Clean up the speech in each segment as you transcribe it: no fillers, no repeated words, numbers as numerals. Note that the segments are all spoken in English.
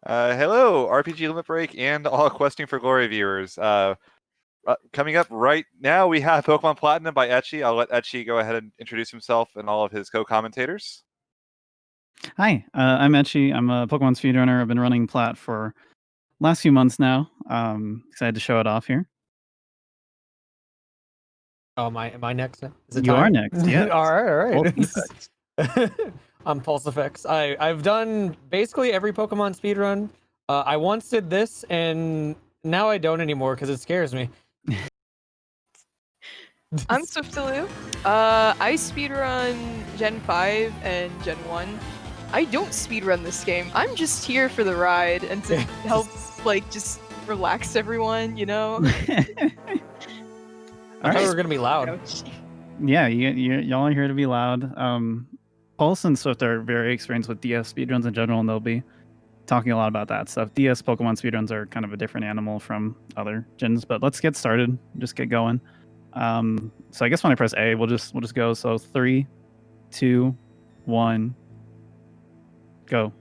Hello, RPG Limit Break and all Questing for Glory viewers. Coming up right now, we have Pokemon Platinum by Etchy. I'll let Etchy go ahead and introduce himself and all of his co-commentators. Hi, I'm Etchy. I'm a Pokemon speedrunner. I've been running Plat for last few months now. Excited to show it off here. Oh, am I next? Is it You time? are next, yeah. all right. Pulse I'm Pulse Effects. I've done basically every Pokemon speedrun. I once did this, and now I don't anymore because it scares me. I'm Swiftaloo. I speedrun Gen 5 and Gen 1. I don't speedrun this game. I'm just here for the ride and to help, just relax everyone, you know? I thought we were gonna be loud. Yeah, y'all are here to be loud. Pulse and Swift are very experienced with DS speedruns in general, and they'll be talking a lot about that stuff. DS Pokemon speedruns are kind of a different animal from other gens, but let's get started. Just get going. So I guess when I press A, we'll just go. So 3, 2, 1, go.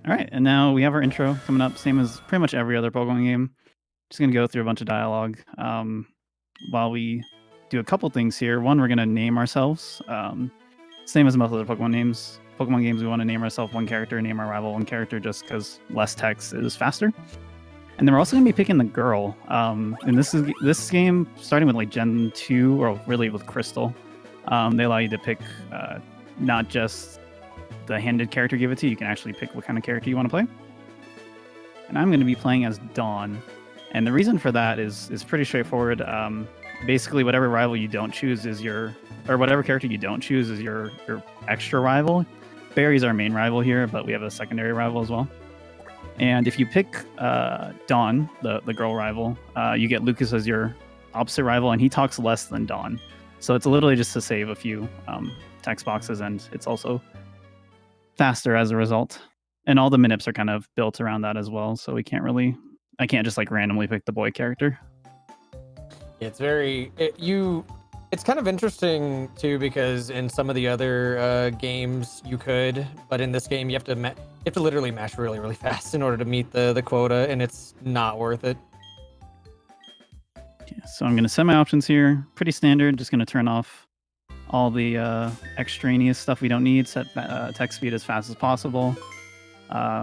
All right, and now we have our intro coming up, same as pretty much every other Pokemon game. Just gonna go through a bunch of dialogue while we do a couple things here. One, we're gonna name ourselves. Same as most other Pokemon games. Pokemon games, we want to name ourselves one character, name our rival one character, just because less text is faster. And then we're also gonna be picking the girl. And this game, starting with like Gen 2, or really with Crystal, they allow you to pick not just the handed character give it to you. You can actually pick what kind of character you want to play. And I'm going to be playing as Dawn. And the reason for that is pretty straightforward. Basically, whatever rival you don't choose is whatever character you don't choose is your extra rival. Barry's our main rival here, but we have a secondary rival as well. And if you pick Dawn, the girl rival, you get Lucas as your opposite rival, and he talks less than Dawn. So it's literally just to save a few text boxes, and it's also faster as a result. And all the minips are kind of built around that as well, so I can't just like randomly pick the boy character. It's it's kind of interesting too, because in some of the other games you could, but in this game you have to literally mash really, really fast in order to meet the quota, and it's not worth it. Yeah, so I'm going to set my options here. Pretty standard. Just going to turn off all the extraneous stuff we don't need. Set text speed as fast as possible.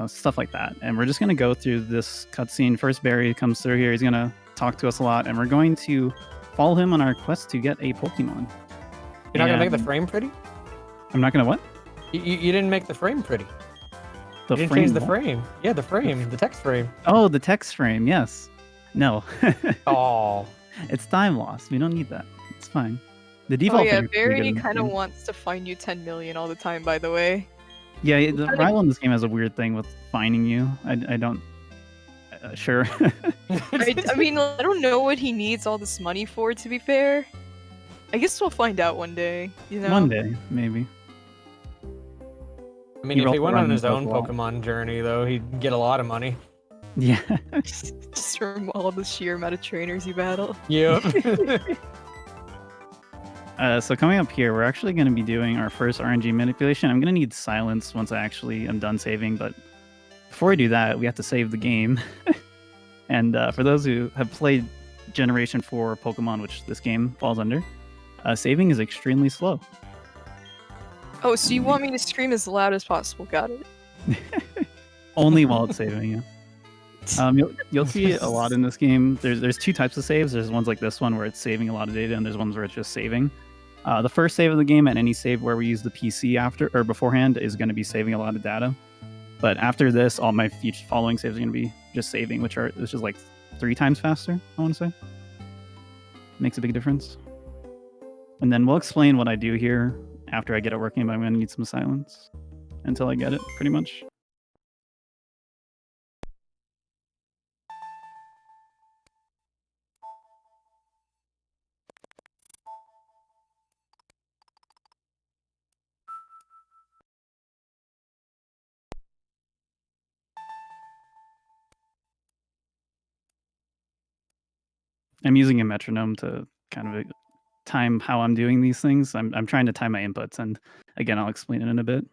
Stuff like that. And we're just going to go through this cutscene. First, Barry comes through here. He's going to talk to us a lot, and we're going to follow him on our quest to get a Pokemon. You're not going to make the frame pretty? I'm not going to what? You didn't make the frame pretty. You didn't change the frame. Yeah, the frame. The text frame. Oh, the text frame. Yes. No. Oh. It's time loss. We don't need that. It's fine. The default. Oh yeah, Barry kind of wants to fine you 10 million all the time, by the way. Yeah, the rival in this game has a weird thing with fining you. I don't... sure. I mean, I don't know what he needs all this money for, to be fair. I guess we'll find out one day, you know? One day, maybe. I mean, if he went on his own Pokemon journey, though, he'd get a lot of money. Yeah. Just from all the sheer amount of trainers you battle. Yep. So coming up here, we're actually going to be doing our first RNG manipulation. I'm going to need silence once I actually am done saving, but before we do that, we have to save the game. And for those who have played Generation 4 Pokemon, which this game falls under, saving is extremely slow. Oh, so you want me to scream as loud as possible? Got it. Only while it's saving, yeah. You'll see a lot in this game. There's two types of saves. There's ones like this one where it's saving a lot of data, and there's ones where it's just saving. The first save of the game, and any save where we use the PC after or beforehand, is going to be saving a lot of data. But after this, all my future following saves are going to be just saving, which is like 3 times faster, I want to say. Makes a big difference. And then we'll explain what I do here after I get it working, but I'm going to need some silence until I get it, pretty much. I'm using a metronome to kind of time how I'm doing these things. I'm trying to time my inputs, and again, I'll explain it in a bit.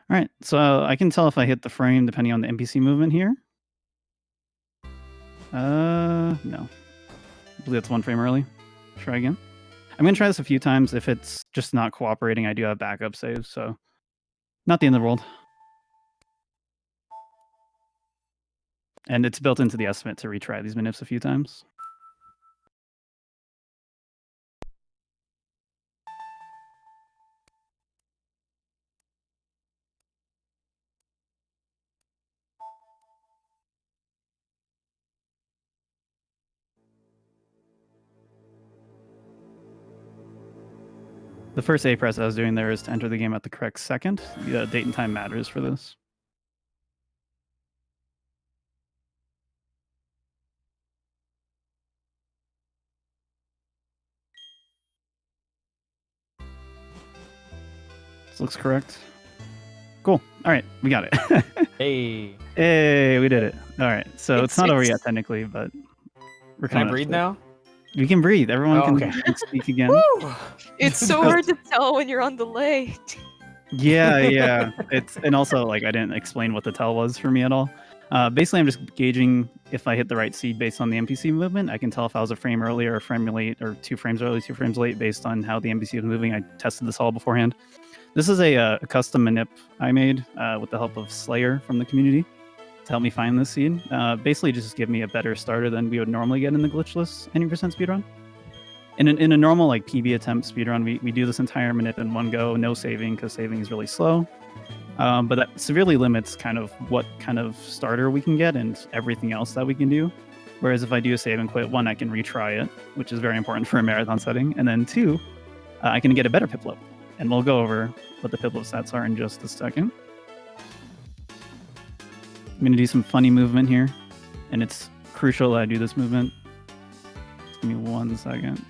All right, so I can tell if I hit the frame depending on the NPC movement here. No. I believe that's 1 frame early. Try again. I'm going to try this a few times. If it's just not cooperating, I do have backup saves, so not the end of the world. And it's built into the estimate to retry these manips a few times. The first A press I was doing there is to enter the game at the correct second. The date and time matters for this. This looks correct. Cool. All right, we got it. Hey. Hey, we did it. All right, so it's not over It's- yet technically, but we're Can I coming up breathe to it. now? We can breathe. Everyone Oh, can okay. speak again. Woo! It's so hard to tell when you're on delay. Yeah. And also like I didn't explain what the tell was for me at all. Basically, I'm just gauging if I hit the right seed based on the NPC movement. I can tell if I was a frame early or a frame late, or 2 frames early, 2 frames late, based on how the NPC was moving. I tested this all beforehand. This is a custom manip I made with the help of Slayer from the community to help me find this seed. Basically, just give me a better starter than we would normally get in the glitchless 90% speedrun. In a normal like PB attempt speedrun, we do this entire manip in one go, no saving, because saving is really slow. But that severely limits kind of what kind of starter we can get and everything else that we can do. Whereas if I do a save and quit, 1, I can retry it, which is very important for a marathon setting. And then 2, I can get a better piplope. And we'll go over what the piplope stats are in just a second. I'm going to do some funny movement here. And it's crucial that I do this movement. Just give me 1 second.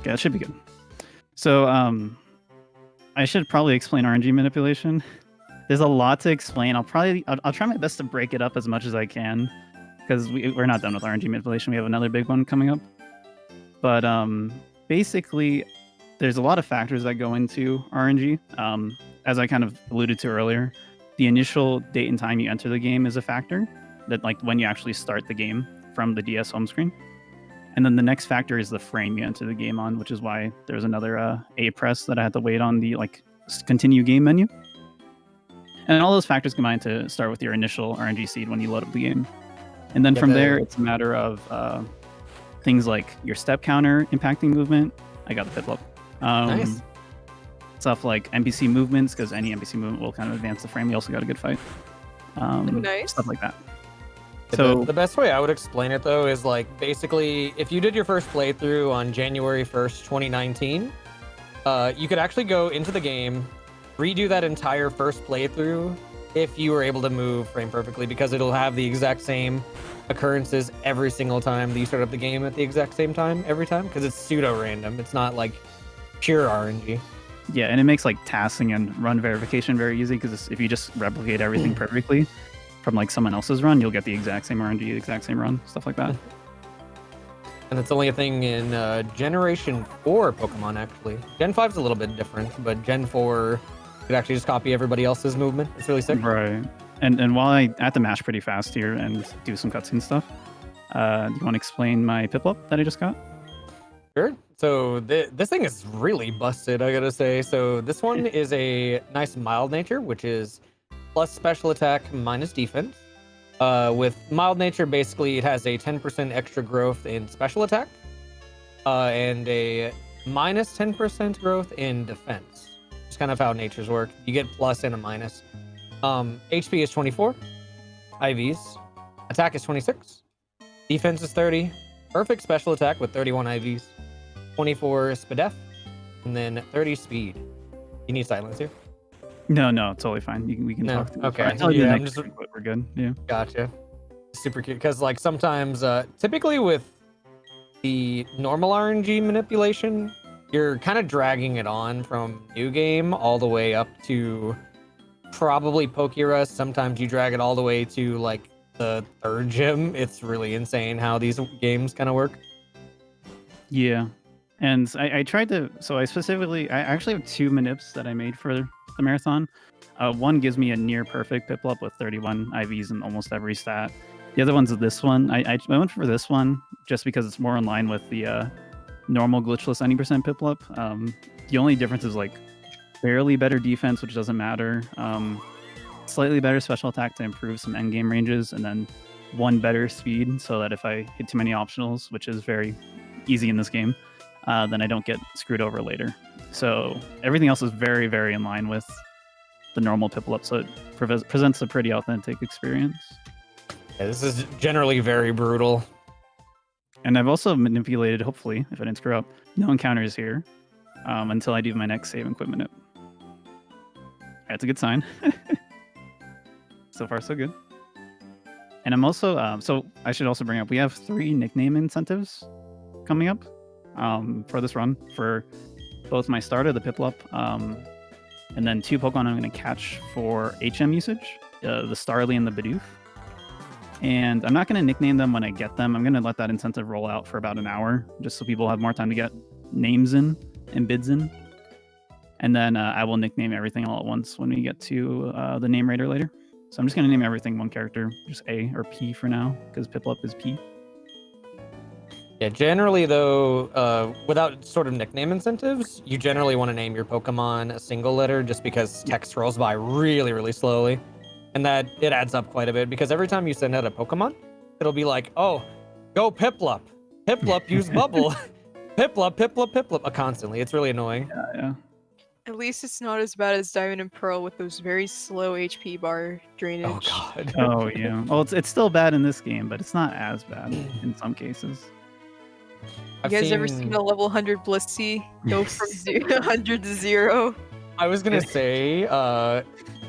Okay, that should be good. So I should probably explain RNG manipulation. There's a lot to explain. I'll try my best to break it up as much as I can, because we're not done with RNG manipulation. We have another big one coming up. But basically, there's a lot of factors that go into RNG. As I kind of alluded to earlier, the initial date and time you enter the game is a factor, that like when you actually start the game from the DS home screen. And then the next factor is the frame you enter the game on, which is why there's another A press that I had to wait on the like continue game menu. And all those factors combine to start with your initial RNG seed when you load up the game. And then from there, it's a matter of things like your step counter impacting movement. I got the piplope. Nice. Stuff like NPC movements, because any NPC movement will kind of advance the frame. You also got a good fight. Nice. Stuff like that. So the best way I would explain it though is like basically if you did your first playthrough on January 1st, 2019, you could actually go into the game, redo that entire first playthrough if you were able to move frame perfectly, because it'll have the exact same occurrences every single time that you start up the game at the exact same time every time, because it's pseudo random. It's not like pure RNG. Yeah, and it makes like tasking and run verification very easy, because if you just replicate everything perfectly from like someone else's run, you'll get the exact same RNG, the exact same run, stuff like that. And it's only a thing in Generation 4 Pokemon, actually. Gen 5 is a little bit different, but Gen 4 could actually just copy everybody else's movement. It's really sick. Right. And while I have to mash pretty fast here and do some cutscene stuff, do you want to explain my piplope that I just got? Sure. So this thing is really busted, I gotta say. So this one is a nice mild nature, which is plus special attack minus defense. With mild nature, basically it has a 10% extra growth in special attack, and a minus 10% growth in defense. It's kind of how natures work. You get plus and a minus. HP is 24, IVs. Attack is 26. Defense is 30. Perfect special attack with 31 IVs. 24 Spadef, and then 30 speed. You need silence here? No, totally fine. We can No, talk. okay. I'll tell you Yeah, the I'm next just- week, but we're good. Yeah. Gotcha. Super cute. Because, like, sometimes, typically with the normal RNG manipulation, you're kind of dragging it on from new game all the way up to probably Pokerus. Sometimes you drag it all the way to, like, the third gym, it's really insane how these games kind of work. Yeah. And I tried to, so I actually have 2 manips that I made for the marathon. One gives me a near perfect piplup with 31 IVs in almost every stat. The other one's this one. I went for this one just because it's more in line with the normal glitchless 90% piplup. The only difference is like barely better defense, which doesn't matter. Slightly better special attack to improve some endgame ranges, and then 1 better speed so that if I hit too many optionals, which is very easy in this game, then I don't get screwed over later. So everything else is very, very in line with the normal piplup, so it presents a pretty authentic experience. Yeah, this is generally very brutal. And I've also manipulated, hopefully, if I didn't screw up, no encounters here until I do my next save and quit minute. That's a good sign. So far, so good. And I'm also, so I should also bring up, we have 3 nickname incentives coming up for this run for both my starter, the piplup, and then 2 Pokemon I'm going to catch for HM usage, the Starly and the Bidoof. And I'm not going to nickname them when I get them. I'm going to let that incentive roll out for about an hour, just so people have more time to get names in and bids in. And then I will nickname everything all at once when we get to the name raider later. So I'm just going to name everything 1 character, just A or P for now, because piplup is P. Yeah, generally though, without sort of nickname incentives, you generally want to name your Pokemon a single letter just because text scrolls by really, really slowly. And that it adds up quite a bit because every time you send out a Pokemon, it'll be like, oh, go Piplup. Piplup, use bubble. Piplup, Piplup, Piplup, constantly. It's really annoying. Yeah. At least it's not as bad as Diamond and Pearl with those very slow HP bar drainage. Oh, God. Oh, yeah. Well, it's still bad in this game, but it's not as bad in some cases. You guys ever seen a level 100 Blissey go from 100 to 0? I was gonna say,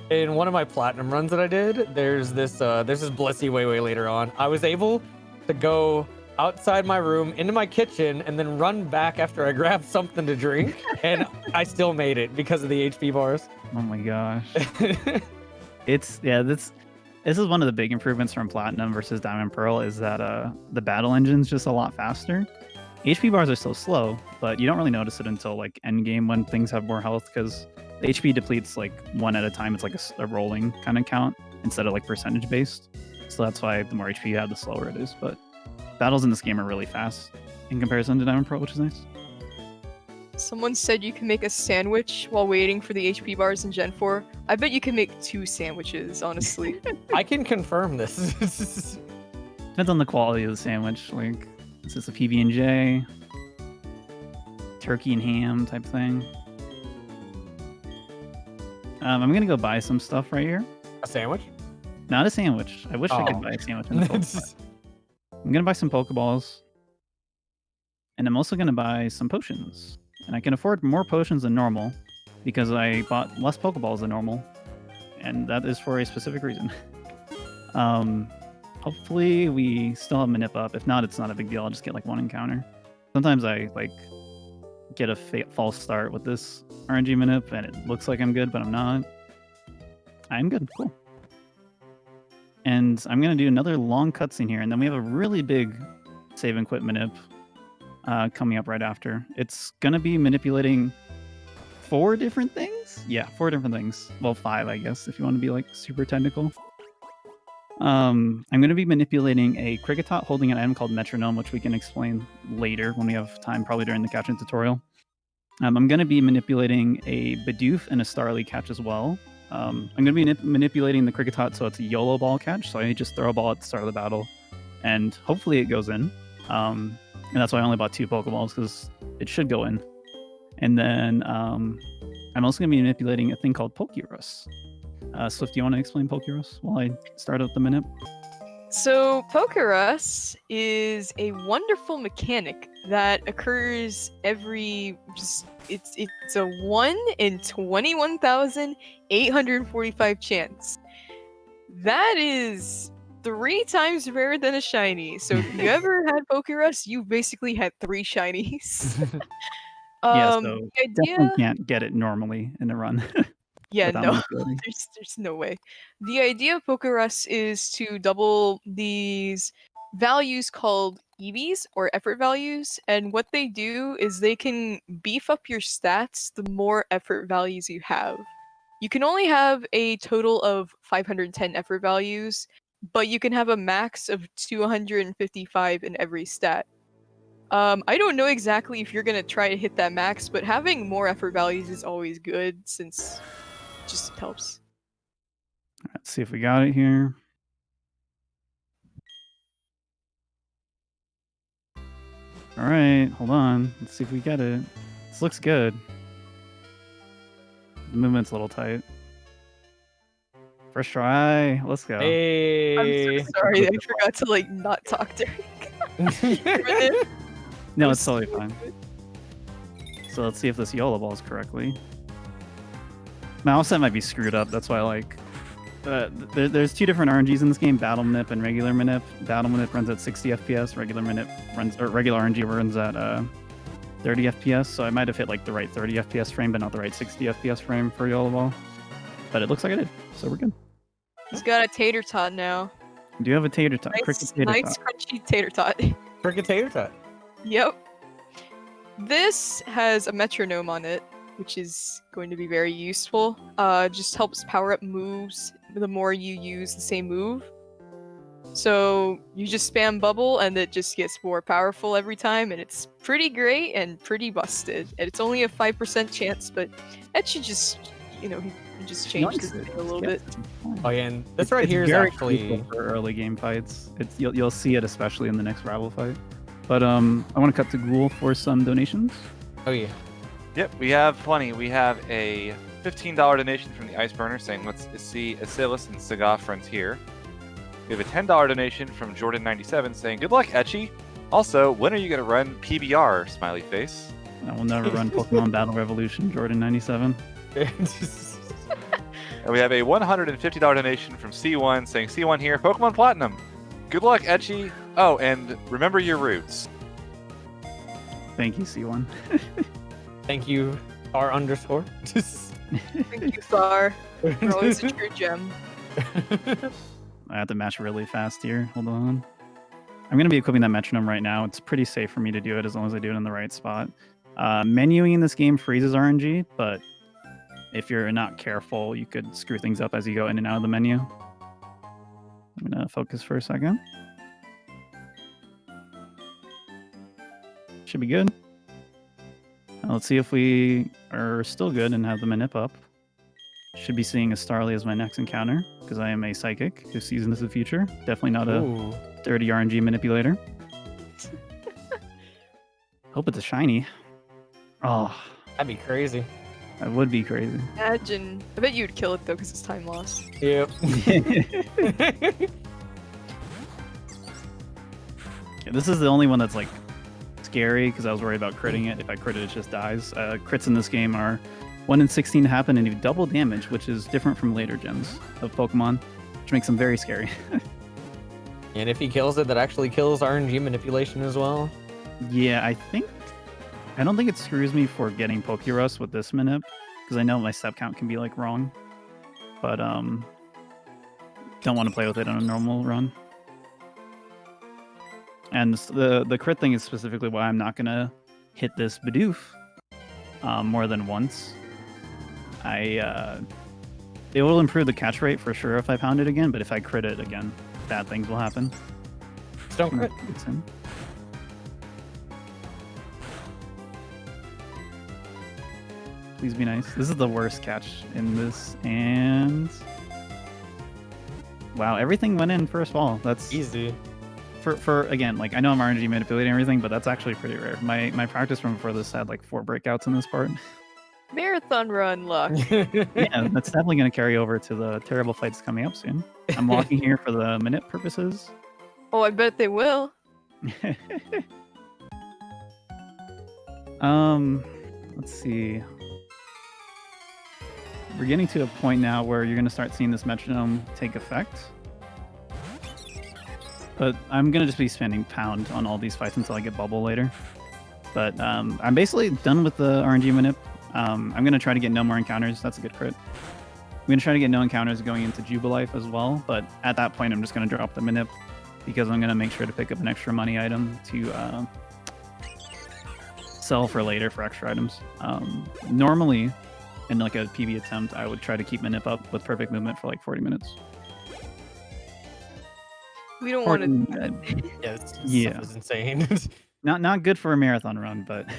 in one of my platinum runs that I did, there's this Blissey way later on. I was able to go outside my room into my kitchen and then run back after I grabbed something to drink, and I still made it because of the HP bars. Oh my gosh. This is one of the big improvements from Platinum versus Diamond Pearl is that the battle engine's just a lot faster. HP bars are still slow, but you don't really notice it until like end game when things have more health because the HP depletes like 1 at a time. It's like a rolling kind of count instead of like percentage based. So that's why the more HP you have, the slower it is. But battles in this game are really fast in comparison to Diamond Pearl, which is nice. Someone said you can make a sandwich while waiting for the HP bars in Gen 4. I bet you can make 2 sandwiches, honestly. I can confirm this. Depends on the quality of the sandwich. Like, is this a PB&J? Turkey and ham type thing? I'm going to go buy some stuff right here. A sandwich? Not a sandwich. I wish I could buy a sandwich in the Pokeball. I'm going to buy some Pokeballs. And I'm also going to buy some potions. And I can afford more potions than normal because I bought less Pokeballs than normal. And that is for a specific reason. Hopefully we still have Manip up. If not, it's not a big deal. I'll just get like 1 encounter. Sometimes I like get a false start with this RNG Manip and it looks like I'm good, but I'm not. I'm good. Cool. And I'm going to do another long cutscene here. And then we have a really big save and quit Manip coming up right after. It's going to be manipulating 4 different things? Yeah, 4 different things. Well, 5, I guess, if you want to be like super technical. I'm going to be manipulating a Kricketot holding an item called Metronome, which we can explain later when we have time, probably during the catching tutorial. I'm going to be manipulating a Bidoof and a Starly catch as well. I'm going to be manipulating the Kricketot so it's a YOLO ball catch, so I just throw a ball at the start of the battle, and hopefully it goes in. And that's why I only bought 2 Pokeballs, because it should go in. And then I'm also going to be manipulating a thing called Pokerus. Swift, do you want to explain Pokerus while I start up the minute? So Pokerus is a wonderful mechanic that occurs every it's a 1 in 21,845 chance. That is 3 times rarer than a shiny. So if you ever had Pokerus, you basically had 3 shinies. Yeah, so the idea definitely can't get it normally in a run. Yeah, without no, manipulating. there's no way. The idea of Pokerus is to double these values called EVs or effort values, and what they do is they can beef up your stats the more effort values you have. You can only have a total of 510 effort values, but you can have a max of 255 in every stat. I don't know exactly if you're gonna try to hit that max, but having more effort values is always good since it just helps. Let's see if we got it here. All right, hold on. Let's see if we get it. This looks good. The movement's a little tight. First try. Let's go. Hey. I'm so sorry, I forgot to like not talk during. No, it's totally fine. So let's see if this YOLO balls correctly. Mouse set might be screwed up. That's why like there's two different RNGs in this game: battle manip and regular manip. Battle manip runs at 60 FPS. Regular RNG runs at 30 FPS. So I might have hit like the right 30 FPS frame, but not the right 60 FPS frame for YOLO ball. But it looks like I did, so we're good. He's got a tater tot now. Do you have a tater tot? Cricket tater Nice tot. crunchy tater tot. Cricket tater tot. Yep. This has a metronome on it, which is going to be very useful. Just helps power up moves the more you use the same move. So you just spam bubble and it just gets more powerful every time, and it's pretty great and pretty busted. And it's only a 5% chance, but Etchy just, he just changed his thing a little bit. Oh yeah, and this right here is very actually crucial for early game fights. You'll see it especially in the next rival fight. But I want to cut to Ghoul for some donations. Oh yeah. Yep, we have plenty. We have a $15 donation from the Ice Burner saying, let's see Asilis and Saga Frontier. We have a $10 donation from Jordan97 saying, good luck, Etchy. Also, when are you going to run PBR, smiley face? I will never run Pokemon Battle Revolution, Jordan97. And we have a $150 donation from C1 saying, C1 here, Pokemon Platinum. Good luck, Etchy. Oh, and remember your roots. Thank you, C1. Thank you, R_. Thank you, Thar. You're always a true gem. I have to match really fast here. Hold on. I'm going to be equipping that metronome right now. It's pretty safe for me to do it as long as I do it in the right spot. Menuing in this game freezes RNG, but if you're not careful, you could screw things up as you go in and out of the menu. I'm going to focus for a second. Should be good. Let's see if we are still good and have the manip up. Should be seeing a Starly as my next encounter, because I am a psychic who sees into the future. Definitely not a dirty RNG manipulator. Hope it's a shiny. Oh, That'd be crazy. that would be crazy. Imagine. I bet you'd kill it though, because it's time loss. Yep. Yeah, this is the only one that's like scary, because I was worried about critting it. If I crit it, it just dies. Crits in this game are 1 in 16 to happen and do double damage, which is different from later gens of Pokemon, which makes them very scary. And if he kills it, that actually kills RNG manipulation as well. Yeah, I don't think it screws me for getting Pokerus with this manip, because I know my step count can be like wrong. But don't want to play with it on a normal run. And the crit thing is specifically why I'm not gonna hit this Bidoof more than once. It will improve the catch rate for sure if I pound it again, but if I crit it again, bad things will happen. Just don't crit. It's in. Please be nice. This is the worst catch in this, and wow, everything went in first ball. That's Easy. for again, like I know I'm RNG manipulating everything, but that's actually pretty rare. My practice from before this had like 4 breakouts in this part. Marathon run luck. Yeah, that's definitely going to carry over to the terrible fights coming up soon. I'm walking here for the minute purposes. Oh, I bet they will. Let's see. We're getting to a point now where you're going to start seeing this metronome take effect. But I'm going to just be spending pound on all these fights until I get bubble later. But I'm basically done with the RNG manip. I'm going to try to get no more encounters. That's a good crit. I'm going to try to get no encounters going into Jubilife as well, but at that point I'm just going to drop the Manip because I'm going to make sure to pick up an extra money item to sell for later for extra items. Normally, in like a PB attempt, I would try to keep Manip up with perfect movement for like 40 minutes. We don't want to. Yeah, this Yeah. stuff is insane. Not good for a marathon run, but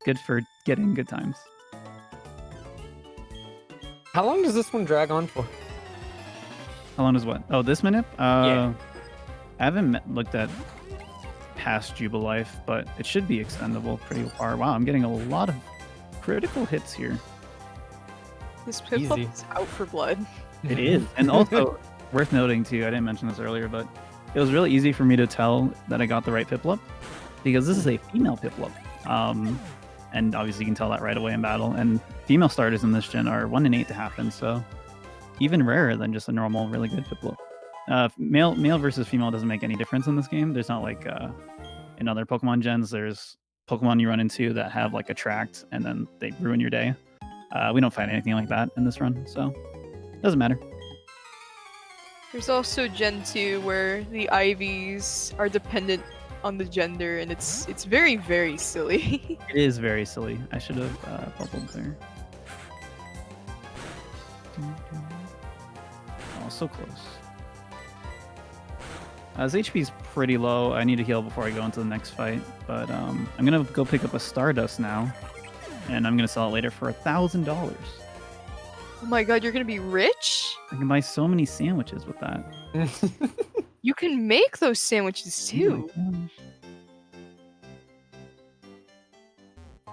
good for getting good times. How long does this one drag on for? How long is what? Oh, this Manip? Yeah. I haven't looked at past Jubilife, but it should be extendable pretty far. Wow, I'm getting a lot of critical hits here. This Piplup Easy. is out for blood. It is. And also, worth noting too, I didn't mention this earlier, but it was really easy for me to tell that I got the right Piplup because this is a female Piplup. And obviously you can tell that right away in battle. And female starters in this gen are 1 in 8 to happen, so even rarer than just a normal, really good Piplup. Male versus female doesn't make any difference in this game. There's not like in other Pokemon gens, there's Pokemon you run into that have like attract and then they ruin your day. We don't find anything like that in this run, so it doesn't matter. There's also Gen 2 where the IVs are dependent on the gender, and it's very, very silly. It is very silly. I should have bubbled there. Oh, so close. His HP is pretty low. I need to heal before I go into the next fight, but I'm gonna go pick up a Stardust now, and I'm gonna sell it later for $1,000. Oh my god, you're gonna be rich? I can buy so many sandwiches with that. You can make those sandwiches too. Oh my gosh.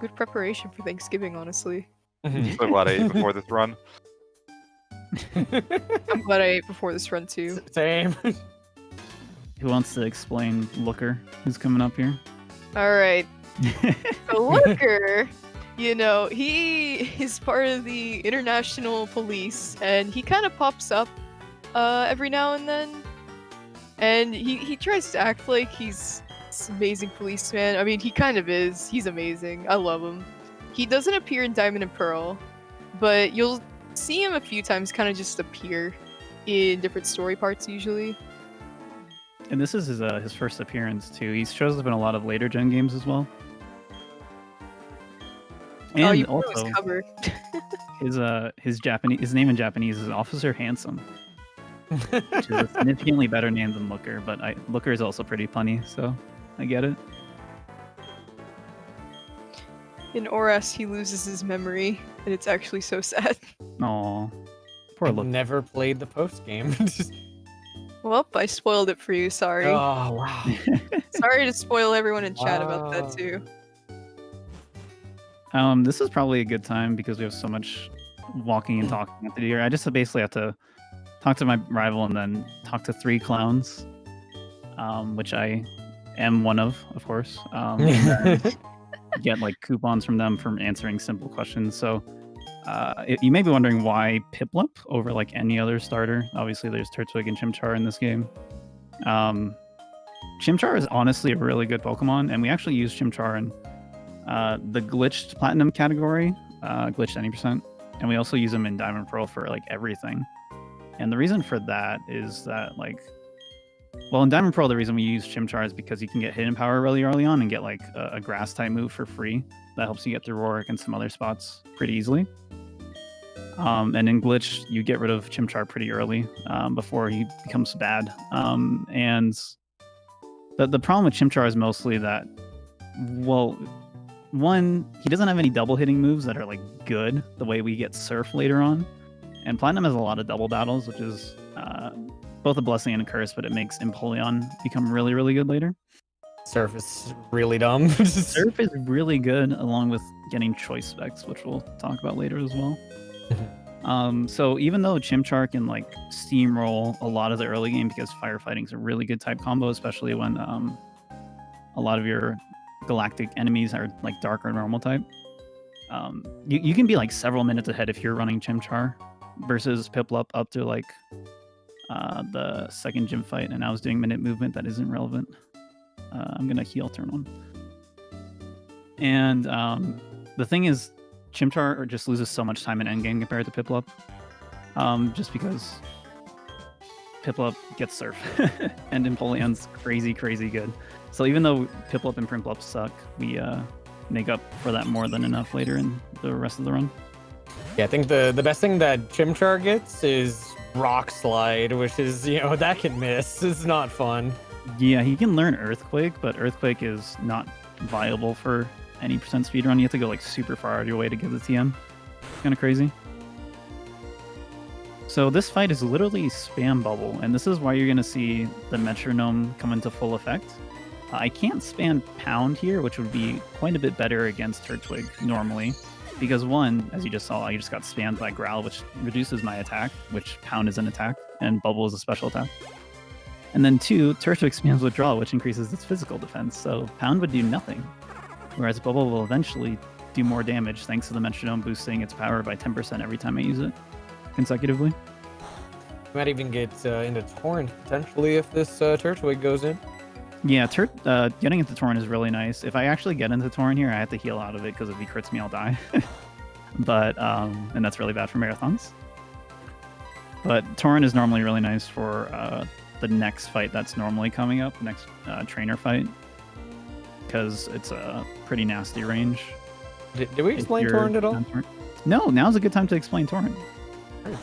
Good preparation for Thanksgiving, honestly. So glad I ate before this run. I'm glad I ate before this run too. Same. Who wants to explain Looker? Who's coming up here? Alright. So Lurker, you know, he is part of the international police, and he kind of pops up every now and then. And he tries to act like he's this amazing policeman. I mean, he kind of is. He's amazing. I love him. He doesn't appear in Diamond and Pearl, but you'll see him a few times kind of just appear in different story parts usually. And this is his first appearance too. He shows up in a lot of later gen games as well. And oh, you put also, his cover. his name in Japanese is Officer Handsome, which is a significantly better name than Looker. But Looker is also pretty punny, so I get it. In Oras, he loses his memory, and it's actually so sad. Aw, poor I've Looker. never played the post game. Well, I spoiled it for you. Sorry. Oh wow. Sorry to spoil everyone in chat about that Wow. too. This is probably a good time because we have so much walking and talking at the year. I just basically have to talk to my rival and then talk to 3 clowns, which I am one of course. And then get like coupons from them from answering simple questions. So you may be wondering why Piplup over like any other starter. Obviously, there's Turtwig and Chimchar in this game. Chimchar is honestly a really good Pokemon, and we actually use Chimchar in the glitched platinum category, glitched 90%, and we also use them in Diamond Pearl for like everything. And the reason for that is that like, well, in Diamond Pearl, the reason we use Chimchar is because you can get hidden power really early on and get like a grass type move for free. That helps you get through Rorik and some other spots pretty easily. And in Glitch, you get rid of Chimchar pretty early before he becomes bad. And the problem with Chimchar is mostly that, well, one, he doesn't have any double hitting moves that are like good the way we get Surf later on. And Platinum has a lot of double battles, which is both a blessing and a curse, but it makes Empoleon become really, really good later. Surf is really dumb. Surf is really good along with getting choice specs, which we'll talk about later as well. So even though Chimchar can like steamroll a lot of the early game because firefighting is a really good type combo, especially when a lot of your galactic enemies are like dark or normal type. You can be like several minutes ahead if you're running Chimchar versus Piplup up to like the second gym fight, and I was doing minute movement that isn't relevant. I'm gonna heal turn 1. And the thing is, Chimchar just loses so much time in endgame compared to Piplup. Just because Piplup gets Surf and Empoleon's crazy good. So even though Piplup and Primplup suck, we make up for that more than enough later in the rest of the run. Yeah, I think the best thing that Chimchar gets is Rock Slide, which is, that can miss. It's not fun. Yeah, he can learn Earthquake, but Earthquake is not viable for any percent speedrun. You have to go like super far out of your way to get the TM. Kind of crazy. So this fight is literally spam bubble, and this is why you're going to see the metronome come into full effect. I can't spam pound here, which would be quite a bit better against Turtwig normally, because one, as you just saw, I just got spammed by Growl, which reduces my attack, which pound is an attack, and bubble is a special attack. And then two, Turtwig spams withdrawal, which increases its physical defense, so pound would do nothing, whereas bubble will eventually do more damage thanks to the metronome boosting its power by 10% every time I use it consecutively. You might even get into Torrent potentially if this Turtwig goes in. Yeah, getting into Torrent is really nice. If I actually get into Torrent here, I have to heal out of it because if he crits me, I'll die. But and that's really bad for marathons. But Torrent is normally really nice for the next fight that's normally coming up, next trainer fight, because it's a pretty nasty range. Did we explain Torrent at all? No, now's a good time to explain Torrent.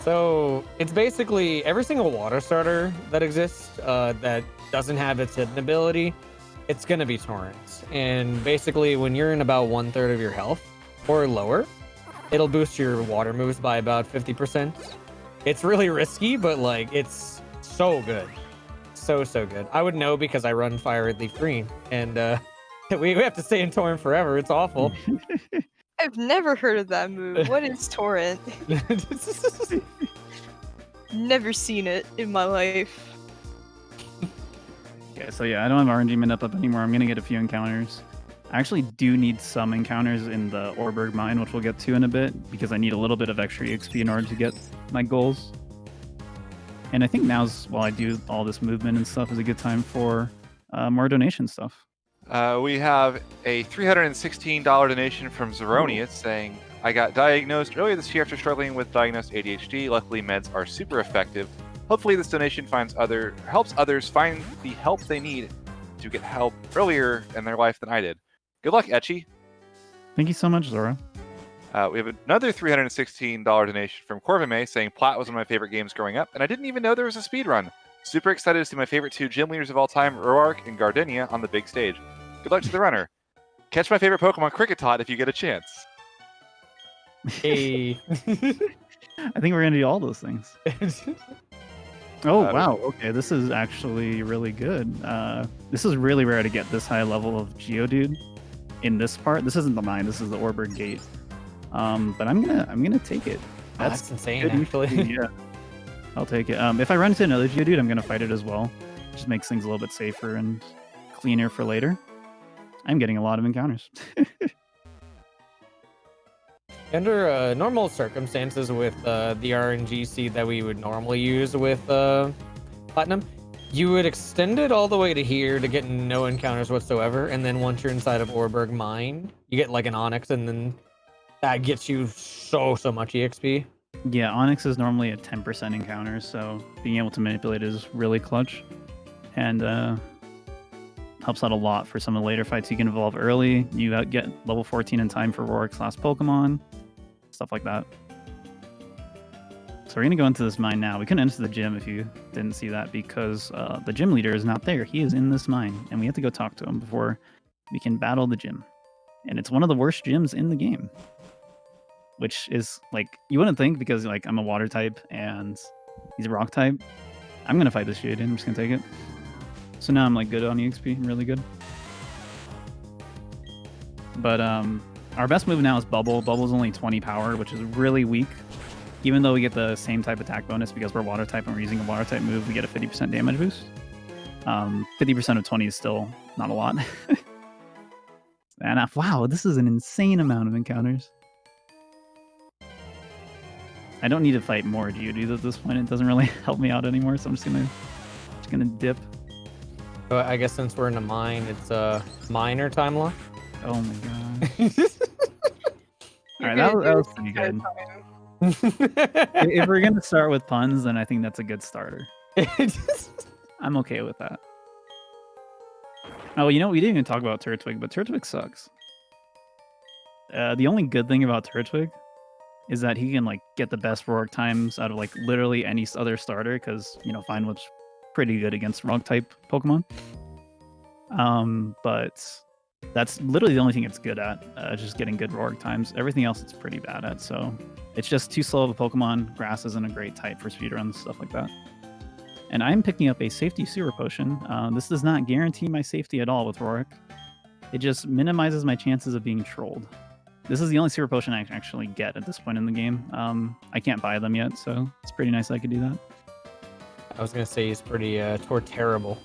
So it's basically every single water starter that exists that doesn't have its hidden ability, it's going to be Torrents. And basically when you're in about 1/3 of your health or lower, it'll boost your water moves by about 50%. It's really risky, but like it's so good. So good. I would know because I run Fire Red Leaf Green, and we have to stay in Torrent forever. It's awful. I've never heard of that move. What is Torrent? Never seen it in my life. Okay, so yeah, I don't have RNG Mint up anymore. I'm going to get a few encounters. I actually do need some encounters in the Orberg mine, which we'll get to in a bit, because I need a little bit of extra EXP in order to get my goals. And I think now's, while I do all this movement and stuff, is a good time for more donation stuff. We have a $316 donation from Zeronius saying, I got diagnosed earlier this year after struggling with diagnosed ADHD. Luckily, meds are super effective. Hopefully, this donation helps others find the help they need to get help earlier in their life than I did. Good luck, Etchy. Thank you so much, Zora. We have another $316 donation from Corbin May saying, Plat was one of my favorite games growing up, and I didn't even know there was a speedrun. Super excited to see my favorite two gym leaders of all time, Orberg and Gardenia, on the big stage. Good luck to the runner. Catch my favorite Pokemon, Cricketot, if you get a chance. Hey. I think we're going to do all those things. Oh, wow. Okay, this is actually really good. This is really rare to get this high level of Geodude in this part. This isn't the mine. This is the Orberg gate. But I'm gonna take it. That's insane, actually. Yeah, I'll take it. If I run into another Geodude, I'm gonna fight it as well. Just makes things a little bit safer and cleaner for later. I'm getting a lot of encounters. Under normal circumstances with the RNG seed that we would normally use with Platinum, you would extend it all the way to here to get no encounters whatsoever, and then once you're inside of Orberg Mine, you get like an Onyx, and then that gets you so much EXP. Yeah, Onyx is normally a 10% encounter, so being able to manipulate it is really clutch, and helps out a lot for some of the later fights. You can evolve early, you get level 14 in time for Rorik's last Pokemon, stuff like that. So we're going to go into this mine now. We couldn't enter the gym if you didn't see that because the gym leader is not there. He is in this mine, and we have to go talk to him before we can battle the gym. And it's one of the worst gyms in the game, which is, like, you wouldn't think because, like, I'm a water type and he's a rock type. I'm going to fight this shit. I'm just going to take it. So now I'm, like, good on EXP. I'm really good. But our best move now is Bubble. Bubble's only 20 power, which is really weak. Even though we get the same type attack bonus because we're water type and we're using a water type move, we get a 50% damage boost. 50% of 20 is still not a lot. And wow, this is an insane amount of encounters. I don't need to fight more Geodudes at this point. It doesn't really help me out anymore, so I'm just gonna dip. So I guess since we're in a mine, it's a minor time lock. Oh my god. Alright, right, that was pretty good. If we're gonna start with puns, then I think that's a good starter. I'm okay with that. Oh, you know, we didn't even talk about Turtwig, but Turtwig sucks. The only good thing about Turtwig is that he can like get the best Roark times out of like literally any other starter, because you know Fine Whip's pretty good against Rock type Pokemon. But that's literally the only thing it's good at, just getting good Roark times. Everything else it's pretty bad at, so it's just too slow of a Pokemon. Grass isn't a great type for speedruns, stuff like that. And I'm picking up a safety sewer potion. This does not guarantee my safety at all with Roark. It just minimizes my chances of being trolled. This is the only sewer potion I can actually get at this point in the game. I can't buy them yet, so it's pretty nice I could do that. I was gonna say he's pretty terrible.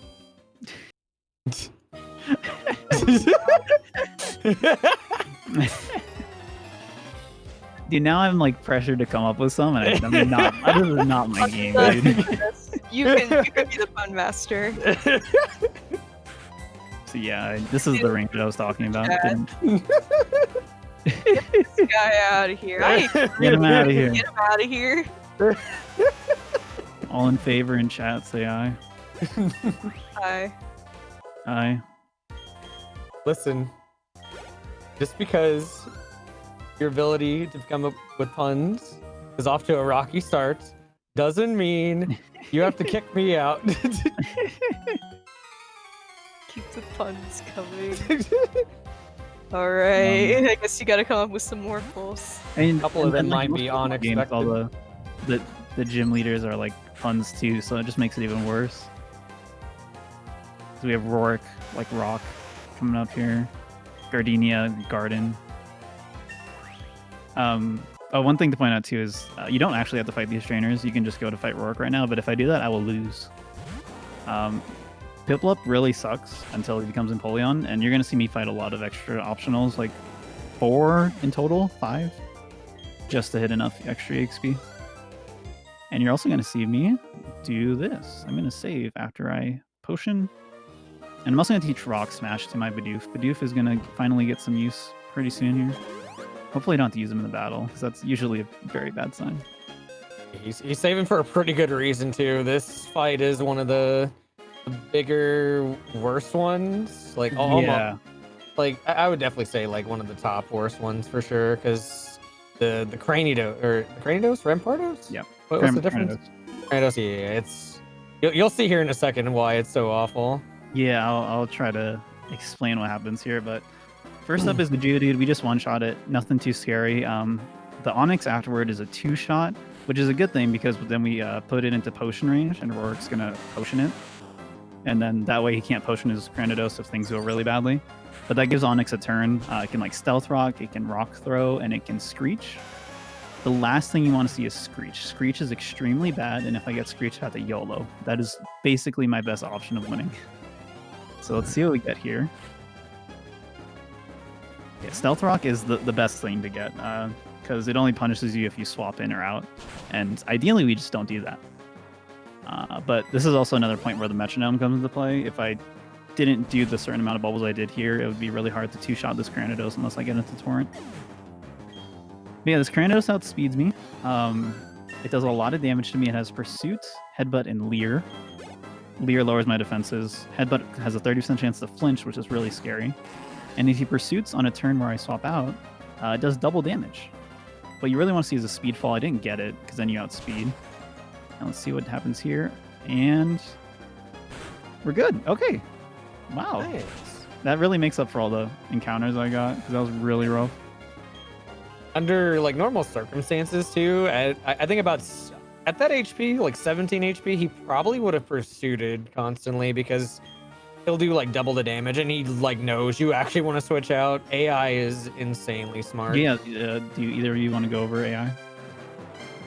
Dude, now I'm like pressured to come up with some, and I mean, not. This is not my game, dude. You can be the fun master. So yeah, this is the range that I was talking about. Get this guy out of here. Get him out of here. Get him out of here. All in favor in chat, say aye. Hi. Aye. Listen, just because your ability to come up with puns is off to a rocky start doesn't mean you have to kick me out. Keep the puns coming. All right, I guess you gotta come up with some more pulls. A couple of them might be unexpected. All the gym leaders are like puns too, so it just makes it even worse. So we have Roark, like Rock, coming up here. Gardenia, Garden. One thing to point out too is you don't actually have to fight these trainers. You can just go to fight Roark right now, but if I do that, I will lose. Piplup really sucks until he becomes Empoleon, and you're going to see me fight a lot of extra optionals, like 4 in total, 5, just to hit enough extra EXP. And you're also going to see me do this. I'm going to save after I potion. And I'm also going to teach Rock Smash to my Bidoof. Bidoof is going to finally get some use pretty soon here. Hopefully I don't have to use him in the battle, because that's usually a very bad sign. He's saving for a pretty good reason, too. This fight is one of the bigger, worse ones. Like, yeah. Like, I would definitely say, like, one of the top worst ones for sure, because the Cranidos, or the Cranidos? Rampardos? Yeah. What's the difference? Cranidos, yeah, it's... You'll see here in a second why it's so awful. Yeah, I'll try to explain what happens here, but first up is the Geodude. We just one-shot it. Nothing too scary. The Onix afterward is a 2-shot, which is a good thing because then we put it into potion range, and Roark's going to potion it. And then that way he can't potion his Cranidos if things go really badly. But that gives Onix a turn. It can like Stealth Rock, it can Rock Throw, and it can Screech. The last thing you want to see is Screech. Screech is extremely bad, and if I get Screech, I have to YOLO. That is basically my best option of winning. So let's see what we get here. Yeah, Stealth Rock is the best thing to get, because it only punishes you if you swap in or out. And ideally, we just don't do that. But this is also another point where the metronome comes into play. If I didn't do the certain amount of bubbles I did here, it would be really hard to 2-shot this Cranidos unless I get into Torrent. But yeah, this Cranidos outspeeds me. It does a lot of damage to me. It has Pursuit, Headbutt, and Leer. Leer lowers my defenses. Headbutt has a 30% chance to flinch, which is really scary. And if he Pursuits on a turn where I swap out, it does double damage. What you really want to see is a Speed Fall. I didn't get it, because then you outspeed. Now let's see what happens here. And we're good. Okay. Wow. Nice. That really makes up for all the encounters I got, because that was really rough. Under like normal circumstances too, I think about at that HP, like 17 HP, he probably would have pursued constantly because he'll do like double the damage, and he like knows you actually want to switch out. AI is insanely smart. Yeah. Do either of you want to go over AI?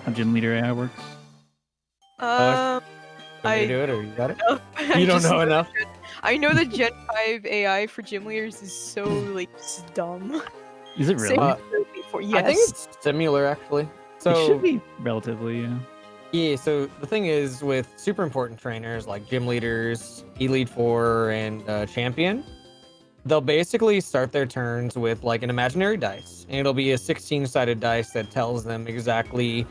How Gym Leader AI works? Can you do it, or you got it? You don't know enough. I know the Gen 5 AI for gym leaders is so like just dumb. Is it really? Yes. I think it's similar actually. So it should be relatively, yeah. Yeah, so the thing is with super important trainers like gym leaders, Elite Four, and Champion, they'll basically start their turns with like an imaginary dice, and it'll be a 16-sided dice that tells them exactly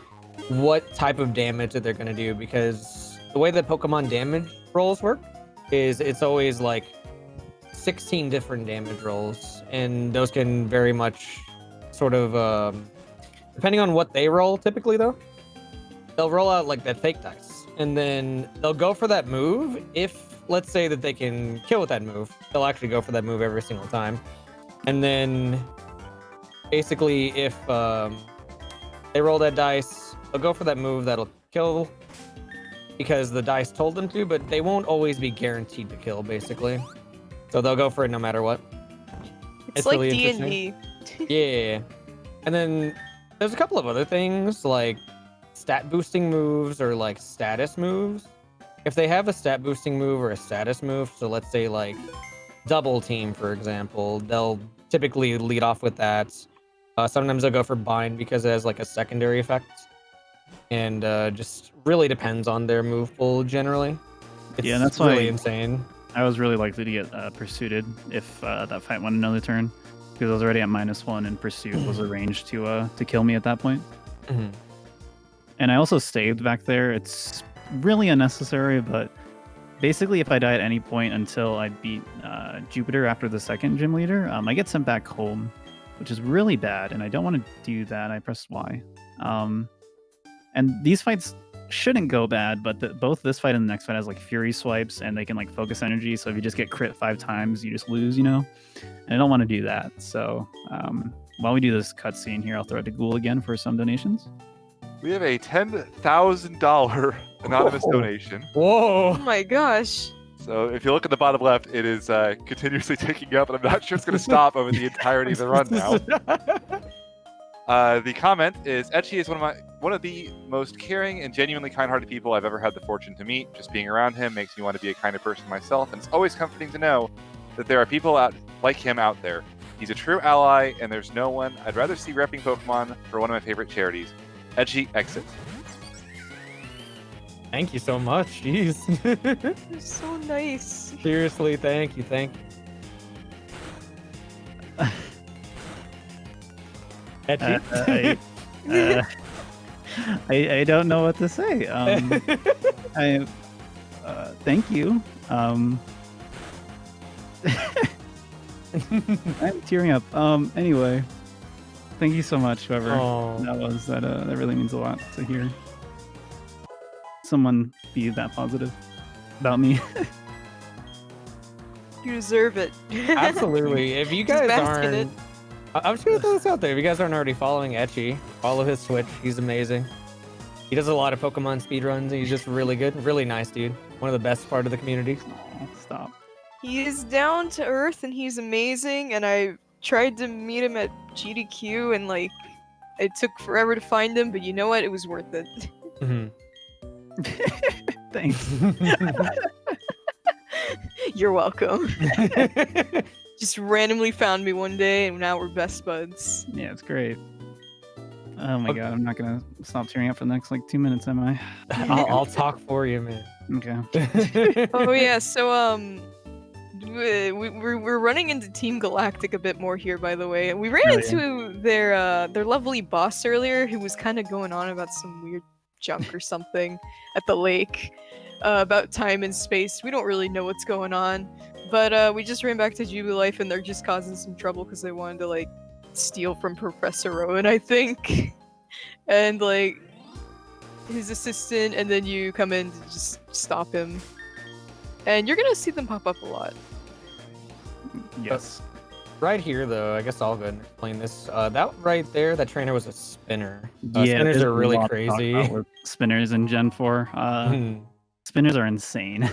what type of damage that they're going to do, because the way that Pokemon damage rolls work is it's always like 16 different damage rolls, and those can very much sort of depending on what they roll. Typically though, they'll roll out like that fake dice, and then they'll go for that move. If let's say that they can kill with that move, they'll actually go for that move every single time. And then basically if they roll that dice, they'll go for that move that'll kill because the dice told them to, but they won't always be guaranteed to kill, basically. So they'll go for it no matter what. It's like really D&D. Yeah. And then there's a couple of other things like stat boosting moves or like status moves. If they have a stat boosting move or a status move, so let's say like double team, for example, they'll typically lead off with that. Sometimes they'll go for bind because it has like a secondary effect. And just really depends on their move pool generally. It's Yeah, that's really why- insane. I was really likely to get pursuited if that fight went another turn, because I was already at -1 and pursuit was arranged to kill me at that point. Mhm. And I also saved back there. It's really unnecessary, but basically if I die at any point until I beat Jupiter after the second gym leader, I get sent back home, which is really bad, and I don't want to do that. I pressed Y. And these fights shouldn't go bad, but both this fight and the next fight has like fury swipes, and they can like focus energy, so if you just get crit 5 times, you just lose, you know? And I don't want to do that. So while we do this cutscene here, I'll throw it to Ghoul again for some donations. We have a $10,000 anonymous Whoa. donation. Whoa! Oh my gosh. So if you look at the bottom left, it is continuously ticking up, and I'm not sure it's going to stop over the entirety of the run now. The comment is, Etchy is one of the most caring and genuinely kind-hearted people I've ever had the fortune to meet. Just being around him makes me want to be a kinder person myself, and it's always comforting to know that there are people like him out there. He's a true ally, and there's no one I'd rather see repping Pokemon for one of my favorite charities. Etchy, exit. Thank you so much. Jeez. You're so nice. Seriously, thank you. Etchy? I don't know what to say. Thank you. I'm tearing up. Anyway, thank you so much, whoever Oh. that was. That really means a lot to hear someone be that positive about me. You deserve it. Absolutely. If you Just guys bask in it. aren't, I'm just gonna throw this out there. If you guys aren't already following Etchy, follow his Twitch. He's amazing. He does a lot of Pokemon speedruns. He's just really good, really nice dude. One of the best part of the community. Aw, stop. He is down to earth and he's amazing, and I tried to meet him at GDQ and like it took forever to find him, but you know what? It was worth it. Mhm. Thanks. You're welcome. Just randomly found me one day and now we're best buds. Yeah, it's great. Oh my Okay. god, I'm not gonna stop tearing up for the next like 2 minutes, am I? I'll talk for you, man. Okay. Oh yeah, so we're running into Team Galactic a bit more here, by the way. We ran Oh, yeah. into their lovely boss earlier, who was kind of going on about some weird junk or something at the lake about time and space. We don't really know what's going on, but we just ran back to Jubilife, and they're just causing some trouble because they wanted to like steal from Professor Rowan, I think, and like his assistant, and then you come in to just stop him, and you're gonna see them pop up a lot. Yes. Right here, though, I guess I'll go ahead and explain this. That right there, that trainer was a spinner. Yeah, Spinners there's are a really lot to talk crazy. about with spinners in Gen 4. Mhm. Spinners are insane.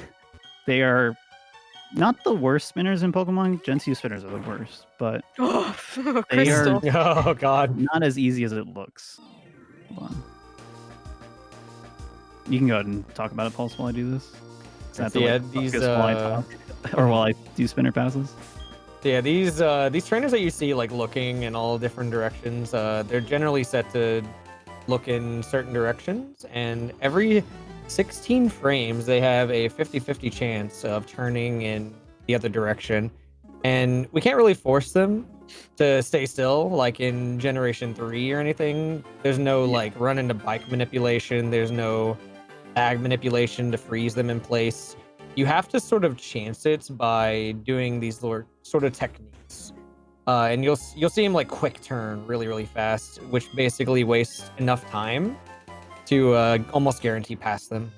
They are not the worst spinners in Pokemon. Gen 2 spinners are the worst, but Oh, They are- Crystal. Oh God. not as easy as it looks. Hold on. You can go ahead and talk about it, Pulse, while I do this. Is that the Yeah, way to these, focus while I talk? Or while I do spinner passes? Yeah, these trainers that you see like looking in all different directions, they're generally set to look in certain directions, and every 16 frames they have a 50-50 chance of turning in the other direction. and we can't really force them to stay still like in Generation 3 or anything. There's no like run into bike manipulation. There's no ag manipulation to freeze them in place. You have to sort of chance it by doing these sort of techniques. And you'll see him like quick turn really fast, which basically wastes enough time to almost guarantee pass them.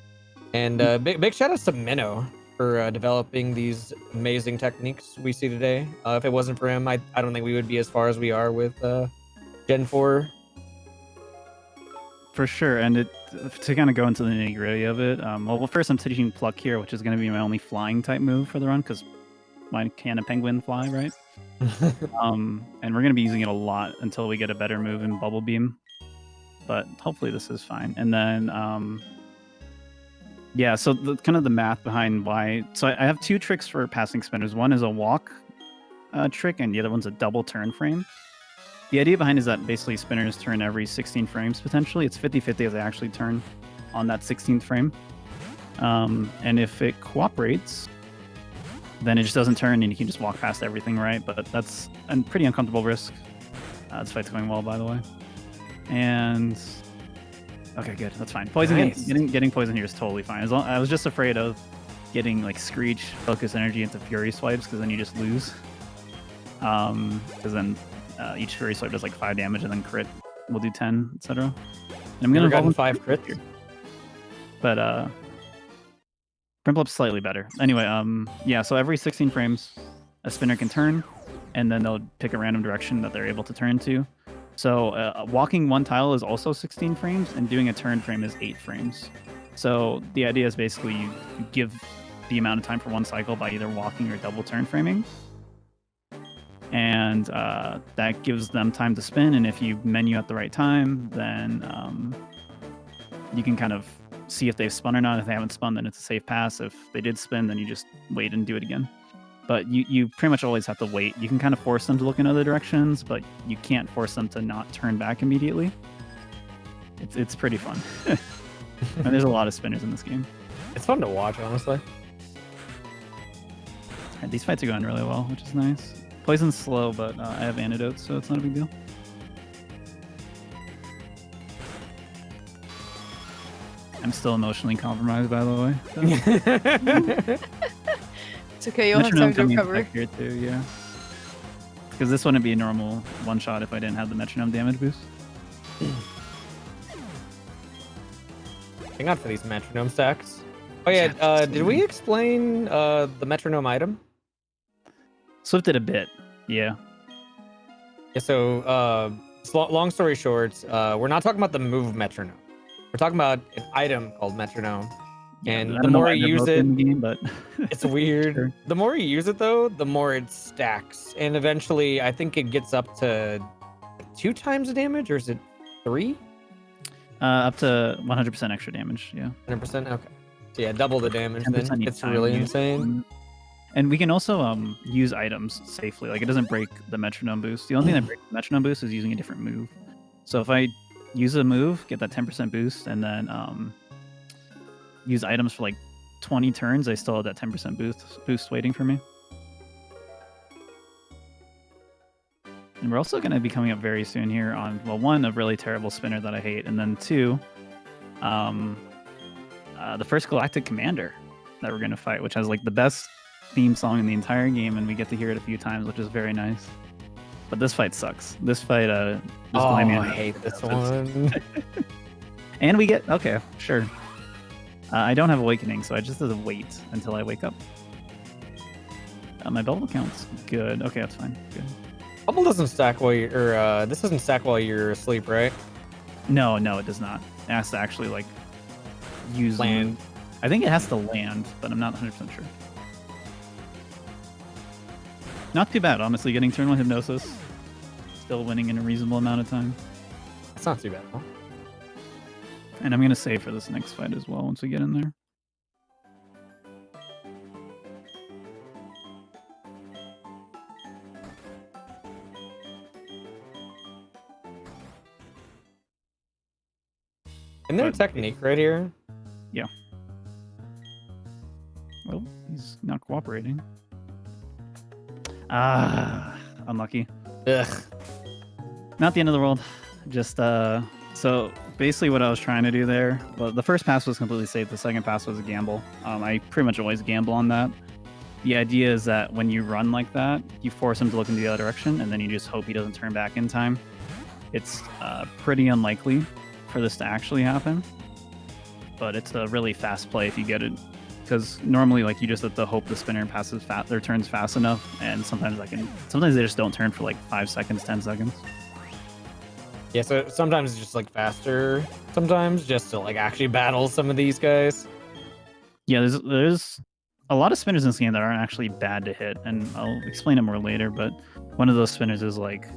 And big shout out to Minnow for developing these amazing techniques we see today. If it wasn't for him, I don't think we would be as far as we are with Gen 4. For sure, and to kind of go into the nitty gritty of it. Well, first I'm teaching Pluck here, which is going to be my only flying type move for the run, because why can a penguin fly, right? And we're going to be using it a lot until we get a better move in Bubble Beam. But hopefully this is fine. And then, yeah, so kind of the math behind why. So I have two tricks for passing spinners. One is a walk trick, and the other one's a double turn frame. The idea behind is that basically spinners turn every 16 frames potentially. It's 50-50 as they actually turn on that 16th frame. And if it cooperates, then it just doesn't turn and you can just walk past everything, right? But that's a pretty uncomfortable risk. This fight's going well, by the way. And okay, good. That's fine. Poison, nice. getting poison here is totally fine. I was just afraid of getting like Screech, Focus Energy into Fury swipes, because then you just lose. Because then each Fury swipe does like 5 damage, and then crit will do 10, etc. And I'm gonna gotten 5 crits here, but Primplup's slightly better. Anyway, yeah. So every 16 frames, a spinner can turn, and then they'll pick a random direction that they're able to turn to. So walking one tile is also 16 frames, and doing a turn frame is 8 frames. So the idea is basically you give the amount of time for one cycle by either walking or double turn framing. And that gives them time to spin, and if you menu at the right time, then you can kind of see if they've spun or not. If they haven't spun, then it's a safe pass. If they did spin, then you just wait and do it again. But you pretty much always have to wait. You can kind of force them to look in other directions, but you can't force them to not turn back immediately. It's pretty fun. And there's a lot of spinners in this game. It's fun to watch, honestly. And these fights are going really well, which is nice. Poison's slow, but I have antidotes, so it's not a big deal. I'm still emotionally compromised, by the way. It's okay, you'll have time to recover. Here too, yeah. Because this wouldn't be a normal one-shot if I didn't have the metronome damage boost. Thank God for these metronome stacks. Oh yeah, did we explain the metronome item? Swift did a bit, yeah. Yeah, so long story short, we're not talking about the move metronome. We're talking about an item called metronome. Yeah, and the more you use it, game, but it's weird. Sure. The more you use it, though, the more it stacks. And eventually, I think it gets up to 2 times the damage, or is it 3? Up to 100% extra damage, yeah. 100%? Okay. So yeah, double the damage then. It's really insane. And we can also use items safely. Like, it doesn't break the metronome boost. The only thing that breaks the metronome boost is using a different move. So if I use a move, get that 10% boost, and then use items for like 20 turns, I still have that 10% boost waiting for me. And we're also going to be coming up very soon here on, well, 1, a really terrible spinner that I hate, and then 2, the first Galactic Commander that we're going to fight, which has like the best theme song in the entire game, and we get to hear it a few times, which is very nice. But this fight sucks. This fight, I hate this one. And we get, okay, sure. I don't have Awakening, so I just have to wait until I wake up. My bubble count's good. Okay, that's fine. Good. Bubble doesn't stack while you're, or this doesn't stack while you're asleep, right? No, it does not. It has to actually like use land. I think it has to land, but I'm not 100% sure. Not too bad, honestly. Getting turn 1 hypnosis, still winning in a reasonable amount of time. It's not too bad, huh? And I'm gonna save for this next fight as well once we get in there. Isn't there a technique right here? Yeah. Well, he's not cooperating. Unlucky. Ugh. Not the end of the world. Just so basically what I was trying to do there. Well, the first pass was completely safe. The second pass was a gamble. I pretty much always gamble on that. The idea is that when you run like that, you force him to look in the other direction, and then you just hope he doesn't turn back in time. It's pretty unlikely for this to actually happen, but it's a really fast play if you get it. Because normally, like, you just have to hope the spinner passes their turns fast enough, and sometimes they just don't turn for like 5 seconds, 10 seconds. Yeah, so sometimes it's just like faster. Sometimes just to like actually battle some of these guys. Yeah, there's a lot of spinners in this game that aren't actually bad to hit, and I'll explain it more later. But one of those spinners is like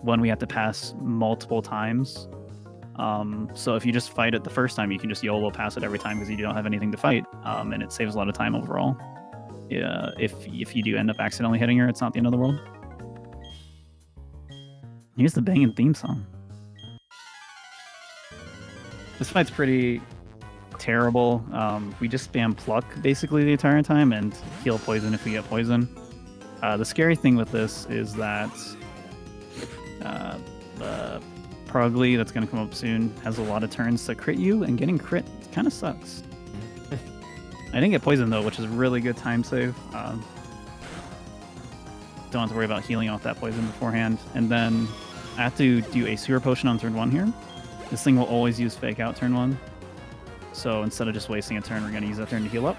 one we have to pass multiple times. So if you just fight it the first time, you can just YOLO pass it every time because you don't have anything to fight, and it saves a lot of time overall. Yeah, if you do end up accidentally hitting her, it's not the end of the world. Here's the banging theme song. This fight's pretty terrible. We just spam pluck basically the entire time and heal poison if we get poison. The scary thing with this is that the Progly that's going to come up soon has a lot of turns to crit you, and getting crit kind of sucks. I didn't get poison though, which is a really good time save. Don't have to worry about healing off that poison beforehand. And then I have to do a sewer potion on turn 1 here. This thing will always use fake out turn 1. So instead of just wasting a turn, we're going to use that turn to heal up.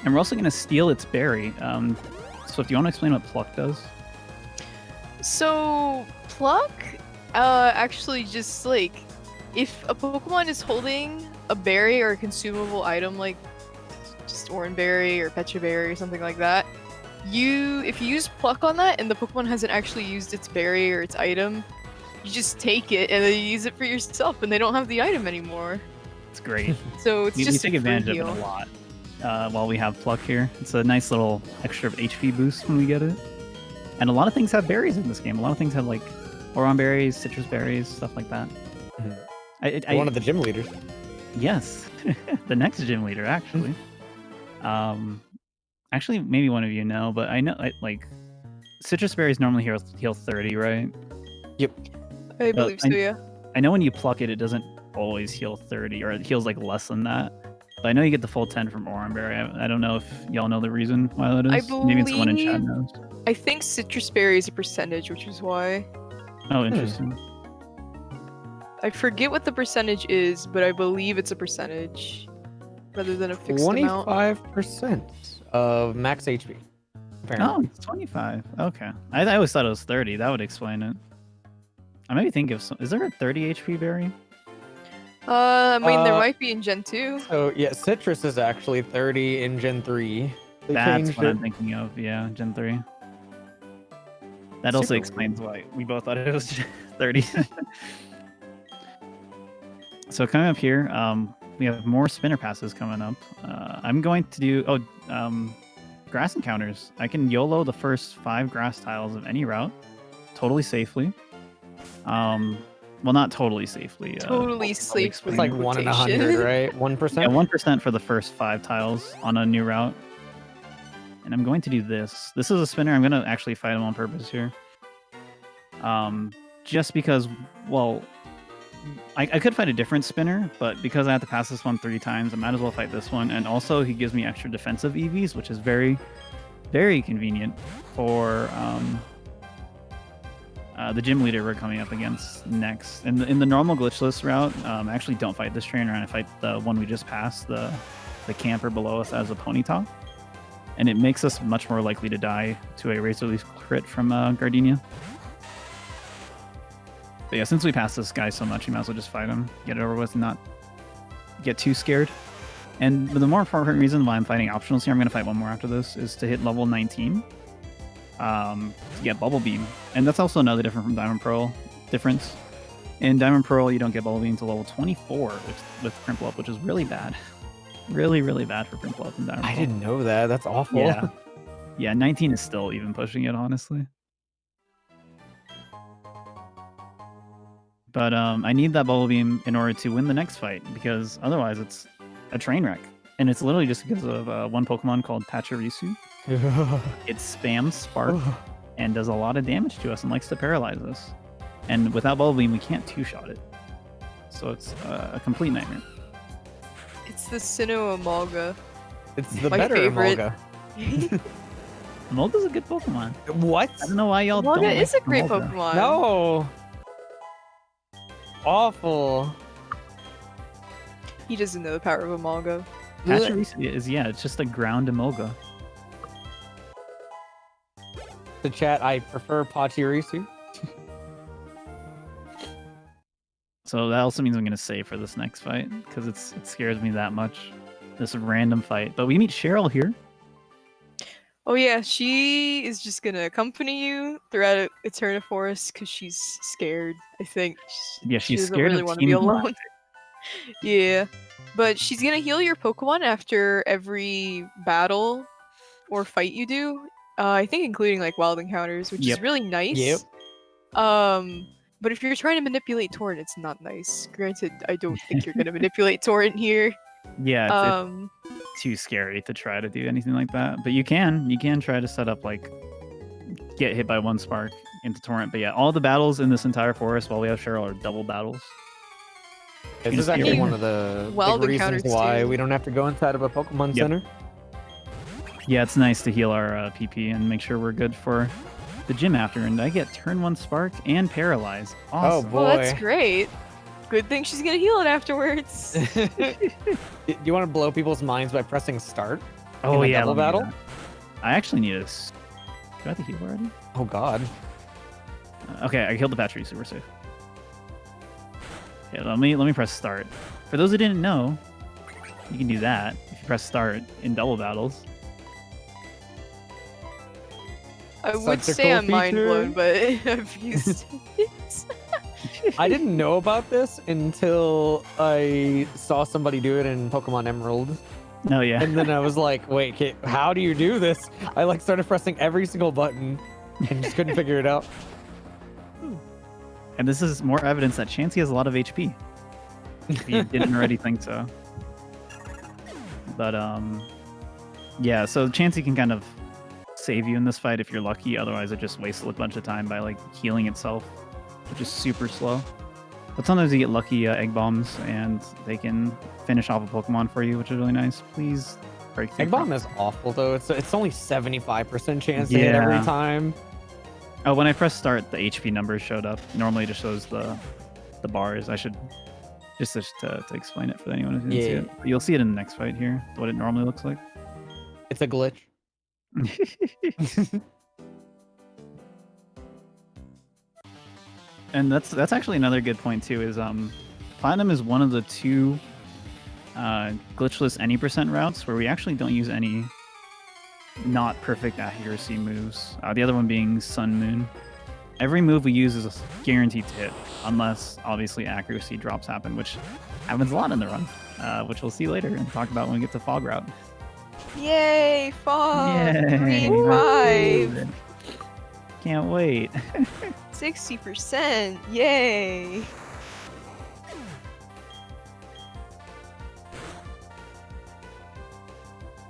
And we're also going to steal its berry. So if you want to explain what pluck does? So pluck, actually just like if a Pokemon is holding a berry or a consumable item like just Oranberry or Pecha Berry or something like that, if you use pluck on that and the Pokemon hasn't actually used its berry or its item, you just take it and then you use it for yourself, and they don't have the item anymore. It's great. So it's we just take advantage of it a lot while we have pluck here. It's a nice little extra HP boost when we get it. And a lot of things have berries in this game. A lot of things have like Oron berries, citrus berries, stuff like that. Mm-hmm. One of the gym leaders. Yes, the next gym leader actually. Actually, maybe one of you know, but I know like citrus berries normally heal 30, right? Yep. I believe so, yeah. I know when you pluck it, it doesn't always heal 30, or it heals like less than that. But I know you get the full 10 from Oranberry. I don't know if y'all know the reason why that is. Maybe someone in chat knows. I think citrus berry is a percentage, which is why. Oh, interesting. I forget what the percentage is, but I believe it's a percentage rather than a fixed amount. 25% of max HP. Apparently. Oh, it's 25. Okay. I always thought it was 30. That would explain it. I maybe think of is there a 30 HP berry? I mean, there might be in Gen 2. So yeah, citrus is actually 30 in Gen 3. That's what I'm thinking of. Yeah, Gen 3. That also explains why we both thought it was 30. So coming up here, we have more spinner passes coming up. I'm going to do grass encounters. I can YOLO the first 5 grass tiles of any route, totally safely. Well, not totally safely. Totally safe. It's like 1 in 100, right? 1%. Yeah, 1% for the first 5 tiles on a new route. And I'm going to do this. This is a spinner. I'm going to actually fight him on purpose here. Just because, well, I could fight a different spinner, but because I have to pass this one 3 times, I might as well fight this one. And also, he gives me extra defensive EVs, which is very, very convenient for the gym leader we're coming up against next. In the normal glitchless route, I actually don't fight this trainer, and I fight the one we just passed, the camper below us as a Ponyta. And it makes us much more likely to die to a Razor Leaf crit from Gardenia. But yeah, since we passed this guy so much, we might as well just fight him, get it over with, and not get too scared. And the more important reason why I'm fighting optionals here, I'm going to fight one more after this, is to hit level 19 to get Bubble Beam. And that's also another different from Diamond Pearl difference. In Diamond Pearl, you don't get Bubble Beam until level 24 with Crimple Up, which is really bad. Really, really bad for Crimple Up in Diamond Pearl. I didn't know that. That's awful. Yeah. Yeah, 19 is still even pushing it, honestly. But I need that Bubble Beam in order to win the next fight, because otherwise it's a train wreck. And it's literally just because of one Pokemon called Pachirisu. It spams Spark and does a lot of damage to us and likes to paralyze us. And without Bubble Beam, we can't two-shot it. So it's a complete nightmare. It's the Sinnoh Amalga. It's the My better favorite. Amalga. Emolga's a good Pokemon. What? I don't know why y'all don't Amalga like is a great Emolga. Pokemon. No. Awful. He doesn't know the power of Amalga. Pachirisu is, yeah, it's just a ground Emolga. The chat, I prefer Pachirisu. So that also means I'm going to save for this next fight, because it scares me that much. This random fight. But we meet Cheryl here. Oh yeah, she is just gonna accompany you throughout Eterna Forest because she's scared. I think. Yeah, She she's doesn't scared really of want to Team be Galactic. alone. Yeah, but she's gonna heal your Pokemon after every battle or fight you do. I think including like wild encounters, which Yep. is really nice. Yep. But if you're trying to manipulate Torrent, it's not nice. Granted, I don't think you're gonna manipulate Torrent here. Yeah, it's too scary to try to do anything like that. But you can try to set up like get hit by one spark into Torrent. But yeah, all the battles in this entire forest while we have Cheryl are double battles. This You is just actually get- one of the Wild big reasons encounters, why too. we don't have to go inside of a Pokemon Yep. Center. Yeah, it's nice to heal our PP and make sure we're good for the gym after. And I get turn 1 spark and paralyze. Awesome. boy. Well, that's great. Good thing she's gonna heal it afterwards. Do you want to blow people's minds by pressing start? Oh in a yeah, double let me do battle? that. I actually need a. Do I have to heal already? Oh god. Okay, I killed the Pachirisu. We're safe. Yeah, let me press start. For those who didn't know, you can do that if you press start in double battles. I would Such a say cool I'm mind blown, feature. but I've used it. I didn't know about this until I saw somebody do it in Pokemon Emerald. No, yeah. And then I was like, wait, Kate, how do you do this? I like started pressing every single button and just couldn't figure it out. And this is more evidence that Chansey has a lot of HP. If you didn't already think so. But yeah, so Chansey can kind of save you in this fight if you're lucky. Otherwise, it just wastes a bunch of time by like healing itself, which is super slow. But sometimes you get lucky egg bombs and they can finish off a Pokemon for you, which is really nice. Please break through. Egg Bomb is awful though. It's only 75% chance to hit every Yeah. time. Oh, when I pressed start, the HP numbers showed up. Normally, it just shows the bars. I should just to explain it for anyone who didn't see Yeah. it. You'll see it in the next fight here. What it normally looks like. It's a glitch. And that's actually another good point too. Is Platinum is one of the two glitchless any % routes where we actually don't use any not perfect accuracy moves. The other one being Sun Moon. Every move we use is guaranteed to hit, unless obviously accuracy drops happen, which happens a lot in the run, which we'll see later and talk about when we get to Fog Route. Yay, Fog! Yay. Green 5! Can't wait. 60%! Yay!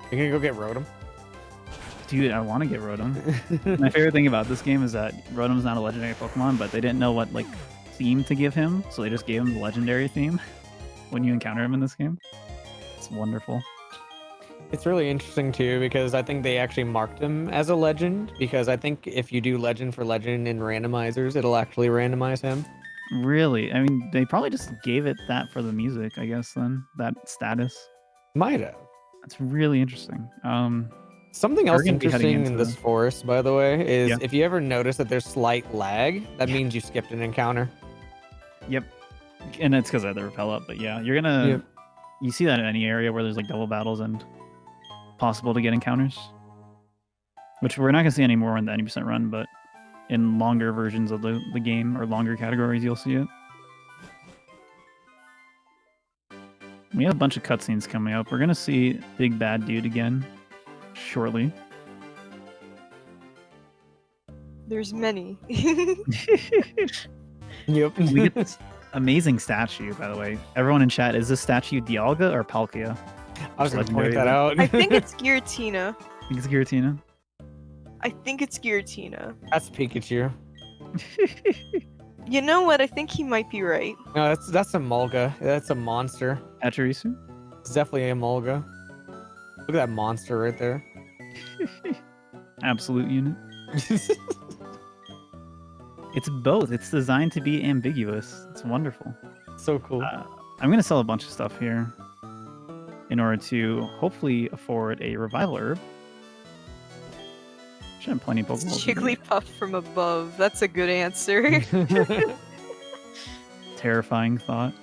You're gonna go get Rotom? Dude, I want to get Rotom. My favorite thing about this game is that Rotom's not a legendary Pokemon, but they didn't know what like theme to give him, so they just gave him the legendary theme when you encounter him in this game. It's wonderful. It's really interesting too because I think they actually marked him as a legend because I think if you do legend for legend in randomizers, it'll actually randomize him. Really? I mean, they probably just gave it that for the music, I guess, then. That status. Might have. That's really interesting. Something We're else gonna be heading interesting in into this forest, by the way, is Yeah. if you ever notice that there's slight lag, that means you skipped an encounter. Yep. And it's because I had the repel up, but yeah, you're gonna... Yep. You see that in any area where there's like double battles and possible to get encounters. Which we're not gonna see anymore in the 90% run, but in longer versions of the game or longer categories, you'll see it. We have a bunch of cutscenes coming up. We're gonna see Big Bad Dude again shortly. There's many. Yep. We get this amazing statue, by the way. Everyone in chat, is this statue Dialga or Palkia? I was gonna legendary point that out. I think it's Giratina. think it's Giratina. I think it's Giratina. That's Pikachu. You know what? I think he might be right. No, that's a Mulga. That's a monster. Pachirisu? It's definitely a Mulga. Look at that monster right there. Absolute unit. It's both. It's designed to be ambiguous. It's wonderful. So cool. I'm going to sell a bunch of stuff here in order to hopefully afford a revival herb. Should have plenty of It's Pokeballs. Jigglypuff from above. That's a good answer. Terrifying thought.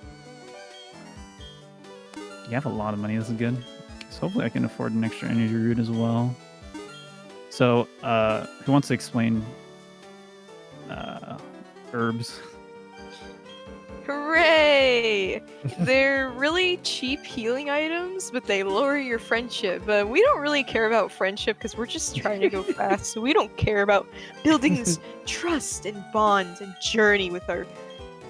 You have a lot of money. This is good. So hopefully I can afford an extra energy root as well. So, who wants to explain herbs? Hooray! They're really cheap healing items, but they lower your friendship. But we don't really care about friendship because we're just trying to go fast. So we don't care about building this trust and bond and journey with our,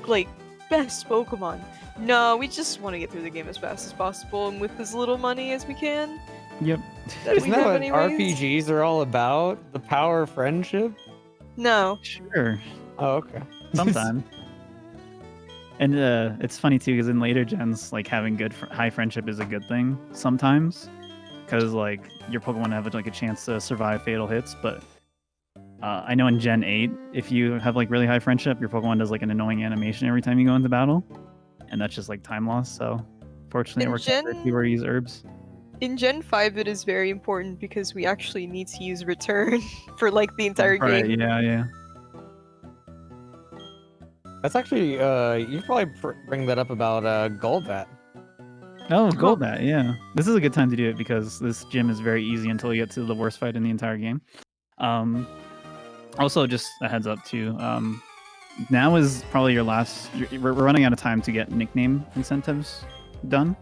like, best Pokemon. No, we just want to get through the game as fast as possible and with as little money as we can. Yep. That Isn't we that have what anyways. RPGs are all about? The power of friendship? No. Sure. Oh, okay. Sometime. And it's funny too, because in later gens, like having good high friendship is a good thing sometimes, because like your Pokemon have like a chance to survive fatal hits. But I know in Gen 8, if you have like really high friendship, your Pokemon does like an annoying animation every time you go into battle, and that's just like time loss. So fortunately, it works out for you where you use herbs. In Gen 5, it is very important because we actually need to use return for like the entire Right? game. Yeah. That's actually, you probably bring that up about Golbat. Oh, Golbat, yeah. This is a good time to do it because this gym is very easy until you get to the worst fight in the entire game. Also, just a heads up too. Now is probably your last. We're running out of time to get nickname incentives done.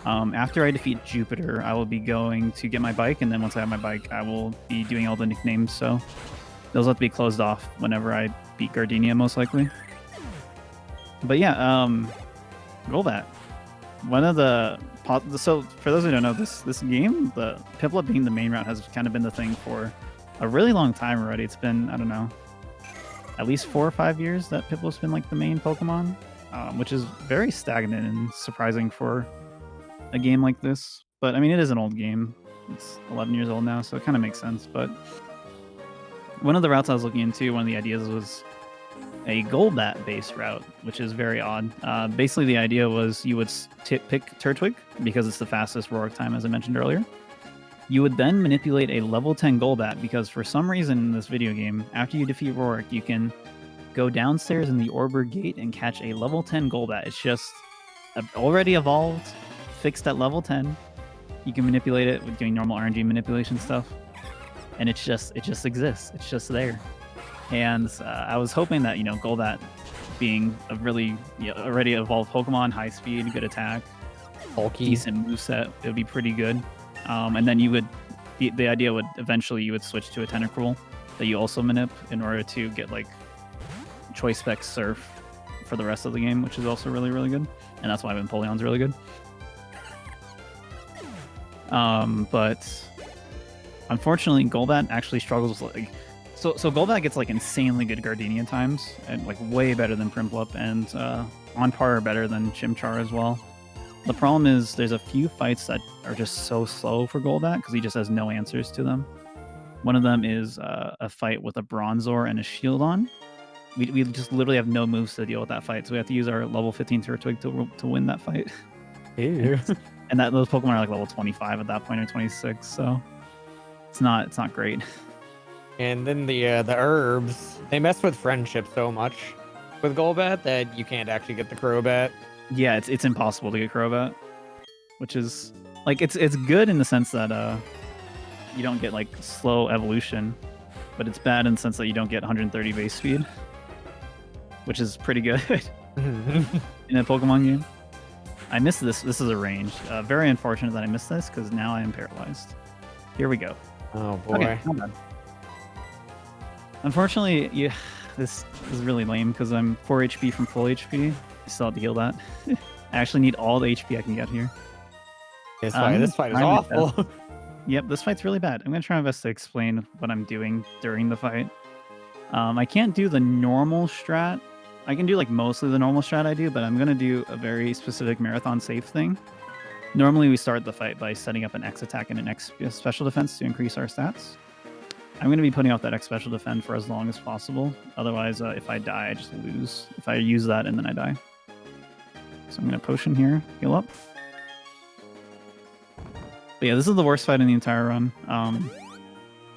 After I defeat Jupiter, I will be going to get my bike, and then once I have my bike, I will be doing all the nicknames. So those have to be closed off whenever I beat Gardenia, most likely. But yeah, Golbat. One of the so for those who don't know, this game, the Piplup being the main route has kind of been the thing for a really long time already. It's been, I don't know, at least 4 or 5 years that Piplup's been like the main Pokemon, which is very stagnant and surprising for a game like this. But I mean, it is an old game. It's 11 years old now, so it kind of makes sense. But one of the routes I was looking into, one of the ideas was a Golbat-based route, which is very odd. Basically, the idea was you would pick Turtwig because it's the fastest Roark time, as I mentioned earlier. You would then manipulate a level 10 Golbat because for some reason in this video game, after you defeat Roark, you can go downstairs in the Orberg gate and catch a level 10 Golbat. It's just already evolved, fixed at level 10. You can manipulate it with doing normal RNG manipulation stuff, and it just exists. It's just there. And I was hoping that, Golbat being a really already evolved Pokemon, high speed, good attack, Bulky. decent moveset, it would be pretty good. And then you would, the idea would eventually you would switch to a Tentacruel that you also manip in order to get like Choice Spec Surf for the rest of the game, which is also really, really good. And that's why Empoleon's really good. But unfortunately, Golbat actually struggles with like. So Golbat gets like insanely good Gardenia times, and like way better than Prinplup, and on par or better than Chimchar as well. The problem is there's a few fights that are just so slow for Golbat because he just has no answers to them. One of them is a fight with a Bronzor and a Shieldon. We just literally have no moves to deal with that fight, so we have to use our level 15 Turtwig to win that fight. Ew. And those Pokemon are like level 25 at that point, or 26, so it's not great. And then the herbs, they mess with friendship so much with Golbat that you can't actually get the Crobat. Yeah, it's impossible to get Crobat, which is like it's good in the sense that you don't get like slow evolution, but it's bad in the sense that you don't get 130 base speed, which is pretty good in a Pokemon game. I missed this. This is a range. Very unfortunate that I missed this because now I am paralyzed. Here we go. Oh boy. Okay, hold on. Unfortunately, yeah, this is really lame because I'm 4 HP from full HP. I still have to heal that. I actually need all the HP I can get here. This fight is awful. Yep, this fight's really bad. I'm going to try my best to explain what I'm doing during the fight. I can't do the normal strat. I can do like mostly the normal strat I do, but I'm going to do a very specific marathon safe thing. Normally we start the fight by setting up an X attack and an X special defense to increase our stats. I'm going to be putting off that X special defend for as long as possible. Otherwise, if I die, I just lose. If I use that and then I die. So I'm going to potion here, heal up. But yeah, this is the worst fight in the entire run.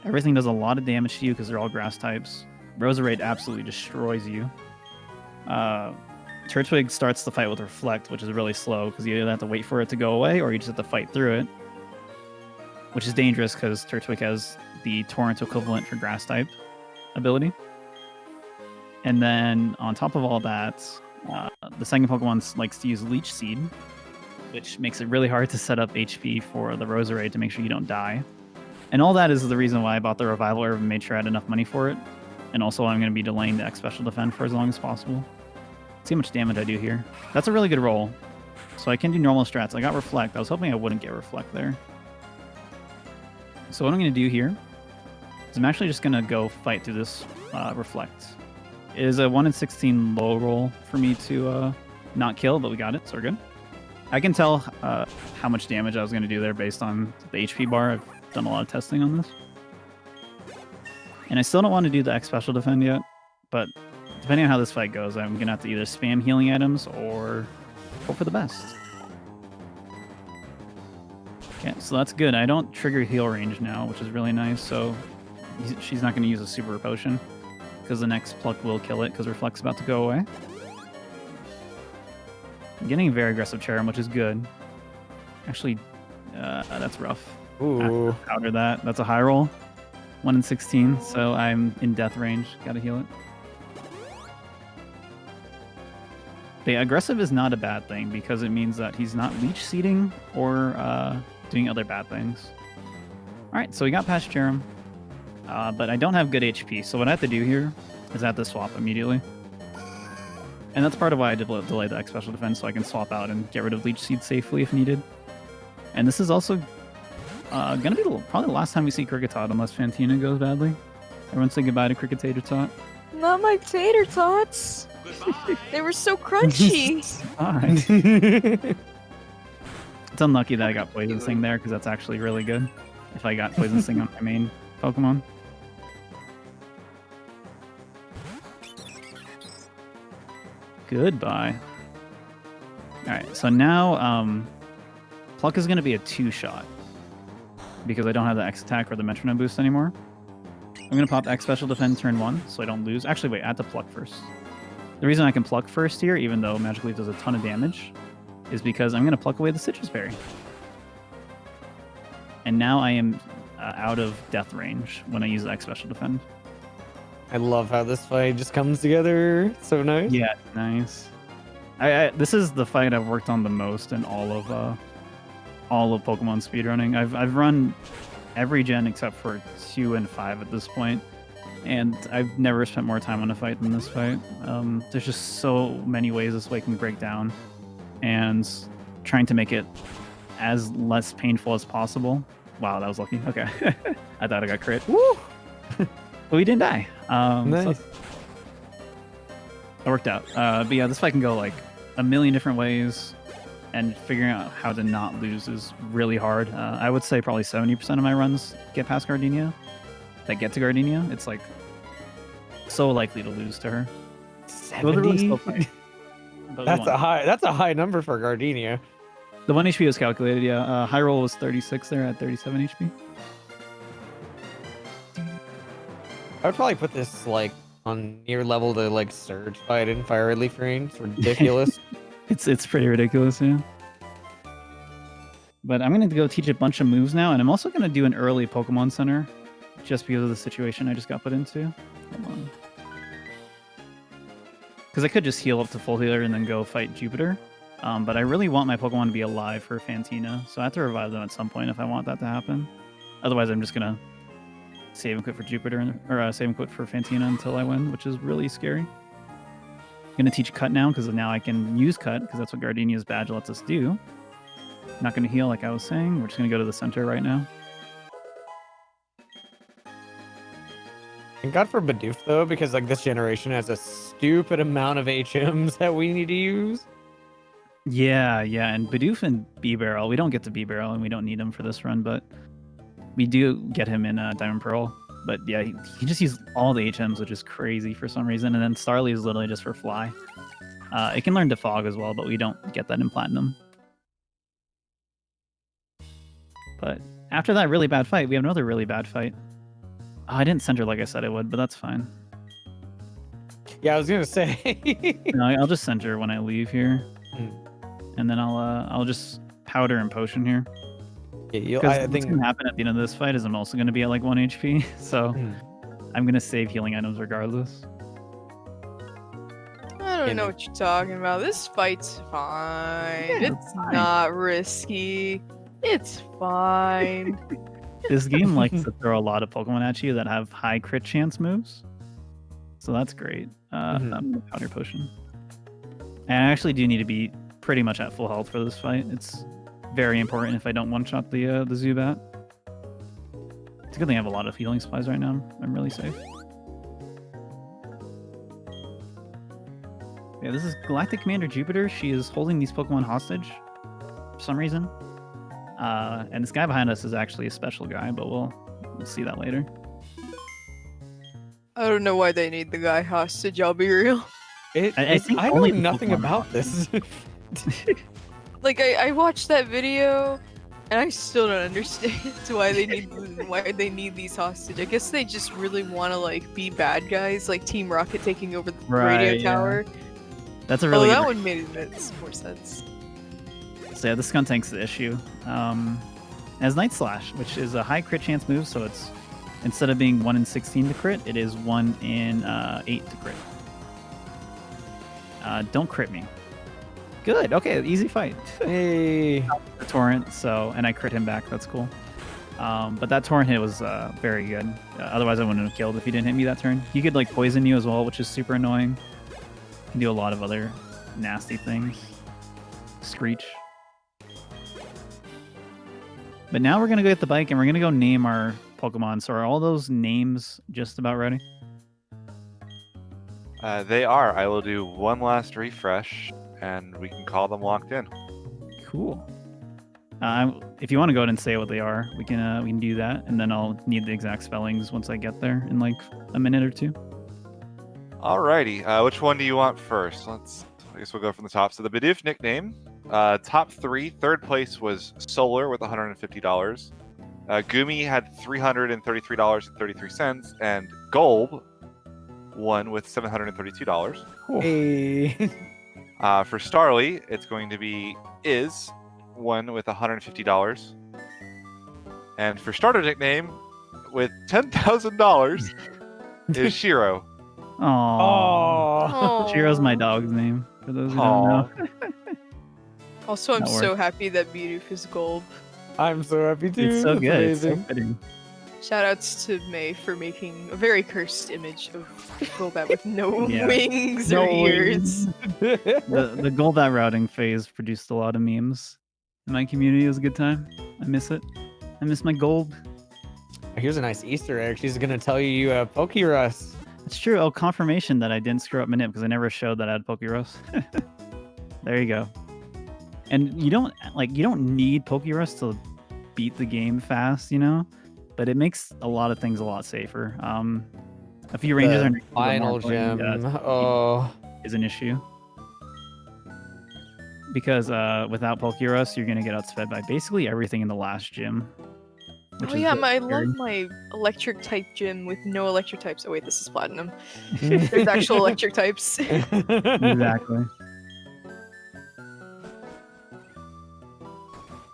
Everything does a lot of damage to you because they're all grass types. Roserade absolutely destroys you. Turtwig starts the fight with Reflect, which is really slow because you either have to wait for it to go away or you just have to fight through it. Which is dangerous because Turtwig has the Torrent equivalent for grass type ability. And then on top of all that, the second Pokemon likes to use Leech Seed, which makes it really hard to set up HP for the Roserade to make sure you don't die. And all that is the reason why I bought the Revival Herb and made sure I had enough money for it. And also I'm going to be delaying the X Special Defend for as long as possible. See how much damage I do here. That's a really good roll. So I can do normal strats. I got Reflect. I was hoping I wouldn't get Reflect there. So what I'm going to do here is I'm actually just going to go fight through this Reflect. It is a 1 in 16 low roll for me to not kill, but we got it, so we're good. I can tell how much damage I was going to do there based on the HP bar. I've done a lot of testing on this. And I still don't want to do the X Special Defend yet, but depending on how this fight goes, I'm going to have to either spam healing items or hope for the best. Okay, so that's good. I don't trigger heal range now, which is really nice, so she's not going to use a Super Potion because the next pluck will kill it because Reflect's about to go away. I'm getting a very aggressive Cherrim, which is good. Actually, that's rough. Ooh. Powder that. That's a high roll. 1 in 16, so I'm in death range. Gotta heal it. But yeah, aggressive is not a bad thing because it means that he's not leech seeding or doing other bad things. Alright, so we got past Cherrim. But I don't have good HP, so what I have to do here is I have to swap immediately. And that's part of why I delay the X Special Defense, so I can swap out and get rid of Leech Seed safely if needed. And this is also going to be probably the last time we see Kricketot, unless Fantina goes badly. Everyone say goodbye to Cricketator Tot. Not my tater tots. They were so crunchy. Hi. It's unlucky that I got Poison Sting there, because that's actually really good. If I got Poison Sting on my main Pokemon. Goodbye. Alright, so now Pluck is going to be a 2-shot. Because I don't have the X attack or the Metronome boost anymore. I'm going to pop X Special Defend turn 1 so I don't lose. Actually, wait, I have to Pluck first. The reason I can Pluck first here, even though Magic Leaf does a ton of damage, is because I'm going to pluck away the Citrus Berry. And now I am out of death range when I use the X Special Defend. I love how this fight just comes together. It's so nice. Yeah, nice. This is the fight I've worked on the most in all of Pokemon speedrunning. I've run every gen except for 2 and 5 at this point, and I've never spent more time on a fight than this fight. There's just so many ways this fight can break down, and trying to make it as less painful as possible. Wow, that was lucky. Okay. I thought I got crit. Woo! But we didn't die. Nice. So it worked out. But yeah, this fight can go like a million different ways, and figuring out how to not lose is really hard. I would say probably 70% of my runs get past Gardenia. That get to Gardenia, it's like so likely to lose to her. 70? That's a high number for Gardenia. The 1 HP was calculated, yeah. High roll was 36 there at 37 HP. I would probably put this like on near level to like Surge fight in Fire Red Leaf range. It's ridiculous. It's pretty ridiculous, yeah. But I'm going to go teach a bunch of moves now, and I'm also going to do an early Pokemon Center just because of the situation I just got put into. Hold on. Because I could just heal up to full healer and then go fight Jupiter. But I really want my Pokemon to be alive for Fantina, so I have to revive them at some point if I want that to happen. Otherwise, I'm just going to save and quit for Jupiter, or save and quit for Fantina until I win, which is really scary. I'm going to teach Cut now, because now I can use Cut, because that's what Gardenia's badge lets us do. Not going to heal like I was saying. We're just going to go to the center right now. And God for Bidoof though, because like this generation has a stupid amount of HMs that we need to use. Yeah, and Bidoof and B-Barrel. We don't get to B-Barrel, and we don't need him for this run, but we do get him in Diamond Pearl. But yeah, he just used all the HMs, which is crazy for some reason. And then Starly is literally just for Fly. It can learn Defog as well, but we don't get that in Platinum. But after that really bad fight, we have another really bad fight. Oh, I didn't center like I said I would, but that's fine. Yeah, I was gonna say. No, I'll just center when I leave here, and then I'll just powder and potion here. Yeah, I think what's gonna happen at the end of this fight is I'm also gonna be at like 1 HP, so I'm gonna save healing items regardless. I don't know what you're talking about. This fight's fine. Yeah, it's not risky. It's fine. This game likes to throw a lot of Pokemon at you that have high crit chance moves, so that's great. I'm gonna powder potion, and I actually do need to be pretty much at full health for this fight. It's very important if I don't one-shot the Zubat. It's a good thing I have a lot of healing supplies right now. I'm really safe. Yeah, this is Galactic Commander Jupiter. She is holding these Pokemon hostage for some reason. And this guy behind us is actually a special guy, but we'll see that later. I don't know why they need the guy hostage, I'll be real. I know nothing about this. Like I watched that video and I still don't understand why they need these hostage. I guess they just really want to like be bad guys, like Team Rocket taking over the radio tower. That's a really that one made more sense. So yeah, this Skuntank's the issue. It has Night Slash, which is a high crit chance move, so it's instead of being 1 in 16 to crit, it is 1 in 8 to crit. Don't crit me. Good. Okay, easy fight. Hey. The torrent. So, and I crit him back. That's cool. But that torrent hit was very good. Otherwise, I wouldn't have killed if he didn't hit me that turn. He could like poison you as well, which is super annoying. He can do a lot of other nasty things. Screech. But now we're gonna go get the bike and we're gonna go name our Pokemon. So are all those names just about ready? They are. I will do one last refresh, and we can call them locked in. Cool. If you want to go ahead and say what they are, we can do that, and then I'll need the exact spellings once I get there in like a minute or two. Alrighty. Which one do you want first? I guess we'll go from the top. So the Bidoof nickname, top 3. Third place was Solar with $150. Gumi had $333.33, and Golb won with $732. Hey. For Starly, it's going to be won with $150. And for starter nickname, with $10,000, is Shiro. Aww. Shiro's my dog's name, for those who don't know. Also, I'm so happy that Bidoof is gold. I'm so happy too. It's so That's good. amazing. It's so fitting. Shoutouts to May for making a very cursed image of Golbat with no Yeah. wings No or ears. The Golbat routing phase produced a lot of memes in my community. It was a good time. I miss it. I miss my gold. Here's a nice Easter egg. She's gonna tell you Pokerus. It's true. Oh, confirmation that I didn't screw up my nip because I never showed that I had Pokerus. There you go. And you don't need Pokerus to beat the game fast, you know, but it makes a lot of things a lot safer. A few ranges are final gem. Is an issue because without Pokerus, you're gonna get outsped by basically everything in the last gym. Oh yeah, I love my electric type gym with no electric types. Oh wait, this is platinum. There's actual electric types. Exactly.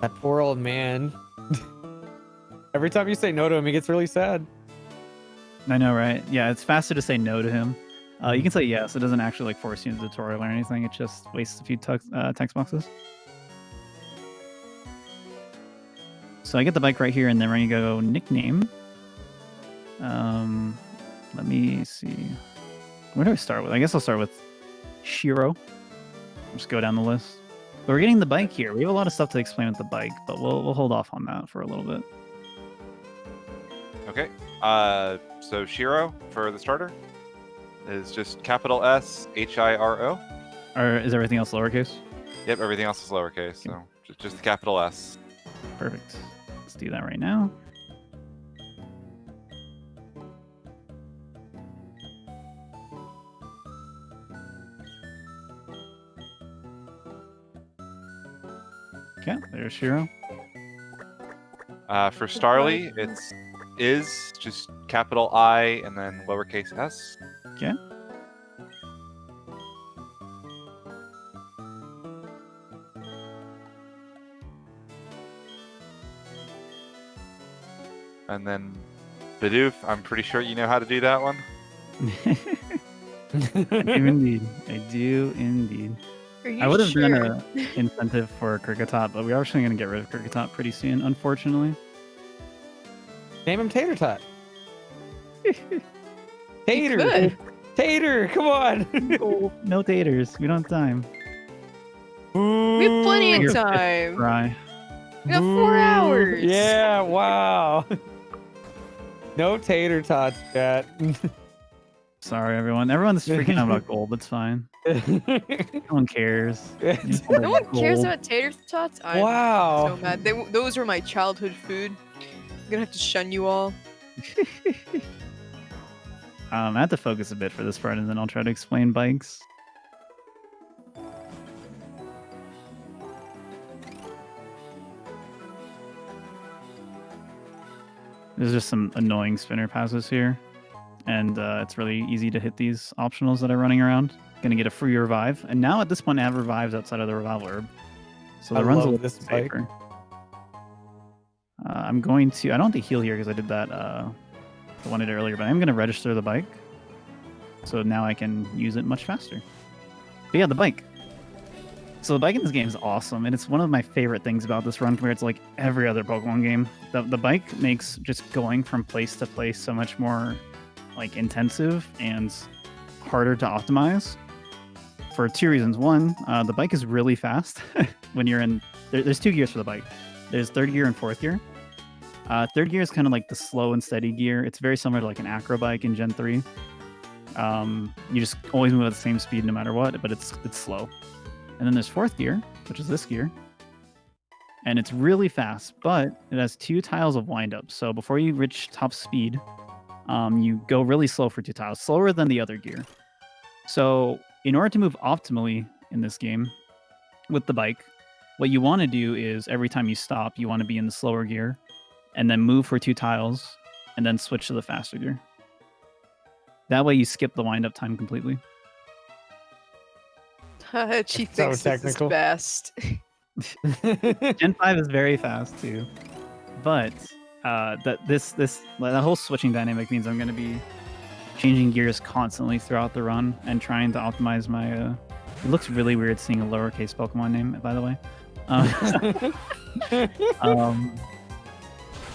That poor old man. Every time you say no to him, he gets really sad. I know, right? Yeah, it's faster to say no to him. You can say yes. It doesn't actually like force you into the tutorial or anything. It just wastes a few text boxes. So I get the bike right here, and then we're gonna go nickname. Let me see. Where do I start with? I guess I'll start with Shiro. Just go down the list. But we're getting the bike here. We have a lot of stuff to explain with the bike, but we'll hold off on that for a little bit. Okay. So Shiro for the starter is just capital S Hiro. Or is everything else lowercase? Yep, everything else is lowercase. So just the capital S. Perfect. Let's do that right now. Okay, there's Shiro. For Starly, it's is just capital I and then lowercase s. Okay. And then Bidoof, I'm pretty sure you know how to do that one. I do indeed. I do indeed. Are you I would have sure? done an incentive for Kricketot, but we're actually going to get rid of Kricketot pretty soon, unfortunately. Name him Tater Tot. Tater. could. Tater, come on. No taters. We don't have time. We have plenty Your of fifth time. Try. We got 4 hours. Yeah, wow. No Tater Tots, chat. Sorry, everyone. Everyone's freaking out about gold. It's fine. No one cares. No one cares about tater tots. I'm Wow. so mad. Those were my childhood food. I'm gonna have to shun you all. I have to focus a bit for this part, and then I'll try to explain bikes. There's just some annoying spinner passes here, and it's really easy to hit these optionals that are running around. Gonna get a free revive, and now at this point I have revives outside of the revive herb, so I the runs a love little this bit bike. safer. I'm going to. I don't have to heal here because I did that the one I did earlier, but I'm gonna register the bike, so now I can use it much faster. But yeah, the bike. So the bike in this game is awesome, and it's one of my favorite things about this run, where it's like every other Pokemon game. The bike makes just going from place to place so much more like intensive and harder to optimize for 2 reasons. One, the bike is really fast when you're in. There's 2 gears for the bike. There's third gear and fourth gear. Third gear is kind of like the slow and steady gear. It's very similar to like an acro bike in Gen 3. You just always move at the same speed no matter what, but it's slow. And then there's fourth gear, which is this gear. And it's really fast, but it has 2 tiles of windup. So before you reach top speed, you go really slow for 2 tiles, slower than the other gear. So in order to move optimally in this game with the bike, what you want to do is every time you stop, you want to be in the slower gear and then move for 2 tiles and then switch to the faster gear. That way you skip the windup time completely. She So thinks this is technical. best. Gen 5 is very fast too, but that whole switching dynamic means I'm going to be changing gears constantly throughout the run and trying to optimize my. It looks really weird seeing a lowercase Pokemon name, by the way.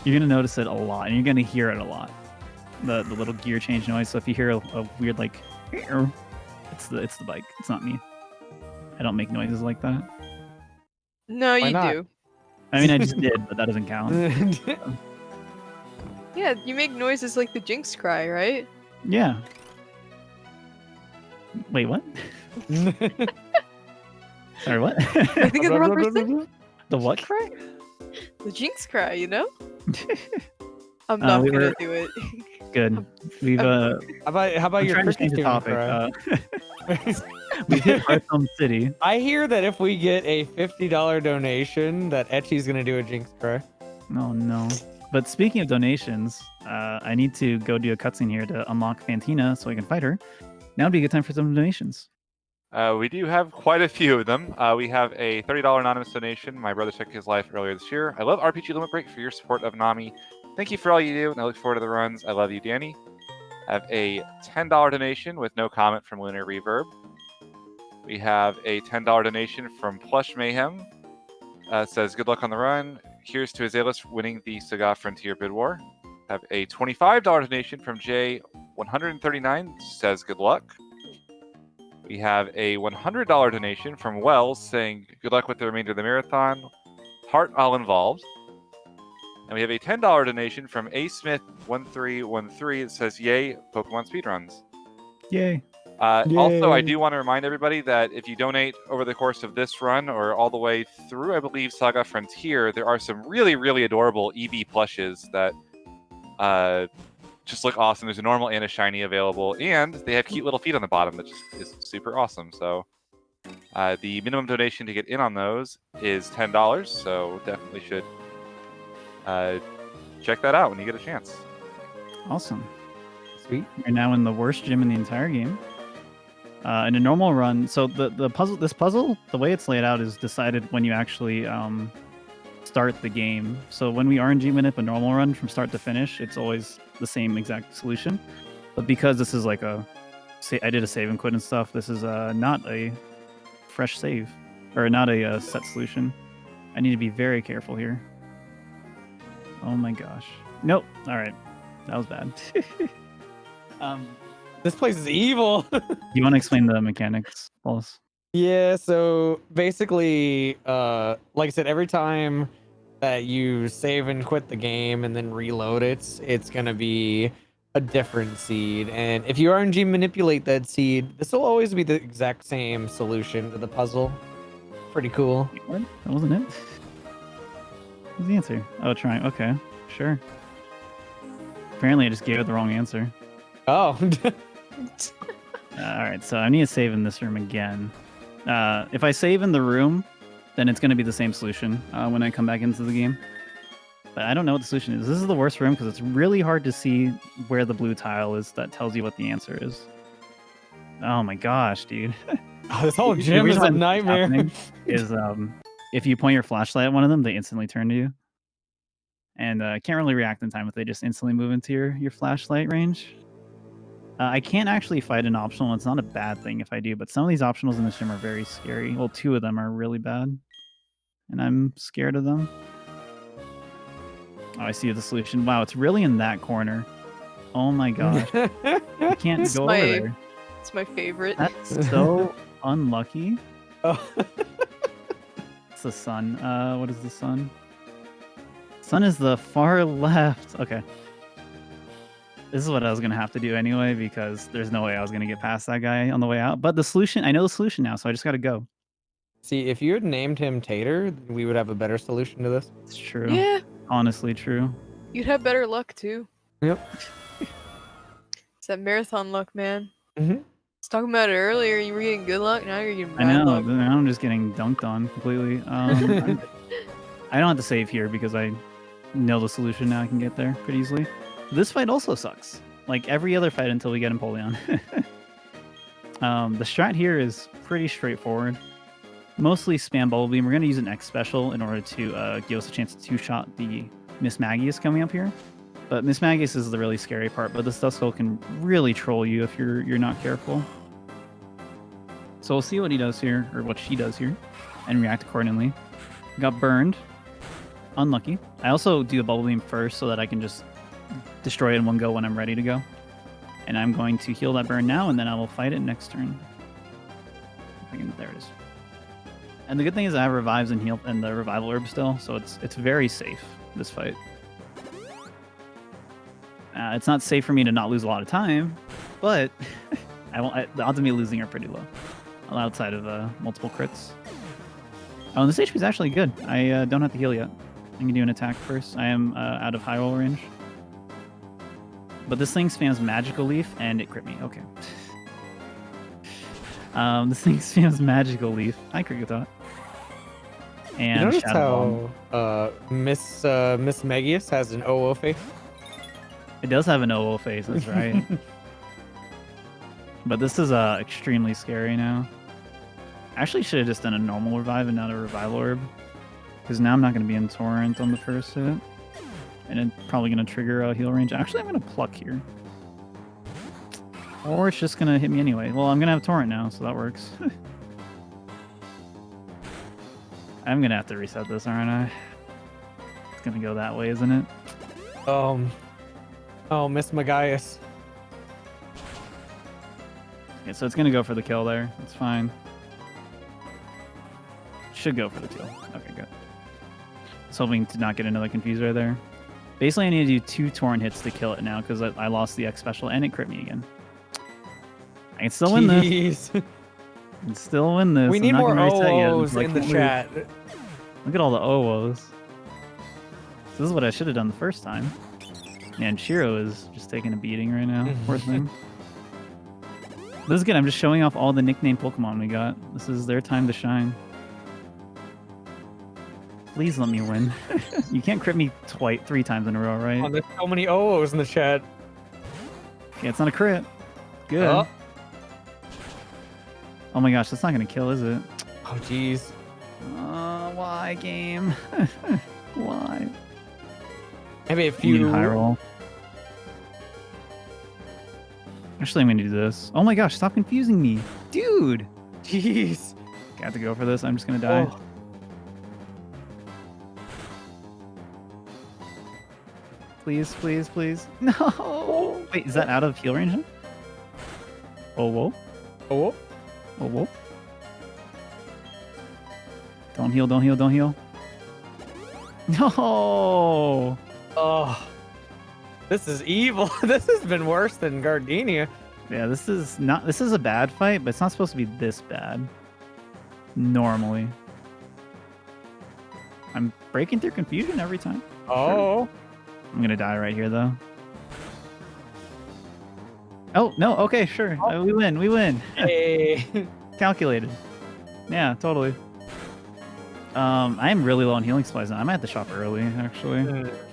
You're going to notice it a lot, and you're going to hear it a lot. The little gear change noise. So if you hear a weird like, it's the bike. It's not me. I don't make noises like that. No, Why you not? do. I mean, I just did, but that doesn't count. Yeah, you make noises like the Jinx cry, right? Yeah. Wait, what? Sorry, what? I think of the wrong person. The what cry? The Jinx cry, you know? I'm not we gonna were- do it. Good. We've how about I'm your trying to change the Christmas topic. cry? We hit Hearthstone City. I hear that if we get a $50 donation, that Etchy's gonna do a Jinx cry. Oh no. But speaking of donations, I need to go do a cutscene here to unlock Fantina so I can fight her. Now would be a good time for some donations. We do have quite a few of them. We have a $30 anonymous donation. My brother took his life earlier this year. I love RPG Limit Break for your support of NAMI. Thank you for all you do, and I look forward to the runs. I love you, Danny. I have a $10 donation with no comment from Lunar Reverb. We have a $10 donation from Plush Mayhem. Says, good luck on the run. Here's to Azalis winning the Saga Frontier Bid War. Have a $25 donation from J139. Says, good luck. We have a $100 donation from Wells saying, good luck with the remainder of the marathon. Heart all involved. And we have a $10 donation from A Smith1313 that says, "Yay, Pokemon speedruns." Yay. Also, I Yay. do want to remind everybody that if you donate over the course of this run or all the way through, I believe, Saga Frontier, there are some really, really adorable EV plushes that just look awesome. There's a normal and a shiny available, and they have cute little feet on the bottom that just is super awesome. So the minimum donation to get in on those is $10, so definitely should check that out when you get a chance. Awesome. Sweet. We're now in the worst gym in the entire game. In a normal run, so this puzzle, the way it's laid out is decided when you actually start the game. So when we RNG manip a normal run from start to finish, it's always the same exact solution. But because this is like I did a save and quit and stuff, this is not a fresh save, or not a set solution. I need to be very careful here. Oh my gosh. Nope. All right. That was bad. This place is evil. You want to explain the mechanics, Paulus? Yeah, so basically, like I said, every time that you save and quit the game and then reload it, it's gonna be a different seed. And if you RNG manipulate that seed, this will always be the exact same solution to the puzzle. Pretty cool. Wait, what? That wasn't it? What was the answer? Oh, trying. Okay, sure. Apparently, I just gave it the wrong answer. Oh. All right, so I need to save in this room again. If I save in the room, then it's going to be the same solution when I come back into the game. But I don't know what the solution is. This is the worst room because it's really hard to see where the blue tile is that tells you what the answer is. Oh my gosh, dude. Oh, this whole The gym is reason a why this nightmare. happening is if you point your flashlight at one of them, they instantly turn to you. And can't really react in time if they just instantly move into your flashlight range. I can't actually fight an optional. It's not a bad thing if I do, but some of these optionals in this gym are very scary. Well, 2 of them are really bad, and I'm scared of them. Oh, I see the solution. Wow, it's really in that corner. Oh my gosh. I can't It's go my- over there. It's my favorite. That's so unlucky. Oh. It's the sun. What is the sun? Sun is the far left. Okay. This is what I was going to have to do anyway, because there's no way I was going to get past that guy on the way out. But the solution, I know the solution now, so I just got to go. See, if you had named him Tater, we would have a better solution to this. It's true. Yeah, Honestly true. you'd have better luck too. Yep. It's that marathon luck, man. Mm-hmm. I was talking about it earlier. You were getting good luck. Now you're getting I bad know. luck. Now I'm just getting dunked on completely. I don't have to save here because I know the solution now. I can get there pretty easily. This fight also sucks. Like every other fight until we get Empoleon. The strat here is pretty straightforward. Mostly spam Bubble Beam. We're going to use an X special in order to give us a chance to two-shot the Miss Magius coming up here. But Miss Magius is the really scary part, but this Duskull can really troll you if you're not careful. So we'll see what he does here, or what she does here, and react accordingly. Got burned. Unlucky. I also do a Bubble Beam first so that I can just destroy it in one go when I'm ready to go. And I'm going to heal that burn now, and then I will fight it next turn. There it is. And the good thing is I have revives and heal and the revival herb still, so it's very safe, this fight. It's not safe for me to not lose a lot of time, but the odds of me losing are pretty low, outside of multiple crits. Oh, and this HP is actually good. I don't have to heal yet. I can do an attack first. I am out of high roll range. But this thing spams Magical Leaf, and it crit me. Okay. This thing spams Magical Leaf. I crit thought. And You notice Shadow Bomb. how Miss Magius has an OO face? It does have an OO face, that's right. But this is extremely scary now. Actually, should have just done a normal revive and not a revival herb. Because now I'm not going to be in Torrent on the first hit. And it's probably going to trigger a heal range. Actually, I'm going to pluck here. Or it's just going to hit me anyway. Well, I'm going to have Torrent now, so that works. I'm going to have to reset this, aren't I? It's going to go that way, isn't it? Oh, Miss Magius. Okay, so it's going to go for the kill there. It's fine. Should go for the kill. Okay, good. I was hoping to not get another confuser there. Basically, I need to do 2 Torn hits to kill it now because I lost the X special and it crit me again. I can still win this. Jeez. I can still win this. We I'm need not more gonna reset yet OOs until I in the can't lose. chat. Look at all the OOs. This is what I should have done the first time. Man, Shiro is just taking a beating right now. Poor thing. This is good. I'm just showing off all the nickname Pokemon we got. This is their time to shine. Please let me win. You can't crit me 3 times in a row, right? Oh, there's so many OOs in the chat. Yeah, it's not a crit. Good. Oh, Oh my gosh, that's not gonna kill, is it? oh jeez. Why, game? Why? Maybe if You need you... high roll. Actually, I'm gonna do this. Oh my gosh, stop confusing me. Dude! Jeez. I have to go for this. I'm just gonna die. Oh. Please, please, please. No! Wait, is that out of heal range now? Oh, whoa. Oh, Oh, whoa. Don't heal, don't heal, don't heal. No! oh. This is evil. This has been worse than Gardenia. Yeah, this is a bad fight, but it's not supposed to be this bad. Normally. I'm breaking through confusion every time. Oh. I'm gonna die right here, though. Oh, no, okay, sure. We win, we win. Hey. Calculated. Yeah, totally. I am really low on healing supplies now. I might have to shop early, actually.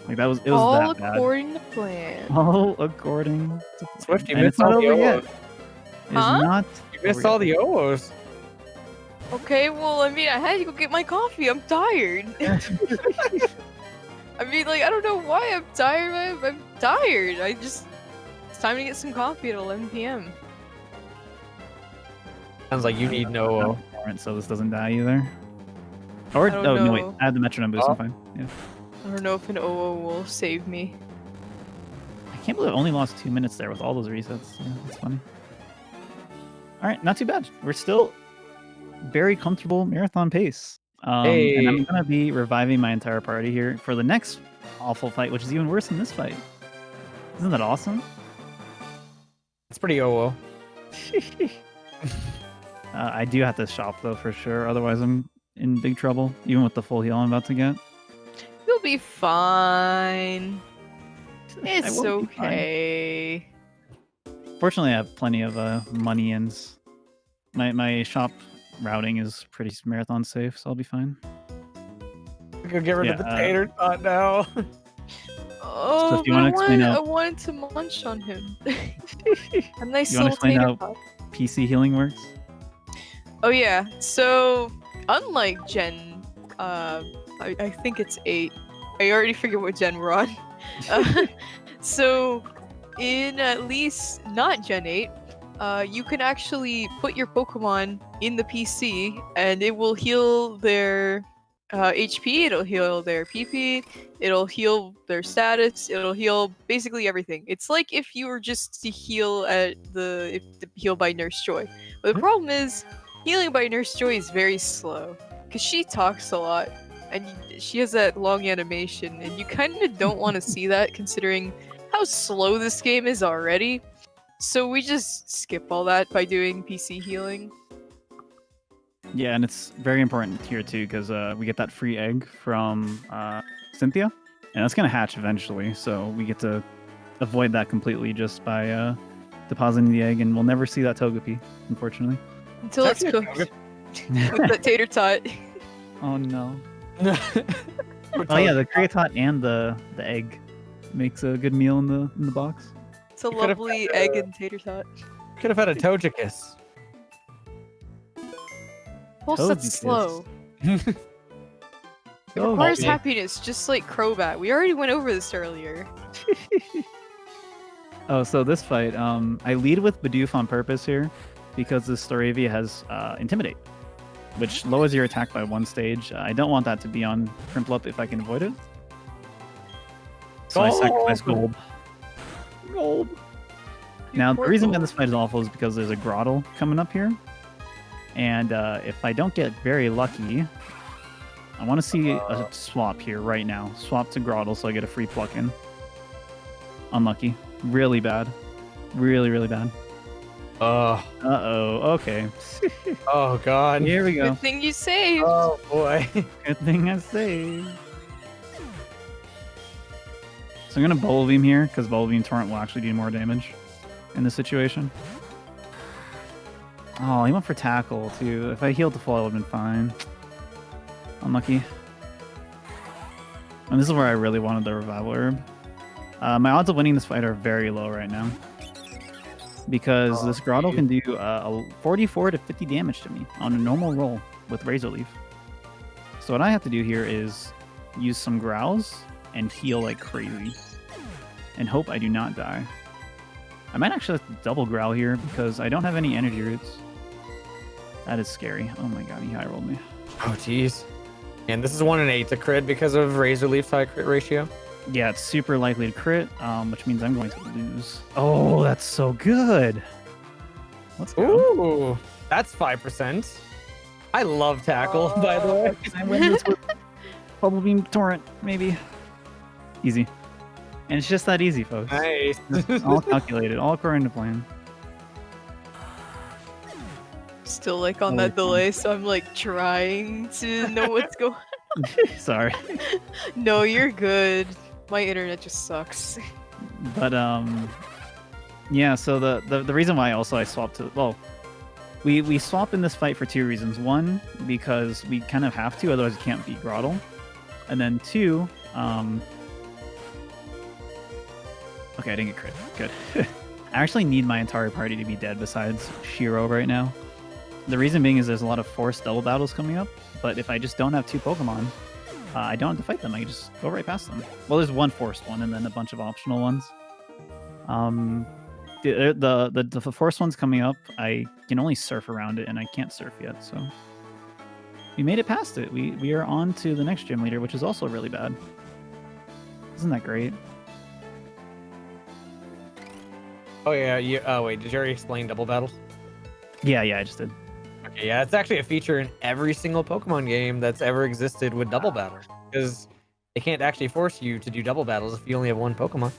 Like, it was All that bad. according to plan. All according to plan. Swift, you And it's missed not all the over yet. OOs. It's Huh? not You missed over all yet. the OOs. Okay, well, I mean, I had to go get my coffee. I'm tired. I mean, like, I don't know why I'm tired. I'm tired. It's time to get some coffee at 11 p.m. Sounds like you need no OO. So this doesn't die either. Or, I don't no, wait. know. I have the metronome boost. Oh. I'm fine. Yeah. I don't know if an OO will save me. I can't believe I only lost 2 minutes there with all those resets. Yeah, that's funny. All right, not too bad. We're still very comfortable marathon pace. And I'm Hey. going to be reviving my entire party here for the next awful fight, which is even worse than this fight. Isn't that awesome? It's pretty OO. I do have to shop, though, for sure. Otherwise, I'm in big trouble, even with the full heal I'm about to get. You'll be fine. I It's won't be fine. okay. Fortunately, I have plenty of money ins. My shop routing is pretty marathon safe, so I'll be fine. We could get rid of the Yeah, tater tot now. Oh, if you but wanna explain I out- wanted to munch on him. A nice You wanna little explain tater how- tot. PC healing works? Oh yeah. So unlike Gen, I think it's 8. I already forget what Gen we're on. So in at least not Gen 8, you can actually put your Pokemon in the PC and it will heal their HP, it'll heal their PP, it'll heal their status, it'll heal basically everything. It's like if you were just to heal heal by Nurse Joy. But the problem is, healing by Nurse Joy is very slow because she talks a lot and she has that long animation, and you kind of don't want to see that considering how slow this game is already. So we just skip all that by doing PC healing. Yeah, and it's very important here too because we get that free egg from Cynthia, and that's gonna hatch eventually. So we get to avoid that completely just by depositing the egg, and we'll never see that Togepi, unfortunately. Until it's Actually, cooked with that tater tot. Oh no! Oh yeah, the Creatot and the egg makes a good meal in the box. It's a You could've lovely had egg and tater tot. Could have had a Togekiss. Also, that's Togekiss. slow. It It requires okay. happiness, just like Crobat. We already went over this earlier. Oh, so this fight, I lead with Bidoof on purpose here because the Staravia has Intimidate, which lowers your attack by 1 stage. I don't want that to be on Prinplup if I can avoid it. So I sacrifice Gold. Gold. You Now, the poor reason why Gold. this fight is awful is because there's a Grottle coming up here. And if I don't get very lucky, I want to see a swap here right now. Swap to Groddle so I get a free pluck in. Unlucky. Really bad. Really, really bad. Uh-oh. Okay. Oh, God. Here we go. Good thing you saved. Oh, boy. Good thing I saved. So I'm going to Bubble Beam here, because Bubble Beam Torrent will actually do more damage in this situation. Oh, he went for Tackle, too. If I healed the full, I would have been fine. Unlucky. And this is where I really wanted the Revival Herb. My odds of winning this fight are very low right now. Because this Grotto can do 44 to 50 damage to me on a normal roll with Razor Leaf. So what I have to do here is use some Growls and heal like crazy. And hope I do not die. I might actually have to double Growl here because I don't have any energy roots. That is scary. Oh my god, he high rolled me. Oh, jeez. And this is 1 in 8 to crit because of Razor Leaf's high crit ratio. Yeah, it's super likely to crit, which means I'm going to lose. Oh, that's so good. Let's go. Ooh, that's 5%. I love Tackle, by the way. Can I win this with Bubble Beam Torrent, maybe? Easy. And it's just that easy, folks. Nice. It's all calculated, all according to plan. Still like on that delay, so I'm like trying to know what's going on. Sorry. No, you're good. My internet just sucks. But yeah, so the reason why also I swapped to, well, we swap in this fight for 2 reasons. One, because we kind of have to, otherwise we can't beat Groddle. And then 2, okay, I didn't get crit. Good. I actually need my entire party to be dead besides Shiro right now. The reason being is there's a lot of forced double battles coming up, but if I just don't have 2 Pokemon, I don't have to fight them. I can just go right past them. Well, there's one forced one and then a bunch of optional ones. The forced one's coming up. I can only surf around it, and I can't surf yet, so... We made it past it. We are on to the next gym leader, which is also really bad. Isn't that great? Oh, yeah. Oh, wait. Did you already explain double battles? Yeah, I just did. Okay, yeah. It's actually a feature in every single Pokemon game that's ever existed with double battles. Because they can't actually force you to do double battles if you only have 1 Pokemon.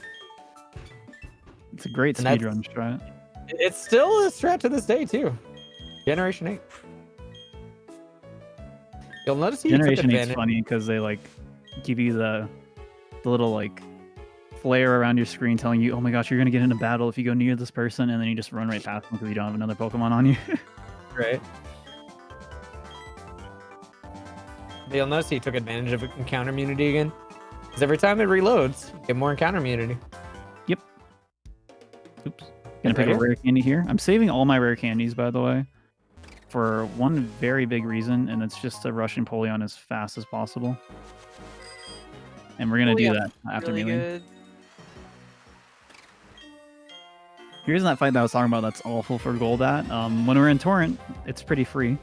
It's a great speedrun strat. It's still a strat to this day, too. Generation 8. You'll notice he Generation 8's funny because they like give you the little like flare around your screen telling you, oh my gosh, you're gonna get in a battle if you go near this person, and then you just run right past them because you don't have another Pokemon on you. Right. But you'll notice he took advantage of encounter immunity again. Because every time it reloads, you get more encounter immunity. Yep. Oops. Gonna pick a rare candy here. I'm saving all my rare candies, by the way, for one very big reason, and it's just to rush Empoleon as fast as possible. And we're gonna do that after really melee. good. Here's that fight that I was talking about that's awful for gold at. When we're in Torrent, it's pretty free.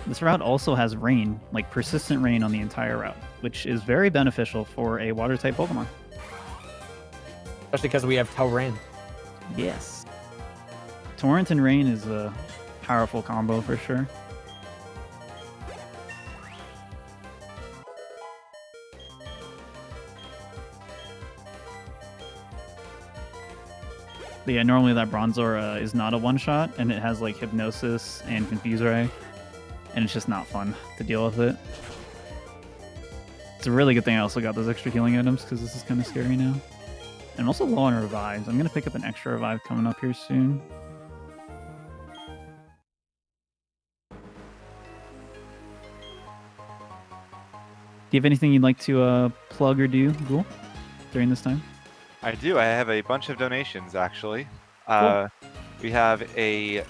This route also has rain, like persistent rain on the entire route, which is very beneficial for a water-type Pokemon. Especially because we have Tauren. Yes. Torrent and rain is a powerful combo for sure. But yeah, normally that Bronzor is not a one-shot, and it has like Hypnosis and Confuse Ray, and it's just not fun to deal with it. It's a really good thing I also got those extra healing items, because this is kind of scary now. And I'm also low on revives. I'm going to pick up an extra revive coming up here soon. Do you have anything you'd like to plug or do, Ghoul, during this time? I do. I have a bunch of donations, actually. Cool. We have a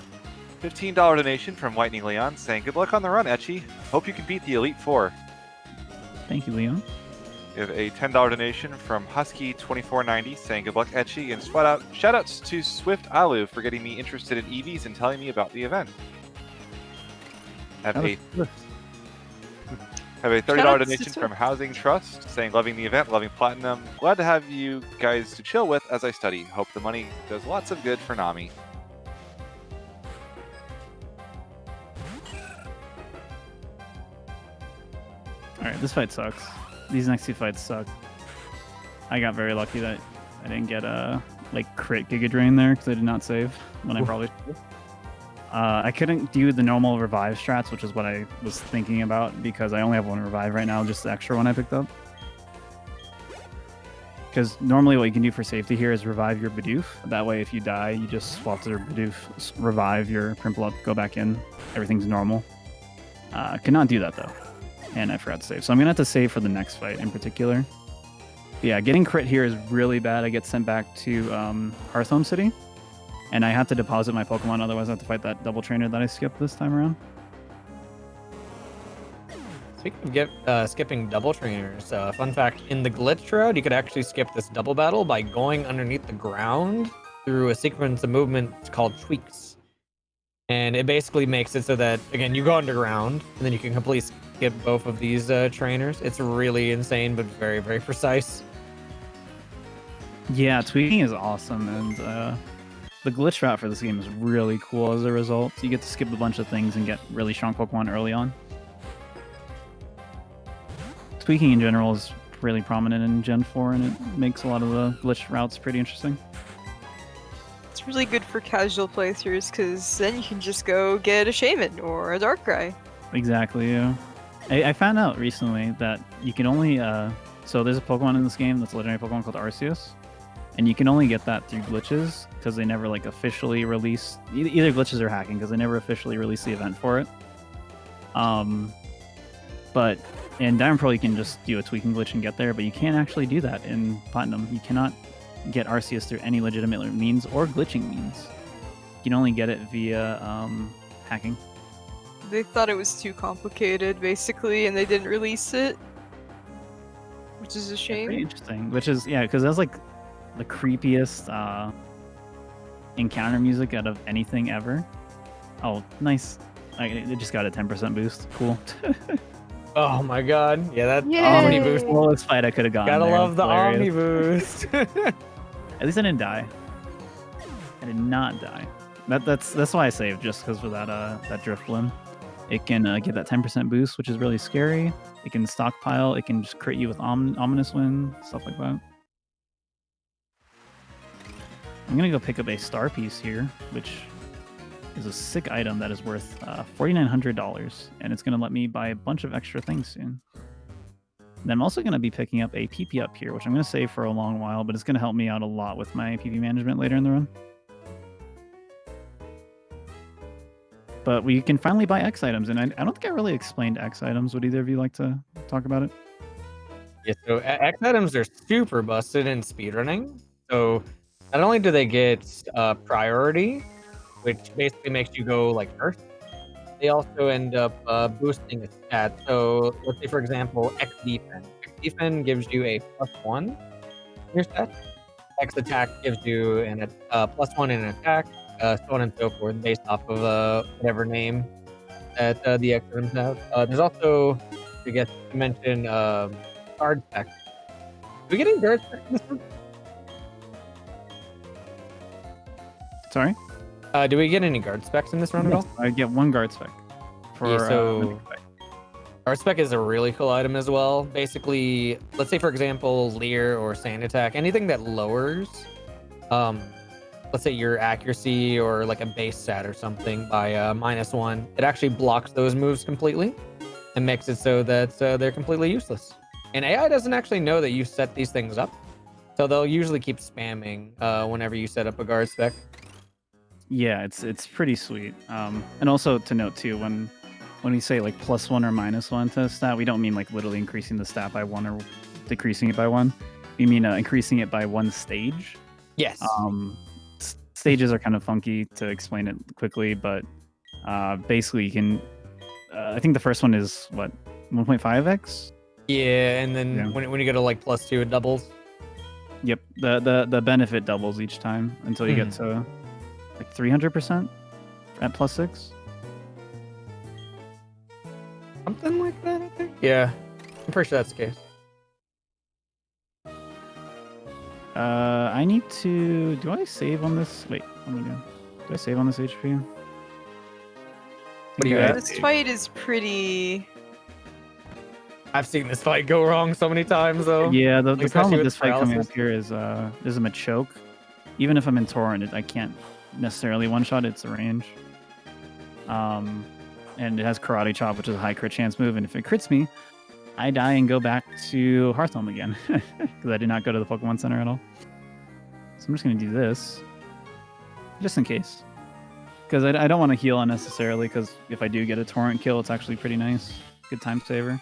$15 donation from Whitening Leon saying, good luck on the run, Etchy. Hope you can beat the Elite Four. Thank you, Leon. We have a $10 donation from Husky2490 saying, good luck, Etchy. And shoutouts to Swift Alu for getting me interested in EVs and telling me about the event. Have a $30 donation from Housing Trust saying, loving the event, loving Platinum. Glad to have you guys to chill with as I study. Hope the money does lots of good for NAMI. Alright, this fight sucks. These next two fights suck. I got very lucky that I didn't get a like crit Giga Drain there because I did not save when I probably should. I couldn't do the normal revive strats, which is what I was thinking about because I only have one revive right now, just the extra one I picked up. Because normally what you can do for safety here is revive your Bidoof. That way if you die, you just swap to your Bidoof, revive your Pimple up, go back in. Everything's normal. Could not do that though. And I forgot to save. So I'm going to have to save for the next fight in particular. But yeah, getting crit here is really bad. I get sent back to Hearthhome City. And I have to deposit my Pokemon, otherwise I have to fight that double trainer that I skipped this time around. Speaking of skipping double trainers, fun fact, in the Glitch Road, you could actually skip this double battle by going underneath the ground through a sequence of movements called tweaks. And it basically makes it so that, again, you go underground, and then you can completely skip both of these trainers. It's really insane, but very, very precise. Yeah, tweaking is awesome, and the glitch route for this game is really cool as a result. You get to skip a bunch of things and get really strong Pokemon early on. Tweaking in general is really prominent in Gen 4, and it makes a lot of the glitch routes pretty interesting. It's really good for casual playthroughs because then you can just go get a Shaman or a Darkrai. Exactly, yeah. I found out recently that you can only... so there's a Pokemon in this game that's a legendary Pokemon called Arceus. And you can only get that through glitches because they never like officially release... Either glitches or hacking because they never officially release the event for it. But in Diamond Pearl you can just do a tweaking glitch and get there, but you can't actually do that in Platinum. You cannot get Arceus through any legitimate means or glitching means. You can only get it via hacking. They thought it was too complicated, basically, and they didn't release it. Which is a shame. Pretty interesting. Which is, yeah, because that's like the creepiest encounter music out of anything ever. Oh, nice. It just got a 10% boost. Cool. Oh my god. Yeah, that Yay! Omni boost. Lowest fight I could have gotten. Gotta there. love the Omni Hilarious. boost. At least I didn't die. I did not die. That's why I saved, just because for that drift limb. It can give that 10% boost, which is really scary. It can stockpile. It can just crit you with Ominous Wind, stuff like that. I'm gonna go pick up a star piece here, which is a sick item that is worth $4,900, and it's gonna let me buy a bunch of extra things soon. Then I'm also gonna be picking up a PP up here, which I'm gonna save for a long while, but it's gonna help me out a lot with my PP management later in the run. But we can finally buy X items, and I don't think I really explained X items. Would either of you like to talk about it? Yeah, so X items are super busted in speedrunning. So not only do they get priority, which basically makes you go like first, they also end up boosting a stat. So let's say, for example, X defense. X defense gives you a +1 in your stat. X attack gives you a +1 in an attack. So on and so forth, based off of whatever name that the X items have. There's also, to get to mention, guard spec. Do we get any guard spec in this one? Sorry? Do we get any guard specs in this round at all? I get one guard spec. For, Yeah, so guard spec is a really cool item as well. Basically, let's say for example, Leer or Sand Attack, anything that lowers let's say your accuracy or like a base stat or something by -1, it actually blocks those moves completely and makes it so that they're completely useless. And AI doesn't actually know that you set these things up, so they'll usually keep spamming whenever you set up a guard spec. Yeah, it's pretty sweet. And also to note too, when we say like +1 or -1 to a stat, we don't mean like literally increasing the stat by 1 or decreasing it by 1. We mean increasing it by 1 stage. Yes. Stages are kind of funky to explain it quickly, but basically you can. I think the first one is what 1.5x. Yeah, and then Yeah. when you go to like +2, it doubles. Yep, the benefit doubles each time until you get to like 300% at +6. Something like that, I think. Yeah, I'm pretty sure that's the case. I need to. Do I save on this? Wait, what am I doing? Do I save on this HP? What do you Okay, at? This fight is pretty I've seen this fight go wrong so many times, though. Yeah, the Like, problem especially with with this fight coming paralysis. up here is there's a choke. Even if I'm in Torrent, I can't necessarily one-shot it's a range. And it has Karate Chop, which is a high crit chance move, and if it crits me, I die and go back to Hearthome again, because I did not go to the Pokemon Center at all. So I'm just going to do this, just in case. Because I don't want to heal unnecessarily, because if I do get a Torrent kill, it's actually pretty nice. Good time saver.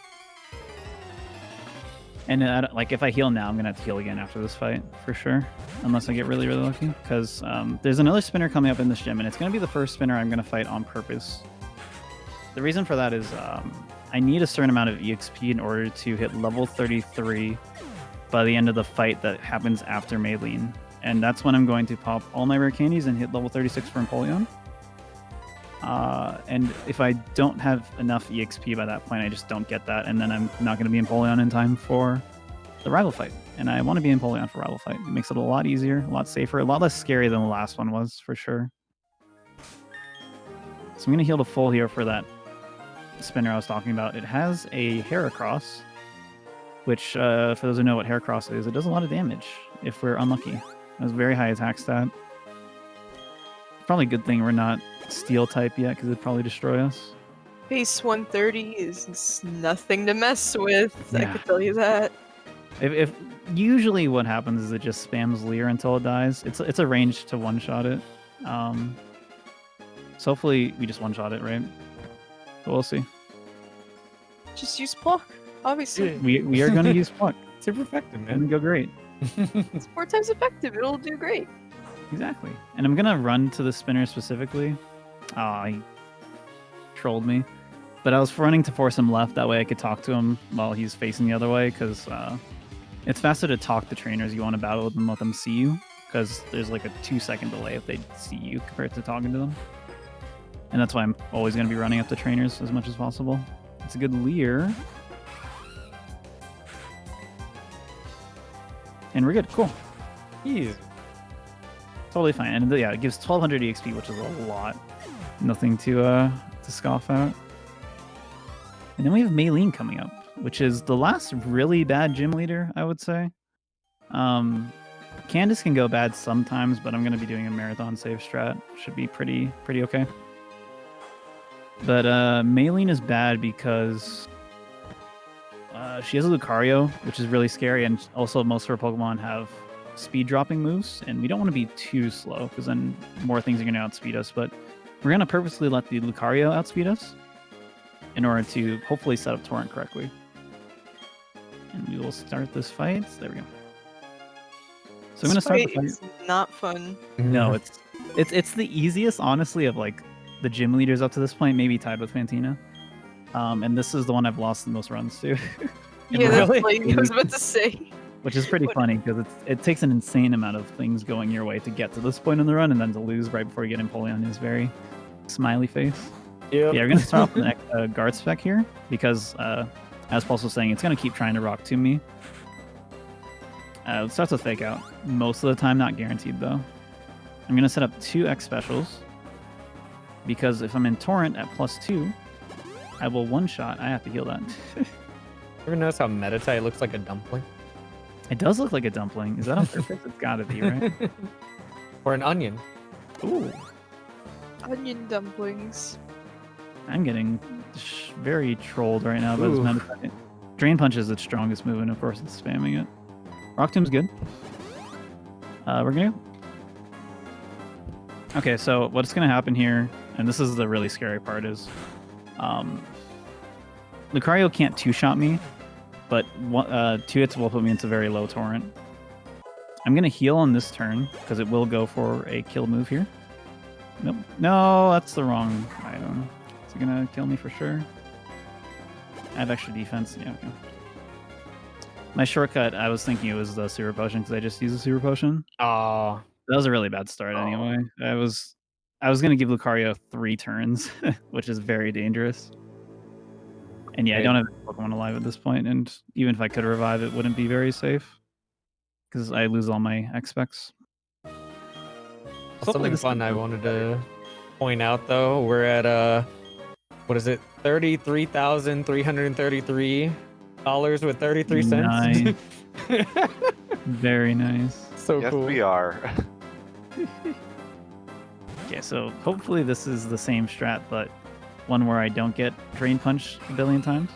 And like if I heal now, I'm going to have to heal again after this fight, for sure. Unless I get really, really lucky. Because there's another spinner coming up in this gym, and it's going to be the first spinner I'm going to fight on purpose. The reason for that is I need a certain amount of EXP in order to hit level 33 by the end of the fight that happens after Maylene. And that's when I'm going to pop all my rare candies and hit level 36 for Empoleon. And if I don't have enough EXP by that point, I just don't get that, and then I'm not going to be Empoleon in time for the rival fight. And I want to be Empoleon for rival fight. It makes it a lot easier, a lot safer, a lot less scary than the last one was, for sure. So I'm going to heal to full here for that spinner I was talking about. It has a Heracross, which, for those who know what Heracross is, it does a lot of damage if we're unlucky. It has very high attack stat. Probably a good thing we're not steel type yet, because it'd probably destroy us. Base 130 is nothing to mess with. I Yeah. could tell you that. If usually what happens is it just spams Leer until it dies. It's a range to one-shot it. So hopefully we just one-shot it, right? But we'll see. Just use pluck, obviously. We are going to use Pluck. Super effective, It's going to man. go great. It's 4 times effective. It'll do great. Exactly. And I'm going to run to the spinner specifically. He trolled me. But I was running to force him left. That way I could talk to him while he's facing the other way, because it's faster to talk to trainers you want to battle with and let them see you, because there's like a 2-second delay if they see you compared to talking to them. And that's why I'm always going to be running up to trainers as much as possible. It's a good Leer. And we're good. Cool. Easy. Totally fine. And yeah, it gives 1200 EXP, which is a lot. Nothing to scoff at. And then we have Maylene coming up, which is the last really bad gym leader, I would say. Candace can go bad sometimes, but I'm going to be doing a marathon save strat. Should be pretty okay. But Maylene is bad because she has a Lucario, which is really scary, and also most of her Pokemon have speed dropping moves, and we don't want to be too slow, because then more things are going to outspeed us. But we're going to purposely let the Lucario outspeed us in order to hopefully set up Torrent correctly. And we will start this fight. There we go. So I'm going to start the fight. It's not fun. No, it's the easiest, honestly, of like the gym leaders up to this point, maybe tied with Fantina. And this is the one I've lost the most runs to. Yeah, Really? that's like I was about to say. Which is pretty funny, because it takes an insane amount of things going your way to get to this point in the run, and then to lose right before you get Empoleon is very smiley face. Yep. Yeah, we're going to start off with the guard spec here, because as Pulse was saying, it's going to keep trying to rock to me. It starts with Fake Out. Most of the time, not guaranteed, though. I'm going to set up 2 X specials, because if I'm in Torrent at +2, I will one-shot. I have to heal that. Ever notice how Meditite looks like a dumpling? It does look like a dumpling. Is that on purpose? It's got to be, right? Or an onion. Ooh. Onion dumplings. I'm getting very trolled right now by this Ooh. Meditite. Drain Punch is its strongest move, and of course it's spamming it. Rock Tomb's good. We're gonna... Okay, so what's gonna happen here, and this is the really scary part, is Lucario can't 2-shot me, but 2 hits will put me into very low Torrent. I'm gonna heal on this turn, because it will go for a kill move here. Nope. No, that's the wrong item. Is it gonna kill me for sure? I have extra defense. Yeah, okay. My shortcut, I was thinking it was the Super Potion, because I just used a Super Potion. Oh, That was a really bad start anyway. I was gonna give Lucario 3 turns, which is very dangerous. And yeah, I don't have any Pokemon alive at this point, and even if I could revive, it wouldn't be very safe, because I lose all my X-Specs. something fun I wanted to point out, though. We're at, what is it, 33,333 dollars with 33 Nice. cents. Very nice. So Yes, cool. we are. Okay, so hopefully this is the same strat, but one where I don't get Drain Punch a billion times.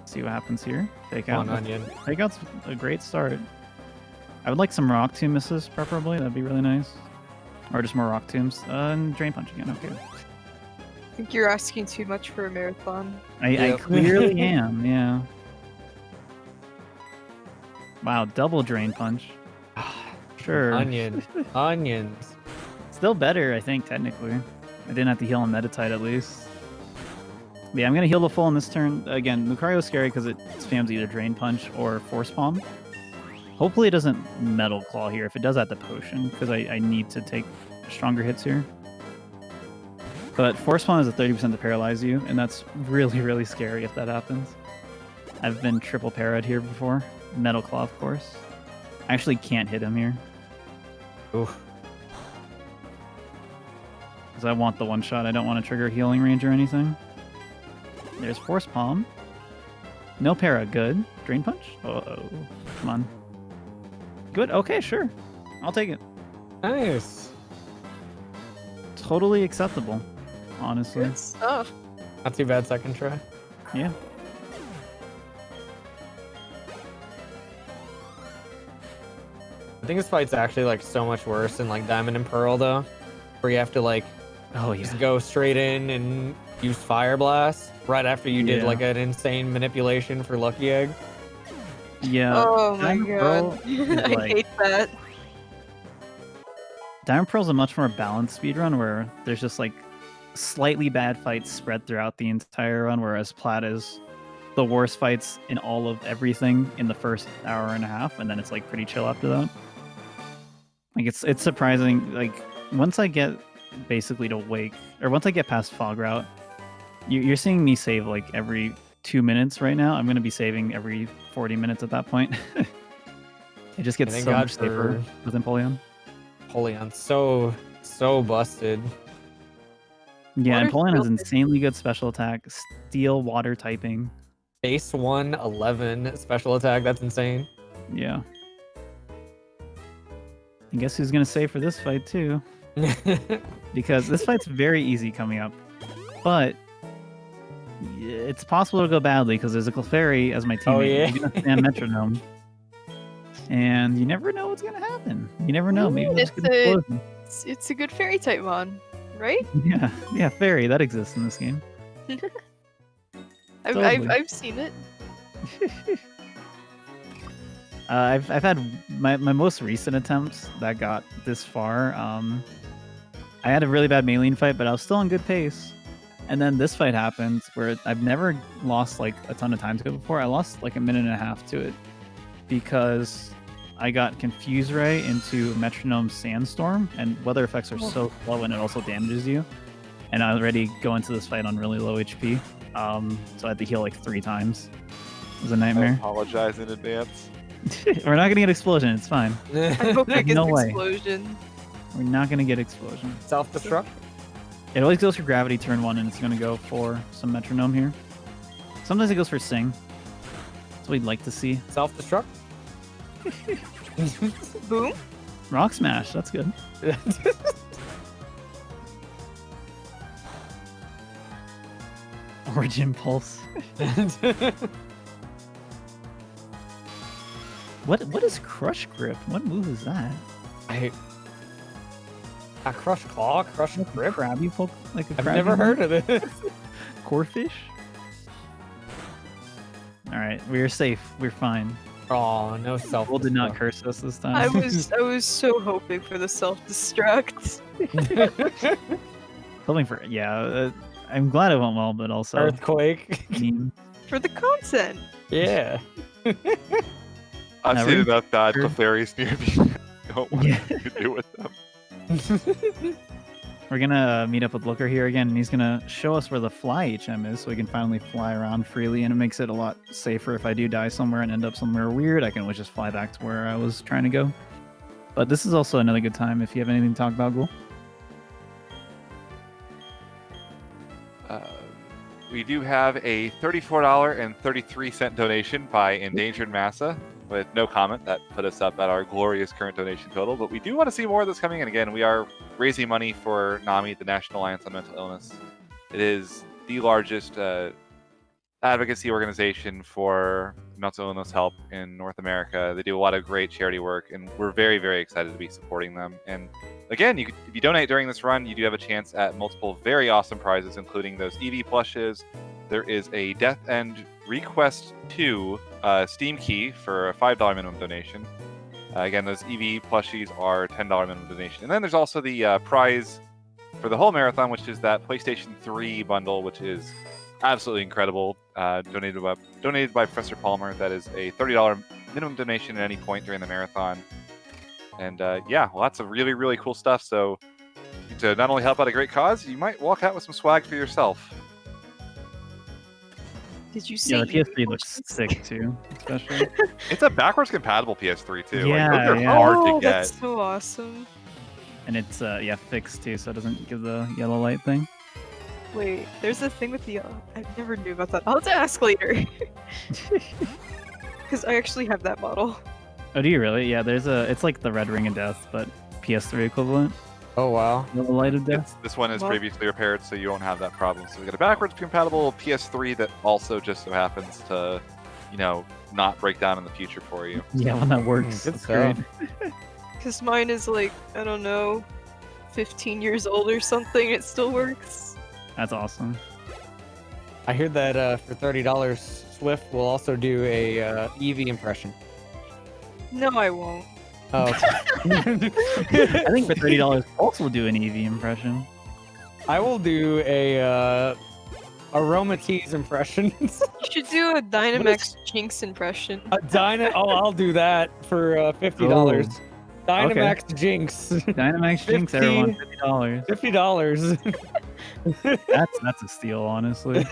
See what happens here. Fake Come out. on, Onion. Fake out's a great start. I would like some Rock Tomb misses, preferably. That'd be really nice. Or just more Rock Tombs. And Drain Punch again. Okay. I think you're asking too much for a marathon. I Yep. clearly am, yeah. Wow, double Drain Punch. Sure. Onion. Onions. Still better, I think, technically. I didn't have to heal on Metatite at least. But yeah, I'm going to heal the full in this turn. Again, Lucario's scary because it spams either Drain Punch or Force Palm. Hopefully it doesn't Metal Claw here. If it does, at the Potion, because I need to take stronger hits here. But Force Palm is a 30% to paralyze you, and that's really, really scary if that happens. I've been triple para'd here before. Metal Claw, of course. I actually can't hit him here. Oof. Because I want the one shot. I don't want to trigger Healing Range or anything. There's Force Palm. No para. Good. Drain Punch? Uh-oh. Come on. Good. Okay, sure. I'll take it. Nice. Totally acceptable, honestly. Good stuff. Not too bad second try. Yeah. I think this fight's actually like so much worse than like Diamond and Pearl though, where you have to like Oh, yeah. just go straight in and use Fire Blast right after you did Yeah. like an insane manipulation for Lucky Egg. Yeah. Oh my Diamond Pearl god. is I like- hate that. Diamond Pearl's a much more balanced speedrun where there's just like slightly bad fights spread throughout the entire run, whereas Plat is the worst fights in all of everything in the first hour and a half, and then it's like pretty chill after that. Like it's surprising. Like once I get basically to Wake, or once I get past Fog Route, you're seeing me save like every 2 minutes right now. I'm gonna be saving every 40 minutes at that point. It just gets Thank so God much safer with Empoleon. Empoleon, so busted. Yeah, Water's Empoleon has real good. insanely good special attack, steel, water typing. Base 111 special attack, that's insane. Yeah. And guess who's gonna save for this fight too? Because this fight's very easy coming up, but it's possible to go badly because there's a Clefairy as my teammate. Oh, yeah. You're gonna stand Metronome, and you never know what's gonna happen. You never know. Maybe there's It's gonna a- explosion. It's a good fairy type mon, right? Yeah, fairy that exists in this game. Totally. I've seen it. I've had my most recent attempts that got this far. I had a really bad Maylene fight, but I was still on good pace. And then this fight happened where I've never lost like a ton of time to it before. I lost like a minute and a half to it because I got Confuse Ray into Metronome Sandstorm, and weather effects are so slow and it also damages you. And I already go into this fight on really low HP, so I had to heal like 3 times. It was a I nightmare. apologize in advance. We're not gonna get explosion. It's fine. I hope it gets No way. explosion. We're not gonna get explosion. Self-destruct? It always goes for gravity turn 1, and it's gonna go for some metronome here. Sometimes it goes for sing. That's what we'd like to see. Self-destruct? Boom. Rock smash. That's good. Origin pulse. What is crush grip? What move is that? A crush claw, crush grip. Crabby poke? Like a I've crabby never move? heard of this. Corefish? All right, we're safe. We're fine. Oh, no self. Will did not curse us this time. I was so hoping for the self-destruct. Hoping for I'm glad it went well, but also Earthquake. mean. For the content. Yeah. I've Now, seen we're- enough bad we're- Clefairies near me. I don't want Yeah. anything to do with them. We're gonna meet up with Looker here again, and he's gonna show us where the fly HM is, so we can finally fly around freely. And it makes it a lot safer if I do die somewhere and end up somewhere weird. I can always just fly back to where I was trying to go. But this is also another good time if you have anything to talk about, Ghoul. we do have a $34.33 donation by Endangered Massa with no comment. That put us up at our glorious current donation total. But we do want to see more of this coming in. Again, we are raising money for NAMI, the National Alliance on Mental Illness. It is the largest advocacy organization for mental illness help in North America. They do a lot of great charity work, and we're very, very excited to be supporting them. And again, if you donate during this run, you do have a chance at multiple very awesome prizes, including those EV plushes. There is a Death End Request 2 Steam key for a $5 minimum donation. Again, those EV plushies are $10 minimum donation. And then there's also the prize for the whole marathon, which is that PlayStation 3 bundle, which is absolutely incredible. Donated by Professor Palmer. That is a $30 minimum donation at any point during the marathon. And yeah, lots of really, really cool stuff. So to not only help out a great cause, you might walk out with some swag for yourself. Did you see? Yeah, the PS3 looks sick too, especially. It's a backwards compatible PS3 too. Yeah, like, those are yeah. hard Oh, to get. that's so awesome. And it's yeah, fixed too, so it doesn't give the yellow light thing. Wait, there's a thing with the. I never knew about that. I'll have to ask later. Because I actually have that model. Oh, do you really? Yeah, it's like the Red Ring of Death, but PS3 equivalent. Oh wow. Yellow light of death. This one is Well- previously repaired, so you won't have that problem. So we got a backwards compatible PS3 that also just so happens to, not break down in the future for you. Yeah, one that works. Good That's great. Because mine is like, I don't know, 15 years old or something. It still works. That's awesome. I hear that for $30, Swift will also do a EV impression. No, I won't. Oh, I think for $30, Pulse will do an EV impression. I will do a Aroma Tease impression. You should do a Dynamax Jinx impression. I'll do that for $50. Dynamax Jinx. Dynamax Jinx, everyone, $50. $50. That's a steal, honestly.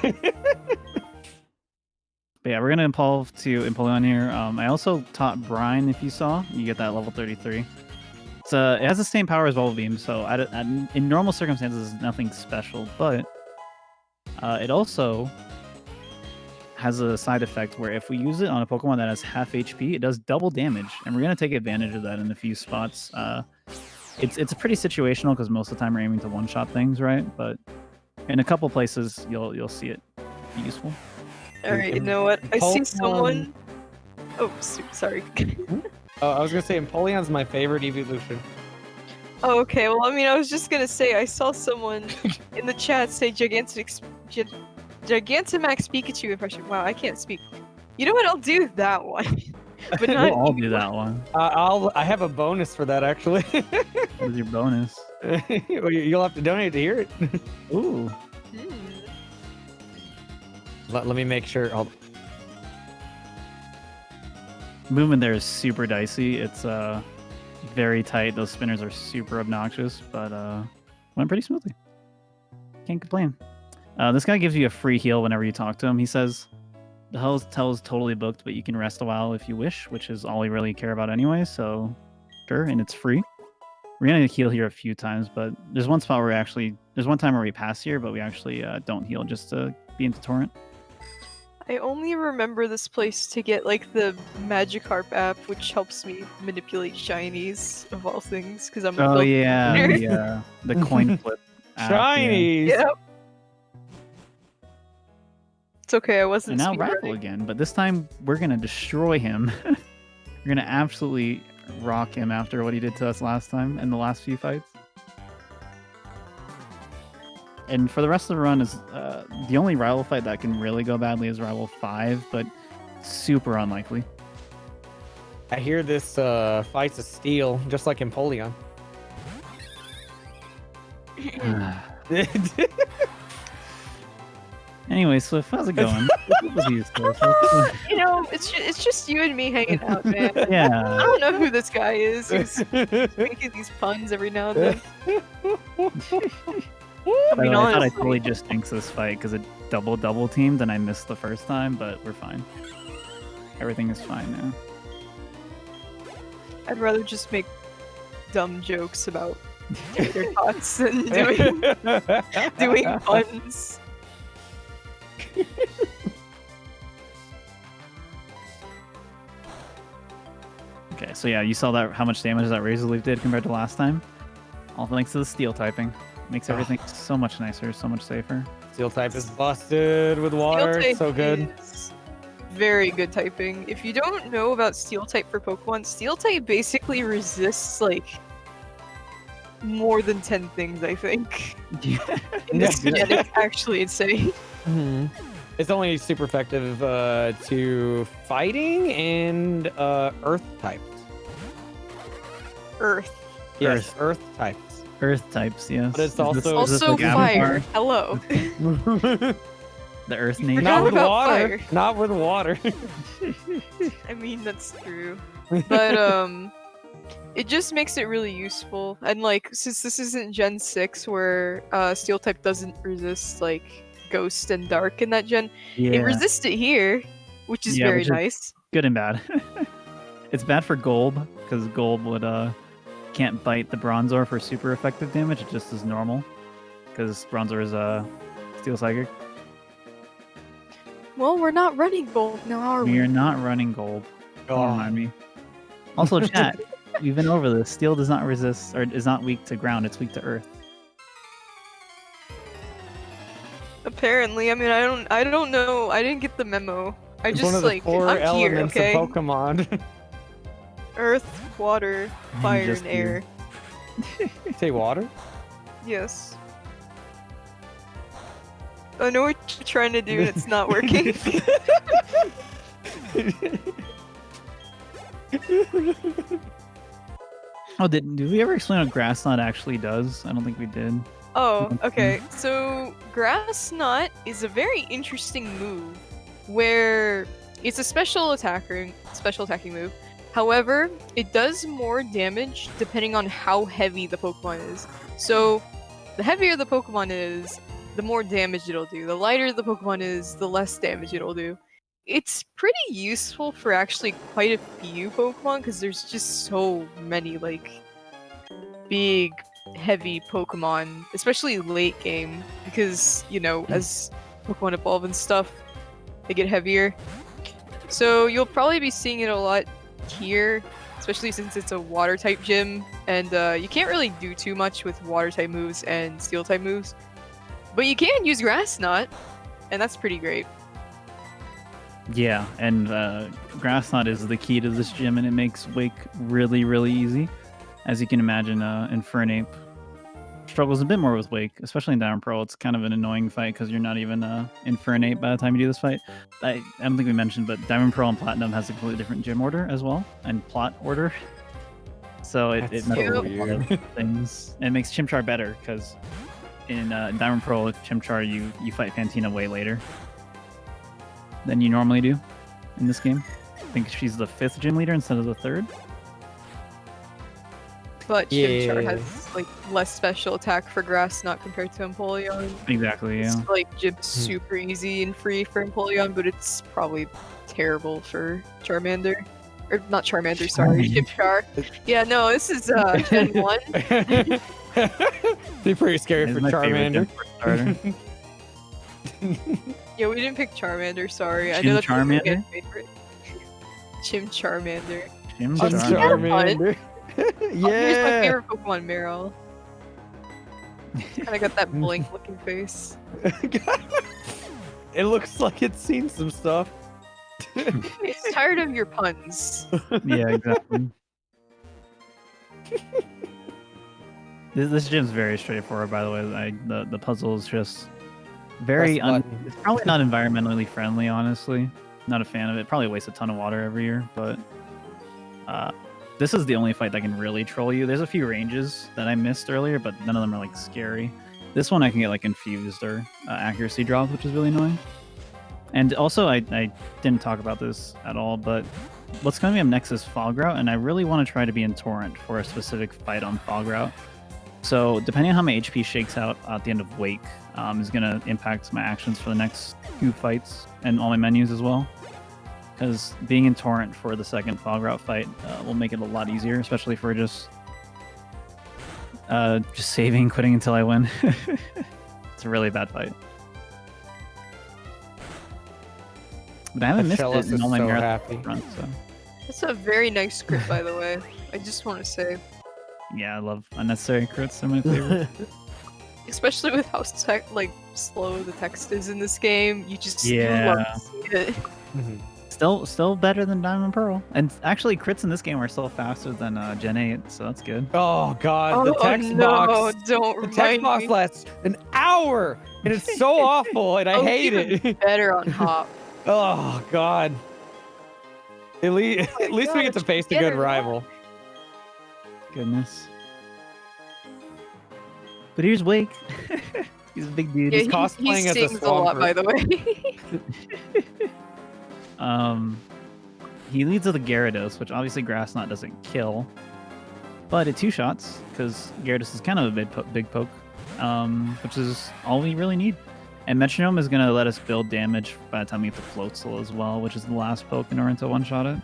But yeah, we're gonna evolve to Empoleon here. I also taught Brine, if you saw. You get that level 33. It has the same power as Bubble Beam, so in normal circumstances, it's nothing special. But it also has a side effect where if we use it on a Pokemon that has half HP, it does double damage, and we're gonna take advantage of that in a few spots. It's pretty situational because most of the time we're aiming to one-shot things, right? But in a couple places, you'll see it be useful. Alright, you know what? I see someone. Oh, sorry. I was gonna say Empoleon's my favorite evolution. Oh, okay. Well, I mean, I was just gonna say I saw someone in the chat say Gigantamax Pikachu impression. Wow, I can't speak. You know what? I'll do that one. But not. We'll all do that one. I have a bonus for that actually. What is your bonus? Well, you'll have to donate to hear it. Ooh. Let me make sure. Movement there is super dicey. It's very tight. Those spinners are super obnoxious, but went pretty smoothly. Can't complain. This guy gives you a free heal whenever you talk to him. He says, the hotel is totally booked, but you can rest a while if you wish, which is all we really care about anyway, so sure, and it's free. We're going to heal here a few times, but there's one spot where there's one time where we pass here, but we actually don't heal just to be into Torrent. I only remember this place to get like the Magikarp app, which helps me manipulate shinies of all things. Because I'm. Oh yeah, the coin flip. app, Shinies. Yep. It's okay. I wasn't. And now speedrunning. Rifle again, but this time we're gonna destroy him. We're gonna absolutely rock him after what he did to us last time in the last few fights. And for the rest of the run, is the only rival fight that can really go badly is rival 5, but super unlikely. I hear this fight's a steal, just like Empoleon. Anyway, Swift, how's it going? What was useful? You know, it's just you and me hanging out, man. I Yeah. don't know who this guy is. He's making these puns every now and then. I By the mean, way, I thought I honestly, totally just jinxed this fight because it double teamed and I missed the first time, but we're fine. Everything is fine now. I'd rather just make dumb jokes about tater tots than doing puns. Okay, so yeah, you saw that how much damage that Razor Leaf did compared to last time. All thanks to the steel typing. Makes everything so much nicer, so much safer. Steel type is busted with water. Steel type So good. is very good typing. If you don't know about steel type for Pokemon, steel type basically resists like more than 10 things, I think. In this gen, it's actually insane. It's only super effective to fighting and earth types. Earth. Yes, earth types. Earth types, yes. But it's Is this- also- is this Also like fire. Avatar? Hello. The Earth You nature. forgot Not with about water. fire. Not with water. I mean, that's true. But it just makes it really useful. And like, since this isn't Gen 6 where steel type doesn't resist like ghost and dark in that gen, it Yeah, resists it here, which is Yeah, very which is- nice. good and bad. It's bad for Golb, because Golb would can't bite the Bronzor for super effective damage, it just is normal. Because Bronzor is Steel Psychic. Well, we're not running gold now, are We we? are not running Golb. Don't Oh. remind me. Also, chat, we've been over this. Steel does not resist, or is not weak to ground, it's weak to earth. Apparently, I mean, I don't know. I didn't get the memo. I It's just one of the like four I'm here, elements okay? of Pokemon. Earth, water, I'm fire, just and air. Say water? Yes. I know what you're trying to do, and it's not working. Oh, did we ever explain what Grass Knot actually does? I don't think we did. Oh, okay. So Grass Knot is a very interesting move where it's a special attacking move. However, it does more damage depending on how heavy the Pokemon is. So the heavier the Pokemon is, the more damage it'll do. The lighter the Pokemon is, the less damage it'll do. It's pretty useful for actually quite a few Pokemon because there's just so many like big heavy Pokemon, especially late game, because you know, as Pokemon evolve and stuff, they get heavier. So you'll probably be seeing it a lot here, especially since it's a water type gym, and you can't really do too much with water type moves and steel type moves. But you can use Grass Knot, and that's pretty great. Yeah, and Grass Knot is the key to this gym, and it makes Wake really, really easy. As you can imagine, Infernape struggles a bit more with Wake, especially in Diamond Pearl. It's kind of an annoying fight because you're not even Infernape by the time you do this fight. I don't think we mentioned, but Diamond Pearl and Platinum has a completely different gym order as well, and plot order. So it That's messes so with a lot of things. And it makes Chimchar better because in Diamond Pearl, Chimchar, you fight Fantina way later than you normally do in this game. I think she's the 5th gym leader instead of the 3rd. But Chimchar Yeah. has like less special attack for Grass Knot compared to Empoleon. Exactly, yeah. It's like gym's super easy and free for Empoleon, but it's probably terrible for Charmander. Or not Charmander, sorry, Chimchar. Yeah, no, this is Gen 1. Be pretty scary It's for my favorite gym Charmander. for a starter. Yeah, we didn't pick Charmander, sorry. I Chim know that's my Charmander? favorite. Chim Charmander. Chimchar. Charmander. Oh, here's my Yeah. favorite Pokemon, Meryl. Kinda got that blink looking face. It looks like it's seen some stuff. It's tired of your puns. Yeah, exactly. This gym's very straightforward, by the way. The puzzle is just very Press button. it's probably not environmentally friendly, honestly. Not a fan of it. Probably wastes a ton of water every year, but this is the only fight that can really troll you. There's a few ranges that I missed earlier, but none of them are like scary. This one I can get like confused or accuracy dropped, which is really annoying. And also, I didn't talk about this at all, but what's going to be up next is Fog Route, and I really want to try to be in Torrent for a specific fight on Fog Route. So depending on how my HP shakes out at the end of Wake is going to impact my actions for the next few fights and all my menus as well. Because being in Torrent for the second Fog Route fight will make it a lot easier, especially for just saving, quitting until I win. It's a really bad fight. But I haven't missed Shellis it in is all my so marathon happy. runs, so That's a very nice script, by the way. I just want to say, yeah, I love unnecessary crits. They're my favorite. especially with how slow the text is in this game, you just you Yeah. love to see it. Still better than Diamond and Pearl. And actually, crits in this game are still faster than Gen 8, so that's good. Oh god, Oh the text no! box. Don't The text remind box me. lasts an hour, and it's so awful, and I Oh, hate even it. better on Hop. Oh god. At least, my at least we God, get to it's face a better good now. rival. Goodness. But here's Wake. He's a big dude. Yeah, He's cosplaying he as a sings a lot, Swampert. by the way. He leads with a Gyarados, which obviously Grass Knot doesn't kill, but it 2-shots because Gyarados is kind of a big poke, which is all we really need. And Metronome is going to let us build damage by the time we get to Floatzel as well, which is the last poke in order to one-shot it.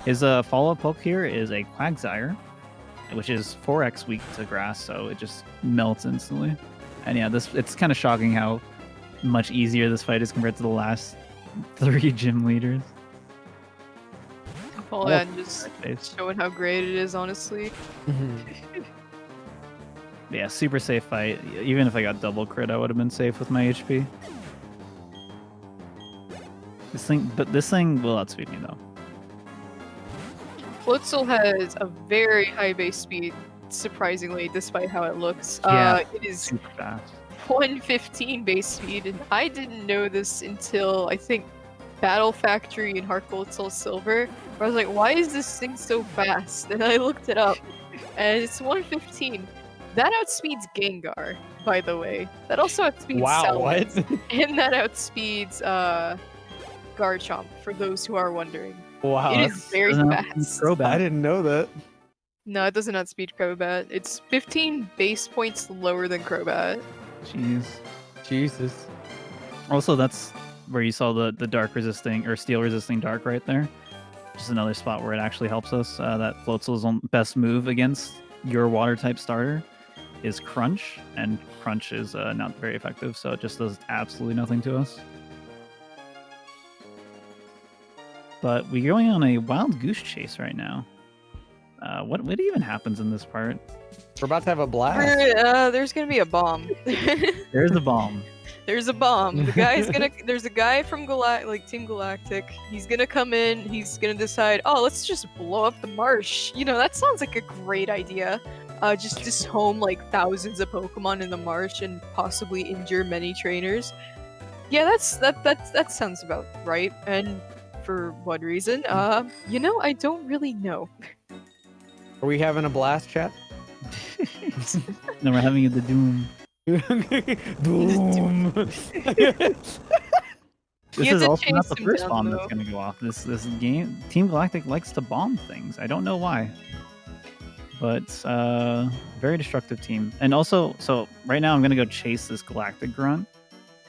His follow-up poke here is a Quagsire, which is 4x weak to Grass, so it just melts instantly. And yeah, it's kind of shocking how much easier this fight is compared to the last 3 gym leaders. Well, and just showing how great it is, honestly. Yeah, super safe fight. Even if I got double crit, I would have been safe with my HP. This thing will outspeed me though. Floatzel has a very high base speed, surprisingly, despite how it looks. Yeah, It is super fast. 115 base speed, and I didn't know this until I think Battle Factory and Heart Gold Soul Silver. Where I was like, why is this thing so fast? And I looked it up, and it's 115. That outspeeds Gengar, by the way. That also outspeeds Wow, Salamence, what? and that outspeeds Garchomp, for those who are wondering. Wow, It is very fast. I didn't know that. No, it doesn't outspeed Crobat. It's 15 base points lower than Crobat. Jeez. Jesus. Also, that's where you saw the dark resisting or steel resisting dark right there. Just another spot where it actually helps us. That Floatzel's best move against your water type starter is Crunch, and Crunch is not very effective, so it just does absolutely nothing to us. But we're going on a wild goose chase right now. What even happens in this part? We're about to have a blast. There's gonna be a bomb. There's the bomb. There's a bomb. The guy's gonna. There's a guy from Team Galactic. He's gonna come in. He's gonna decide. Oh, let's just blow up the marsh. You know, that sounds like a great idea. Just home like thousands of Pokemon in the marsh and possibly injure many trainers. Yeah, that sounds about right. And for what reason? You know, I don't really know. Are we having a blast, chat? No, we're having the Doom. Boom. This You have is to also not chase the him first down, bomb that's though. going to go off. This game, Team Galactic likes to bomb things. I don't know why, but very destructive team. And also, so right now I'm going to go chase this Galactic Grunt.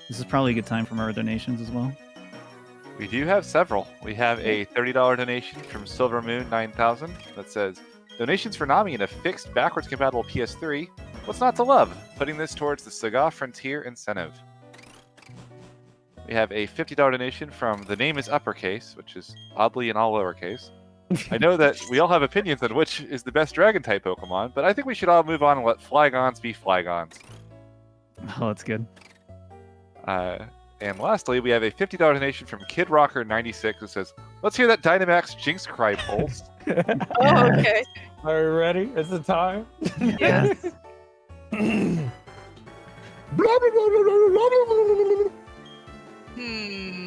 This is probably a good time for more donations as well. We do have several. We have a $30 donation from Silver Moon 9000 that says, donations for NAMI in a fixed backwards compatible PS3. What's not to love? Putting this towards the Saga Frontier incentive. We have a $50 donation from The Name is Uppercase, which is oddly in all lowercase. I know that we all have opinions on which is the best dragon type Pokemon, but I think we should all move on and let Flygons be Flygons. Oh, that's good. And lastly, we have a $50 donation from Kid Rocker 96 who says, let's hear that Dynamax Jinx cry pulse. Oh, okay. Are you ready? It's the time. Yeah.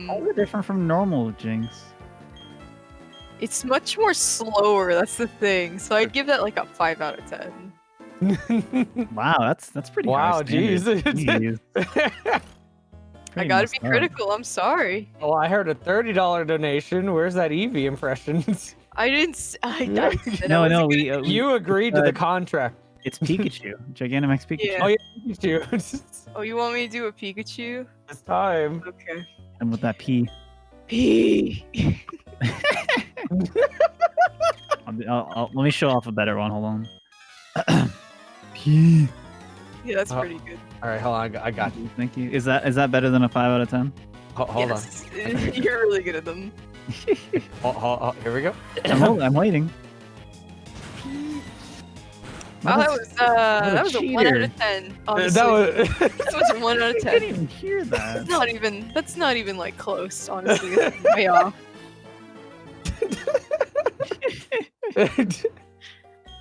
How is it different from normal Jinx? It's much more slower. That's the thing. So I'd give that like a 5 out of 10. Wow, that's pretty. Wow, high standard. jeez. I Pretty gotta messed be up. critical. I'm sorry. Oh, I heard a $30 donation. Where's that Eevee impressions? I didn't. I said I No, wasn't we gonna- You agreed to the contract. It's Pikachu, Gigantamax Pikachu. Yeah. Oh, yeah, Pikachu. Oh, you want me to do a Pikachu? It's time. Okay. And with that P. P. Let me show off a better one. Hold on. P. Yeah, that's Oh. pretty good. All right, hold on. I got you. Thank you. Is that better than a 5 out of 10? Hold on. Yes, you're really good at them. Here we go. I'm waiting. Wow, that was a 1 out cheater. of 10. Honestly. That was. That was a 1 out of I 10. couldn't even hear that. That's not even like close, honestly. That's way off.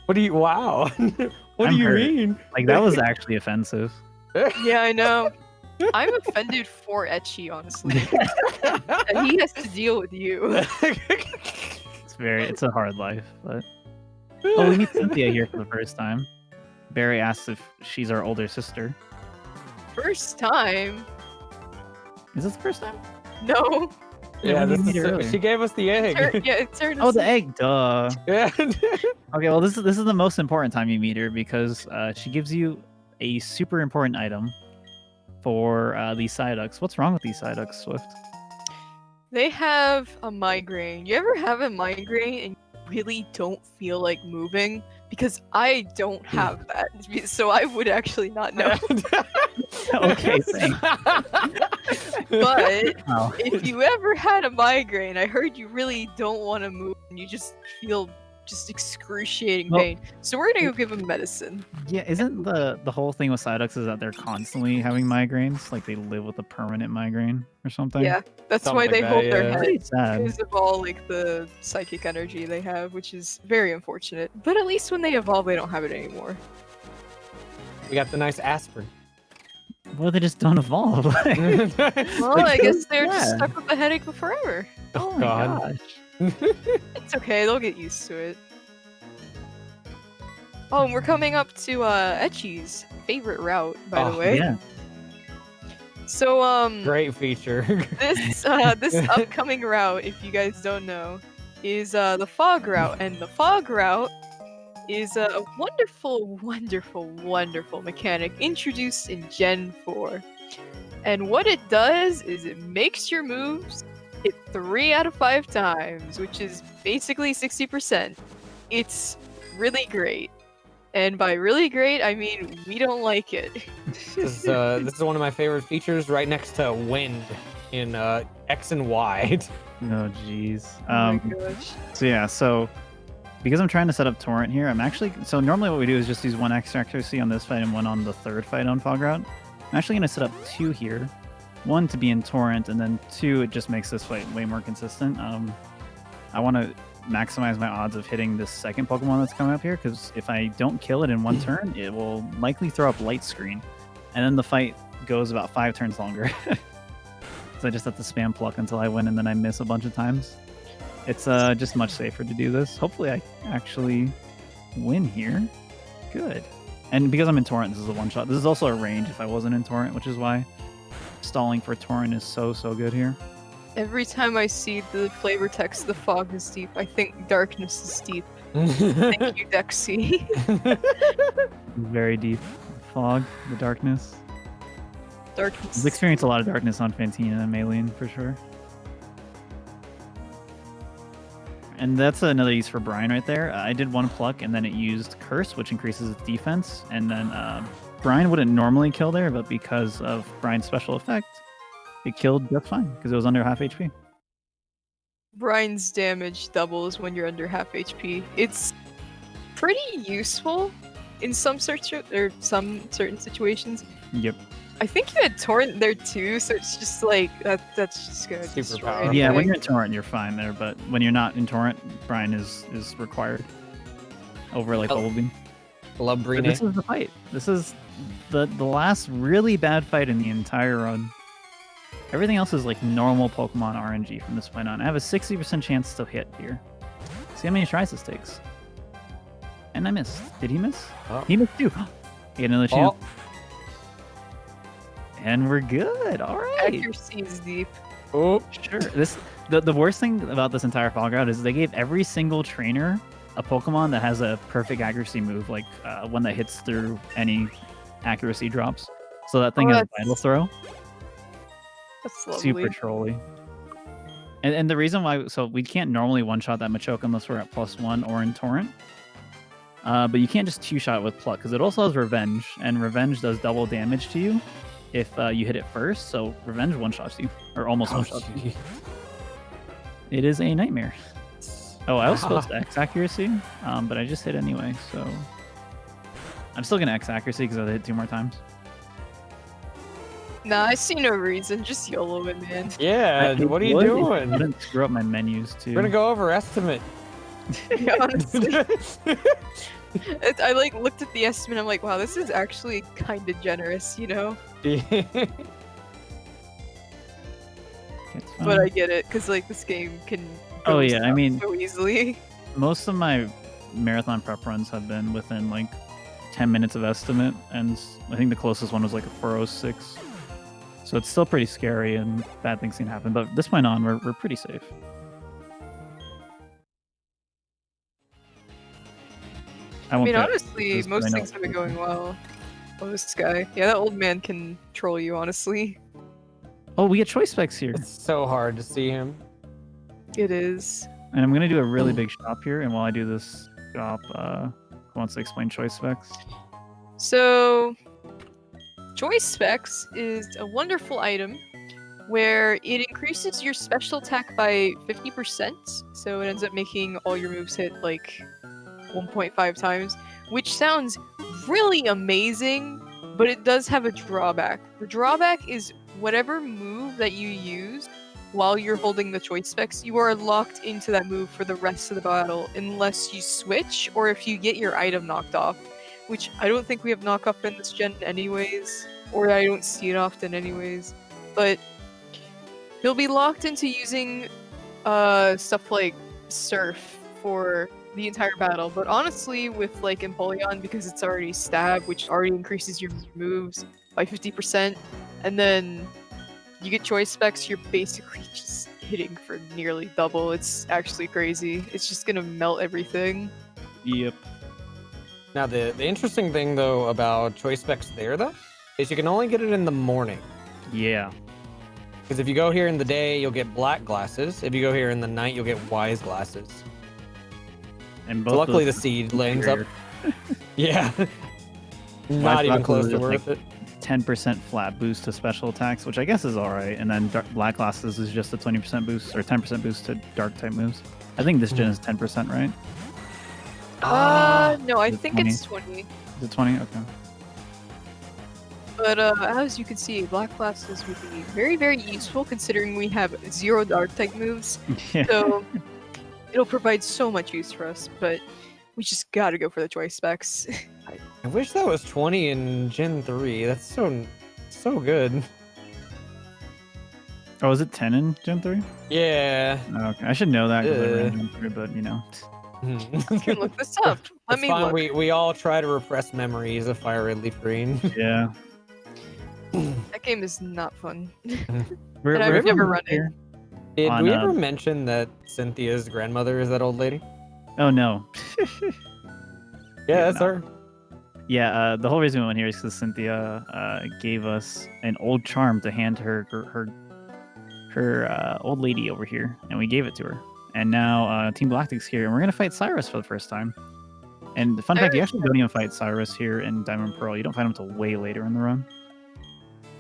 What do you? Wow. What do I'm you hurt. mean? Like that was actually offensive. Yeah, I know. I'm offended for Etchy, honestly. And he has to deal with you. It's a hard life, but oh, we meet Cynthia here for the first time. Barry asks if she's our older sister. First time? Is this the first time? No. Yeah, Yeah, when you meet her she earlier. gave us the egg. Yeah, it's her. Oh, the egg, duh. Yeah. Okay, well this is the most important time you meet her because she gives you a super important item for these Psyducks. What's wrong with these Psyducks, Swift? They have a migraine. You ever have a migraine and you really don't feel like moving? Because I don't have that, so I would actually not know. Okay, thanks. But Oh. if you ever had a migraine, I heard you really don't want to move and you just feel just excruciating Well- pain. So we're gonna go give them medicine. Yeah, isn't the whole thing with Psyducks is that they're constantly having migraines? Like they live with a permanent migraine or something? Yeah, that's Something why like they that, hold their yeah. head. Pretty sad. Because of all like the psychic energy they have, which is very unfortunate. But at least when they evolve, they don't have it anymore. We got the nice aspirin. Well, they just don't evolve. Well, I guess they're just Yeah. stuck with the headache forever. Oh my God. gosh. It's okay, they'll get used to it. Oh, and we're coming up to Etchy's favorite route, by the Oh, way. Yeah. So Great feature. this upcoming route, if you guys don't know, is the fog route, and the fog route is a wonderful, wonderful, wonderful mechanic introduced in Gen 4. And what it does is it makes your moves hit 3 out of 5 times, which is basically 60%. It's really great. And by really great, I mean we don't like it. This is one of my favorite features, right next to wind in X and Y. Oh jeez. Oh my gosh. So yeah, so because I'm trying to set up torrent here, so normally what we do is just use one extra accuracy on this fight and one on the third fight on fog route. I'm actually gonna set up 2 here. 1 to be in torrent, and then 2 it just makes this fight way more consistent. I want to maximize my odds of hitting this second Pokemon that's coming up here, because if I don't kill it in 1 turn, it will likely throw up light screen, and then the fight goes about 5 turns longer. So I just have to spam pluck until I win, and then I miss a bunch of times. It's just much safer to do this. Hopefully I actually win here. Good. And because I'm in torrent, this is a one-shot. This is also a range if I wasn't in torrent, which is why stalling for torrent is so good here. Every time I see the flavor text, the fog is deep, I think darkness is deep. Thank you, Dexy. Very deep. Fog, the darkness. Darkness. I've experienced a lot of darkness on Fantina and Maylene for sure. And that's another use for Brian right there. I did 1 pluck and then it used Curse, which increases its defense. And then Brian wouldn't normally kill there, but because of Brian's special effect, it killed just fine because it was under half HP. Brian's damage doubles when you're under half HP. It's pretty useful in some certain situations. Yep. I think you had torrent there too, so it's just like that's just gonna Super destroy powerful. Yeah, when anything. you're in torrent, you're fine there, but when you're not in torrent, Brian is required over like Oh. Bubble Beam. Love But Brine. this is the fight. This is the last really bad fight in the entire run. Everything else is like normal Pokemon RNG from this point on. I have a 60% chance to hit here. See how many tries this takes. And I missed. Did he miss? Oh. He missed too. He had another chance. Oh, And we're good. All right. Accuracy is deep. oh. Sure. The worst thing about this entire fog route is they gave every single trainer a Pokemon that has a perfect accuracy move, like one that hits through any accuracy drops. So that thing Oh, has a that's Vital Throw. That's lovely. Super trolly. And the reason why, so we can't normally one-shot that Machoke unless we're at +1 or in Torrent. But you can't just two-shot with Pluck, because it also has Revenge, and Revenge does double damage to you if you hit it first. So Revenge one-shots you, or almost one-shots you. gee. It is a nightmare. Oh, I was supposed to X accuracy, but I just hit anyway, so... I'm still gonna X accuracy because I hit 2 more times. Nah, I see no reason. Just YOLO it, man. Yeah, I what are you would if doing? I didn't screw up my menus too. We're gonna go over estimate. Yeah, honestly. I like looked at the estimate. I'm like, wow, this is actually kind of generous, you know. It's But I fine. get it, cause like this game can. Oh go yeah, I south mean, so easily. most of my marathon prep runs have been within like 10 minutes of estimate, and I think the closest one was like a 406. So it's still pretty scary, and bad things can happen. But this point on, we're pretty safe. I won't mean, bet honestly, this, but I most know things have been it's going well. Oh, this guy. Yeah, that old man can troll you, honestly. Oh, we get choice specs here. It's so hard to see him. It is. And I'm going to do a really big shop here. And while I do this shop, who wants to explain choice specs? So, choice specs is a wonderful item where it increases your special attack by 50%. So it ends up making all your moves hit like 1.5 times, which sounds really amazing, but it does have a drawback. The drawback is whatever move that you use while you're holding the choice specs, you are locked into that move for the rest of the battle unless you switch or if you get your item knocked off, which I don't think we have knock off in this gen anyways, or I don't see it often anyways, but you'll be locked into using stuff like Surf for the entire battle, but honestly with like Empoleon, because it's already stab, which already increases your moves by 50%, and then you get choice specs, you're basically just hitting for nearly double. It's actually crazy. It's just gonna melt everything. Yep. Now the interesting thing though about choice specs there though is you can only get it in the morning. Yeah. Because if you go here in the day, you'll get black glasses. If you go here in the night, you'll get wise glasses. And So both luckily the those seed lands up. rare. Yeah. Wise Not even glasses close are to just, worth like, it. 10% flat boost to special attacks, which I guess is alright. And then black glasses is just a 20% boost or 10% boost to dark type moves. I think this gen is 10%, right? No, I Is it think 20? it's 20. Is it 20? Okay. But as you can see, black glasses would be very, very useful considering we have 0 dark type moves. Yeah. So it'll provide so much use for us, but we just gotta go for the choice specs. I wish that was 20 in Gen 3. That's so good. Oh, is it 10 in Gen 3? Yeah. Oh, okay. I should know that because I Yeah. ran Gen 3, but you know. You can look this up. Let It's me fine. look. We all try to repress memories of Fire Red Leaf Green. Yeah. That game is not fun. We're, And I would never run it. here. Did On, we ever mention that Cynthia's grandmother is that old lady? Oh no. Yeah, that's no. her. Yeah, the whole reason we went here is because Cynthia gave us an old charm to hand her old lady over here, and we gave it to her. And now Team Galactic's here, and we're gonna fight Cyrus for the first time. And the fun fact, you actually don't even fight Cyrus here in Diamond and Pearl. You don't fight him until way later in the run.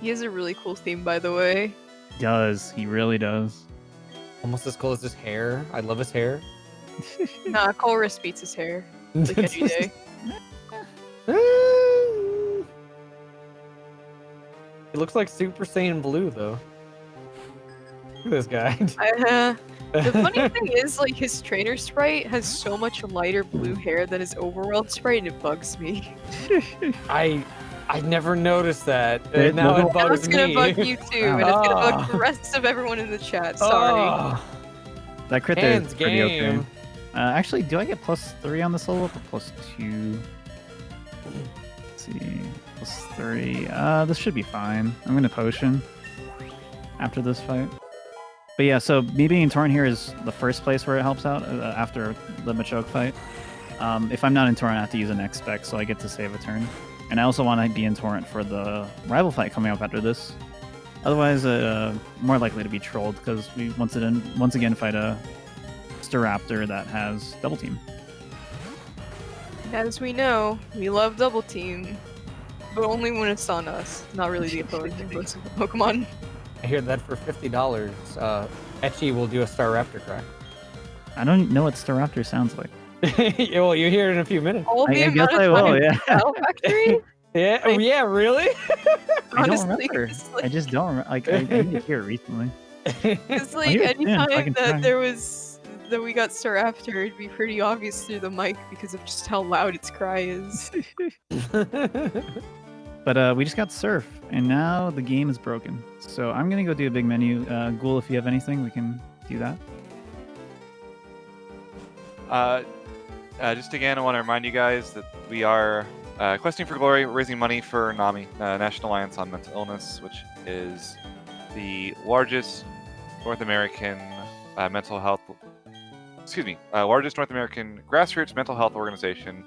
He has a really cool theme, by the way. He really does. Almost as cool as his hair. I love his hair. Nah, Colress beats his hair like any day. He looks like Super Saiyan Blue though. Look at this guy. The funny thing is, like, his trainer sprite has so much lighter blue hair than his overworld sprite, and it bugs me. I never noticed that. It- Now no, it Now bugs it's gonna me. bug you too, and it's gonna bug the Ah. rest of everyone in the chat. Sorry. Oh, That crit there Hands is pretty okay. game. Actually, do I get +3 on the solo up or +2? Let's see. +3. This should be fine. I'm gonna potion after this fight. But yeah, so me being in Torrent here is the first place where it helps out after the Machoke fight. If I'm not in Torrent, I have to use an X spec, so I get to save a turn. And I also want to be in Torrent for the rival fight coming up after this. Otherwise, more likely to be trolled because we once again fight a Staraptor that has double team. As we know, we love double team. But only when it's on us. Not really the opposing Pokemon. I hear that for $50, Etchy will do a Staraptor cry. I don't know what Staraptor sounds like. Well, you hear it in a few minutes. All the I guess amount of I will, time yeah. Battle Factory? Yeah, oh, yeah, really? I don't Honestly, remember. it's I just don't remember. Like, I need to hear it recently. It's like hear it soon, so I anytime can that try. there was that we got Staraptor, it'd be pretty obvious through the mic because of just how loud its cry is. But we just got Surf, and now the game is broken. So I'm gonna go do a big menu. Ghoul, if you have anything, we can do that. Just again, I want to remind you guys that we are questing for glory, raising money for NAMI, National Alliance on Mental Illness, which is the largest North American mental health. Largest North American grassroots mental health organization,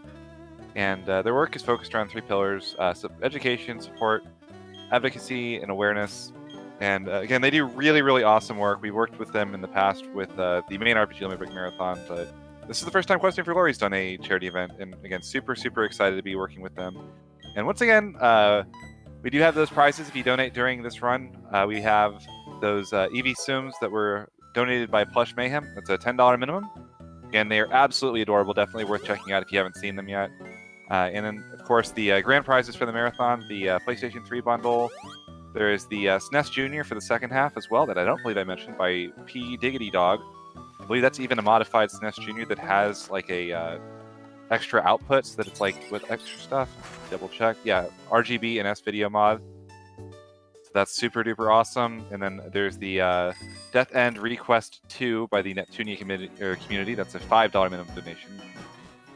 and their work is focused around 3 pillars: education, support, advocacy, and awareness. And again, they do really, really awesome work. We worked with them in the past with the main RPG Limit Break Marathon, but this is the first time Questing for Glory's done a charity event, and again, super, super excited to be working with them. And once again, we do have those prizes if you donate during this run. We have those EV Sims that were donated by Plush Mayhem. That's a $10 minimum. Again, they are absolutely adorable. Definitely worth checking out if you haven't seen them yet. And then, of course, the grand prizes for the marathon, the PlayStation 3 bundle. There is the SNES Junior for the second half as well, that I don't believe I mentioned, by P. Diggity Dog. I believe that's even a modified SNES Junior that has like a extra outputs that it's like with extra stuff. Double check. Yeah, RGB and S video mod. So that's super duper awesome. And then there's the Death End Request 2 by the Neptunia community. That's a $5 minimum donation.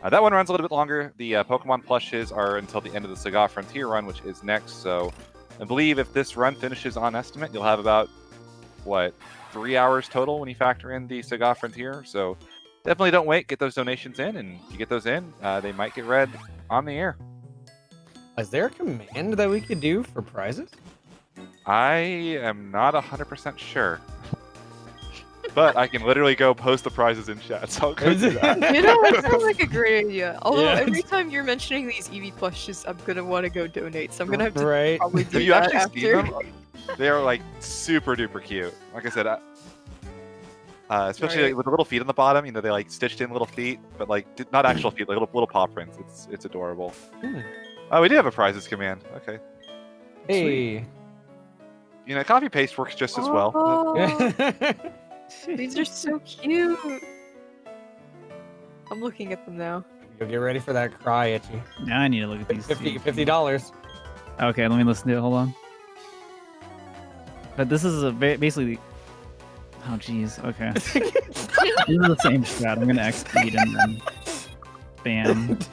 That one runs a little bit longer. The Pokemon plushes are until the end of the Saga Frontier run, which is next. So I believe if this run finishes on estimate, you'll have about, 3 hours total when you factor in the Saga Frontier. So definitely don't wait. Get those donations in, and if you get those in, they might get read on the air. Is there a command that we could do for prizes? I am not 100% sure. But I can literally go post the prizes in chat, so I'll go do that. You know, that sounds like a great idea. Although Yeah. every time you're mentioning these EV plushes, I'm gonna want to go donate. So I'm gonna have to Right. probably do Have you that actually after. seen them? They are like super duper cute. Like I said, especially Right. with the little feet on the bottom. You know, they like stitched in little feet, but like not actual feet, like little paw prints. It's adorable. Hmm. Oh, we do have a prizes command. Okay. Hey. You know, copy paste works just as well. Oh, these are so cute. I'm looking at them now. Go get ready for that cry, Etchy. Now I need to look at these. $50. Okay, let me listen to it. Hold on. But this is basically. Oh, jeez. Okay. This is the same strat. I'm gonna X-speed and then spam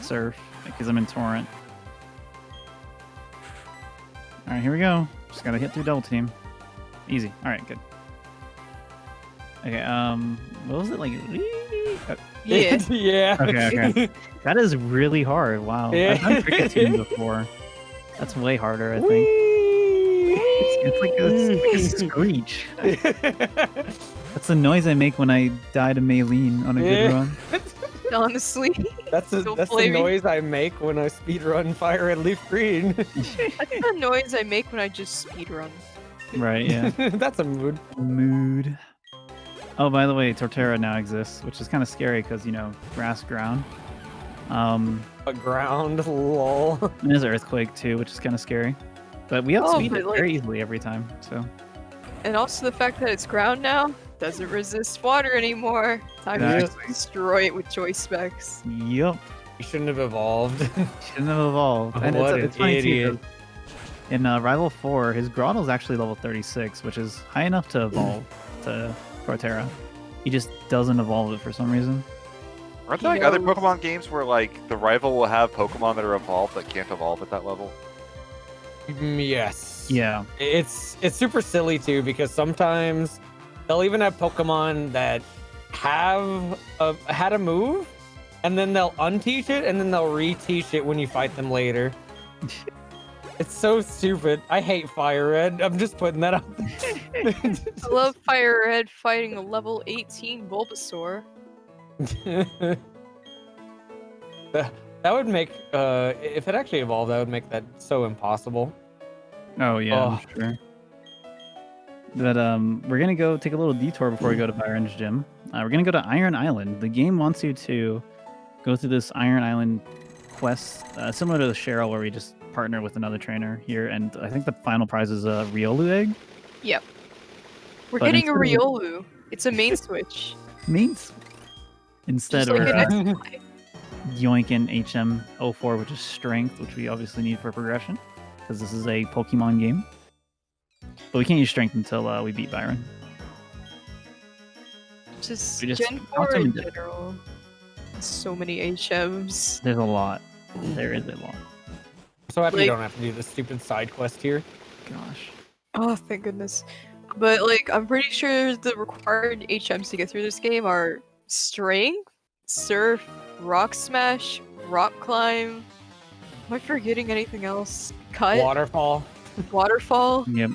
Surf because I'm in Torrent. All right, here we go. Just gotta hit through double team. Easy. All right, good. Okay. What was it like? Yeah. Yeah. Okay. That is really hard. Wow. Yeah. I've done cricket team before. That's way harder, I think. Whee! It's like a screech. That's the noise I make when I die to Maylene on a good Yeah. run. Honestly, That's Don't the blame me. noise I make when I speedrun Fire Red Leaf Green. that's the noise I make when I just speedrun. Right, yeah. That's a mood. Mood. Oh, by the way, Torterra now exists, which is kind of scary because, you know, grass ground. A ground, lol. And there's Earthquake too, which is kind of scary. But we outspeed but, it like- very easily every time, so. And also the fact that it's ground now doesn't resist water anymore. Time to just Exactly. destroy it with choice specs. Yup. You shouldn't have evolved. Shouldn't have evolved. And What it's an funny too, idiot. 'cause in Rival 4, his Grottle's actually level 36, which is high enough to evolve to Torterra. He just doesn't evolve it for some reason. Aren't there like other knows? Pokemon games where like the rival will have Pokemon that are evolved that can't evolve at that level? Yes. Yeah. It's super silly too because sometimes they'll even have Pokemon that have had a move, and then they'll unteach it, and then they'll reteach it when you fight them later. It's so stupid. I hate Fire Red. I'm just putting that out there. I love Fire Red fighting a level 18 Bulbasaur. That would make if it actually evolved, that would make that so impossible. Oh yeah, Oh. I'm sure. But we're gonna go take a little detour before we go to Byron's gym. We're gonna go to Iron Island. The game wants you to go through this Iron Island quest, similar to the Cheryl, where we just partner with another trainer here, and I think the final prize is a Riolu egg. Yep. We're But getting a instead of- Riolu. It's a main switch. Means instead Just like we're an Etchy. yoinking HM04, which is strength, which we obviously need for progression, because this is a Pokemon game. But we can't use strength until we beat Byron. Just We just Gen 4 in ultimately- general. So many HMs. There's a lot. There is a lot. So happy you Like- don't have to do this stupid side quest here. Gosh. Oh, thank goodness. But like, I'm pretty sure the required HMs to get through this game are Strength, Surf, Rock Smash, Rock Climb. Am I forgetting anything else? Cut, Waterfall. Waterfall, Yep.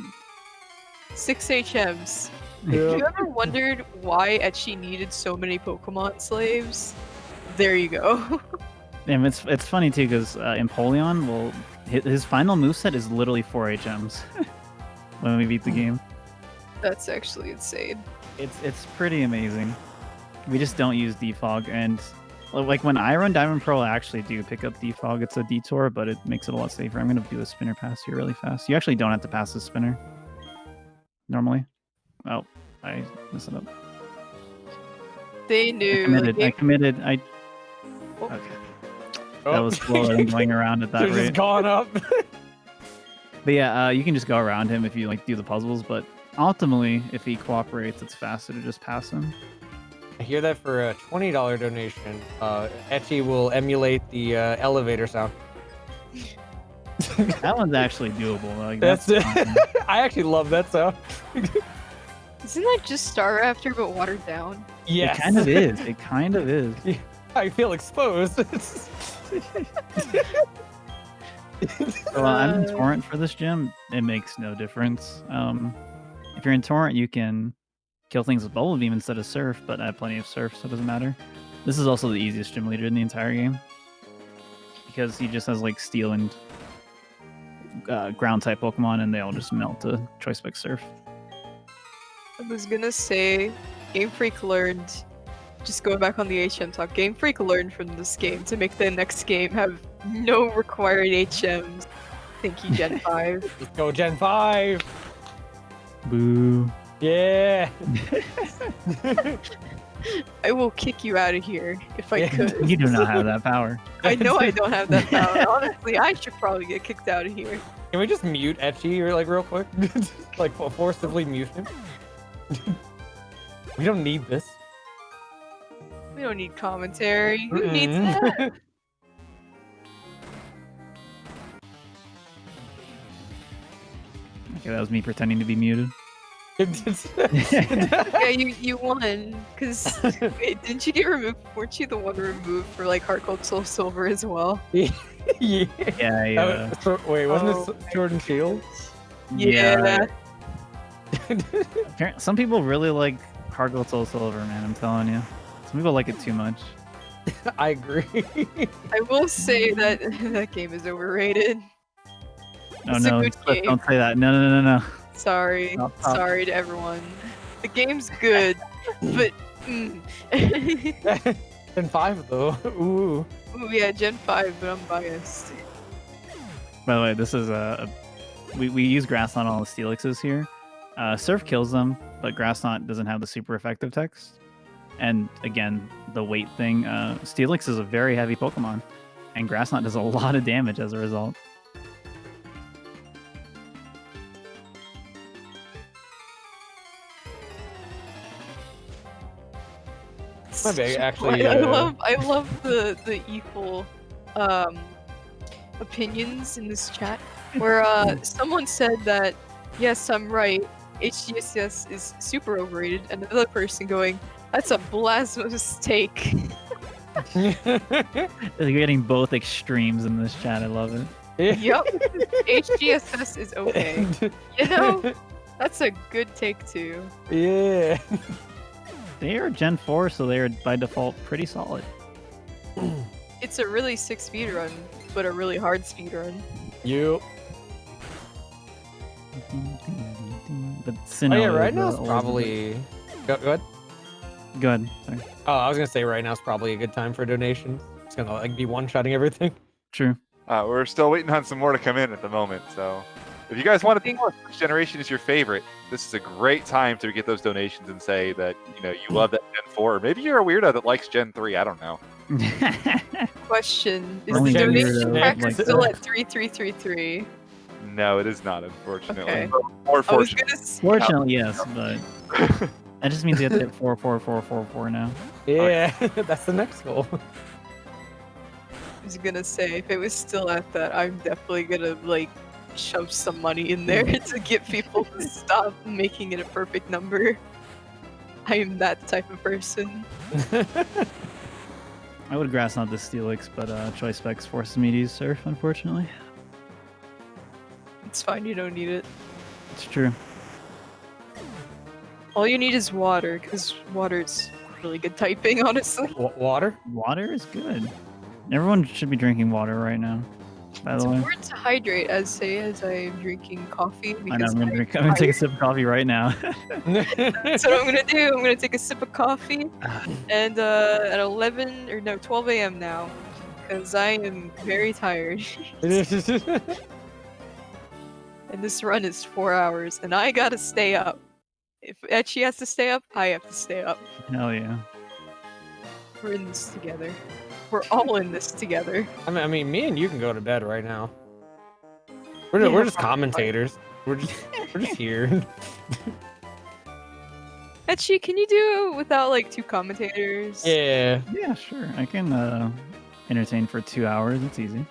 6 HMs. Have you ever wondered why Etchy needed so many Pokemon slaves? There you go. And it's funny too, because Empoleon will his final moveset is literally 4 HMs when we beat the game. That's actually insane. It's pretty amazing. We just don't use defog, and like when I run Diamond Pearl, I actually do pick up defog. It's a detour, but it makes it a lot safer. I'm gonna do a spinner pass here really fast. You actually don't have to pass the spinner normally. Oh, I messed it up. They I knew. committed. like, Oh. Okay. That was slower than going around at that Should've rate. just gone up. But yeah, you can just go around him if you like do the puzzles. But ultimately, if he cooperates, it's faster to just pass him. I hear that for a $20 donation, Etchy will emulate the elevator sound. That one's actually doable. Like That's it. fine. I actually love that sound. Isn't that just Star Raptor but watered down? Yes. It kind of is. It kind of is. I feel exposed. So I'm in Torrent for this gym. It makes no difference. If you're in Torrent, you can kill things with Bubble Beam instead of Surf, but I have plenty of Surf, so it doesn't matter. This is also the easiest gym leader in the entire game, because he just has like Steel and Ground type Pokemon, and they all just melt to Choice Spec Surf. I was gonna say, Game Freak learned, just going back on the HM talk, Game Freak learned from this game to make the next game have no required HMs. Thank you, Gen 5. Let's go Gen 5. Boo. Yeah. I will kick you out of here if I could. You do not have that power. I know I don't have that power. Honestly, I should probably get kicked out of here. Can we just mute Etchy like real quick? Like forcibly mute him? We don't need this. We don't need commentary. Who needs that? Mm-mm. Okay, that was me pretending to be muted. Yeah, you won. Because, didn't you get removed? Weren't you the one removed for, like, Heart Gold Soul Silver as well? Yeah. Yeah, Wait, wasn't Oh it Sword and Shield? Yeah. Some people really like Heart Gold Soul Silver, man. I'm telling you. Some people like it too much. I agree. I will say that that game is overrated. Oh It's a no, good Swift, game. don't say that. No. Sorry. Stop. Sorry to everyone. The game's good, but... Gen 5 though. Ooh. Ooh, yeah, Gen 5, but I'm biased. By the way, this is we use Grass on all the Steelixes here. Surf kills them, but Grass Knot doesn't have the super effective text. And again, the weight thing. Steelix is a very heavy Pokemon, and Grass Knot does a lot of damage as a result. My bad, actually. I love the equal opinions in this chat, where someone said that yes, I'm right, HGSS is super overrated, and another person going, that's a blasphemous take. You're getting both extremes in this chat. I love it. Yup, HGSS is okay. You know, that's a good take too. Yeah. They are Gen 4, so they are by default pretty solid. It's a really sick speedrun, but a really hard speedrun. You. But Oh Sinnoh yeah, right is, now it's always probably. Go ahead. Go ahead. Sorry. Oh, I was gonna say right now is probably a good time for donations. It's gonna like be one-shotting everything. True. We're still waiting on some more to come in at the moment. So if you guys want to know which generation is your favorite, this is a great time to get those donations and say that you love that Gen 4, or maybe you're a weirdo that likes Gen 3. I don't know. Question: Is Only the Gen donation weirdos tracker like still that. at 3333? No, it is not, unfortunately. Okay. Or I was fortunately. gonna say, Fortunately, yes, but that just means you have to hit 44444 now. Yeah, that's the next goal. I was gonna say, if it was still at that, I'm definitely gonna like shove some money in there to get people to stop making it a perfect number. I am that type of person. I would grass not the Steelix, but choice specs forces me to use Surf, unfortunately. It's fine, you don't need it. It's true. All you need is water, because water's really good typing, honestly. Water? Water is good. Everyone should be drinking water right now, by It's the way. important to hydrate, as I'm drinking coffee. I know, Because I'm gonna take a sip of coffee right now. That's what I'm gonna do. I'm gonna take a sip of coffee, and at 12 a.m. now, because I am very tired. And this run is 4 hours, and I gotta stay up. If Etchy has to stay up, I have to stay up. Hell yeah. We're in this together. We're all in this together. I mean, me and you can go to bed right now. We're just commentators. We're just here. Etchy, can you do without like 2 commentators? Yeah. Yeah, sure. I can entertain for 2 hours. It's easy.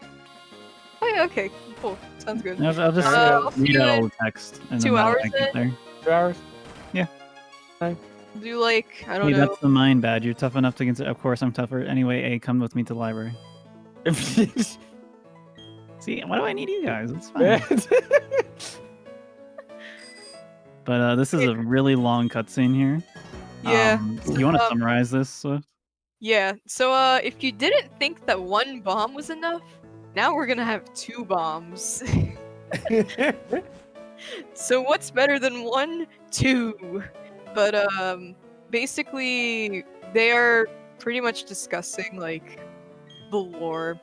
Oh, yeah, okay, cool. Sounds good. I'll just I'll read see out you all in the text. And 2 then hours I get there. 2 hours. Do like, I don't Hey, know. that's the mind badge. You're tough enough to consider. Of course, I'm tougher. Anyway, A, come with me to the library. See, why do I need you guys? It's fine. But this is a really long cutscene here. Yeah. Do you want to summarize this, Swift? Yeah. So if you didn't think that 1 bomb was enough, now we're gonna have 2 bombs. So what's better than 1? 2. But basically they are pretty much discussing like the lore,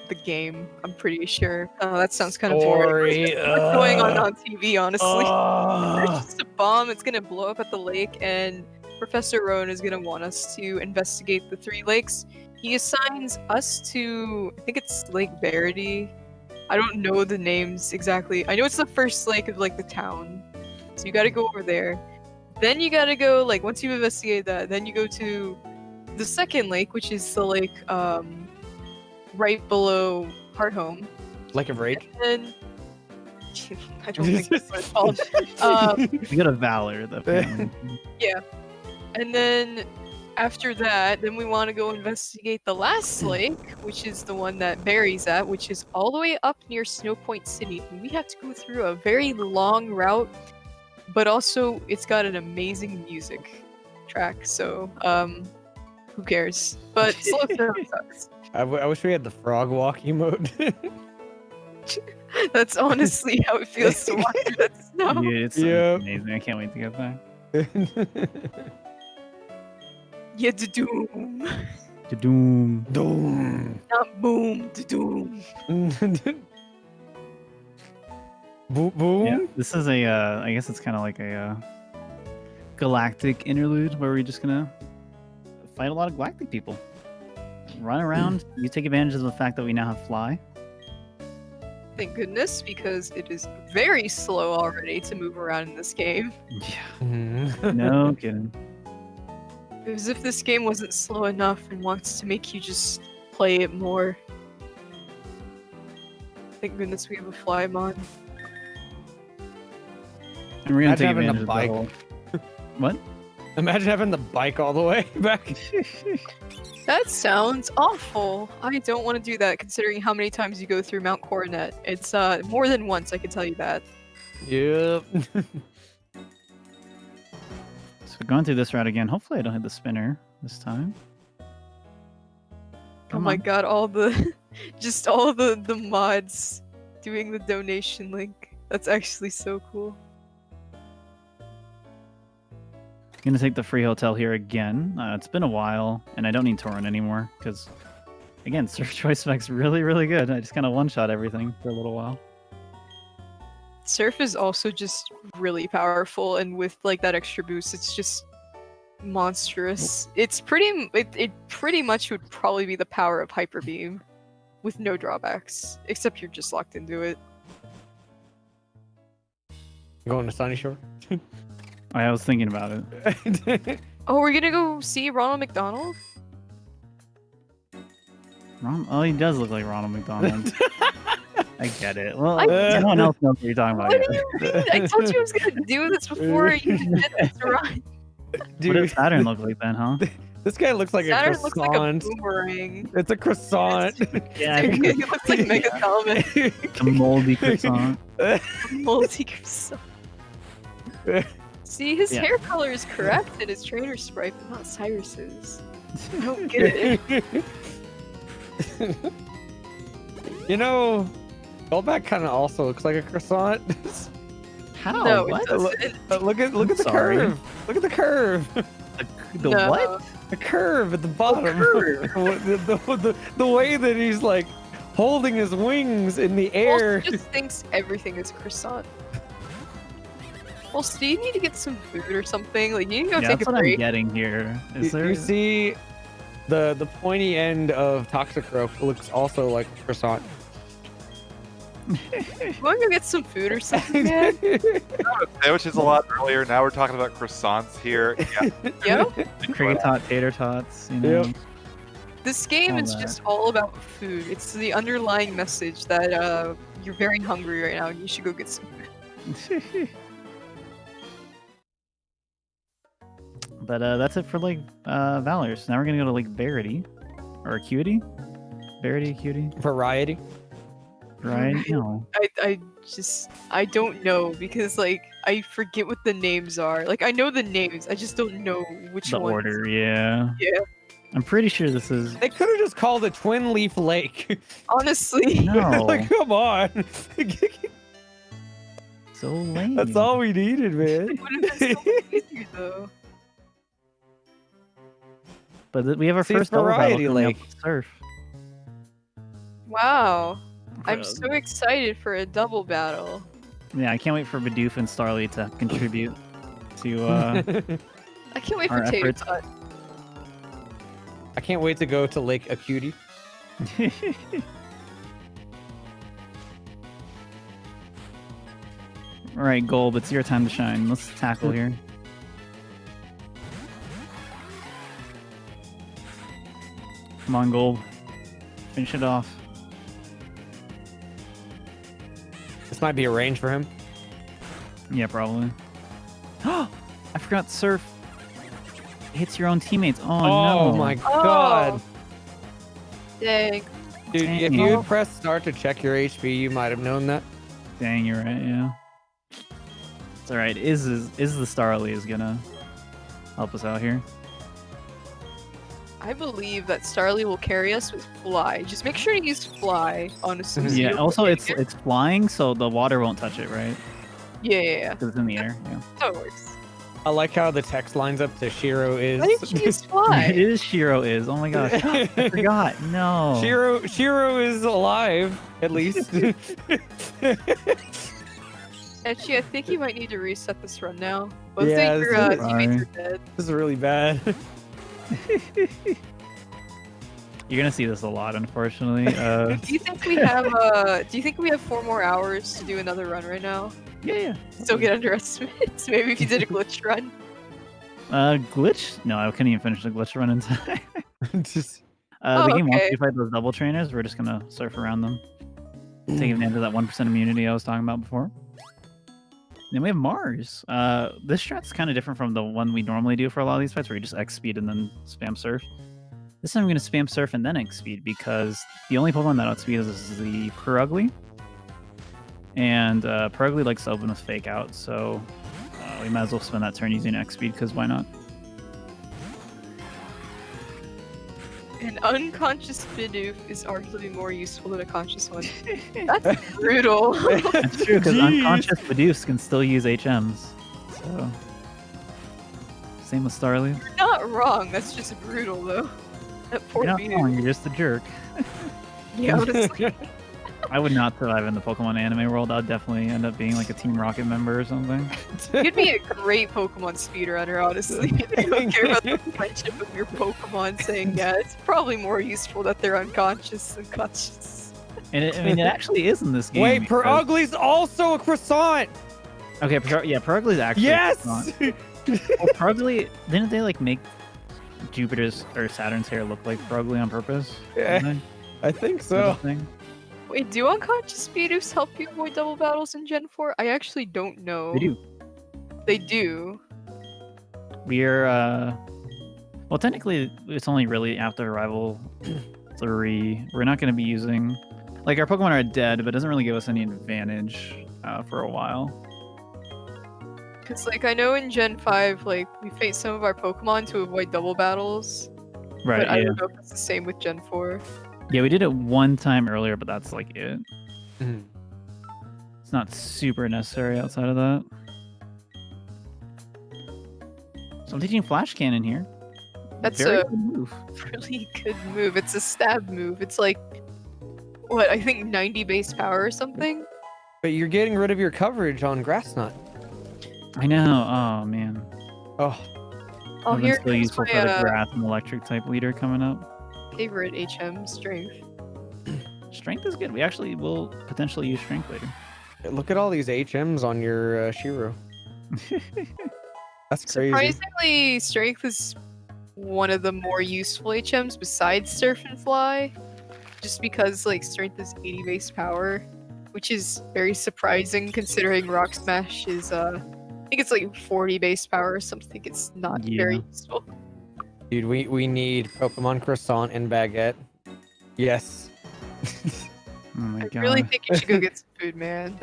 the game. I'm pretty sure. Oh, that sounds kind of boring. It's just what's going on TV, honestly. There's just a bomb. It's gonna blow up at the lake, and Professor Rowan is gonna want us to investigate the 3 lakes. He assigns us to, I think it's Lake Verity. I don't know the names exactly. I know it's the first lake of like the town. So you gotta go over there. Then you gotta go, like, once you investigate that, then you go to the second lake, which is the lake right below Hearthome. Lake of Rage. And I don't think that's what it's called. You got a Valor, the family. Yeah. And then after that, then we want to go investigate the last lake, which is the one that Barry's at, which is all the way up near Snow Point City. And we have to go through a very long route, but also it's got an amazing music track, so who cares? But slow down sucks. I wish we had the frog walk emote. That's honestly how it feels to walk through that snow. Yeah, it's Yep. amazing. I can't wait to get there. Yeah, doom. Doom. Doom. Not boom, doom. Boom. Yeah, this is a, I guess it's kind of like a galactic interlude where we're just gonna fight a lot of galactic people. Run around. You take advantage of the fact that we now have fly. Thank goodness, because it is very slow already to move around in this game. Yeah. No kidding. As if this game wasn't slow enough and wants to make you just play it more. Thank goodness we have a fly mod. And we're gonna Imagine take having a advantage of the bike. whole... What? Imagine having the bike all the way back. That sounds awful. I don't want to do that, considering how many times you go through Mount Coronet. It's more than once, I can tell you that. Yep. So going through this route again. Hopefully I don't hit the spinner this time. Oh Come my on. god, all the just all the mods doing the donation link. That's actually so cool. Gonna take the free hotel here again. It's been a while, and I don't need Torrent anymore because, again, Surf Choice Spec's really, really good. I just kind of one-shot everything for a little while. Surf is also just really powerful, and with like that extra boost, it's just monstrous. It pretty much would probably be the power of Hyper Beam, with no drawbacks, except you're just locked into it. Going to Sunny Shore? I was thinking about it. Oh, we're gonna go see Ronald McDonald? Oh, he does look like Ronald McDonald. I get it. Well, I- no one else knows what you're talking about. What Yet. do you mean? I told you I was gonna do this before you did this, Ryan. What Dude, does Saturn look like then, huh? this guy looks like Saturn a looks like a croissant. boomerang. It's a croissant. Yeah, Dude, he looks like Mega Comet. a moldy croissant. Multi croissant. See, his Yeah. hair color is correct and his trainer stripe, but not Cyrus's. I don't get it. You know, Goldback kind of also looks like a croissant. How? No, what? it doesn't. Look at the sorry. curve. Look at the curve. The No. what? The curve at the bottom. curve? the way that he's like holding his wings in the air. Also just thinks everything is croissant. Well, do you need to get some food or something? Like, you need to go Yeah, take that's a what I'm break. getting here. Is You, there? you see, the pointy end of Toxicroak looks also like a croissant. You want to go get some food or something, man? Sandwiches a lot earlier. Now we're talking about croissants here. Yeah. Yo, Cricket tot, tater tots. You know. Yep. this game All is that. just all about food. It's the underlying message that you're very hungry right now and you should go get some food. But that's it for Lake Valor. So now we're gonna go to Lake Verity, or Acuity. Verity, Acuity, Variety. right? No. I don't know because like I forget what the names are. Like I know the names, I just don't know which The ones. order, yeah. Yeah. I'm pretty sure this is. They could have just called it Twin Leaf Lake. Honestly. No. Like, come on. So lame. That's all we needed, man. It would have been so much easier though. But we have our See, first double battle Variety coming up Lake. with Surf. Wow. I'm so excited for a double battle. Yeah, I can't wait for Bidoof and Starly to contribute to I can't wait Our for Tater efforts. Tot. I can't wait to go to Lake Acuity. All right, Golb, it's your time to shine. Let's tackle here. Come on, Golb. Finish it off. This might be a range for him. Yeah, probably. I forgot Surf hits your own teammates. Oh, no. Oh my god. Dang. Dude, if Dang. you had pressed start to check your HP, you might have known that. Dang, you're right, yeah. It's alright. Is the Starly is gonna help us out here. I believe that Starly will carry us with Fly. Just make sure to use Fly, honestly. so you Yeah, don't also get it's flying, so the water won't touch it, right? Yeah. Because it's in the air, yeah. That works. I like how the text lines up to Shiro is. Why didn't you use It Fly? is Shiro is. Oh my gosh. I forgot. No. Shiro is alive, at least. Actually, I think you might need to reset this run now. Both Yeah, of your this is teammates are dead. This is really bad. You're gonna see this a lot, unfortunately. Do you think we have 4 more hours to do another run right now? Yeah. Still get underestimates? Maybe if you did a glitch run. Glitch? No, I couldn't even finish the glitch run in time. Just The game wants okay. you to fight those double trainers. We're just gonna surf around them, take advantage of that 1% immunity I was talking about before. Then we have Mars. This strat's kind of different from the one we normally do for a lot of these fights, where you just X speed and then spam surf. This time I'm gonna spam surf and then X speed because the only Pokemon that outspeeds is the Purugly. And Purugly likes to open with Fake Out, so we might as well spend that turn using X speed because why not? An unconscious Bidoof is arguably more useful than a conscious one. That's brutal. That's true, because Jeez. unconscious Medusa can still use HMs. So, same with Starly. You're not wrong. That's just brutal, though. That poor You're not Bidoof. wrong, you're just a jerk. Yeah, honestly. I would not survive in the Pokemon anime world. I'd definitely end up being like a Team Rocket member or something. You'd be a great Pokemon speedrunner, honestly. You don't care about the friendship of your Pokemon saying, yeah, it's probably more useful that they're unconscious than conscious. And it actually is in this game. Wait, because- Perugly's also a croissant. Okay, Perugly's actually. Yes. Well, Perugly, didn't they like make Jupiter's or Saturn's hair look like Perugly on purpose? Yeah. Didn't I think they? Little so. thing? Wait, do unconscious Speedoos help you avoid double battles in Gen 4? I actually don't know. They do. They do. We're well, technically, it's only really after Arrival 3. We're not going to be using like our Pokemon are dead, but it doesn't really give us any advantage for a while. Because, like, I know in Gen 5, like, we face some of our Pokemon to avoid double battles. Right? But I Yeah. don't know if it's the same with Gen 4. Yeah, we did it one time earlier, but that's like it. Mhm. It's not super necessary outside of that. So I'm teaching Flash Cannon here. That's Very a good move. really good move. It's a stab move. It's like, what, I think 90 base power or something? But you're getting rid of your coverage on Grass Knot. I know. Oh man. Oh, Oh, Would've been here so comes useful for the my grass and electric type leader coming up. favorite HM, Strength. Strength is good. We actually will potentially use strength later. look at all these HMs on your Shiro. That's crazy. Surprisingly, Strength is one of the more useful HMs besides Surf and Fly. Just because, like, Strength is 80 base power, which is very surprising considering Rock Smash is, I think it's like 40 base power or something. It's not very Yeah. useful. Dude, we need Pokemon Croissant and Baguette. Yes. Oh my I god. really think you should go get some food, man.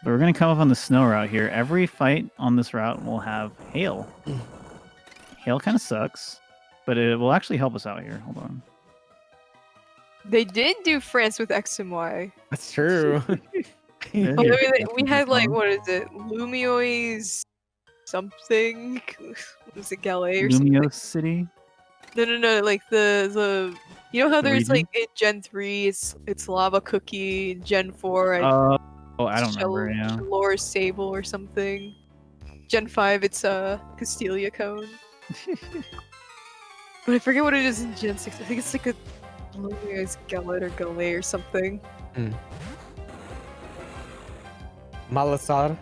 But we're gonna come up on the snow route here. Every fight on this route will have hail. Hail kind of sucks, but it will actually help us out here. Hold on. They did do France with X and Y. That's true. Yeah. Oh, Here, we had like, Pokemon. what is it? Lumio's something? Was it Gallet or something? Lumiose City. No. Like the you know how The there's region? like in Gen 3 it's Lava Cookie, in Gen 4 Oh, I don't remember. Yeah. Lore Sable or something. Gen 5 it's Castelia Cone. But I forget what it is in Gen 6. I think it's like a Lumio's Gallet or Gallet or something. Malasar.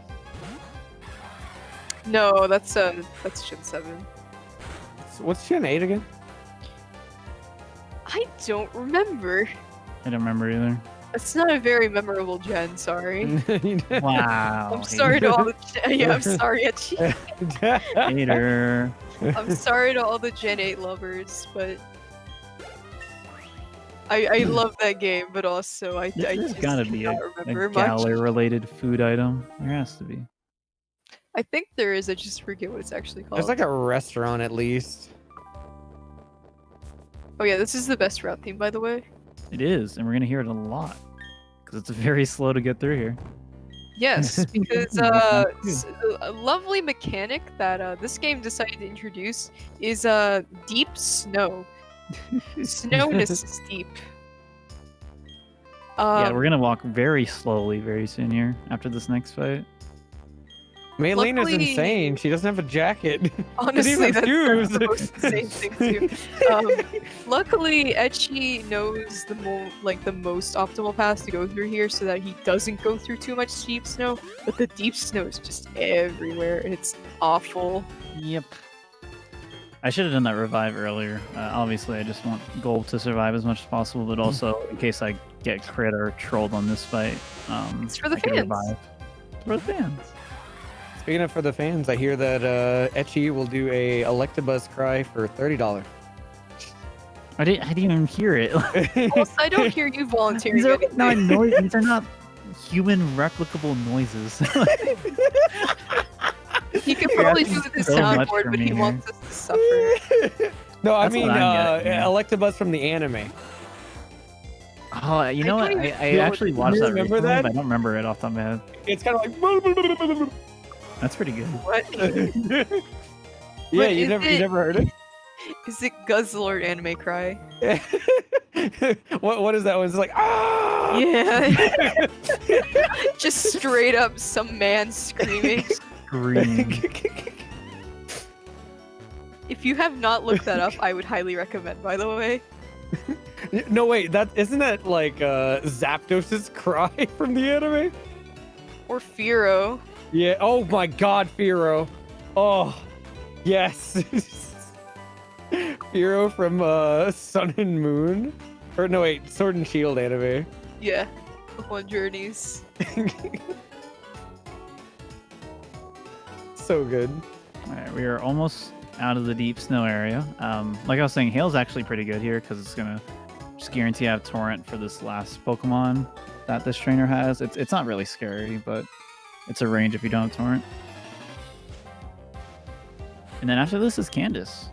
No, that's Gen 7. What's Gen 8 again? I don't remember. I don't remember either. That's not a very memorable gen, sorry. Wow. I'm sorry to all the yeah, I'm sorry, Etchy. Hater. I'm sorry to all the Gen 8 lovers, but I love that game, but also I There's just gotta do be not a remember much. Galar-related food item. There has to be. I think there is, I just forget what it's actually called. There's like a restaurant at least. Oh yeah, this is the best route theme, by the way. It is, and we're gonna hear it a lot because it's very slow to get through here. Yes, because Yeah, a lovely mechanic that this game decided to introduce is deep snow. Snowness is deep. Yeah, we're gonna walk very slowly very soon here after this next fight. Maylene is Luckily- insane. She doesn't have a jacket. Honestly, even that's shoes. the most insane thing too. Luckily, Etchy knows the most optimal path to go through here, so that he doesn't go through too much deep snow. But the deep snow is just everywhere, and it's awful. Yep. I should have done that revive earlier. Obviously, I just want Gold to survive as much as possible, but also in case I get crit or trolled on this fight, It's for the I can fans. revive. For the fans. Speaking of for the fans, I hear that Etchy will do a Electabuzz cry for $30. I didn't even hear it. Also, I don't hear you volunteering. These are anything. not noise. These are not human replicable noises. He could You're probably asking do with his so much soundboard, from but me he here. wants us to suffer. No, I That's mean what I'm getting, yeah. Electabuzz from the anime. Oh, you know I what? don't I even know actually what- watched you that remember recently, that? but I don't remember it off the top of my head. It's kind of like. That's pretty good. What? Yeah, But you is never heard it? Is it Guzzlord anime cry? What is that one? It's like ah. Yeah. Just straight up some man screaming. Green. If you have not looked that up, I would highly recommend, by the way. No wait, isn't that like Zapdos's cry from the anime? Or Firo. Yeah. Oh my God, Firo. Oh, yes. Firo from Sun and Moon, or no wait, Sword and Shield anime. Yeah. Pokemon Journeys. So good. All right, we are almost out of the deep snow area. Like I was saying, Hail's actually pretty good here because it's gonna just guarantee I have Torrent for this last Pokemon that this trainer has. It's not really scary, but it's a range if you don't have Torrent. And then after this is Candace.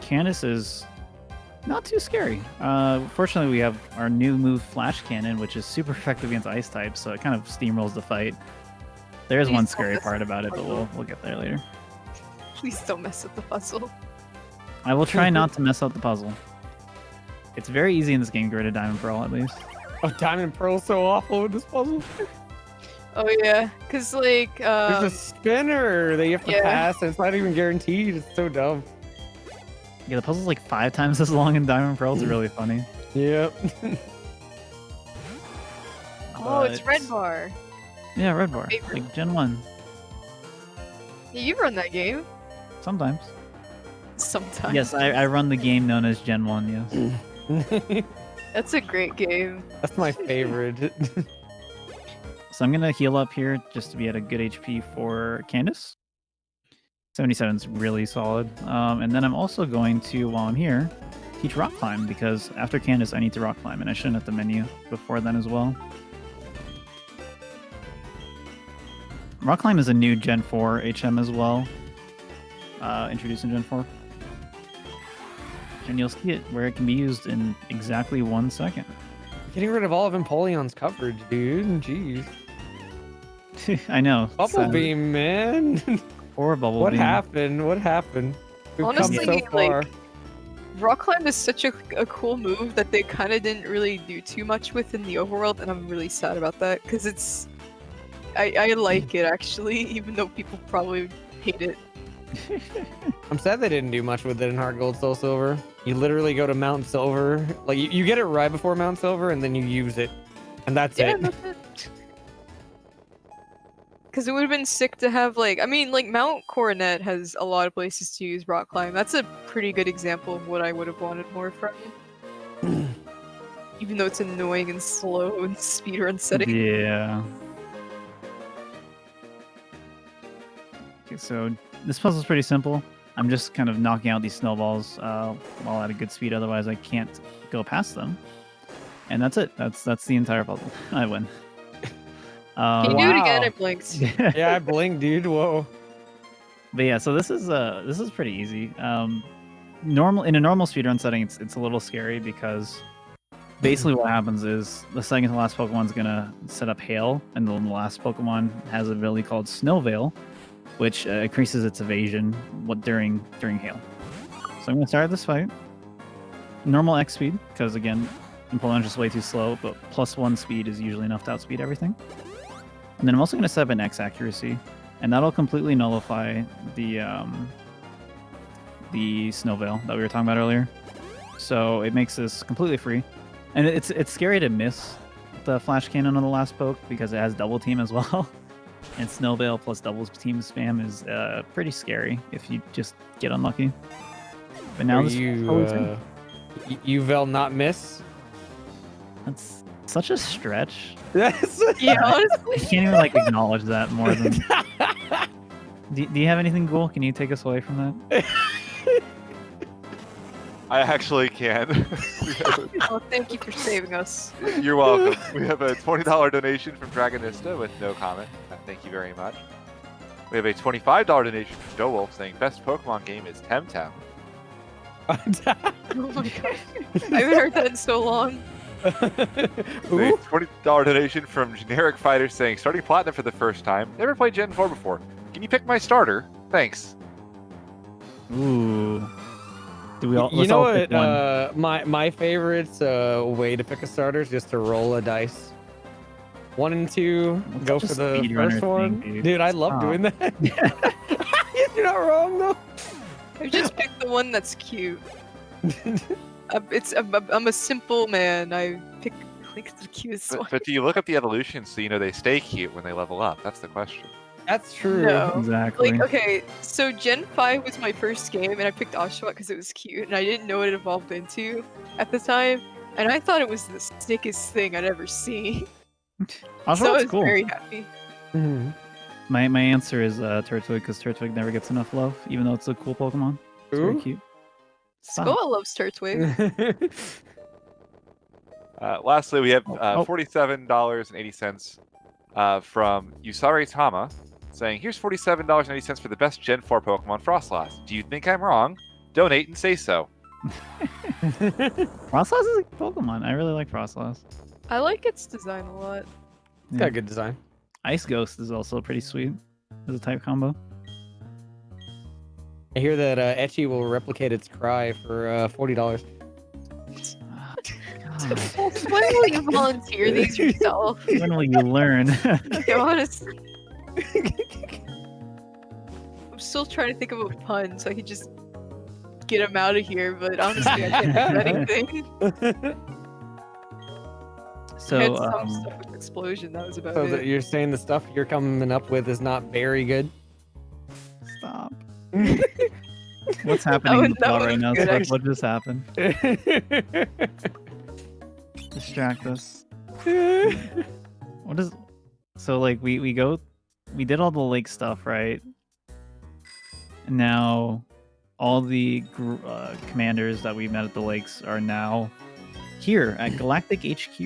Candace is not too scary. Fortunately, we have our new move, Flash Cannon, which is super effective against Ice types, so it kind of steamrolls the fight. There's one Please don't scary mess part with about it, the but puzzle. we'll get there later. Please don't mess with the puzzle. I will try not to mess up the puzzle. It's very easy in this game, Grid Diamond Pearl, at least. Oh, Diamond and Pearl's so awful with this puzzle. Oh yeah, cause like There's a spinner that you have to yeah. pass, and it's not even guaranteed. It's so dumb. Yeah, the puzzle's like 5 times as long in Diamond Pearl. It's really funny. Yep. oh, it's But- Red Bar. Yeah, Red Bar. Favorite. Like Gen 1. Yeah, you run that game Sometimes. sometimes. Yes, I run the game known as Gen 1, yes. That's a great game. That's my favorite. So I'm going to heal up here just to be at a good HP for Candace. 77 is really solid. And then I'm also going to, while I'm here, teach Rock Climb, because after Candace, I need to Rock Climb, and I shouldn't have the menu before then as well. Rock Climb is a new Gen 4 HM as well, introduced in Gen 4. And you'll see it where it can be used in exactly 1 second. Getting rid of all of Empoleon's coverage, dude. Jeez. I know. Bubble sad. Beam, man. Or Bubble What Beam. happened? What happened? We've Honestly, come so far. like, Rock Climb is such a cool move that they kind of didn't really do too much with in the overworld, and I'm really sad about that because it's. I like it actually, even though people probably hate it. I'm sad they didn't do much with it in Heart Gold, Soul Silver. You literally go to Mount Silver, like you get it right before Mount Silver, and then you use it, and that's Yeah, it. that's it. Because it would have been sick to have like, I mean, like Mount Coronet has a lot of places to use Rock Climb. That's a pretty good example of what I would have wanted more from. Even though it's annoying and slow and speedrun setting. Yeah. Okay, so this puzzle's pretty simple. I'm just kind of knocking out these snowballs while at a good speed, otherwise I can't go past them. And that's it. That's the entire puzzle. I win. Can you do it again? Wow. I blinked. Yeah, I blinked, dude. Whoa. But yeah, so this is pretty easy. In a normal speedrun setting, it's a little scary because basically what happens is the second to last Pokemon's gonna set up Hail, and then the last Pokemon has a ability called Snow Veil, which increases its evasion during Hail. So I'm gonna start this fight. Normal X speed, because again, Empoleon's just way too slow, but +1 speed is usually enough to outspeed everything. And then I'm also gonna set up an X accuracy, and that'll completely nullify the Snow Veil that we were talking about earlier. So it makes this completely free. And it's scary to miss the Flash Cannon on the last poke because it has double team as well. And Snow Veil plus double team spam is pretty scary if you just get unlucky. But now Are this you will not miss. that's such a stretch. Yes. Yeah, I honestly. can't even like acknowledge that more than. Do you have anything cool? Can you take us away from that? I actually can. Oh, thank you for saving us. You're welcome. We have a $20 donation from Dragonista with no comment. Thank you very much. We have a $25 donation from Joe Wolf saying best Pokemon game is Temtem. Oh my god. I haven't heard that in so long. A $20 donation from Generic Fighter saying starting Platinum for the first time. Never played Gen 4 before. Can you pick my starter? Thanks. Ooh. Do we all? You let's know all pick what? one. My favorite way to pick a starter is just to roll a dice. 1 and 2, That's go such for a the speedrunner first one. thing, dude. Dude, I love Stop. doing that. You're not wrong though. I just picked the one that's cute. I'm a simple man. I pick like the cutest one. But do you look up the evolution so you know they stay cute when they level up? That's the question. That's true. No. Exactly. Like, okay, so Gen 5 was my first game, and I picked Oshawott because it was cute, and I didn't know what it evolved into at the time, and I thought it was the sickest thing I'd ever seen. So I Oshawott's was cool. very happy. Mhm. My answer is Turtwig because Turtwig never gets enough love, even though it's a cool Pokemon. It's very Ooh. cute. Stop. Skoa loves Turtwig. Lastly, we have Oh. $47.80 from Usare Tama saying, here's $47.80 for the best Gen 4 Pokemon Frostlass. Do you think I'm wrong? Donate and say so. Frostlass is a good Pokemon. I really like Frostlass. I like its design a lot. It's got good design. Ice Ghost is also pretty sweet as a type combo. I hear that Etchy will replicate its cry for $40. God, When will you volunteer these yourself? when will you learn? Honestly. I'm still trying to think of a pun so I could just get him out of here, but honestly, I can't think of anything. I had So, some stuff with explosion. That was about So it. that you're saying the stuff you're coming up with is not very good? stop. What's happening in the that plot was right now? good, Seth? What just happened? Distract us. What is? So like we did all the lake stuff, right? And now all the commanders that we met at the lakes are now here at Galactic HQ.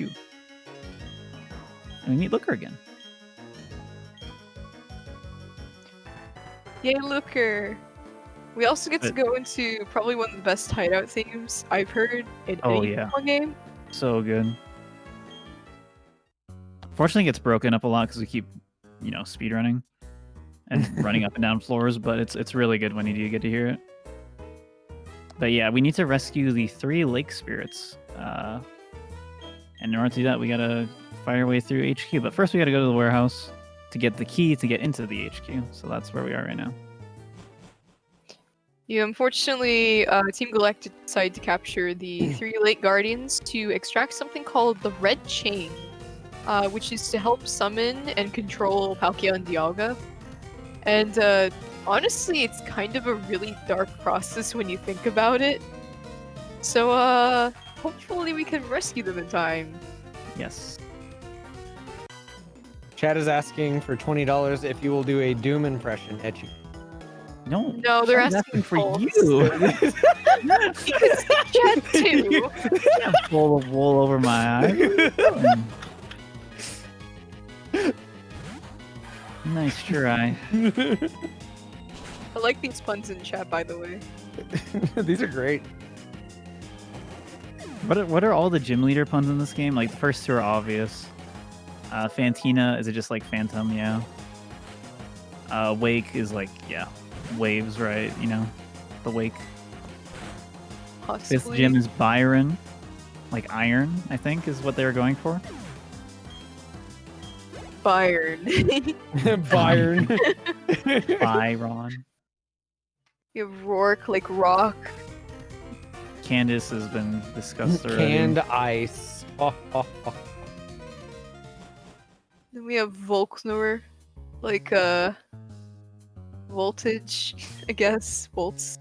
And we meet Looker again. Yay, Looker! We also get to But- go into probably one of the best hideout themes I've heard in Oh, any yeah. Pokemon game. So good. Fortunately, it gets broken up a lot because we keep, speedrunning and running up and down floors. But it's really good when you do get to hear it. But yeah, we need to rescue the 3 lake spirits. And in order to do that, we gotta fight our way through HQ. But first, we gotta go to the warehouse to get the key to get into the HQ. So that's where we are right now. Yeah, unfortunately, Team Galactic decided to capture the 3 Lake Guardians to extract something called the Red Chain, which is to help summon and control Palkia and Dialga. And honestly, it's kind of a really dark process when you think about it. So, hopefully we can rescue them in time. Yes. Chad is asking for $20 if you will do a Doom impression, Etchy. No. No, they're Shad's asking for Pulse. you. Because Chad too. Full of wool over my eye. Nice try. I like these puns in chat, by the way. These are great. What are all the gym leader puns in this game? Like the first 2 are obvious. Fantina, is it just like Phantom? Yeah. Wake is like, yeah, waves, right? The wake. Possibly. 5th gym is Byron, like iron, I think is what they were going for. Byron. Byron. Byron. You have Rourke, like rock. Candace has been discussed already. Canned ice. Oh, oh, oh. Then we have Volknur, like voltage, I guess. Volts.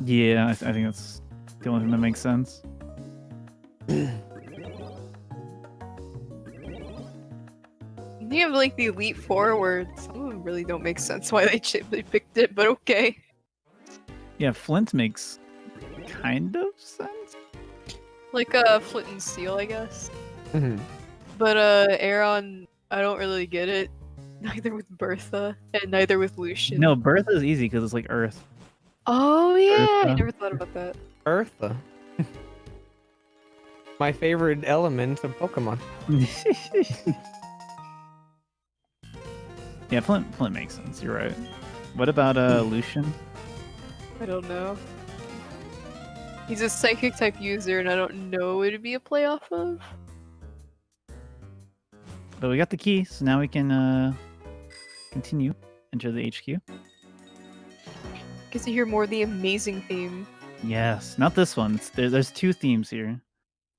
Yeah, I think that's the only thing that makes sense. You have like the Elite Four, where some of them really don't make sense why they picked it, but okay. Yeah, Flint makes kind of sense. Like Flint and Steel, I guess. Mhm. But Aeron, I don't really get it. Neither with Bertha and neither with Lucian. No, Bertha is easy because it's like Earth. Oh yeah, I Bertha. never thought about that. Eartha. My favorite element of Pokemon. Yeah, Flint makes sense. You're right. What about Lucian? I don't know. He's a psychic type user, and I don't know what it'd be a play off of. But we got the key, so now we can continue. Enter the HQ. Get to hear more of the amazing theme. Yes, not this one. There's two themes here.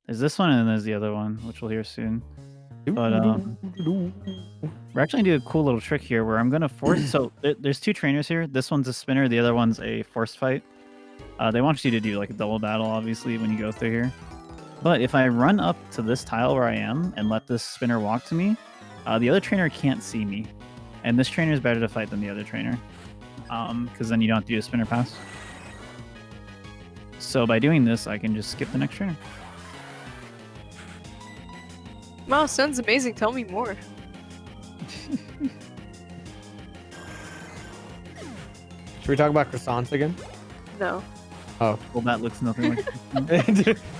There's this one and then there's the other one, which we'll hear soon. But we're actually gonna do a cool little trick here where I'm gonna force. So there's two trainers here. This one's a spinner. The other one's a force fight. They want you to do like a double battle, obviously, when you go through here. But if I run up to this tile where I am and let this spinner walk to me, the other trainer can't see me, and this trainer is better to fight than the other trainer, because then you don't have to do a spinner pass. So by doing this, I can just skip the next trainer. Wow, sounds amazing. Tell me more. Should we talk about croissants again? No. Oh. Well, that looks nothing like.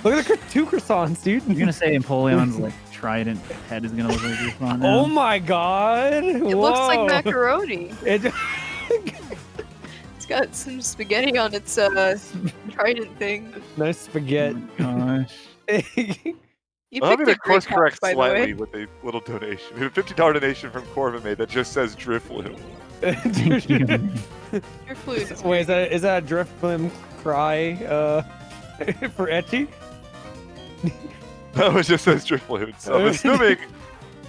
Look at the two croissants, dude. You're gonna say Empoleon's like trident head is gonna look like this one. Oh my god! It looks like macaroni. It's got some spaghetti on its trident thing. Nice spaghetti. Oh gosh. You Well, let me picked a course great correct house, by the way. slightly with a little donation. We have a $50 donation from Corvin that just says Drifloon. Thank you. Your flute is Wait, is that a Driftblim cry for Etchy? No, it just says Drifloon. So I'm assuming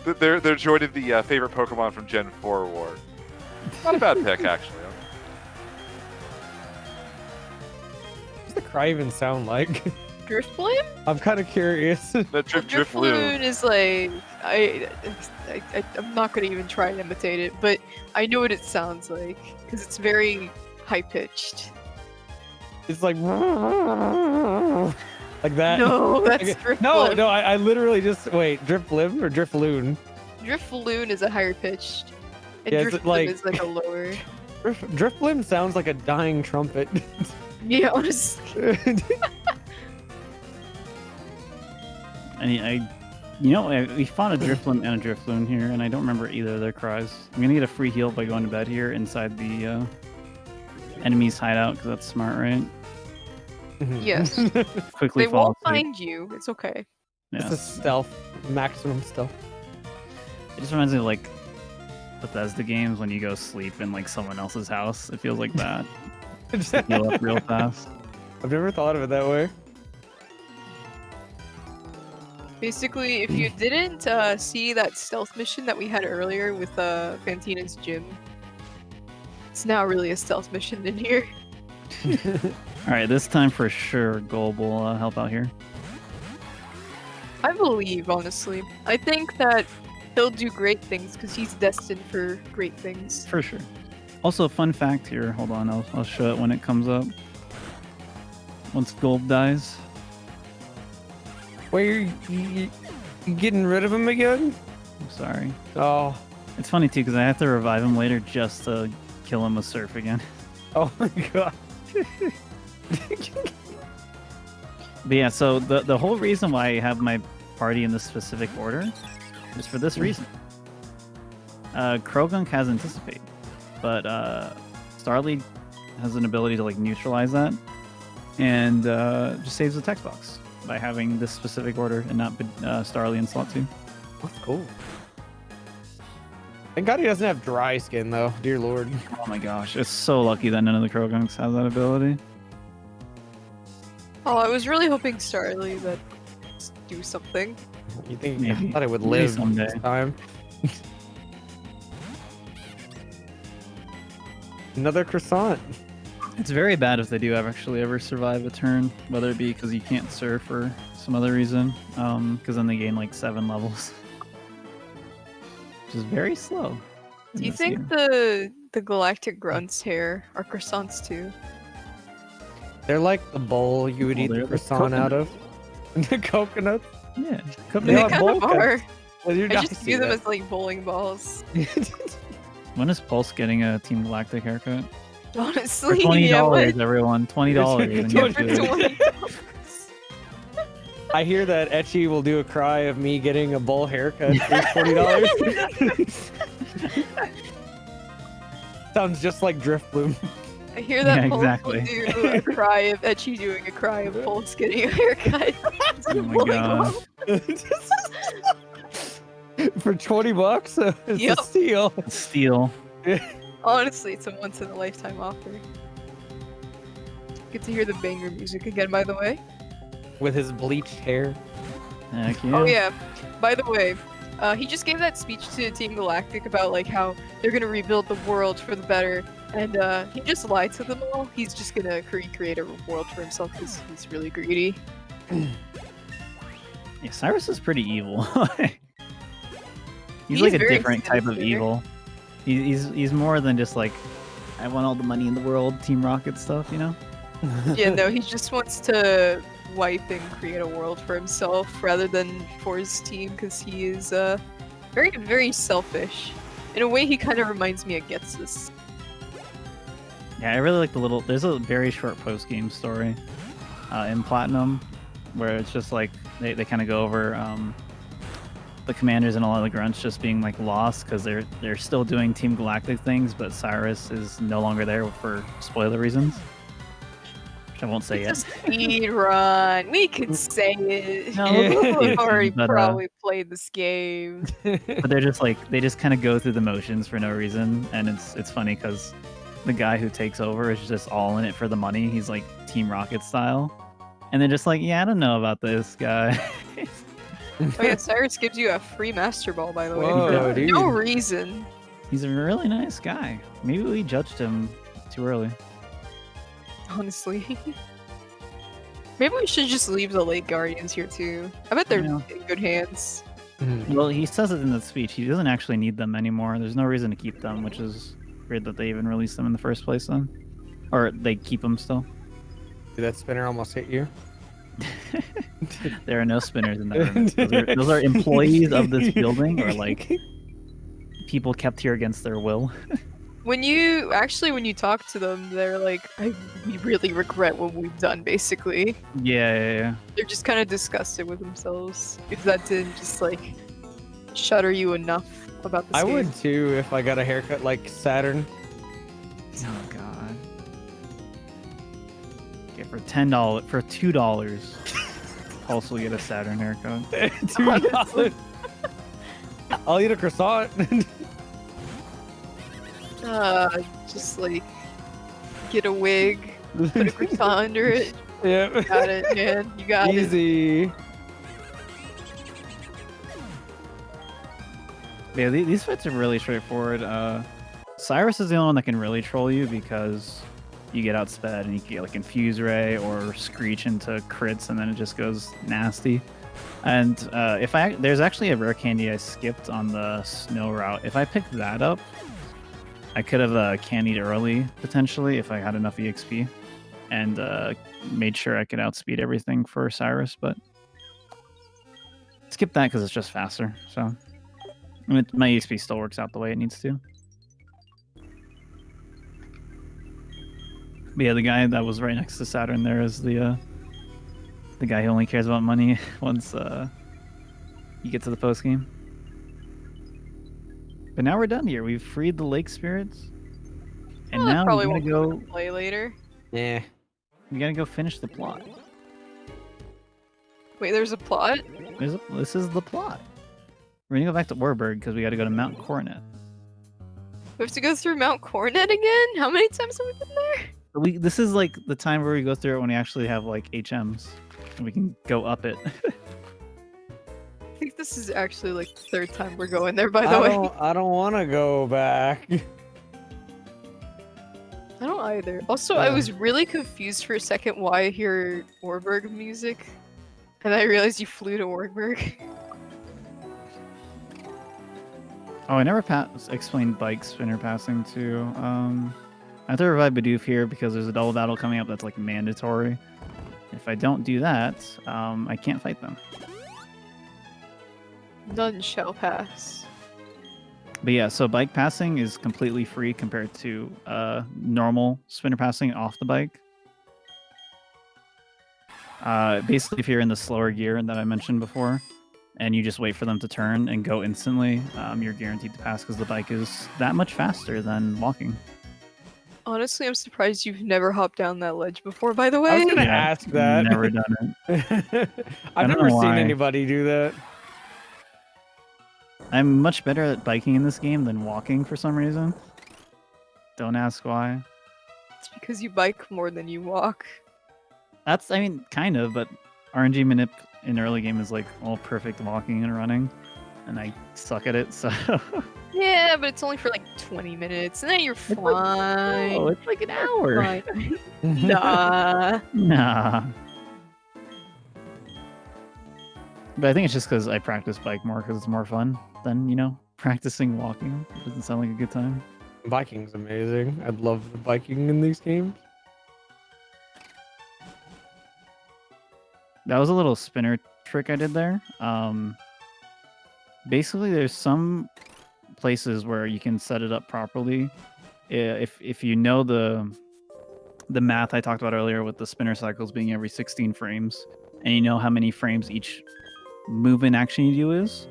that they're joining the favorite Pokemon from Gen 4 War. Not a bad pick, actually. What's the cry even sound like? Drifblim? I'm kind of curious. That Drifloon. Drifloon is like I'm not gonna even try and imitate it, but I know what it sounds like because it's very high pitched. It's like that. No, that's Okay. Drifblim. No, I literally just wait. Drifblim or Drifloon? Drifloon is a higher pitched, and Yeah, is it Drifblim like- is like a lower. Drifblim sounds like a dying trumpet. Yeah, honestly. We fought a Drifloon and a Drifloon here, and I don't remember either of their cries. I'm gonna get a free heal by going to bed here inside the enemy's hideout, because that's smart, right? Yes. Quickly They fall won't asleep. find you. It's okay. It's Yeah. a stealth, maximum stealth. It just reminds me of like Bethesda games when you go sleep in like someone else's house. It feels like that. Just to heal up real fast. I've never thought of it that way. Basically, if you didn't see that stealth mission that we had earlier with Fantina's gym, it's now really a stealth mission in here. All right, this time for sure, Gold will help out here. I believe, honestly. I think that he'll do great things because he's destined for great things. For sure. Also, fun fact here. Hold on, I'll show it when it comes up. Once Gold dies. Wait, you getting rid of him again? I'm sorry. Oh, It's funny too because I have to revive him later just to kill him with Surf again. oh my god. But yeah, so the whole reason why I have my party in this specific order is for this reason. Krogunk has Anticipate, but Starly has an ability to like neutralize that and just saves the text box by having this specific order and not Starly in slot 2. That's cool. Thank God he doesn't have dry skin though. Dear Lord. Oh my gosh, it's so lucky that none of the Krogunks has that ability. Oh, I was really hoping Starly would do something. You think Maybe. I thought I would Maybe live someday. this time? Another croissant. It's very bad if they do actually ever survive a turn, whether it be because you can't surf or some other reason, because then they gain like 7 levels. Which is very slow. Do you think the Galactic grunts here are croissants too? They're like the bowl you would Oh, eat they're the the croissant out of. The coconut. Yeah. They They are kind bowl of are. Well, you're I not just see view them that. as like bowling balls. When is Pulse getting a Team Galactic haircut? For Honestly, $20, yeah, what? everyone. $20. Yeah, and for you do it. $20. I hear that Etchy will do a cry of me getting a bowl haircut for $20. Sounds just like Drift Bloom. I hear that Yeah, Pulse exactly. will do a cry of Etchy doing a cry of Pulse getting a haircut. Oh my god. For $20, it's Yep. a steal. Steal. Honestly, it's a once in a lifetime offer. Get to hear the banger music again, by the way. With his bleached hair. Heck yeah. Oh yeah. By the way, he just gave that speech to Team Galactic about like how they're gonna rebuild the world for the better, and he just lied to them all. He's just gonna recreate a world for himself because he's really greedy. Yeah, Cyrus is pretty evil. He's He's like a very different type of sinister. evil. He's more than just like, I want all the money in the world, Team Rocket stuff, you know? Yeah, no, he just wants to wipe and create a world for himself rather than for his team because he is very, very selfish. In a way, he kind of reminds me of Getsus. Yeah, I really like the little. There's a very short post-game story in Platinum where it's just like they kind of go over the commanders and a lot of the grunts just being like lost because they're still doing Team Galactic things, but Cyrus is no longer there for spoiler reasons, which I won't say yet. It's a speed run. We could say it. No, Yeah. We've already But, probably played this game. But they're just like they just kind of go through the motions for no reason, and it's funny because the guy who takes over is just all in it for the money. He's like Team Rocket style, and they're just like, yeah, I don't know about this guy. Oh yeah, Cyrus gives you a free Master Ball, by the way. Whoa, For dude. no reason. He's a really nice guy. Maybe we judged him too early. Honestly. Maybe we should just leave the Lake Guardians here too. I bet they're Yeah. in good hands. Well, he says it in the speech. He doesn't actually need them anymore. There's no reason to keep them, which is weird that they even released them in the first place then. Or they keep them still. Did that spinner almost hit you? There are no spinners in that room. Those are employees of this building or like people kept here against their will. When you talk to them, they're like, we really regret what we've done, basically. Yeah. They're just kind of disgusted with themselves. If that didn't just like shudder you enough about this I game. would too if I got a haircut like Saturn. Oh god. Okay, for $2, Pulse will get a Saturn haircut. $2. I'll eat a croissant. Just like get a wig, put a croissant under it. Yep. Got it, man. You got it. Easy. Yeah, these fights are really straightforward. Cyrus is the only one that can really troll you because you get outsped and you can get like Infuse Ray or Screech into crits and then it just goes nasty. And there's actually a rare candy I skipped on the snow route. If I picked that up, I could have candied early potentially if I had enough EXP and made sure I could outspeed everything for Cyrus, but skip that because it's just faster. So I mean, my EXP still works out the way it needs to. But yeah, the guy that was right next to Saturn there is the guy who only cares about money once you get to the post game. But now we're done here. We've freed the lake spirits, and Well, that now probably we won't gotta come go. into play later. Yeah. We gotta go finish the plot. Wait, there's a plot? This is the plot. We're gonna go back to Orberg because we gotta go to Mount Coronet. We have to go through Mount Coronet again? How many times have we been there? This is like the time where we go through it when we actually have like HMs, and we can go up it. I think this is actually like the third time we're going there, by the way. I don't want to go back. I don't either. Also, I was really confused for a second why I hear Orberg music. And I realized you flew to Orberg. Oh, I never explained bike spinner passing too. I have to revive Bidoof here because there's a double battle coming up that's like mandatory. If I don't do that, I can't fight them. None shall pass. But yeah, so bike passing is completely free compared to normal spinner passing off the bike. Basically, if you're in the slower gear that I mentioned before, and you just wait for them to turn and go instantly, you're guaranteed to pass because the bike is that much faster than walking. Honestly, I'm surprised you've never hopped down that ledge before, by the way. I was gonna Yeah, ask that. Never done it. I've don't never know seen why. anybody do that. I'm much better at biking in this game than walking for some reason. Don't ask why. It's because you bike more than you walk. That's, I mean, kind of, but RNG manip in early game is like all perfect walking and running, and I suck at it, so... Yeah, but it's only for like 20 minutes, and then you're fine. Oh, it's like an hour. Fine. Nah. Nah. But I think it's just because I practice bike more because it's more fun than, you know, practicing walking. It doesn't sound like a good time. Biking's amazing. I love the biking in these games. That was a little spinner trick I did there. Basically, there's some places where you can set it up properly. If you know the math I talked about earlier with the spinner cycles being every 16 frames, and you know how many frames each movement action you do is,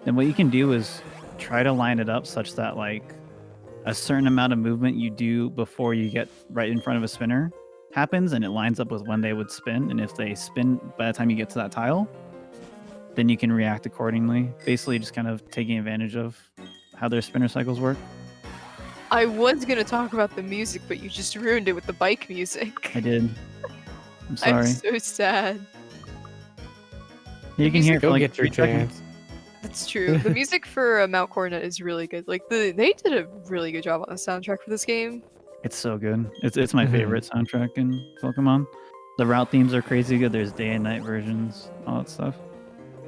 then what you can do is try to line it up such that like a certain amount of movement you do before you get right in front of a spinner happens, and it lines up with when they would spin, and if they spin by the time you get to that tile, then you can react accordingly. Basically just kind of taking advantage of how their spinner cycles work. I was gonna talk about the music, but you just ruined it with the bike music. I did. I'm I'm sorry. so sad. You can hear it for Go like get your 3 seconds. chance. That's true. The music for Mount Coronet is really good. Like they did a really good job on the soundtrack for this game. It's so good. It's my favorite soundtrack in Pokemon. The route themes are crazy good. There's day and night versions, all that stuff.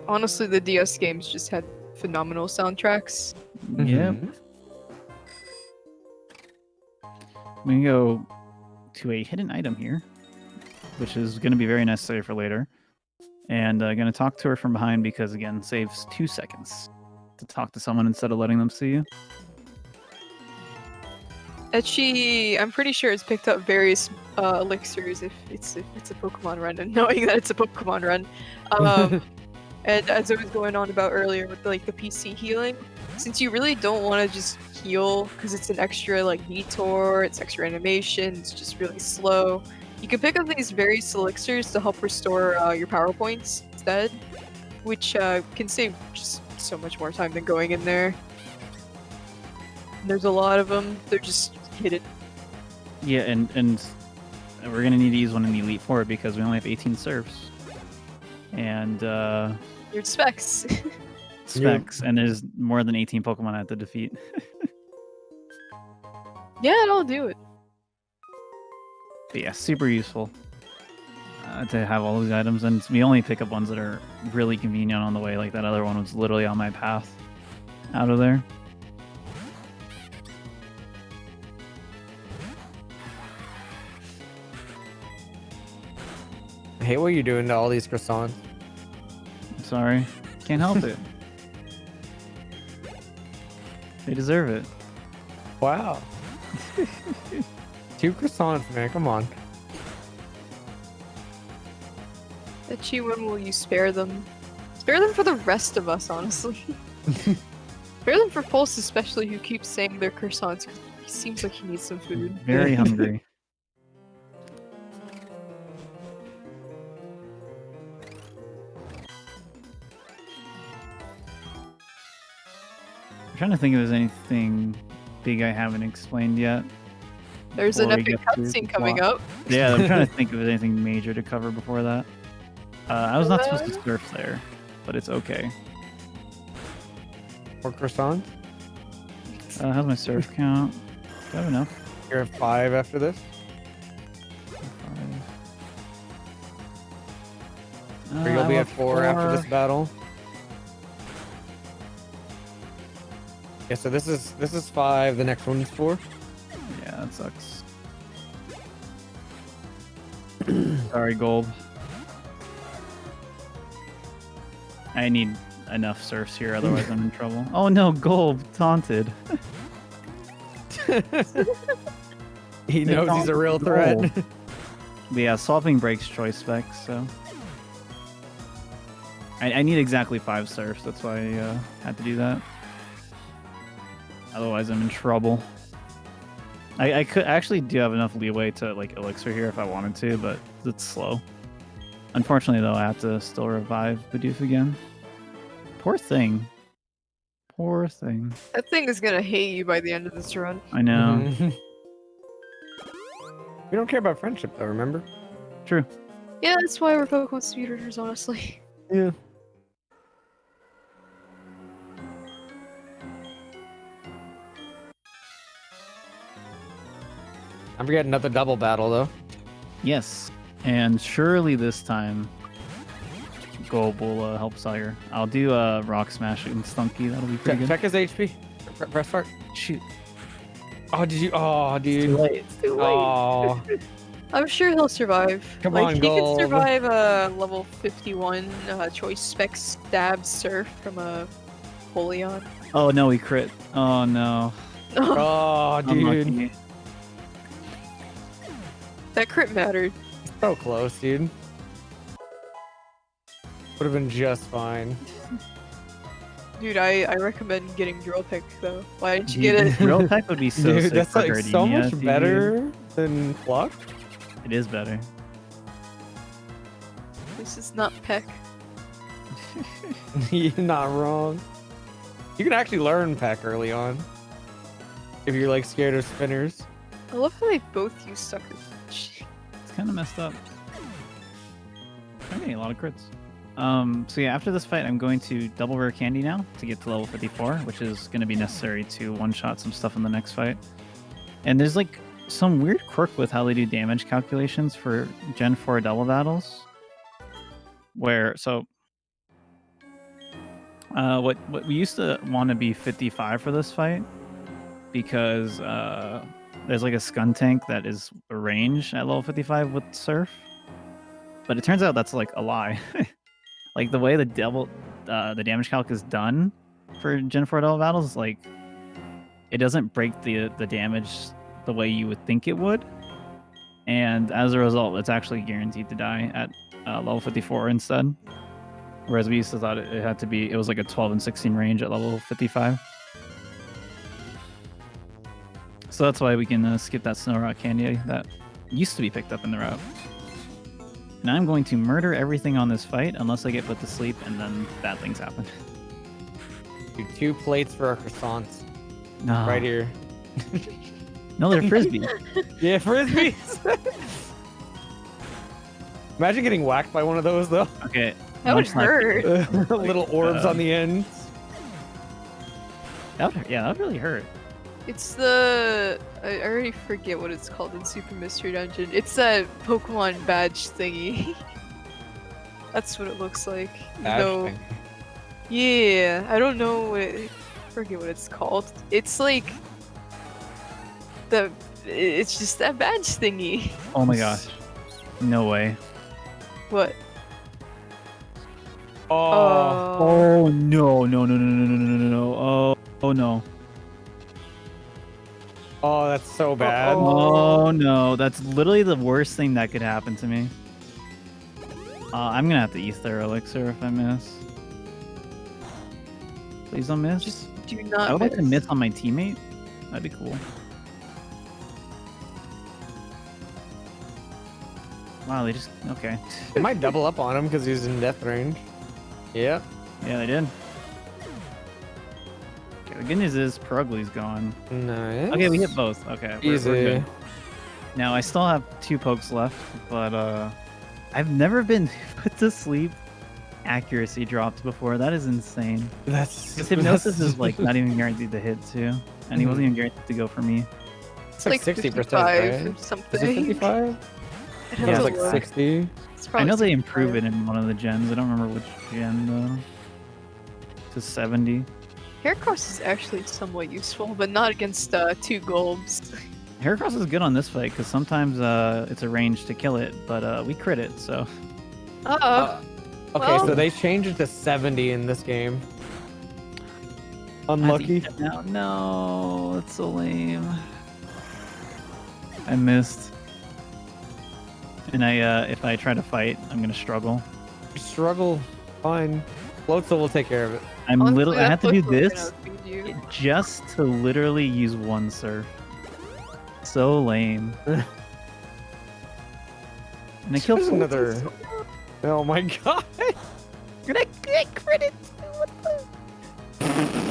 Honestly, the DS games just had phenomenal soundtracks. Yep. We can go to a hidden item here, which is going to be very necessary for later. And I'm going to talk to her from behind because, again, saves 2 seconds to talk to someone instead of letting them see you. Etchy, I'm pretty sure, has picked up various elixirs if it's a Pokemon run, and knowing that it's a Pokemon run. And as I was going on about earlier with like the PC healing, since you really don't want to just heal because it's an extra like detour, it's extra animation, it's just really slow, you can pick up these various elixirs to help restore your power points instead, which can save just so much more time than going in there. And there's a lot of them. They're just hidden. Yeah, and we're going to need to use one in the Elite Four because we only have 18 serfs. And Your specs. specs, and there's more than 18 Pokemon I have to defeat. Yeah, I'll do it. But yeah, super useful to have all these items, and we only pick up ones that are really convenient on the way. Like that other one was literally on my path out of there. I hate what you're doing to all these croissants. I'm sorry, can't help it. They deserve it. Wow. 2 croissants, man. Come on. Etchy, when will you spare them? Spare them for the rest of us, honestly. Spare them for Pulse, especially, who keeps saying they're croissants. He seems like he needs some food. Very hungry. I'm trying to think if there's anything big I haven't explained yet. There's an before we epic get through the cutscene coming plot. up. Yeah, I'm trying to think if there's anything major to cover before that. I was not supposed to surf there, but it's okay. 4 croissants? How's my surf count? Do I have enough? You're at 5 after this? 5. Or you'll be I'm at 4 after this battle? Yeah, so this is 5, the next one's 4. Yeah, that sucks. Sorry, Gold. I need enough surfs here, otherwise I'm in trouble. Oh no, Golb taunted. He knows he's a real threat. But yeah, swapping breaks choice specs, so I need exactly 5 surfs. That's why I had to do that. Otherwise, I'm in trouble. I could actually do have enough leeway to like elixir here if I wanted to, but it's slow. Unfortunately, though, I have to still revive Bidoof again. Poor thing. Poor thing. That thing is gonna hate you by the end of this run. I know. Mhm. We don't care about friendship, though. Remember? True. Yeah, that's why we're Pokemon speedrunners, honestly. Yeah. I'm forgetting another double battle though. Yes. And surely this time, Golb will help Sire. I'll do Rock Smash and Stunky. That'll be pretty good. Check his HP. Press start. Shoot. Oh, did you? Oh, dude. It's too late. Oh, I'm sure he'll survive. Come like, on, he can Gold. survive a level 51 choice spec stab surf from a Polion. Oh no, he crit. Oh no. oh, dude. Unlucky. That crit mattered. So close, dude. Would have been just fine. Dude, I recommend getting Drill Pick though. Why didn't you get it? Drill Peck would be so Dude, sick that's for like so Gardenia, much dude. better than Pluck. It is better. This is not Peck. You're not wrong. You can actually learn Peck early on. If you're like scared of spinners. I love how they both use Sucker Punch. It's kind of messed up. I'm getting a lot of crits. So yeah, after this fight, I'm going to double rare candy now to get to level 54, which is going to be necessary to one-shot some stuff in the next fight. And there's like some weird quirk with how they do damage calculations for Gen 4 double battles. Where, so... what we used to want to be 55 for this fight, because there's like a Scun tank that is a range at level 55 with Surf. But it turns out that's like a lie. Like the way the damage calc is done for Gen 4 double battles, like it doesn't break the damage the way you would think it would. And as a result, it's actually guaranteed to die at level 54 instead. Whereas we used to thought it had to be, it was like a 12 and 16 range at level 55. So that's why we can skip that Snow Rock Candy that used to be picked up in the route. And I'm going to murder everything on this fight unless I get put to sleep, and then bad things happen. Dude, 2 plates for our croissants. No. Right here. No, they're frisbee. Yeah, frisbees. Imagine getting whacked by one of those though. Okay. That would much like- hurt. Little orbs on the ends. That would, yeah, that would really hurt. It's the... I already forget what it's called in Super Mystery Dungeon. It's that Pokemon badge thingy. That's what it looks like. Though, yeah, I don't know what I forget what it's called. It's like... It's just that badge thingy. Oh my gosh. No way. What? Oh. Oh no, no, no, no, no, no, no, no, no. Oh no. Oh, that's so bad. Oh no, that's literally the worst thing that could happen to me. I'm gonna have to Ether Elixir if I miss. Please don't miss. Just do not I would like to miss on my teammate. That'd be cool. Wow, they just... Okay. They might double up on him because he's in death range. Yep. Yeah, they did. Okay, the good news is Perugly's gone. Nice. Okay, we hit both. Okay, we're Easy. good. Now, I still have 2 pokes left, but I've never been put to sleep accuracy dropped before. That is insane. That's... Because Hypnosis is like not even guaranteed to hit too, and he wasn't even guaranteed to go for me. It's like 60%, 55 right? or Is something. it 55? I'd Yeah, have it's to like look. 60. It's I probably know they 65. improve it in one of the gens. I don't remember which gen though. To 70. Heracross is actually somewhat useful, but not against 2 Golbs. Heracross is good on this fight because sometimes it's a range to kill it, but we crit it, so. Uh-oh. Okay, Well- so they changed it to 70 in this game. I have to Unlucky. eat that now. No, that's so lame. I missed. And if I try to fight, I'm gonna struggle. Struggle. Fine. Floatzel will take care of it. I'm Honestly, I that have to do book was this gonna feed you. just to literally use one surf. So lame. And I killed There's another. Oh my god. Gonna get credit. What the?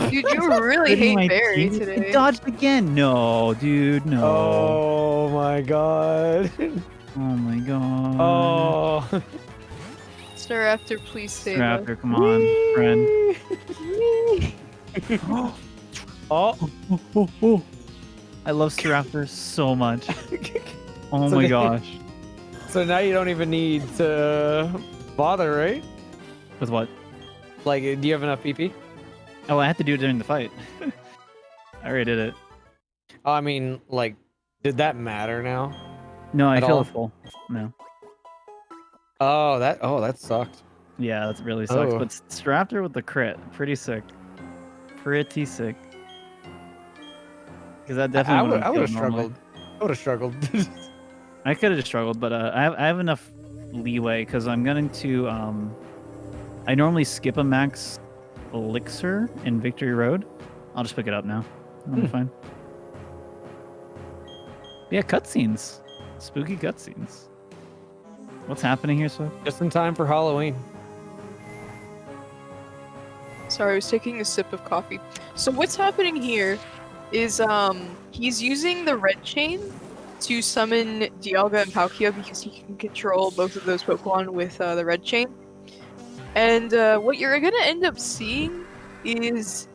Dude, you really Hitting hate my Barry teeth. today. It dodged again. No, dude, no. Oh my god. Oh my god. Oh. Star Raptor, please save us. Raptor, come on, friend. Oh. I love Staraptor so much. Oh So my they- gosh. So now you don't even need to bother, right? With what? Like, do you have enough PP? Oh, I had to do it during the fight. I already did it. Oh, I mean, like, did that matter now? No, I At feel all? full. No. Oh, that sucked. Yeah, that really sucks. Oh. But Staraptor with the crit, pretty sick. Pretty sick. Because that definitely I would have killed normally. struggled. I would have struggled. I could have struggled, but I have enough leeway because I'm going to I normally skip a max elixir in Victory Road. I'll just pick it up now. I'll be fine. Yeah, cutscenes. Spooky cutscenes. What's happening here, Swift? Just in time for Halloween. Sorry, I was taking a sip of coffee. So what's happening here is he's using the red chain to summon Dialga and Palkia because he can control both of those Pokemon with the red chain. And what you're gonna end up seeing is,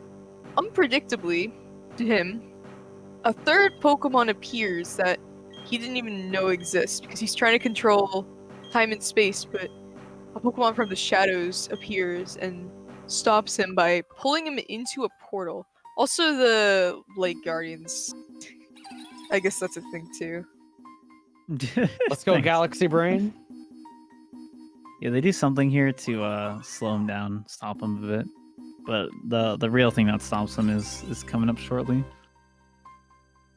unpredictably to him, a third Pokemon appears that he didn't even know exists because he's trying to control time and space, but a Pokemon from the shadows appears and stops him by pulling him into a portal. Also, the Lake Guardians. I guess that's a thing too. Let's go, Thanks. Galaxy Brain. Yeah, they do something here to slow him down, stop him a bit. But the real thing that stops him is coming up shortly.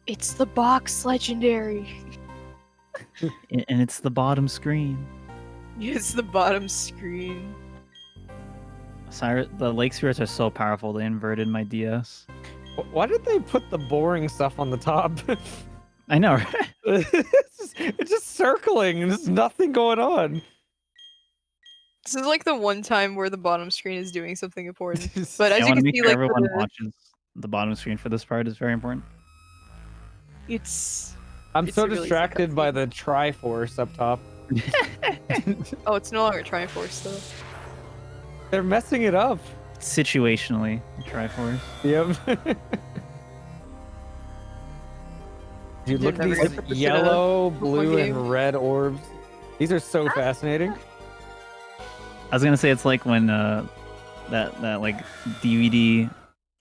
It's the box legendary. And it's the bottom screen. It's the bottom screen. The Lake Spirits are so powerful, they inverted my DS. Why did they put the boring stuff on the top? I know, right? It's just circling and there's nothing going on. This is like the one time where the bottom screen is doing something important. But as I you want to can make see, sure like everyone watches the bottom screen for this part is very important. it's I'm It's so a really sick distracted by cutscene. the Triforce up top. oh, it's no longer Triforce though. They're messing it up. Situationally, Triforce. Yep. Dude, look at never these gonna put this in a yellow, Pokemon blue, game. and red orbs. These are so fascinating. I was gonna say it's like when that like DVD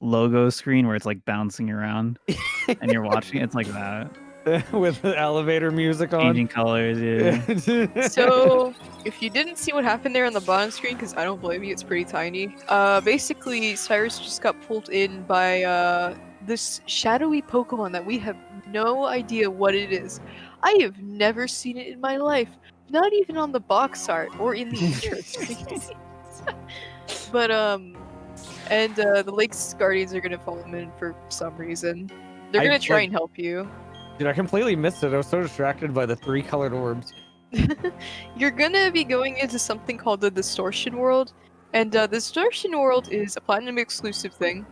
logo screen where it's like bouncing around and you're watching it. It's like that, With the elevator music on. changing colors. Yeah. So, if you didn't see what happened there on the bottom screen, because I don't blame you, it's pretty tiny. Basically, Cyrus just got pulled in by this shadowy Pokemon that we have no idea what it is. I have never seen it in my life, not even on the box art or in the intro screens. But and the Lake's Guardians are gonna follow him in for some reason. They're I, gonna try like- and help you. Dude, I completely missed it. I was so distracted by the 3 colored orbs. You're gonna be going into something called the Distortion World, and the Distortion World is a Platinum exclusive thing.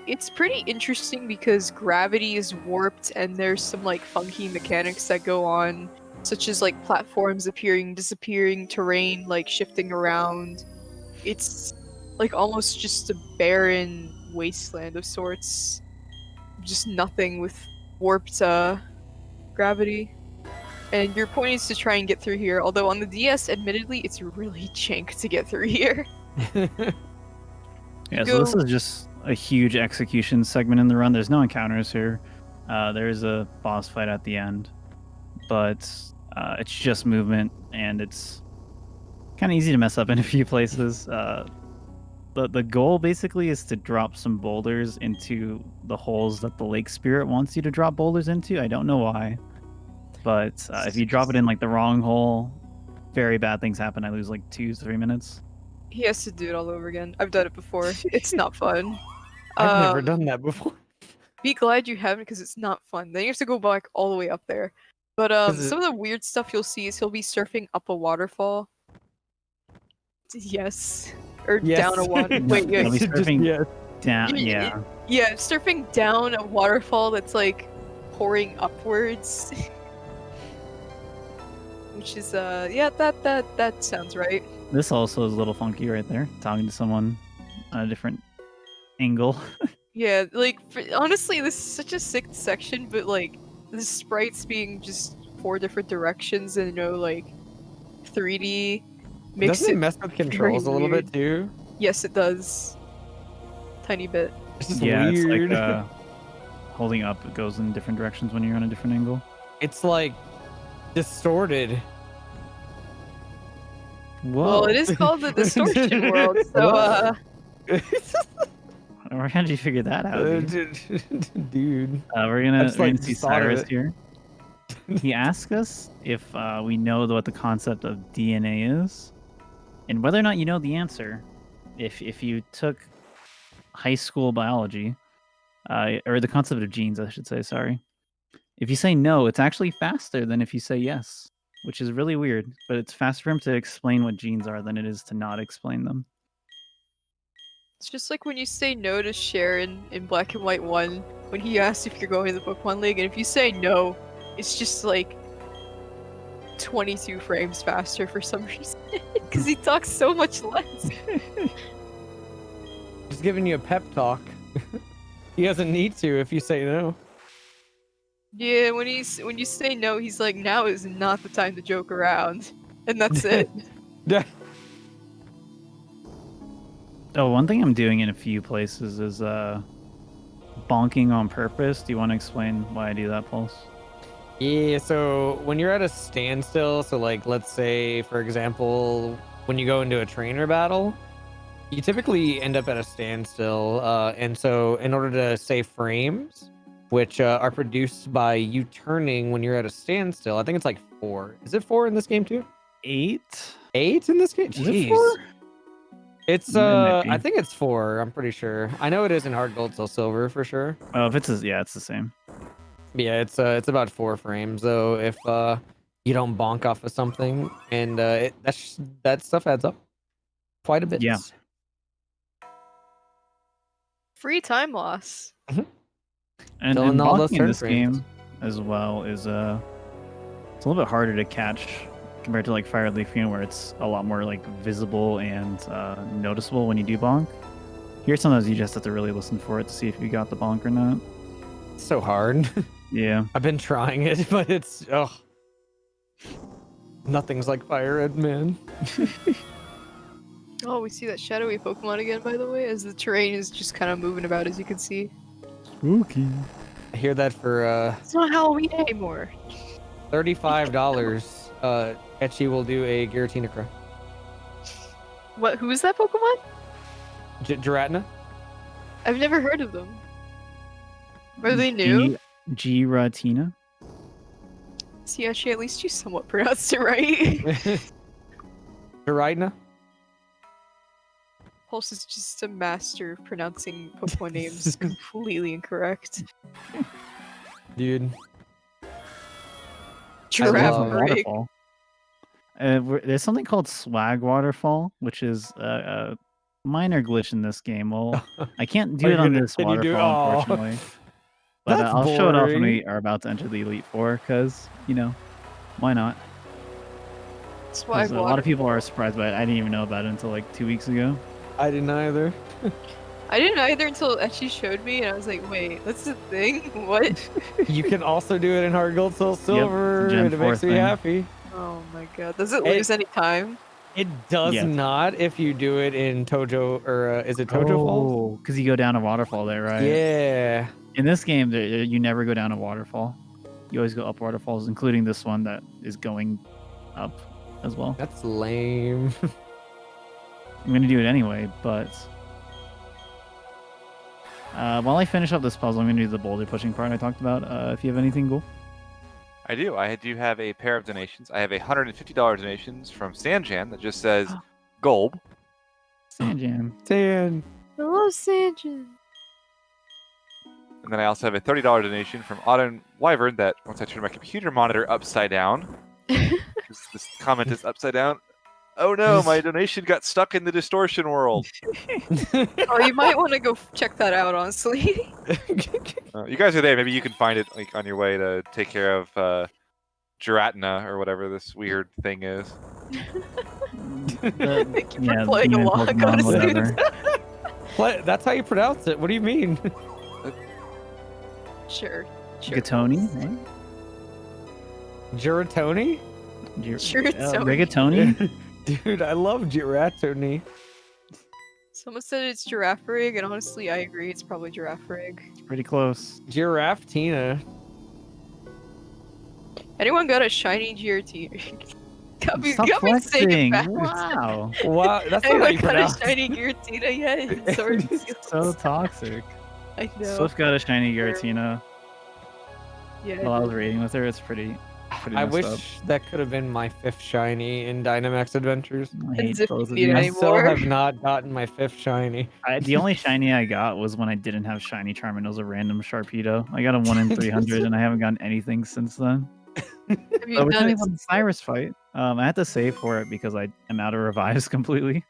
It's pretty interesting because gravity is warped and there's some like funky mechanics that go on, such as like platforms appearing, disappearing, terrain like shifting around. It's like almost just a barren wasteland of sorts. Just nothing with warped gravity. And your point is to try and get through here, although on the DS, admittedly, it's really jank to get through here. Yeah, so this Go. is just a huge execution segment in the run. There's no encounters here. There is a boss fight at the end, but it's just movement, and it's kind of easy to mess up in a few places. The goal basically is to drop some boulders into the holes that the lake spirit wants you to drop boulders into. I don't know why, but if you drop it in like the wrong hole, very bad things happen. I lose like 2-3 minutes. He has to do it all over again. I've done it before. It's not fun. I've never done that before. Be glad you haven't, because it's not fun. Then you have to go back all the way up there. But some of the weird stuff you'll see is he'll be surfing up a waterfall. Yes. Or down a water. Wait, yeah. I'll be surfing yeah. down. Yeah. Yeah, surfing down a waterfall that's like pouring upwards. Which is yeah, that sounds right. This also is a little funky right there. Talking to someone on a different angle. Yeah, like honestly, this is such a sick section, but like the sprites being just 4 different directions and like 3D makes Doesn't it mess with controls a little bit too? Yes, it does. Tiny bit. It's just Yeah, weird. it's like holding up, it goes in different directions when you're on a different angle. It's like distorted. Whoa. Well, it is called the Distortion World, so Where did you figure that out? Dude. We're gonna just, like, see just thought of Cyrus it. here. He asked us if we know what the concept of DNA is, and whether or not you know the answer. If you took high school biology, or the concept of genes, I should say. Sorry. If you say no, it's actually faster than if you say yes, which is really weird. But it's faster for him to explain what genes are than it is to not explain them. it's just like when you say no to Sharon in Black and White 1, when he asks if you're going to the Pokemon League, and if you say no, it's just like 22 frames faster for some reason, because he talks so much less. Just giving you a pep talk. He doesn't need to if you say no. Yeah, when you say no, he's like, now is not the time to joke around, and that's it. Oh, one thing I'm doing in a few places is bonking on purpose. Do you want to explain why I do that, Pulse? Yeah, so when you're at a standstill, so like let's say for example, when you go into a trainer battle, you typically end up at a standstill, and so in order to save frames, which are produced by you turning when you're at a standstill, I think it's like 4. Is it 4 in this game too? 8? 8 in this game? Is it Jeez. 4? It's might be. I think it's 4. I'm pretty sure. I know it is in hard gold, so silver for sure. Oh, if it's yeah, it's the same. Yeah, it's about 4 frames though. If you don't bonk off of something, and that stuff adds up quite a bit. Yeah. Free time loss. And Filling all those bonking in turn this frames. game as well is it's a little bit harder to catch compared to like Fire Leaf, where it's a lot more like visible and noticeable when you do bonk. Here, sometimes you just have to really listen for it to see if you got the bonk or not. It's so hard. Yeah. I've been trying it, but it's nothing's like Fire Red, man. Oh, we see that shadowy Pokemon again, by the way, as the terrain is just kind of moving about, as you can see. Spooky. I hear that for It's not Halloween anymore. $35. Etchy will do a Giratina Cry. What? Who is that Pokemon? Giratina? I've never heard of them. Are they new? Giratina. See, actually, at least you somewhat pronounced it right. Giratina? Pulse is just a master of pronouncing Pokemon names completely incorrect. Dude. Giraffe love break. Waterfall. There's something called Swag Waterfall, which is a minor glitch in this game. Well, I can't do Are it you on gonna- this can you do- waterfall, Aw. unfortunately. But That's I'll show it off when boring. we are about to enter the Elite Four, because, why not? Swag 'Cause a lot of people are surprised by it. I didn't even know about it until like 2 weeks ago. I didn't either. I didn't either until Etchy showed me, and I was like, wait, that's the thing? What? You can also do it in hard gold, soul silver, Gen and it 4 makes me thing. happy. Oh my god. Does it Hey. lose any time? It does Yes. not if you do it in Tojo, or is it Tojo Falls? because you go down a waterfall there, right? Yeah. In this game, you never go down a waterfall. You always go up waterfalls, including this one that is going up. as well. That's lame. I'm gonna do it anyway, but while I finish up this puzzle, I'm gonna do the boulder pushing part I talked about. If you have anything cool. I do. I do have a pair of donations. I have $150 donations from Sanjan that just says Gulb. Sanjan. Dan. I love Sanjin. And then I also have a $30 donation from Auden Wyvern that once I turn my computer monitor upside down, 'cause this comment is upside down. Oh no, my donation got stuck in the Distortion World. Oh, you might want to go check that out, honestly. You guys are there. Maybe you can find it like on your way to take care of Giratina or whatever this weird thing is. Thank you for playing along, Pokemon, honestly. What? That's how you pronounce it. What do you mean? Sure. Rigatoni, right? Giratoni? Rigatoni? Dude, I love Giratoni. Someone said it's Giraffe Rig, and honestly, I agree. It's probably Giraffe Rig. It's pretty close. Giraffe Tina. Anyone got a shiny GRT? got me Stop saying it flexing. back. Wow. Wow, that's not how Anyone you got pronounce a shiny Giratina yet? Sword and Shield. So toxic. I know. Swift got a shiny Giratina Yeah. while I was raiding with her. It's pretty I messed wish up. that could have been my 5th shiny in Dynamax Adventures. I hate As if both you of need you. I any still more. have not gotten my 5th shiny. The only shiny I got was when I didn't have shiny Charm, and it was a random Sharpedo. I got a 1 in 300, and I haven't gotten anything since then. Have you But we're done talking it about the since then? Cyrus fight. I had to save for it because I am out of revives completely,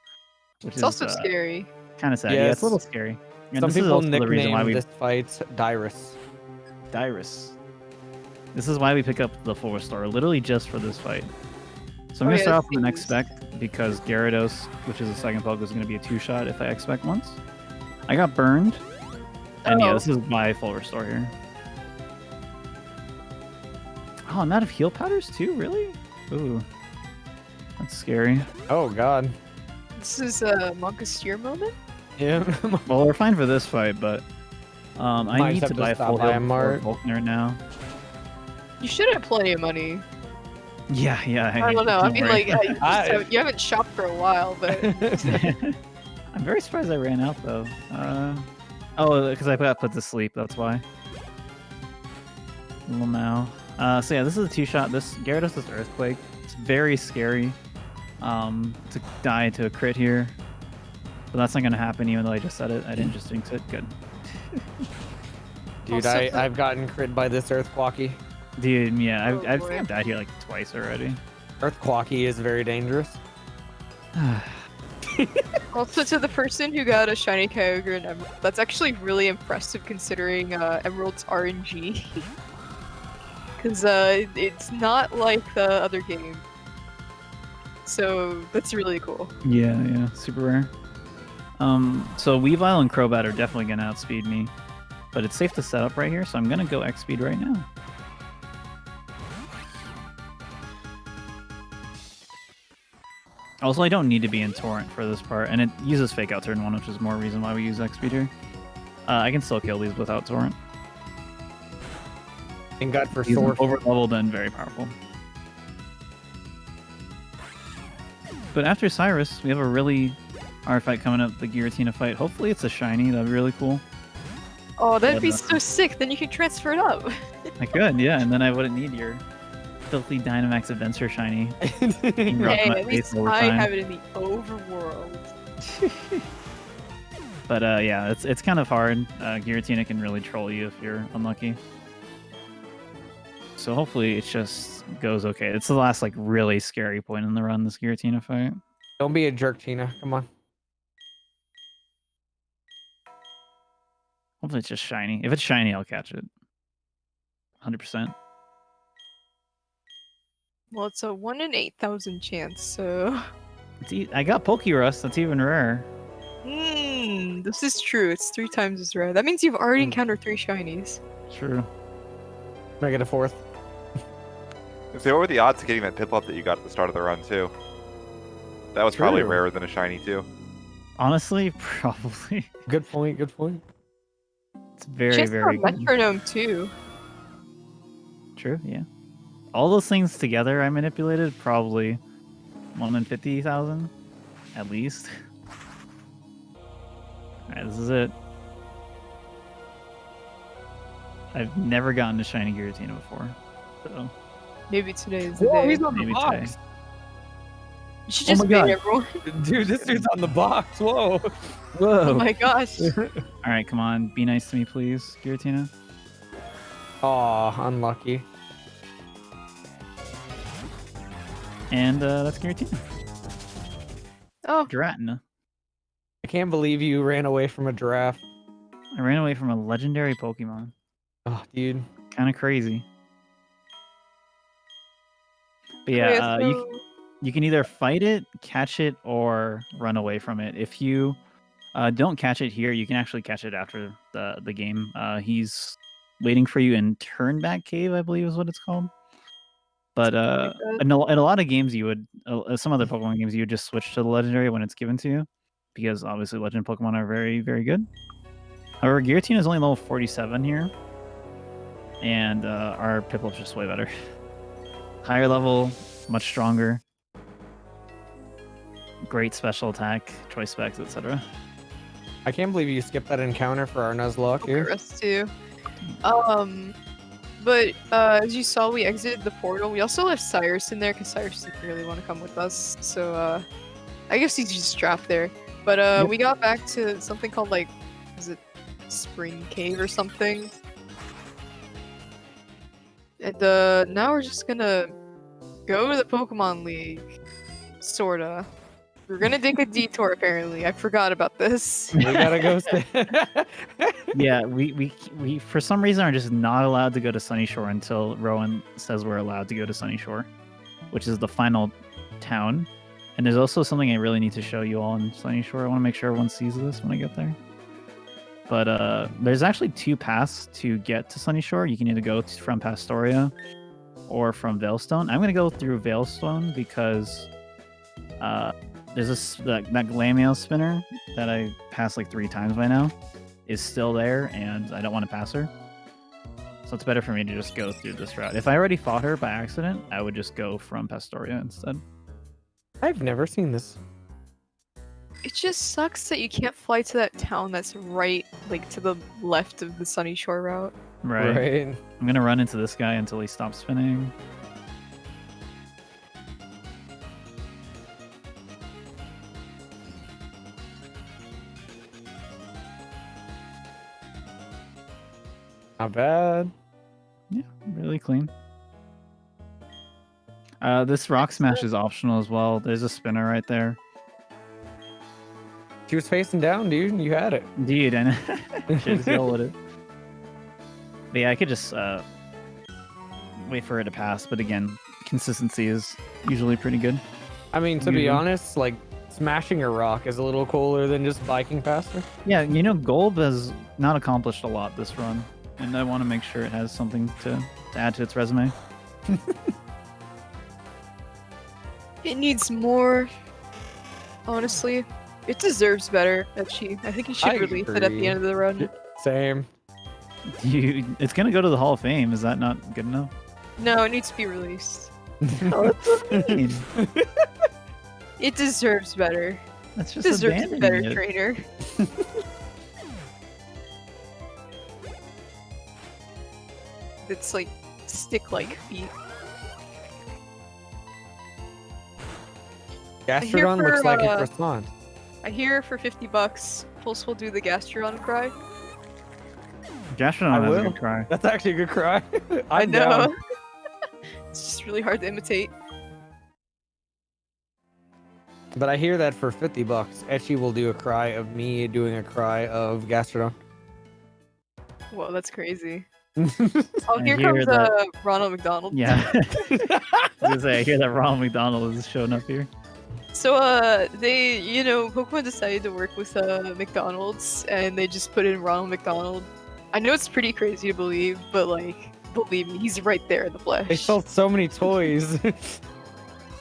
which It's is also scary. kind of sad. Yeah, it's a Yes. little scary. And Some this is people also the reason why nickname we this fight Dyrus. Dyrus. This is why we pick up the 4-star, literally just for this fight. So I'm Oh, gonna yeah, start off with an these. expect because Gyarados, which is the second Poke, is gonna be a 2-shot if I expect once. I got burned, and yeah, Oh. this is my full restore here. Oh, I'm out of heal powders too. Really? Ooh, that's scary. Oh god. This is a Monkasteer moment? Yeah. Well, we're fine for this fight, but I Might need have to to buy stop full by heal a for mart. Volkner now. You should have plenty of money. Yeah. I don't know. I don't mean, worry. like, I- you haven't shopped for a while, but I'm very surprised I ran out though. Oh, because I got put to sleep. That's why. Well, now. So yeah, this is a 2-shot. This Gyarados is Earthquake. It's very scary. To die to a crit here, but that's not gonna happen. Even though I just said it, I didn't just jinx it. Good. Dude, Also, I've gotten crit by this Earthquacky. Dude, yeah, Oh, I boy. think I've died here like twice already. Earthquacky is very dangerous. also to the person who got a shiny Kyogre and Emerald, that's actually really impressive considering Emerald's RNG. Because it's not like the other game. So that's really cool. Yeah, super rare. So Weavile and Crobat are definitely gonna outspeed me, but it's safe to set up right here, so I'm gonna go X speed right now. Also, I don't need to be in Torrent for this part, and it uses Fake Out turn 1, which is more reason why we use X speed here. I can still kill these without Torrent. Thank God for He's Sword. over leveled and very powerful. But after Cyrus, we have a really hard fight coming up, the Giratina fight. Hopefully it's a shiny, that'd be really cool. Oh, that'd But, be so sick. Then you can transfer it up. I could, yeah, and then I wouldn't need your filthy Dynamax Adventure shiny. You can rub Hey, my at face least all the I time. have it in the overworld. But yeah, it's kind of hard. Giratina can really troll you if you're unlucky. So hopefully it just goes okay. It's the last like really scary point in the run, this Giratina fight. Don't be a jerk, Tina. Come on. Hopefully it's just shiny. If it's shiny, I'll catch it. 100%. Well, it's a 1 in 8,000 chance, so. I got Pokerust. That's even rare. This is true. It's 3 times as rare. That means you've already Hmm. encountered 3 shinies. True. Can I get a 4th? So what were the odds of getting that Piplup that you got at the start of the run too? That was probably True. rarer than a shiny too. Honestly, probably. Good point. Good point. It's very, Chance for very a good. metronome too. True, yeah. All those things together I manipulated, probably 1 in 50,000 at least. All right, this is it. I've never gotten a shiny Giratina before, so Maybe today is the Whoa, day. he's on the maybe box. today. You should Oh just my bait God. everyone. Dude, this dude's on the box. Whoa. Whoa! Oh my gosh. All right, come on, be nice to me, please, Giratina. Aw, unlucky. And that's Giratina. Oh, Giratina. I can't believe you ran away from a giraffe. I ran away from a legendary Pokemon. Oh, dude. Kind of crazy. But yeah, you can either fight it, catch it, or run away from it. If you don't catch it here, you can actually catch it after the game. He's waiting for you in Turnback Cave, I believe is what it's called. But in a lot of games, you would some other Pokemon games, you would just switch to the legendary when it's given to you, because obviously legend Pokemon are very, very good. However, Giratina is only level 47 here, and our Piplup's just way better. Higher level, much stronger. Great special attack, choice specs, etc. I can't believe you skipped that encounter for our Nuzlocke here. us too. But as you saw, we exited the portal. We also left Cyrus in there because Cyrus didn't really want to come with us. So I guess he's just trapped there. But we got back to something called like, is it Spring Cave or something? And now we're just gonna go to the Pokemon League, sorta. We're gonna take a detour apparently. I forgot about this. We gotta go. Yeah, we for some reason are just not allowed to go to Sunny Shore until Rowan says we're allowed to go to Sunny Shore, which is the final town. And there's also something I really need to show you all in Sunny Shore. I want to make sure everyone sees this when I get there. But there's actually 2 paths to get to Sunny Shore. You can either go from Pastoria or from Veilstone. I'm going to go through Veilstone because there's that Glameow spinner that I passed like 3 times by now is still there, and I don't want to pass her. So it's better for me to just go through this route. If I already fought her by accident, I would just go from Pastoria instead. I've never seen this. It just sucks that you can't fly to that town that's right, like, to the left of the Sunny Shore route. Right. I'm going to run into this guy until he stops spinning. Not bad. Yeah, really clean. This rock smash is optional as well. There's a spinner right there. She was facing down, dude. You had it. Dude, I know. Should just yell at it. But yeah, I could just wait for it to pass. But again, consistency is usually pretty good. I mean, to be honest, like, smashing a rock is a little cooler than just biking past her. Yeah, you know, Gold has not accomplished a lot this run. And I want to make sure it has something to add to its resume. It needs more. Honestly, it deserves better. Etchy. I think you should I release it at the agree. end of the run. Same. It's gonna go to the Hall of Fame. Is that not good enough? No, it needs to be released. Oh, that's what I mean. It deserves better. That's It just deserves a abandoning better it. trainer. It's like stick-like feet. Gastrodon for, looks like it responds. I hear for $50, Pulse will do the Gastrodon cry. Gastrodon I has a will. good cry. That's actually a good cry. I I'm know. down. It's just really hard to imitate. But I hear that for $50, Etchy will do a cry of me doing a cry of Gastrodon. Whoa, that's crazy. I Oh, here hear comes that- Ronald McDonald. Yeah. I was gonna say, I hear that Ronald McDonald is showing up here. So, Pokemon decided to work with McDonald's, and they just put in Ronald McDonald. I know it's pretty crazy to believe, but, like, believe me, he's right there in the flesh. They sold so many toys.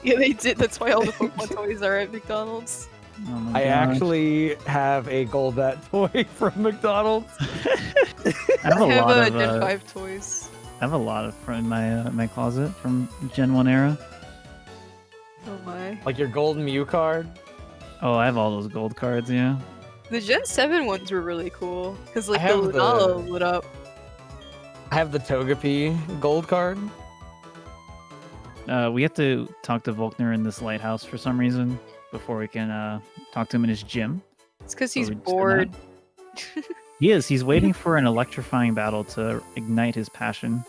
Yeah, they did. That's why all the Pokemon toys are at McDonald's. Oh my I gosh. actually have a Golbat toy from McDonald's. I have a I have lot of Gen 5 toys. I have a lot of in my my closet from Gen 1 era. Oh my. Like your golden Mew card. Oh, I have all those gold cards, yeah. The Gen 7 ones were really cool because like the have the- Lunala lit up. I have the Togepi gold card. We have to talk to Volkner in this lighthouse for some reason before we can talk to him in his gym. It's because So he's we just did bored. He is. He's waiting for an electrifying battle to ignite his passion.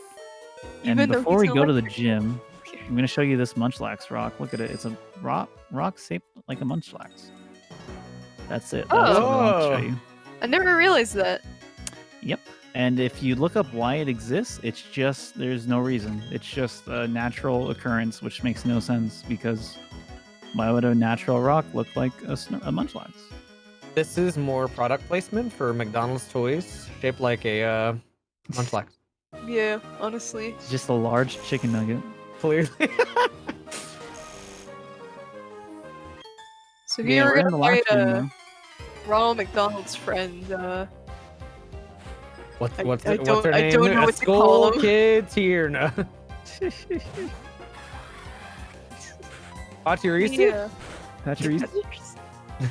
And Even though before we he's go to the electric. gym, I'm going to show you this Munchlax rock. Look at it. It's a rock shaped like a Munchlax. That's it. That's what I want to show you. I never realized that. Yep. And if you look up why it exists, it's just, there's no reason. It's just a natural occurrence, which makes no sense because why would a natural rock look like a Munchlax? This is more product placement for McDonald's toys, shaped like a Munchlax. Yeah, honestly. It's just a large chicken nugget. Clearly. So Yeah, here we're we're in the gonna live fight stream now. Ronald McDonald's friend. What's I her don't- name? I don't know A what to call school him. kids here now. Pachirisu? Yeah. Pachirisu?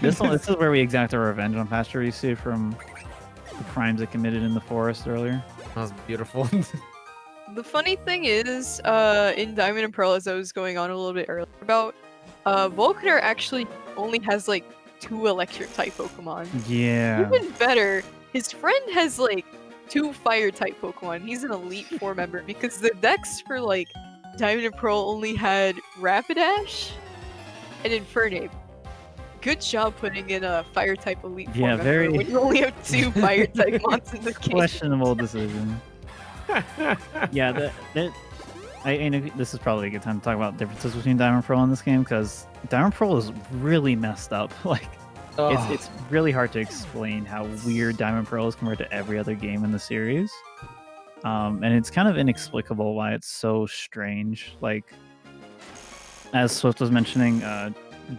This is where we exact our revenge on Pachirisu from the crimes it committed in the forest earlier. That was beautiful. The funny thing is, in Diamond and Pearl, as I was going on a little bit earlier about, Volkner actually only has like 2 electric type Pokemon. Yeah. Even better, his friend has like 2 fire type Pokemon. He's an Elite 4 member because the decks for like Diamond and Pearl only had Rapidash and Infernape. Good job putting in a fire type Elite 4 Yeah, member very- when you only have 2 fire type mons in the game. Questionable decision. Yeah, I know this is probably a good time to talk about differences between Diamond and Pearl in this game because Diamond and Pearl is really messed up. Like, Ugh. it's really hard to explain how weird Diamond and Pearl is compared to every other game in the series. And it's kind of inexplicable why it's so strange. Like, as Swift was mentioning,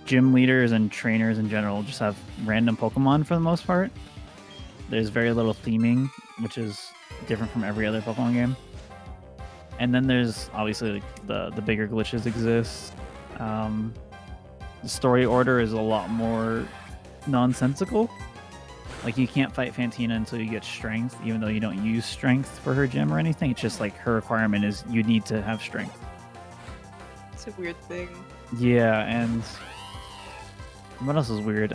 gym leaders and trainers in general just have random Pokemon for the most part. There's very little theming, which is different from every other Pokemon game. And then there's obviously like, the bigger glitches exist. The story order is a lot more nonsensical. Like you can't fight Fantina until you get strength, even though you don't use strength for her gym or anything. It's just like her requirement is you need to have strength. It's a weird thing. Yeah, and what else is weird?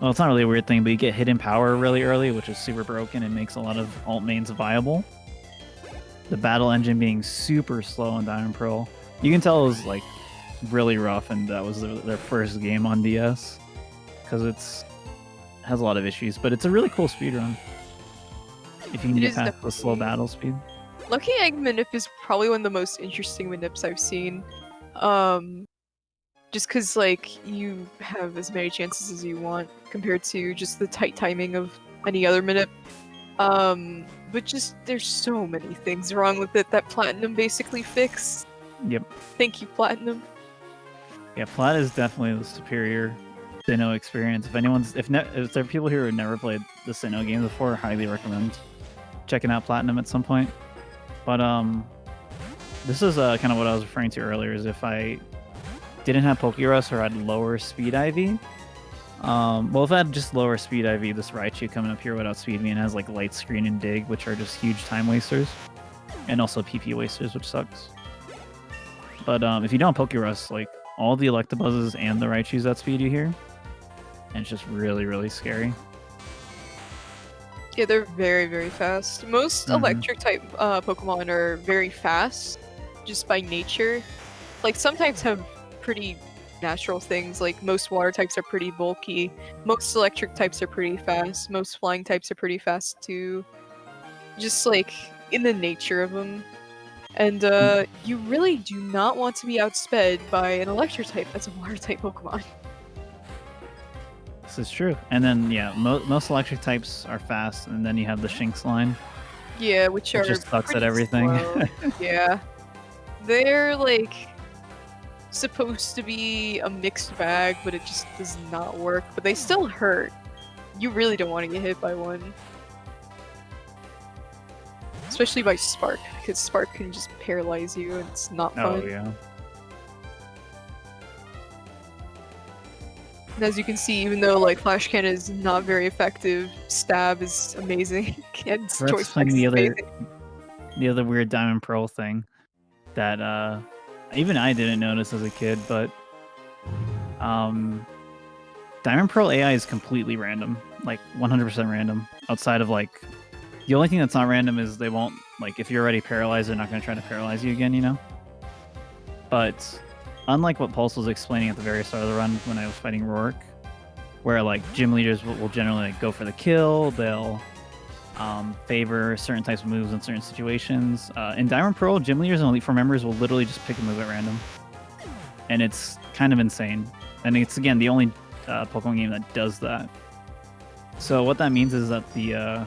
Well, it's not really a weird thing, but you get hidden power really early, which is super broken and makes a lot of alt mains viable. The battle engine being super slow in Diamond Pearl. You can tell it was like really rough, and that was their first game on DS because has a lot of issues, but it's a really cool speedrun if you can It get is past the slow definitely. battle speed. Lucky Egg Manip is probably one of the most interesting Manips I've seen. Just because, like, you have as many chances as you want compared to just the tight timing of any other Manip. But just, there's so many things wrong with it that Platinum basically fixed. Yep. Thank you, Platinum. Yeah, Plat is definitely the superior Sinnoh experience. If there are people here who have never played the Sinnoh games before, I highly recommend checking out Platinum at some point. But this is kind of what I was referring to earlier. Is if I didn't have Pokerus or had lower speed IV. Well, if I had just lower speed IV, this Raichu coming up here without speed V and has like light screen and dig, which are just huge time wasters, and also PP wasters, which sucks. But if you don't have Pokerus, like all the Electabuzzes and the Raichus that speed you here, and it's just really, really scary. Yeah, they're very, very fast. Most electric type Pokemon are very fast, just by nature. Like, some types have pretty natural things, like most water types are pretty bulky, most electric types are pretty fast, most flying types are pretty fast too. Just like, in the nature of them. And you really do not want to be outsped by an electric type that's a water type Pokemon. This is true. And then, yeah, most electric types are fast, and then you have the Shinx line. Yeah, which It are just sucks at pretty everything. slow. Yeah. They're like supposed to be a mixed bag, but it just does not work. But they still hurt. You really don't want to get hit by one. especially by Spark, because Spark can just paralyze you and it's not fun. Oh yeah. And as you can see, even though like Flash Cannon is not very effective, Stab is amazing. And That's Choice playing Specs is amazing. the other weird Diamond Pearl thing that even I didn't notice as a kid, but Diamond Pearl AI is completely random, like 100% random. Outside of like, the only thing that's not random is they won't, like, if you're already paralyzed, they're not going to try to paralyze you again, you know? But unlike what Pulse was explaining at the very start of the run when I was fighting Rourke, where like gym leaders will generally like, go for the kill, they'll favor certain types of moves in certain situations. In Diamond Pearl, gym leaders and Elite Four members will literally just pick a move at random. And it's kind of insane. And it's, again, the only Pokemon game that does that. So what that means is that the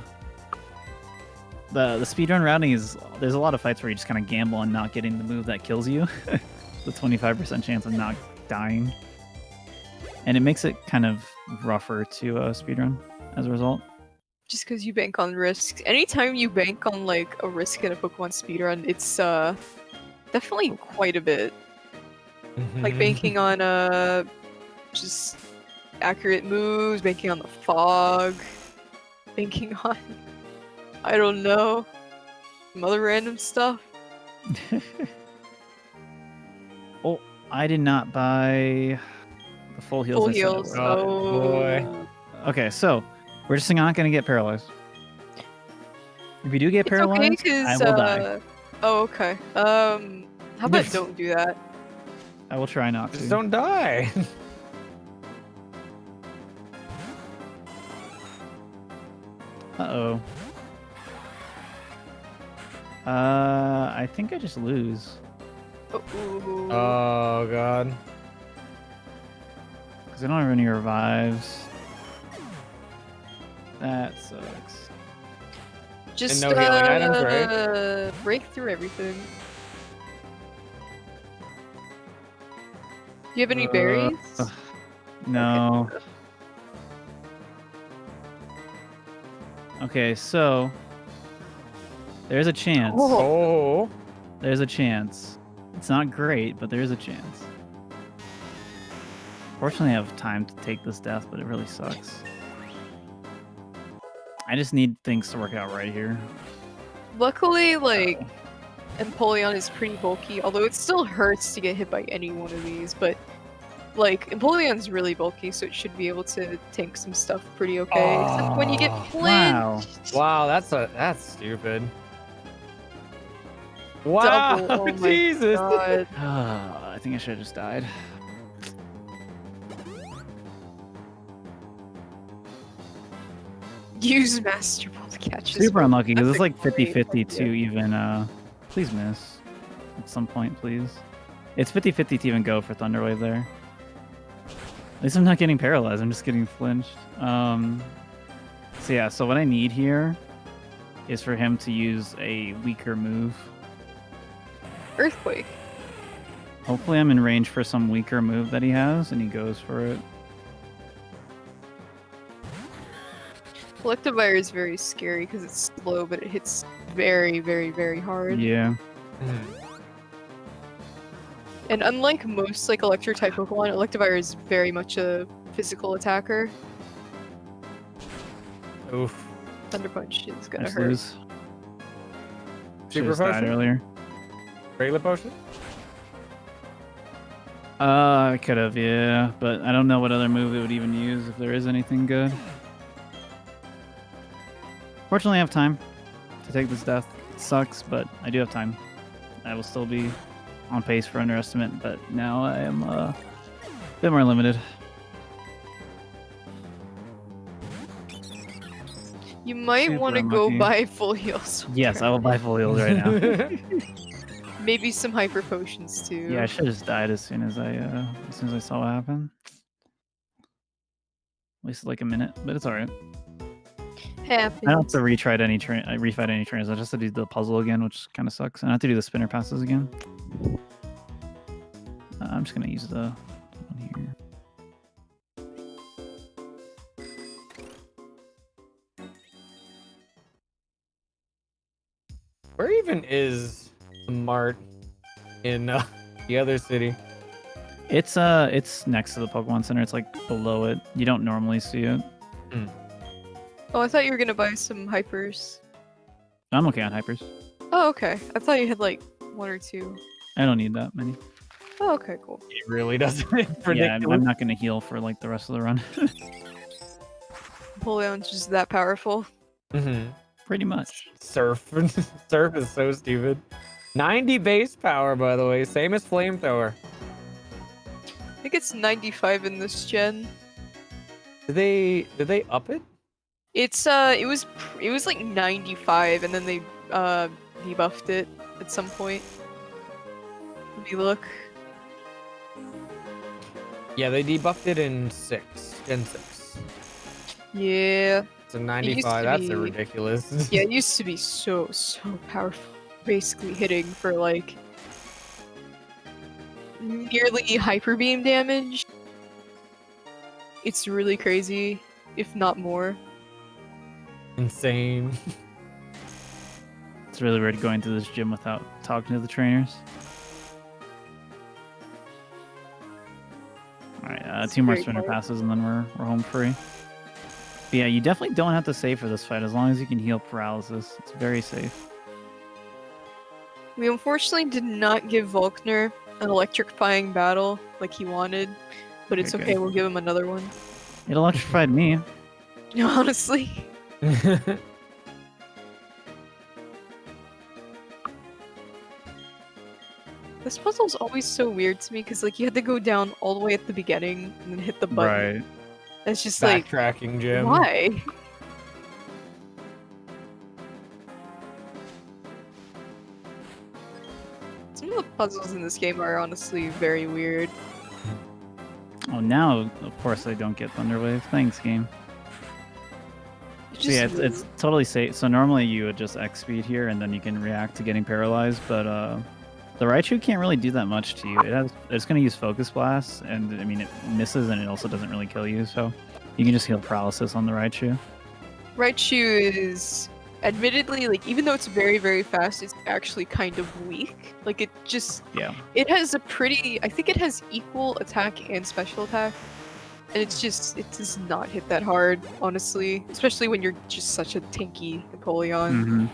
speedrun routing is, there's a lot of fights where you just kind of gamble on not getting the move that kills you. The 25% chance of not dying. And it makes it kind of rougher to speedrun as a result. Just because you bank on risks. Anytime you bank on like a risk in a Pokemon speedrun, it's definitely quite a bit. Like banking on just accurate moves, banking on the fog, banking on I don't know, some other random stuff. Oh, I did not buy the full heals. Full I said I heals. would. Oh, boy. Okay, so we're just not going to get paralyzed. If we do get It's paralyzed, okay, I will die. Oh, okay. How about don't do that? I will try not to. Just don't die. Uh-oh. I think I just lose. Ooh. Oh god. Because I don't have any revives. That sucks. Just no healing items, right? break through everything. Do you have any berries? No. Okay, so there's a chance. Oh. There's a chance. It's not great, but there's a chance. Fortunately, I have time to take this death, but it really sucks. I just need things to work out right here. Luckily, like, Empoleon is pretty bulky, although it still hurts to get hit by any one of these, but, like, Empoleon's really bulky, so it should be able to tank some stuff pretty okay, except when you get flinched! Wow. Wow, that's stupid. Wow, Double, oh my Jesus. God. I think I should have just died. Use Master Ball to catch this Super one. unlucky because That's it's a like great 50-50 to idea. even please miss at some point, please. It's 50-50 to even go for Thunderwave there. At least I'm not getting paralyzed, I'm just getting flinched. So yeah, so what I need here is for him to use a weaker move. Earthquake. Hopefully I'm in range for some weaker move that he has and he goes for it. Electivire is very scary because it's slow, but it hits very, very, very hard. Yeah. And unlike most like Electro-type Pokemon, Electivire is very much a physical attacker. Oof. Thunder Punch is I gonna just hurt. lose. Super Should've just died potion? earlier. Regular potion? I could have, yeah, but I don't know what other move it would even use if there is anything good. Fortunately, I have time to take this death. It sucks, but I do have time. I will still be on pace for underestimate, but now I am a bit more limited. You might Super want to go unlucky. buy full heals. Yes, I will buy full heals right now. Maybe some hyper potions too. Yeah, I should have just died as soon as I saw what happened. Wasted like a minute, but it's alright. Happens. I don't have to refight any trainers. I just have to do the puzzle again, which kind of sucks. And I have to do the spinner passes again. I'm just gonna use the one here. Where even is the mart in the other city? It's next to the Pokemon Center. It's like below it. You don't normally see it. Oh, I thought you were gonna buy some hypers. I'm okay on hypers. Oh, okay. I thought you had like 1 or 2. I don't need that many. Oh, okay, cool. It really doesn't. It's Yeah, ridiculous. I'm not gonna heal for like the rest of the run. Napoleon's just that powerful. Pretty much. Surf. Surf is so stupid. 90 base power, by the way. Same as Flamethrower. I think it's 95 in this gen. Did they up it? It's it was like 95, and then they debuffed it at some point. Let me look. Yeah, they debuffed it in Gen 6. Yeah. So used 95, to that's be- ridiculous. Yeah, it used to be so powerful. Basically hitting for like nearly hyper beam damage. It's really crazy, if not more. Insane. It's really weird going to this gym without talking to the trainers. All right, 2 more very spinner quiet. passes and then we're home free. But yeah, you definitely don't have to save for this fight as long as you can heal paralysis. It's very safe. We unfortunately did not give Volkner an electrifying battle like he wanted, but it's Okay, okay, good. we'll give him another one. It electrified me. No, honestly. This puzzle's always so weird to me because like you had to go down all the way at the beginning and then hit the button. Right. It's just like, Backtracking, Jim. why? Some of the puzzles in this game are honestly very weird. Oh, now of course I don't get Thunderwave. Thanks, game. It's So yeah, just it's totally safe. So normally you would just X speed here, and then you can react to getting paralyzed. But the Raichu can't really do that much to you. It's going to use Focus Blast, and I mean it misses, and it also doesn't really kill you. So you can just heal paralysis on the Raichu. Raichu is admittedly like even though it's very fast, it's actually kind of weak. Like it just Yeah. it has a pretty I think it has equal attack and special attack. And it does not hit that hard, honestly. Especially when you're just such a tanky Napoleon. Mm-hmm.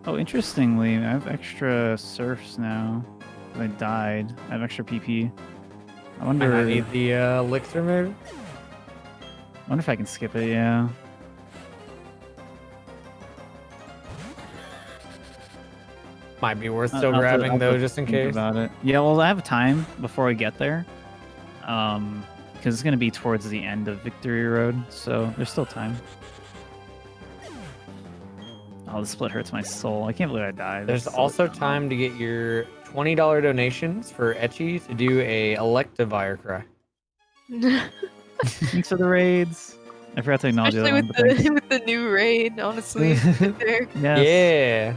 Oh, interestingly, I have extra surfs now. I died. I have extra PP. I I wonder. need the elixir, maybe? Wonder if I can skip it. Yeah. Might be worth I'll still have to- grabbing I'll though, have to just in think case. about it. Yeah, well, I have time before we get there. Because it's gonna be towards the end of Victory Road, so there's still time. Oh, the split hurts my soul. I can't believe I died. There's That's so also dumb. time to get your $20 donations for Etchy to do a Electivire cry. Thanks for the raids. I forgot to acknowledge Especially that one, with but thanks. the with the new raid, honestly. There. Yes. Yeah.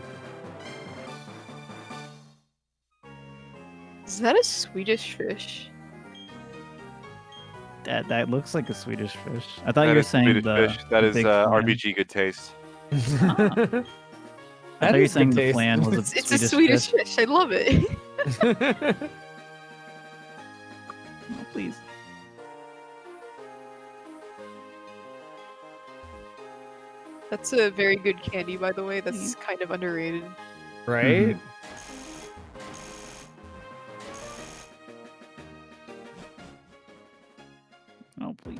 Is that a Swedish fish? That looks like a Swedish fish. I thought That you were is saying Swedish the fish. That the is big flan. RBG good taste. I thought you were is saying good the taste. flan was a It's a Swedish fish. I love it. Oh, please. That's a very good candy, by the way. That's kind of underrated. Right? Oh, please.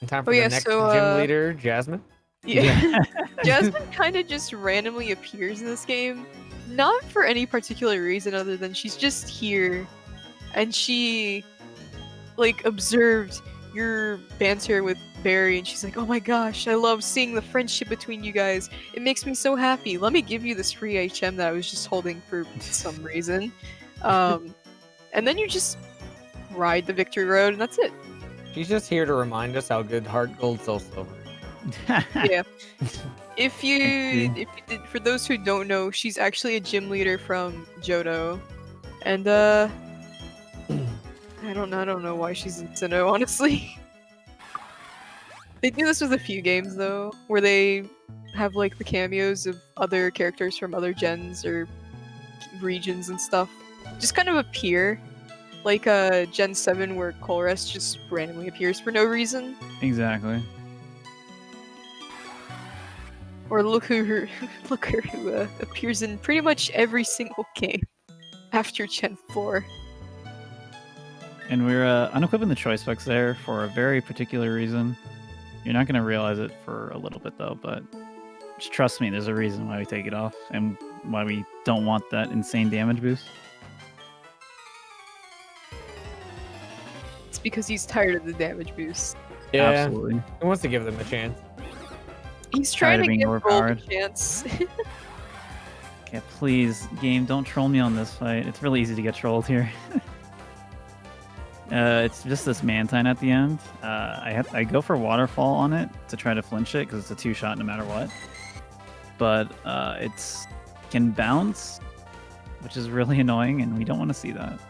In time for Oh, yeah, the next so, gym leader, Jasmine. Yeah. Jasmine kind of just randomly appears in this game. Not for any particular reason other than she's just here. And she, like, observed your banter with Barry. And she's like, oh my gosh, I love seeing the friendship between you guys. It makes me so happy. Let me give you this free HM that I was just holding for some reason. And then you just ride the victory road and that's it. She's just here to remind us how good Heart Gold Soul Silver is. Yeah. If you Thank you. did, for those who don't know, she's actually a gym leader from Johto, and I don't know why she's in Sinnoh, honestly. They do this with a few games though, where they have like the cameos of other characters from other gens or regions and stuff just kind of appear. Like Gen 7 where Colress just randomly appears for no reason. Exactly. Or look who appears in pretty much every single game after Gen 4. And we're unequipping the choice specs there for a very particular reason. You're not going to realize it for a little bit though, but just trust me, there's a reason why we take it off and why we don't want that insane damage boost. It's because he's tired of the damage boost. Yeah, Absolutely. he wants to give them a chance. He's Tired trying of to being give Gold a overpowered. chance. Okay, please, game, don't troll me on this fight. It's really easy to get trolled here. It's just this Mantine at the end. I go for Waterfall on it to try to flinch it because it's a 2-shot no matter what. But it's can bounce, which is really annoying, and we don't want to see that.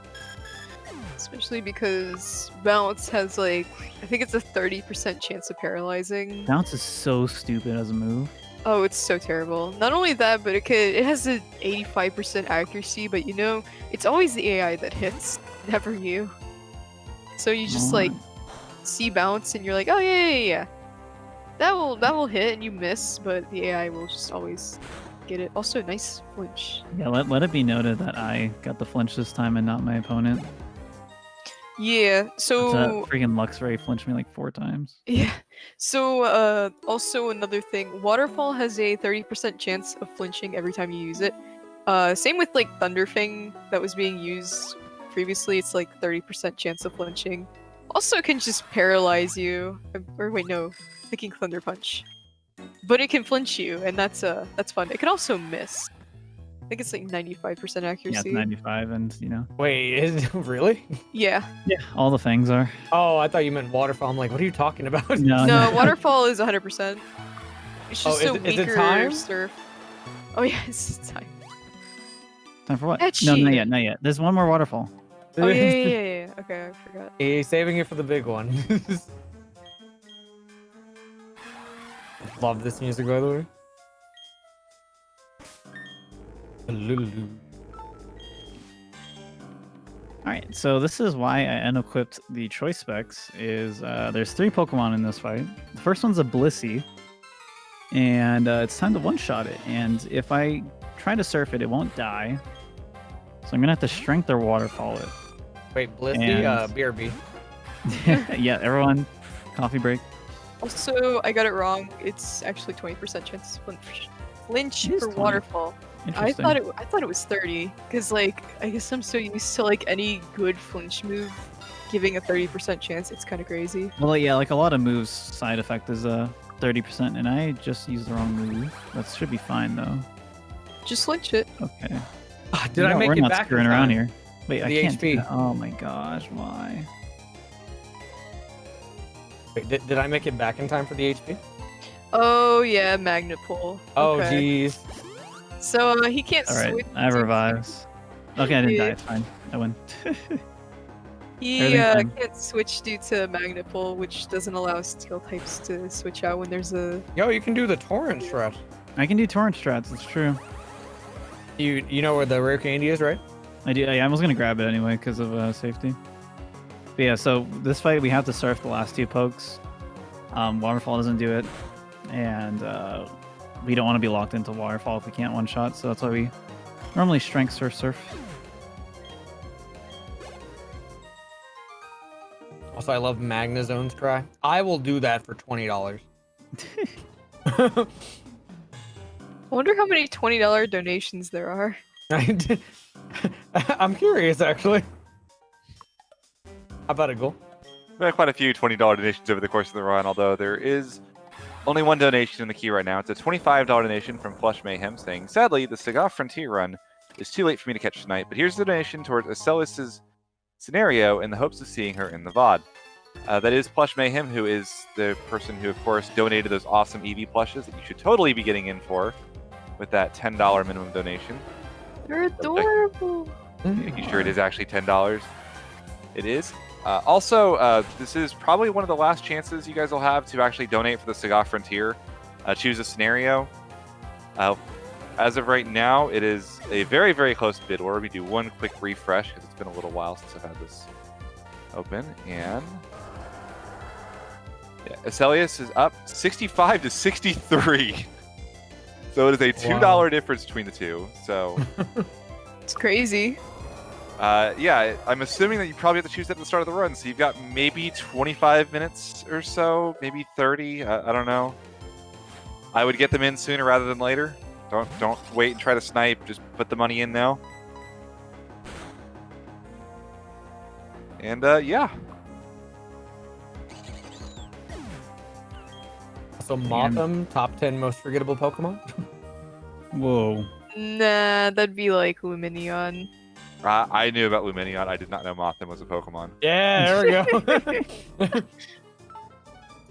Especially because Bounce has like, I think it's a 30% chance of paralyzing. Bounce is so stupid as a move. Oh, it's so terrible. Not only that, but it has an 85% accuracy, but you know, it's always the AI that hits, never you. So you just like see Bounce and you're like, oh yeah. That will hit and you miss, but the AI will just always get it. Also, nice flinch. Yeah, let it be noted that I got the flinch this time and not my opponent. Yeah, so That freaking Luxray flinched me like 4 times. yeah. So also another thing, Waterfall has a 30% chance of flinching every time you use it. Same with like Thunderfang that was being used previously. It's like 30% chance of flinching. Also, it can just paralyze you. Or wait, no, thinking Thunder Punch. But it can flinch you, and that's fun. It can also miss. I think it's like 95% accuracy. Yeah, it's 95, and you know. Wait, is it really? Yeah. Yeah, all the fangs are. Oh, I thought you meant Waterfall. I'm like, what are you talking about? No, Waterfall is 100%. It's just is a it weaker time? Surf. Oh yeah, it's time. Time for what? Etchy. No, not yet. There's one more Waterfall. Oh yeah. Okay, I forgot. He's saving it for the big one. Love this music, by the way. Alright, so this is why I unequipped the choice specs, is there's 3 Pokemon in this fight. The first one's a Blissey, and it's time to one-shot it, and if I try to surf it, it won't die. So I'm gonna have to Strength or Waterfall it. Wait, Blissey, And- BRB. Yeah, everyone, coffee break. Also, I got it wrong. It's actually 20% chance to flinch It is for 20. Waterfall. I Interesting. thought it was 30 because like I guess I'm so used to like any good flinch move giving a 30% chance. It's kind of crazy. Well, yeah, like a lot of moves, side effect is 30%, and I just used the wrong move. That should be fine though. Just flinch it. Okay. Did I No, make we're it not back in screwing around time? here. Wait, I The can't. do HP. that. Oh my gosh, why? Wait, did I make it back in time for the HP? Oh yeah, Magnet Pull. Oh, Okay. jeez. So he can't All right, switch. I have revives. Okay, I didn't die. Yeah. It's fine. I win. He Everything's fine. can't switch due to Magnet Pull, which doesn't allow steel types to switch out when there's a. Yo, you can do the torrent strat. I can do torrent strats. It's true. You know where the rare candy is, right? I do. I was gonna grab it anyway because of safety. But yeah, so this fight we have to surf the last 2 pokes. Waterfall doesn't do it, and we don't want to be locked into Waterfall if we can't one shot. So that's why we normally strength surf. Also, I love Magnazone's try. I will do that for $20. I wonder how many $20 donations there are. I'm curious, actually. How about a goal? We had quite a few $20 donations over the course of the run, although there is only one donation in the queue right now. It's a $25 donation from Flush Mayhem saying, sadly, the Saga Frontier run is too late for me to catch tonight, but here's the donation towards Acelis's scenario in the hopes of seeing her in the VOD. That is Plush Mayhem, who is the person who, of course, donated those awesome Eevee plushes that you should totally be getting in for with that $10 minimum donation. They're adorable. Making sure it is actually $10. It is. Also, this is probably one of the last chances you guys will have to actually donate for the Saga Frontier. choose a scenario. As of right now, it is a very, very close bid order. We do one quick refresh because it's been a little while since I've had this open. And yeah, Acelius is up 65 to 63. So it is a $2 difference between the two. So It's crazy. yeah, I'm assuming that you probably have to choose that at the start of the run. So you've got maybe 25 minutes or so, maybe 30. I don't know. I would get them in sooner rather than later. Don't wait and try to snipe. Just put the money in now. And yeah. So Motham, top 10 most forgettable Pokemon. Whoa. Nah, that'd be like Luminion. I knew about Luminion. I did not know Mothim was a Pokemon. Yeah, there we go.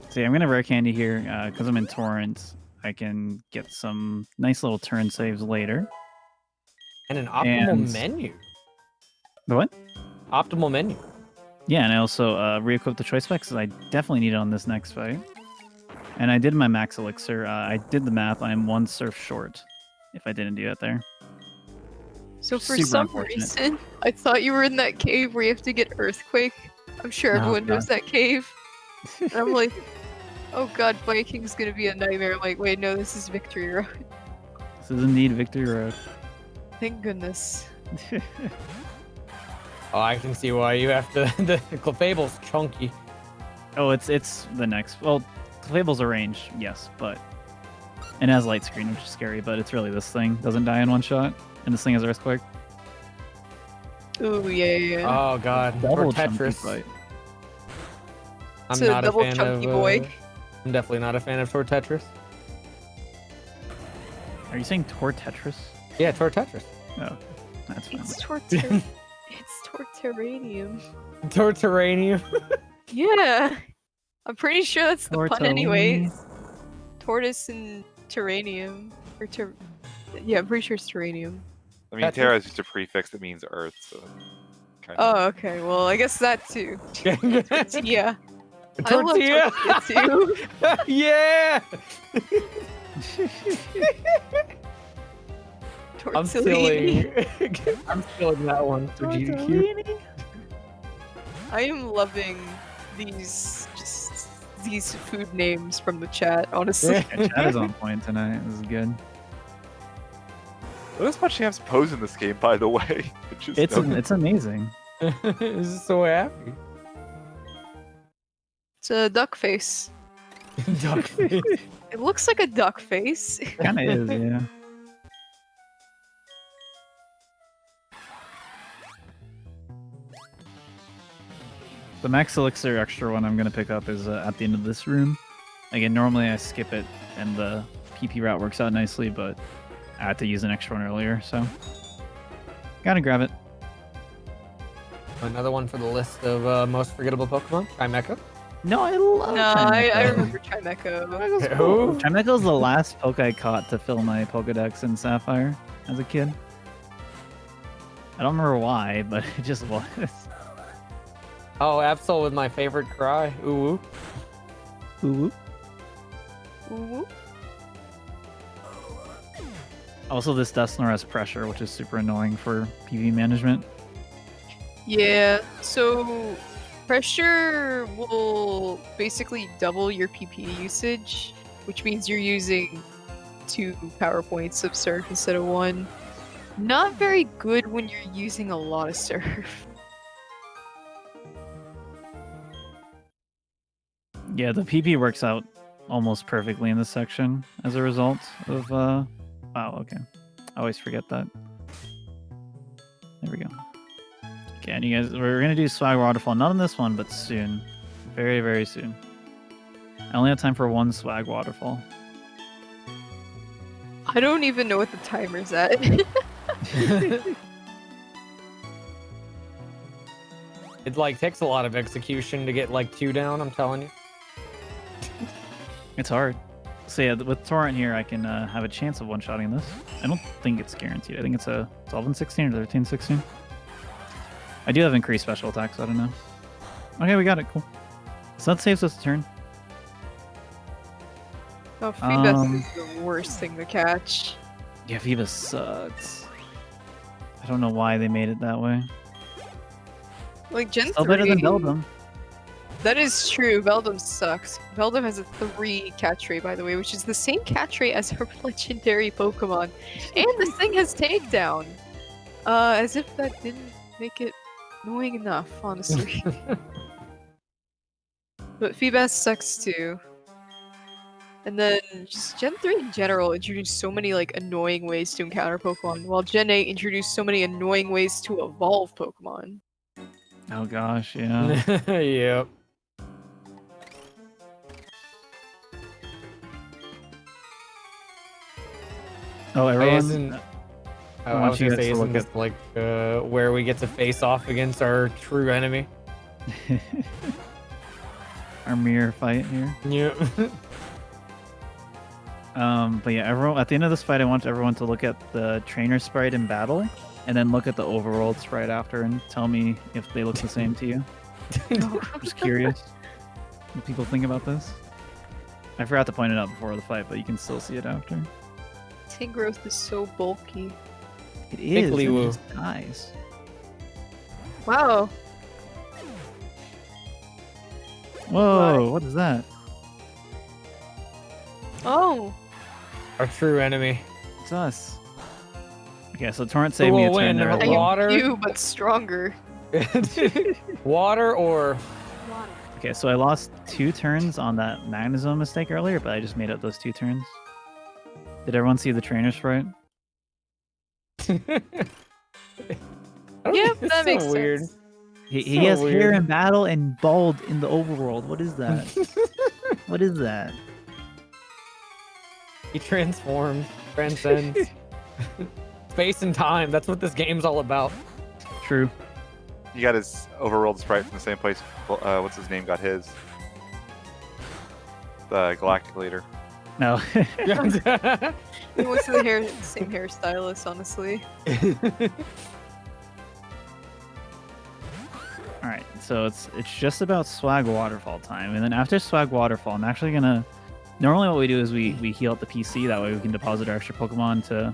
See, I'm gonna rare candy here because I'm in Torrent. I can get some nice little turn saves later. And an optimal And- menu. The what? Optimal menu. Yeah, and I also re-equipped the choice specs because I definitely need it on this next fight. And I did my max elixir. I did the math. I'm 1 surf short if I didn't do it there. So for Super some unfortunate. reason, I thought you were in that cave where you have to get Earthquake. I'm sure No, everyone knows not. that cave. And I'm like, oh god, Viking's gonna be a nightmare. I'm like, wait, no, this is Victory Road. This is indeed Victory Road. Thank goodness. Oh, I can see why you have to. The Clefable's chunky. Oh, it's the next. Well, Clefable's a range, yes, but it has light screen, which is scary. But it's really this thing doesn't die in one shot, and this thing is Earthquake. Ooh, yeah. Oh god. Or Double chunky Tetris. fight. I'm It's a not a double fan chunky of. boy. I'm definitely not a fan of Tor Tetris. Are you saying Tor Tetris? Yeah, Tor Tetris. Oh, that's fine. It's it's Torterranium. Torterranium. Yeah. I'm pretty sure that's the pun Tortellini. anyways. Tortoise and Terranium. Or yeah, I'm pretty sure it's Terranium. I mean, Tetris. Terra is just a prefix that means Earth. So kind Oh, okay. Well, I guess that too. Yeah. Tortilla. I love tortilla too. Yeah. I'm Tortellini. stealing. I'm stealing that one for GDQ. I am loving these food names from the chat, honestly. Yeah, chat is on point tonight. This is good. There's much champs pose in this game, by the way. It's amazing. This is so happy. It's a duck face. Duck face. It looks like a duck face. Kind of is, yeah. The max elixir extra one I'm gonna pick up is at the end of this room. Again, normally I skip it and the PP route works out nicely, but I had to use an extra one earlier, so gotta grab it. Another one for the list of most forgettable Pokemon. Chimecho. No, I love. No, I Chimecho. remember Chimecho. Chimecho's Who? cool. Chimecho's the last poke I caught to fill my Pokedex in Sapphire as a kid. I don't remember why, but it just was. Oh, Absol with my favorite cry. Ooh. Ooh. Ooh. Also, this Dusknoir has pressure, which is super annoying for PV management. Yeah, so pressure will basically double your PP usage, which means you're using 2 power points of surf instead of 1. Not very good when you're using a lot of surf. Yeah, the PP works out almost perfectly in this section as a result of, wow, okay. I always forget that. There we go. Okay, and you guys, we're gonna do Swag Waterfall, not on this one, but soon. Very, very soon. I only have time for 1 Swag Waterfall. I don't even know what the timer's at. It like takes a lot of execution to get like 2 down. I'm telling you. It's hard. So yeah, with Torrent here, I can have a chance of one-shotting this. I don't think it's guaranteed. I think it's a 12-16 or 13-16. I do have increased special attacks, so I don't know. Okay, we got it. Cool. So that saves us a turn. Oh, Phoebus Um, is the worst thing to catch. Yeah, Phoebus sucks. I don't know why they made it that way. Like Gen Still 3. better than Beldum. That is true. Beldum sucks. Beldum has a 3 catch rate, by the way, which is the same catch rate as her legendary Pokemon. And this thing has takedown. As if that didn't make it annoying enough, honestly. But Feebas sucks too. And then just Gen 3 in general introduced so many like annoying ways to encounter Pokemon, while Gen 8 introduced so many annoying ways to evolve Pokemon. Oh gosh, yeah. Yep. Oh, Isn't- everyone. I want was you gonna guys say, to isn't look this like where we get to face off against our true enemy? Our mirror fight here. Yep. But yeah, everyone. At the end of this fight, I want everyone to look at the trainer sprite in battle, and then look at the overworld sprite after, and tell me if they look the same to you. Just curious what people think about this. I forgot to point it out before the fight, but you can still see it after. Tangrowth is so bulky. It is. And it Woo. just dies. Wow. Whoa! What is that? Oh. Our true enemy. It's us. Okay, so Torrent Who saved me a will turn win? there. I as am well. Water? You, but stronger. Water or Okay, so I lost 2 turns on that Magnezone mistake earlier, but I just made up those 2 turns. Did everyone see the trainer sprite? Yep, Yep, that makes weird. sense. He So has hair weird. and battle and bald in the overworld. What is that? What is that? He transforms, transcends space and time. That's what this game's all about. True. You got his overworld sprite from the same place. What's his name? Got his. The Galactic leader. No. He went to the same hairstylist, honestly. All right, so it's just about Swag Waterfall time, and then after Swag Waterfall, I'm actually gonna. Normally, what we do is we heal up the PC. That way, we can deposit our extra Pokemon to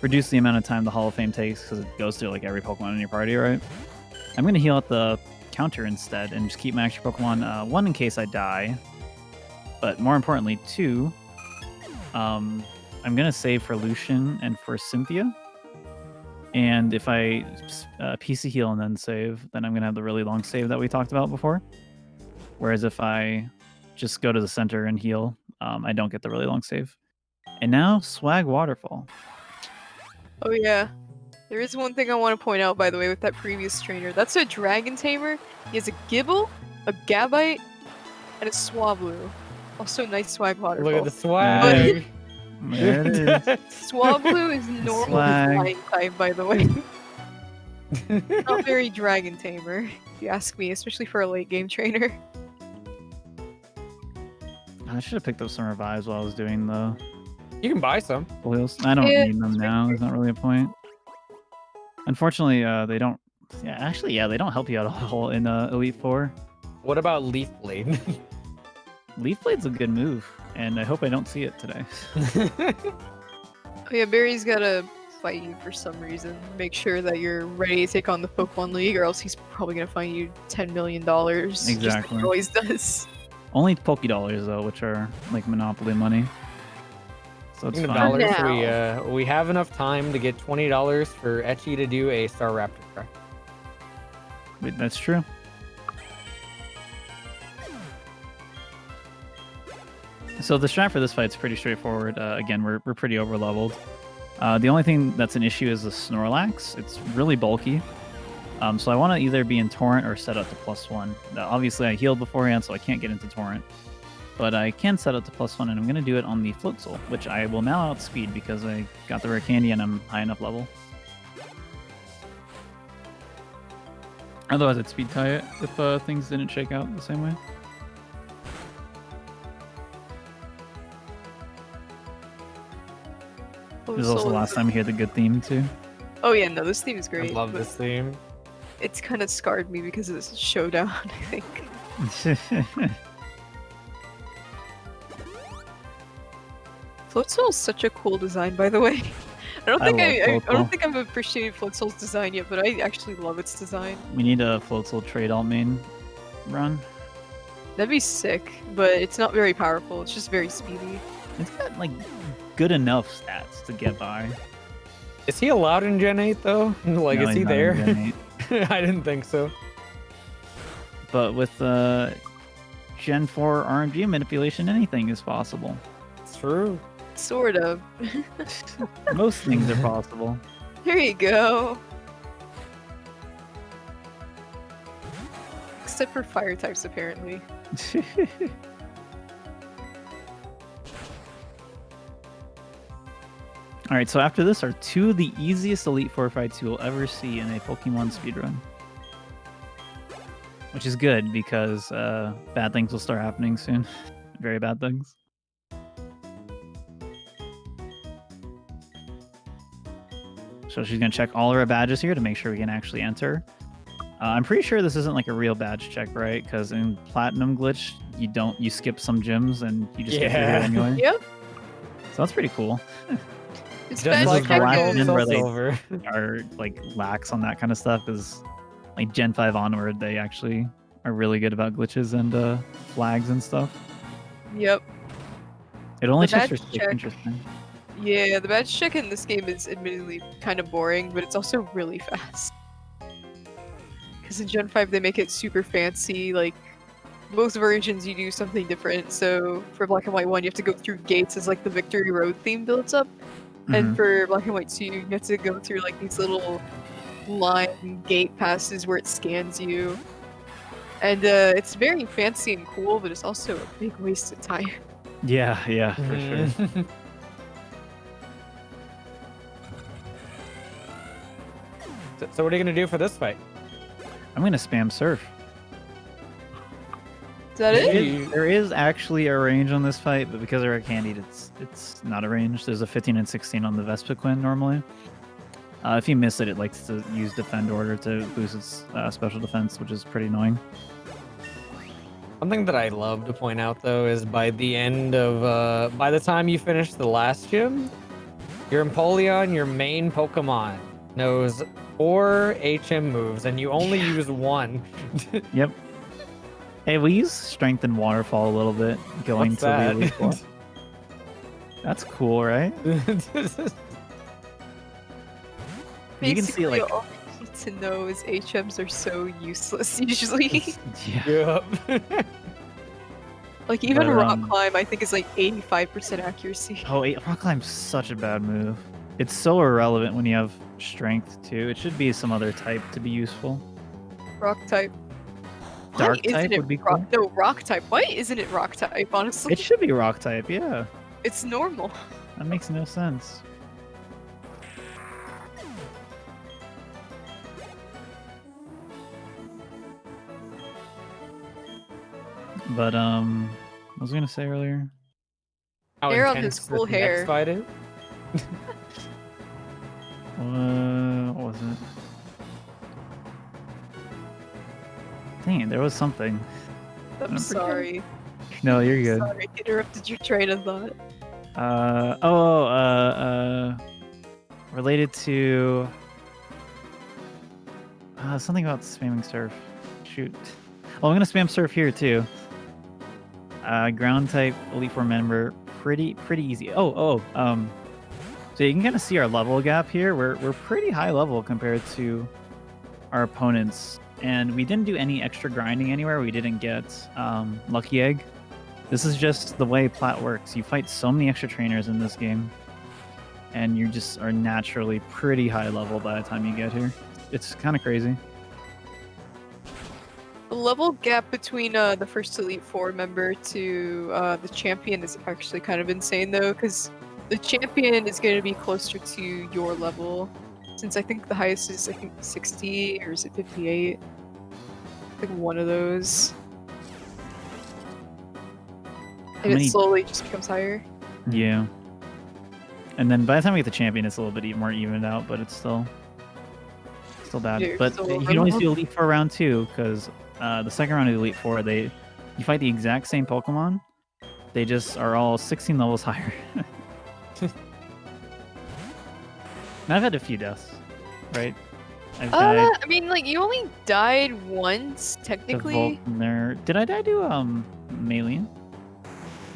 reduce the amount of time the Hall of Fame takes, because it goes through like every Pokemon in your party, right? I'm gonna heal up the counter instead, and just keep my extra Pokemon. 1 in case I die, but more importantly, 2. I'm gonna save for Lucian and for Cynthia. And if I PC heal and then save, then I'm going to have the really long save that we talked about before. Whereas if I just go to the center and heal, I don't get the really long save. And now, Swag Waterfall. Oh yeah. There is one thing I want to point out, by the way, with that previous trainer. That's a Dragon Tamer. He has a Gibble, a Gabite, and a Swablu. Also, nice Swag Waterfall. Look at the swag. There it is. Swablu is normal Swag. flying type, by the way. Not very Dragon Tamer, if you ask me, especially for a late game trainer. I should have picked up some revives while I was doing the You can buy some. heals. I don't Yeah, need them it's now. There's not really a point. Unfortunately, they don't. Yeah, actually, yeah, they don't help you out at all in Elite Four. What about Leaf Blade? Leaf Blade's a good move, and I hope I don't see it today. Oh yeah, Barry's gotta fight you for some reason. Make sure that you're ready to take on the Pokemon League, or else he's probably gonna fine you $10 million. Just like Exactly. he always does. Only Pokédollars though, which are like Monopoly money. So it's Speaking of fine. dollars, we have enough time to get $20 for Etchy to do a Star Raptor track. Wait, that's true. So the strat for this fight's pretty straightforward. Again, we're pretty over leveled. The only thing that's an issue is the Snorlax. It's really bulky. So I want to either be in Torrent or set up to +1. Now, obviously, I healed beforehand, so I can't get into Torrent. But I can set up to +1, and I'm going to do it on the Floatzel, which I will now outspeed because I got the rare candy and I'm high enough level. Otherwise, I'd speed tie it if things didn't shake out the same way. This is also the last time I hear the good theme, too. Oh yeah, no, this theme is great. I love but this theme. It's kind of scarred me because of this showdown, I think. Floatzel is such a cool design, by the way. I don't I think love I don't Floatzel. think I've appreciated Floatzel's design yet, but I actually love its design. We need a Floatzel trade alt main run. That'd be sick, but it's not very powerful. It's just very speedy. It's got like good enough stats to get by. Is he allowed in Gen 8 though? Like, No, is he's he not in there? Gen 8. I didn't think so. But with Gen 4 RNG manipulation, anything is possible. It's true. Sort of. Most things are possible. Here you go. Except for fire types, apparently. Alright, so after this are two of the easiest Elite Four fights you will ever see in a Pokemon speedrun. Which is good, because bad things will start happening soon. Very bad things. So she's going to check all of her badges here to make sure we can actually enter. I'm pretty sure this isn't like a real badge check, right? Because in Platinum Glitch, you skip some gyms and you just get through Yeah. it anyway. Yep. So that's pretty cool. It's Just bad like like the last check-in. gen where they- Silver. Are like lax on that kind of stuff is like Gen 5 onward, they actually are really good about glitches and flags and stuff. Yep. It only The checks for badge six check. interesting. Yeah, the badge check in this game is admittedly kind of boring, but it's also really fast. Because in Gen 5 they make it super fancy, like most versions you do something different. So for Black and White 1 you have to go through gates as like the Victory Road theme builds up. And Mhm. for Black and White 2 you have to go through like these little line gate passes where it scans you. And it's very fancy and cool, but it's also a big waste of time. Yeah, for sure. Mhm. So what are you gonna do for this fight? I'm gonna spam surf. Is that Yeah. it? There is actually a range on this fight, but because they're candied, it's not a range. There's a 15 and 16 on the Vespiquen normally. If you miss it, it likes to use Defend Order to boost its special defense, which is pretty annoying. Something that I love to point out though is by the end of by the time you finish the last gym, your Empoleon, your main Pokemon, knows 4 HM moves and you only use one. Yep. Hey, we use Strength and Waterfall a little bit going What's to the that? Elite Four. That's cool, right? You can see, Basically, like- all you need to know is HMs are so useless usually. Yeah. Yep. Like even But, Rock Climb, I think is like 85% accuracy. Oh, Rock Climb's such a bad move. It's so irrelevant when you have Strength too. It should be some other type to be useful. Rock type. Why Dark isn't type it would be rock, No, Rock type. Why isn't it Rock type? Honestly, It should be Rock type, yeah. it's normal. That makes no sense. But what was I gonna say earlier? How Hair on intense his cool this next hair. fight is? What was it? Dang it, there was something. I'm forget. sorry. No, you're good. Sorry, I interrupted your train of thought. Related to something about spamming surf. Shoot. Oh, I'm gonna spam surf here too. Ground type Elite Four member, pretty easy. So you can kind of see our level gap here. We're pretty high level compared to our opponents, and we didn't do any extra grinding anywhere. We didn't get Lucky Egg. This is just the way Plat works. You fight so many extra trainers in this game, and you just are naturally pretty high level by the time you get here. It's kind of crazy. The level gap between the first Elite Four member to the champion is actually kind of insane though, because the champion is going to be closer to your level, since I think the highest is 60 or is it 58? I think one of those. And many- it slowly just becomes higher. Yeah. And then by the time we get the champion, it's a little bit more evened out, but it's still bad. Dude, But still you can only overleveled. do Elite Four round 2, because the second round of Elite Four, you fight the exact same Pokemon. They just are all 16 levels higher. I've had a few deaths, right? I've died I mean, like, you only died once, to technically. Volkner. Did I die to Malian?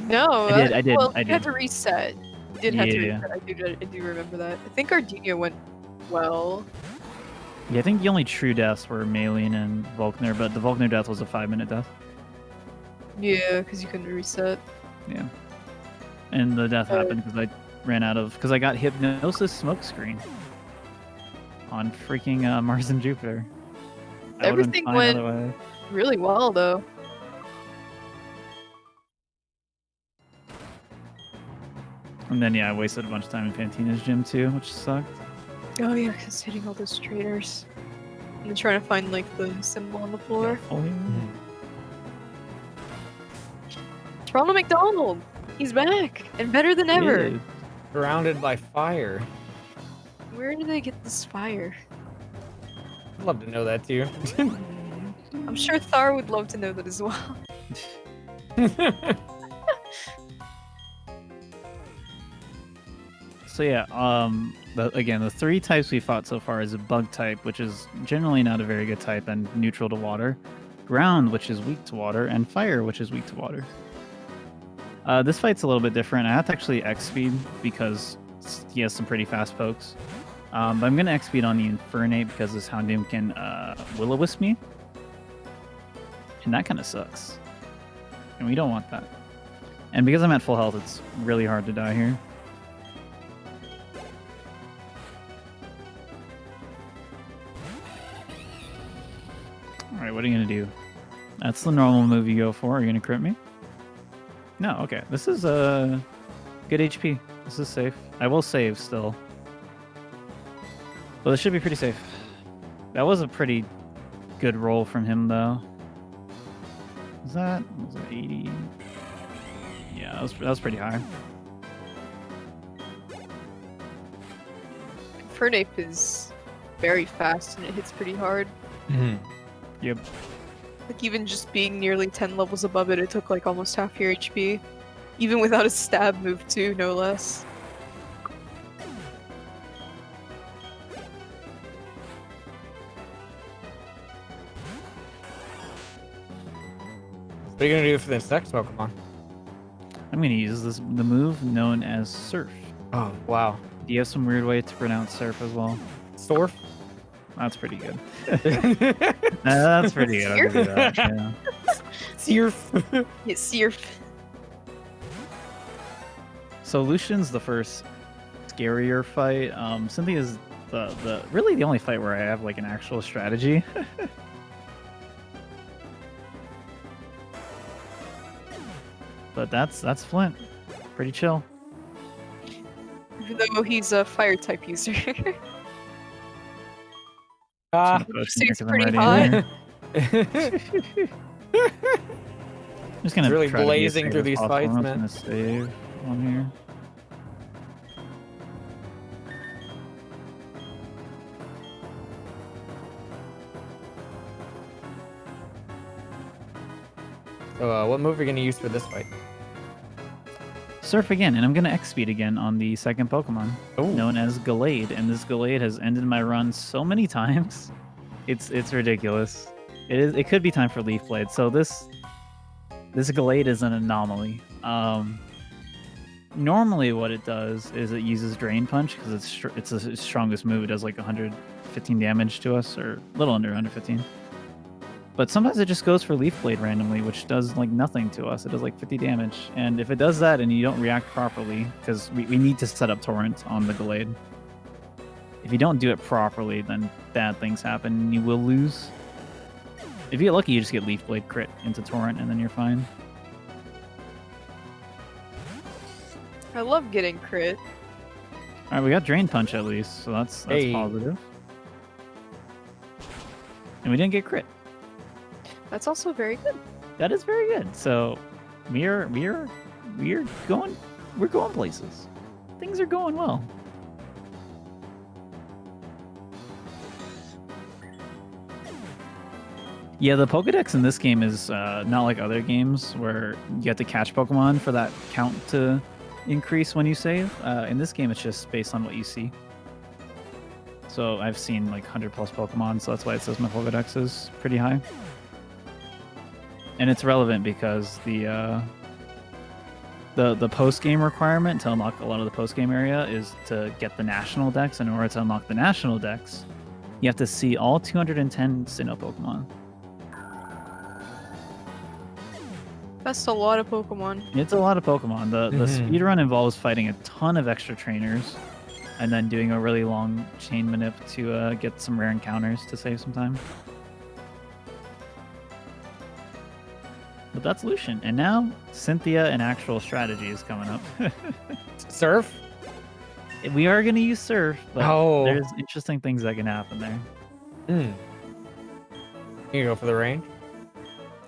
No. I did. Well, I you had did. to reset. You did have to Yeah. reset. I do remember that. I think Gardenia went well. Yeah, I think the only true deaths were Malian and Volkner, but the Volkner death was a 5-minute death. Yeah, because you couldn't reset. Yeah. And the death happened because I ran out of... Because I got Hypnosis Smokescreen on freaking Mars and Jupiter. I would've been Everything fine went otherwise. really well, though. And then, yeah, I wasted a bunch of time in Fantina's gym too, which sucked. Oh, yeah, because hitting all those trainers. And then trying to find, like, the symbol on the floor. Oh, yeah. It's Ronald McDonald! He's back! And better than ever! Yeah. Surrounded by fire. Where did they get this fire? I'd love to know that too. I'm sure Thar would love to know that as well. So yeah, again, the 3 types we fought so far is a bug type, which is generally not a very good type and neutral to water, ground, which is weak to water, and fire, which is weak to water. This fight's a little bit different. I have to actually X-speed because he has some pretty fast pokes. But I'm going to X-speed on the Infernate because this Houndoom can Will-O-Wisp me. And that kind of sucks. And we don't want that. And because I'm at full health, it's really hard to die here. Alright, what are you going to do? That's the normal move you go for. Are you going to crit me? No, okay. This is good HP. This is safe. I will save still. Well, this should be pretty safe. That was a pretty good roll from him, though. Was that 80? Yeah, that was pretty high. Fernape is very fast and it hits pretty hard. Yep. Like, even just being nearly 10 levels above it, it took like almost half your HP. Even without a stab move too, no less. What are you gonna do for this next Pokemon? I'm going to use the move known as Surf. Oh, wow. Do you have some weird way to pronounce Surf as well? Storf? That's pretty good. That's pretty good. I'll give you that. Yeah. Searf. Yeah, Searf. So Lucian's the first scarier fight. Cynthia's the really the only fight where I have like an actual strategy. But that's Flint. Pretty chill. Even though he's a fire type user. Ah. Seems pretty hot. I'm just gonna It's really try to be as blazing safe through as these possible. fights, I'm man. just gonna save on here. So, what move are you gonna use for this fight? Surf again, and I'm gonna X-speed again on the second Pokemon, Oh. known as Gallade, and this Gallade has ended my run so many times. It's ridiculous. It could be time for Leaf Blade. So this Gallade is an anomaly. Normally what it does is it uses Drain Punch because it's the strongest move. It does like 115 damage to us, or a little under 115. But sometimes it just goes for Leaf Blade randomly, which does like nothing to us. It does like 50 damage. And if it does that and you don't react properly, because we need to set up Torrent on the Gallade. If you don't do it properly, then bad things happen and you will lose. If you get lucky, you just get Leaf Blade crit into Torrent and then you're fine. I love getting crit. Alright, we got Drain Punch at least, so that's Hey. positive. And we didn't get crit. That's also very good. That is very good. So we're going places. Things are going well. Yeah, the Pokedex in this game is not like other games where you have to catch Pokemon for that count to increase when you save. In this game, it's just based on what you see. So I've seen like 100 plus Pokemon, so that's why it says my Pokedex is pretty high. And it's relevant because the post game requirement to unlock a lot of the post game area is to get the national dex. And in order to unlock the national dex, you have to see all 210 Sinnoh Pokemon. That's a lot of Pokemon. It's a lot of Pokemon. The speedrun involves fighting a ton of extra trainers and then doing a really long chain manip to get some rare encounters to save some time. But that's Lucian. And now Cynthia and actual strategy is coming up. Surf? We are going to use Surf, but there's interesting things that can happen there. You go for the range?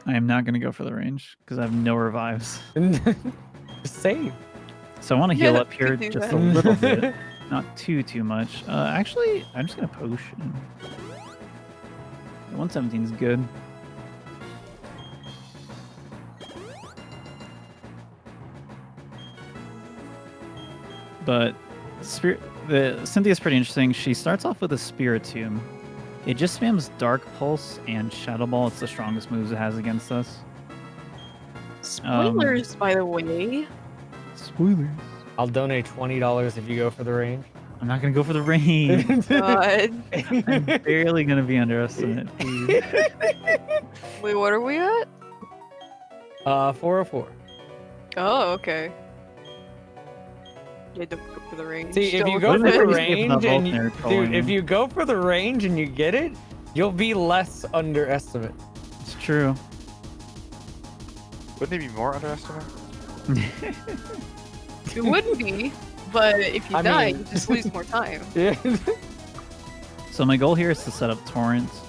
I am not going to go for the range because I have no revives. Save. So I want to heal Yeah, up here do just that. a little bit. Not too much. Actually, I'm just going to potion. 117 is good. But Cynthia's pretty interesting. She starts off with a Spiritomb. It just spams Dark Pulse and Shadow Ball. It's the strongest moves it has against us. Spoilers, by the way. Spoilers. I'll donate $20 if you go for the range. I'm not going to go for the range. God. I'm barely going to be underestimated. Please. Wait, what are we at? 404. Oh, okay. Yeah, don't go for the range. See, if you Don't go for the Wouldn't it be range, safe and enough out there dude, trolling if me? you go for the range and you get it, you'll be less underestimate. It's true. Wouldn't he be more underestimated? It wouldn't be, but if you I die, mean- you just lose more time. Yeah. So my goal here is to set up torrents.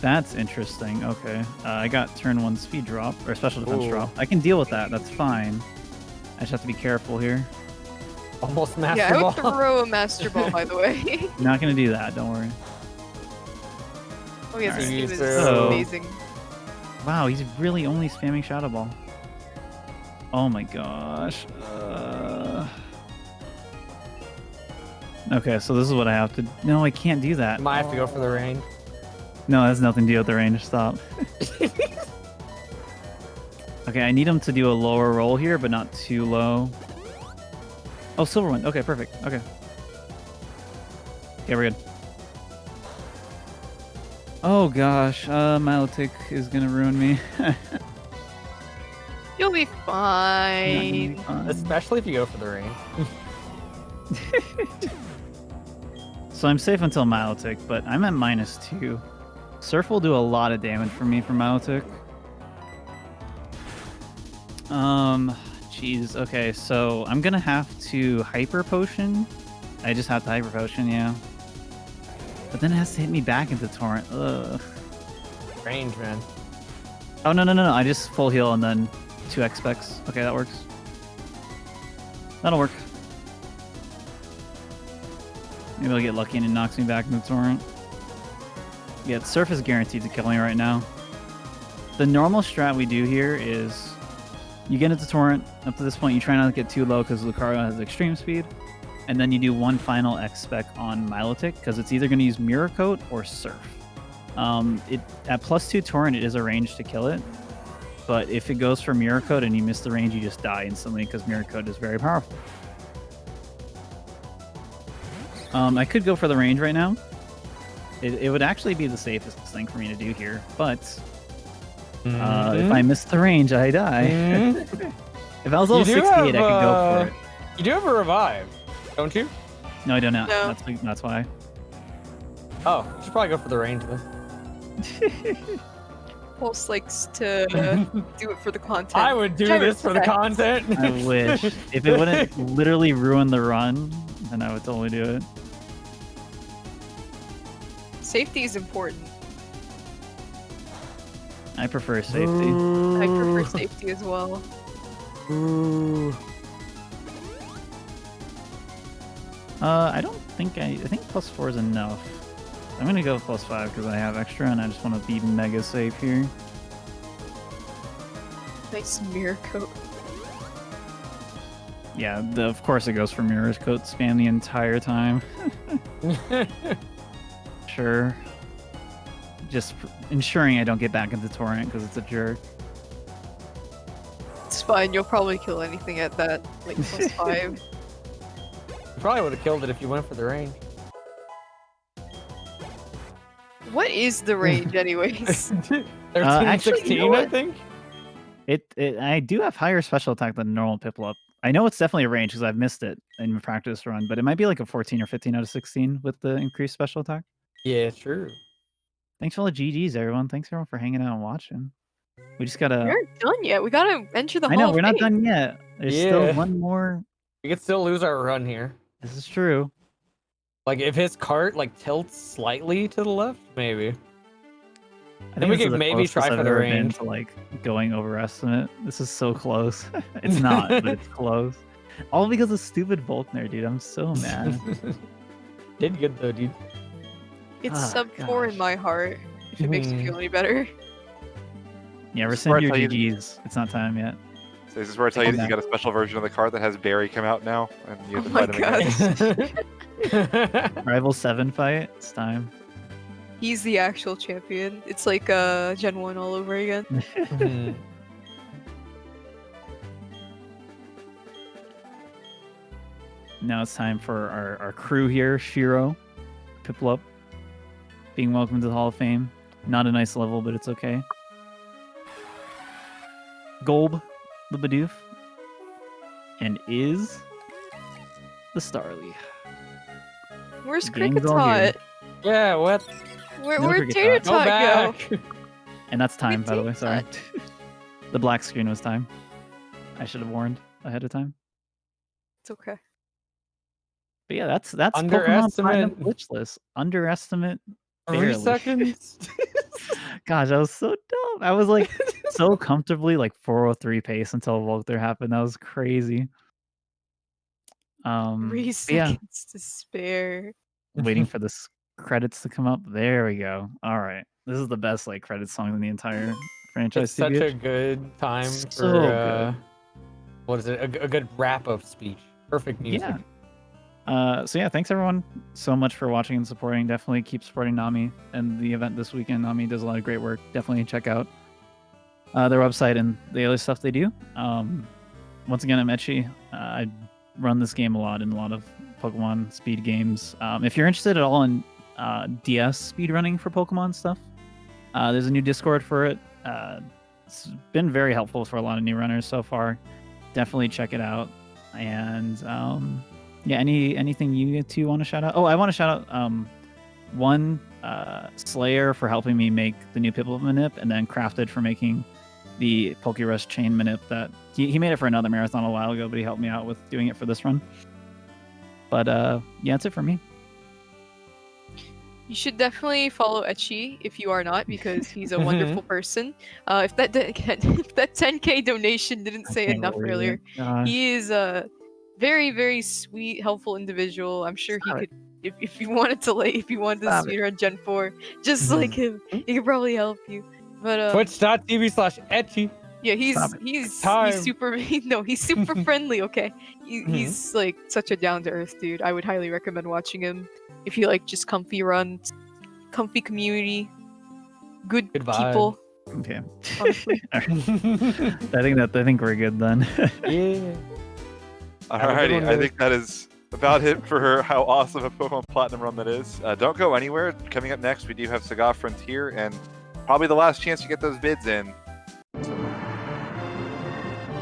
That's interesting. Okay. I got turn 1 speed drop, or special defense Ooh. drop. I can deal with that. That's fine. I just have to be careful here. Almost master Yeah, I would ball. throw a Master Ball, by the way. I'm not going to do that. Don't worry. Oh, yes, this Alright. game is So- amazing. Wow, he's really only spamming Shadow Ball. Oh my gosh. Okay, so this is what I have to... No, I can't do that. Might have to go for the range. No, that has nothing to do with the range. Stop. Okay, I need him to do a lower roll here, but not too low. Oh, Silver Wind. Okay, perfect. Okay. Okay, we're good. Oh gosh, Milotic is gonna ruin me. You'll be Not fine. gonna be fun. Especially if you go for the range. So I'm safe until Milotic, but I'm at -2. Surf will do a lot of damage for me from Milotic. Jeez. Okay, so I'm gonna have to Hyper Potion. I just have to Hyper Potion, yeah. But then it has to hit me back into Torrent. Ugh. Range, man. Oh, no. I just full heal and then 2x specs. Okay, that works. That'll work. Maybe I'll get lucky and it knocks me back into Torrent. Yeah, Surf is guaranteed to kill me right now. The normal strat we do here is you get into Torrent. Up to this point, you try not to get too low because Lucario has extreme speed. And then you do one final X-Spec on Milotic because it's either going to use Mirror Coat or Surf. At +2 Torrent, it is a range to kill it. But if it goes for Mirror Coat and you miss the range, you just die instantly because Mirror Coat is very powerful. I could go for the range right now. It would actually be the safest thing for me to do here. But if I miss the range, I die. If I was level 68, I could go for it. You do have a revive, don't you? No, I don't know. No. That's why. Oh, you should probably go for the range then. Pulse likes to do it for the content. I would do Which I this for the respect. content. I wish. If it wouldn't literally ruin the run, then I would totally do it. Safety is important. I prefer safety. I prefer safety as well. Ooh. I don't think I think +4 is enough. I'm gonna go with +5 because I have extra and I just want to be mega safe here. Nice mirror coat. Yeah, of course it goes for Mirror's Coat spam the entire time. Sure. Just ensuring I don't get back into Torrent because it's a jerk. It's fine. You'll probably kill anything at that like +5. You probably would have killed it if you went for the range. What is the range, anyways? 13 actually, 16, you know I what? think. I do have higher special attack than normal Piplup. I know it's definitely a range because I've missed it in practice run, but it might be like a 14 or 15 out of 16 with the increased special attack. Yeah, true. Thanks for all the GGs, everyone. Thanks everyone for hanging out and watching. We just gotta. We aren't done yet. We gotta enter the I know Hall we're of not Fame. done yet. There's still Yeah. one more. We could still lose our run here. This is true. Like if his cart like tilts slightly to the left, maybe. I Then we this is could the maybe closest try I've for the ever been range. to like going overestimate. This is so close. It's not, but it's close. All because of stupid Volkner, dude. I'm so mad. Did good though, dude. It's Ah, sub 4 in gosh. my heart. If it makes you feel any better. Yeah, This is where I rescind your tell you- GGs. It's not time yet. So this is where I tell you that you Okay. got a special version of the card that has Barry come out now, and you have to Oh my fight him again. Rival 7 fight. It's time. He's the actual champion. It's like Gen 1 all over again. Mhm. Now it's time for our crew here. Shiro, Piplup, being welcomed to the Hall of Fame. Not a nice level, but it's okay. Golb, the Bidoof, and is the Starly. Where's The game's Cricket all here. Tot? Yeah, what? Where'd No Cricket Tater Tot. Go Tot back. go? And that's time, by the way. Cricket Sorry. Tot. The black screen was time. I should have warned ahead of time. It's okay. But yeah, that's Pokemon Underestimate. Platinum Glitchless. Underestimate. 3 Barely. seconds. Gosh, I was so dumb. I was like so comfortably like 403 pace until Volkner happened. That was crazy. 3 but yeah, seconds to spare. waiting for this credits to come up. There we go. All right, this is the best like credit song in the entire franchise. It's such TBH. a good time So for good. what is it? A good wrap up speech. Perfect music. Yeah. So yeah, thanks everyone so much for watching and supporting. Definitely keep supporting NAMI and the event this weekend. NAMI does a lot of great work. Definitely check out their website and the other stuff they do. Once again, I'm Etchy. I run this game a lot in a lot of Pokemon speed games. If you're interested at all in DS speedrunning for Pokemon stuff, there's a new Discord for it. It's been very helpful for a lot of new runners so far. Definitely check it out. And yeah, anything you two want to shout out? Oh, I want to shout out one Slayer for helping me make the new Piplup manip, and then Crafted for making the Pokerush chain manip that he made it for another marathon a while ago, but he helped me out with doing it for this run. But yeah, that's it for me. You should definitely follow Etchy if you are not, because he's a wonderful person. If that 10K donation didn't say Can't enough believe earlier, it. Gosh. he is a very, very sweet, helpful individual. I'm sure Stop he could, if you wanted to if you wanted to Stop it. speedrun Gen 4, just like him, he could probably help you. But Twitch.tv/Etchy. yeah, Stop it. he's Time. super he's super friendly. Okay, he's like such a down to earth dude. I would highly recommend watching him if you like just comfy runs, comfy community, good Good vibe. people. Okay. Honestly. I think we're good then. Yeah. Have a good Alrighty, one, I guys. think that is about it for how awesome a Pokemon Platinum run that is. Don't go anywhere. Coming up next, we do have Saga Frontier, and probably the last chance to get those bids in.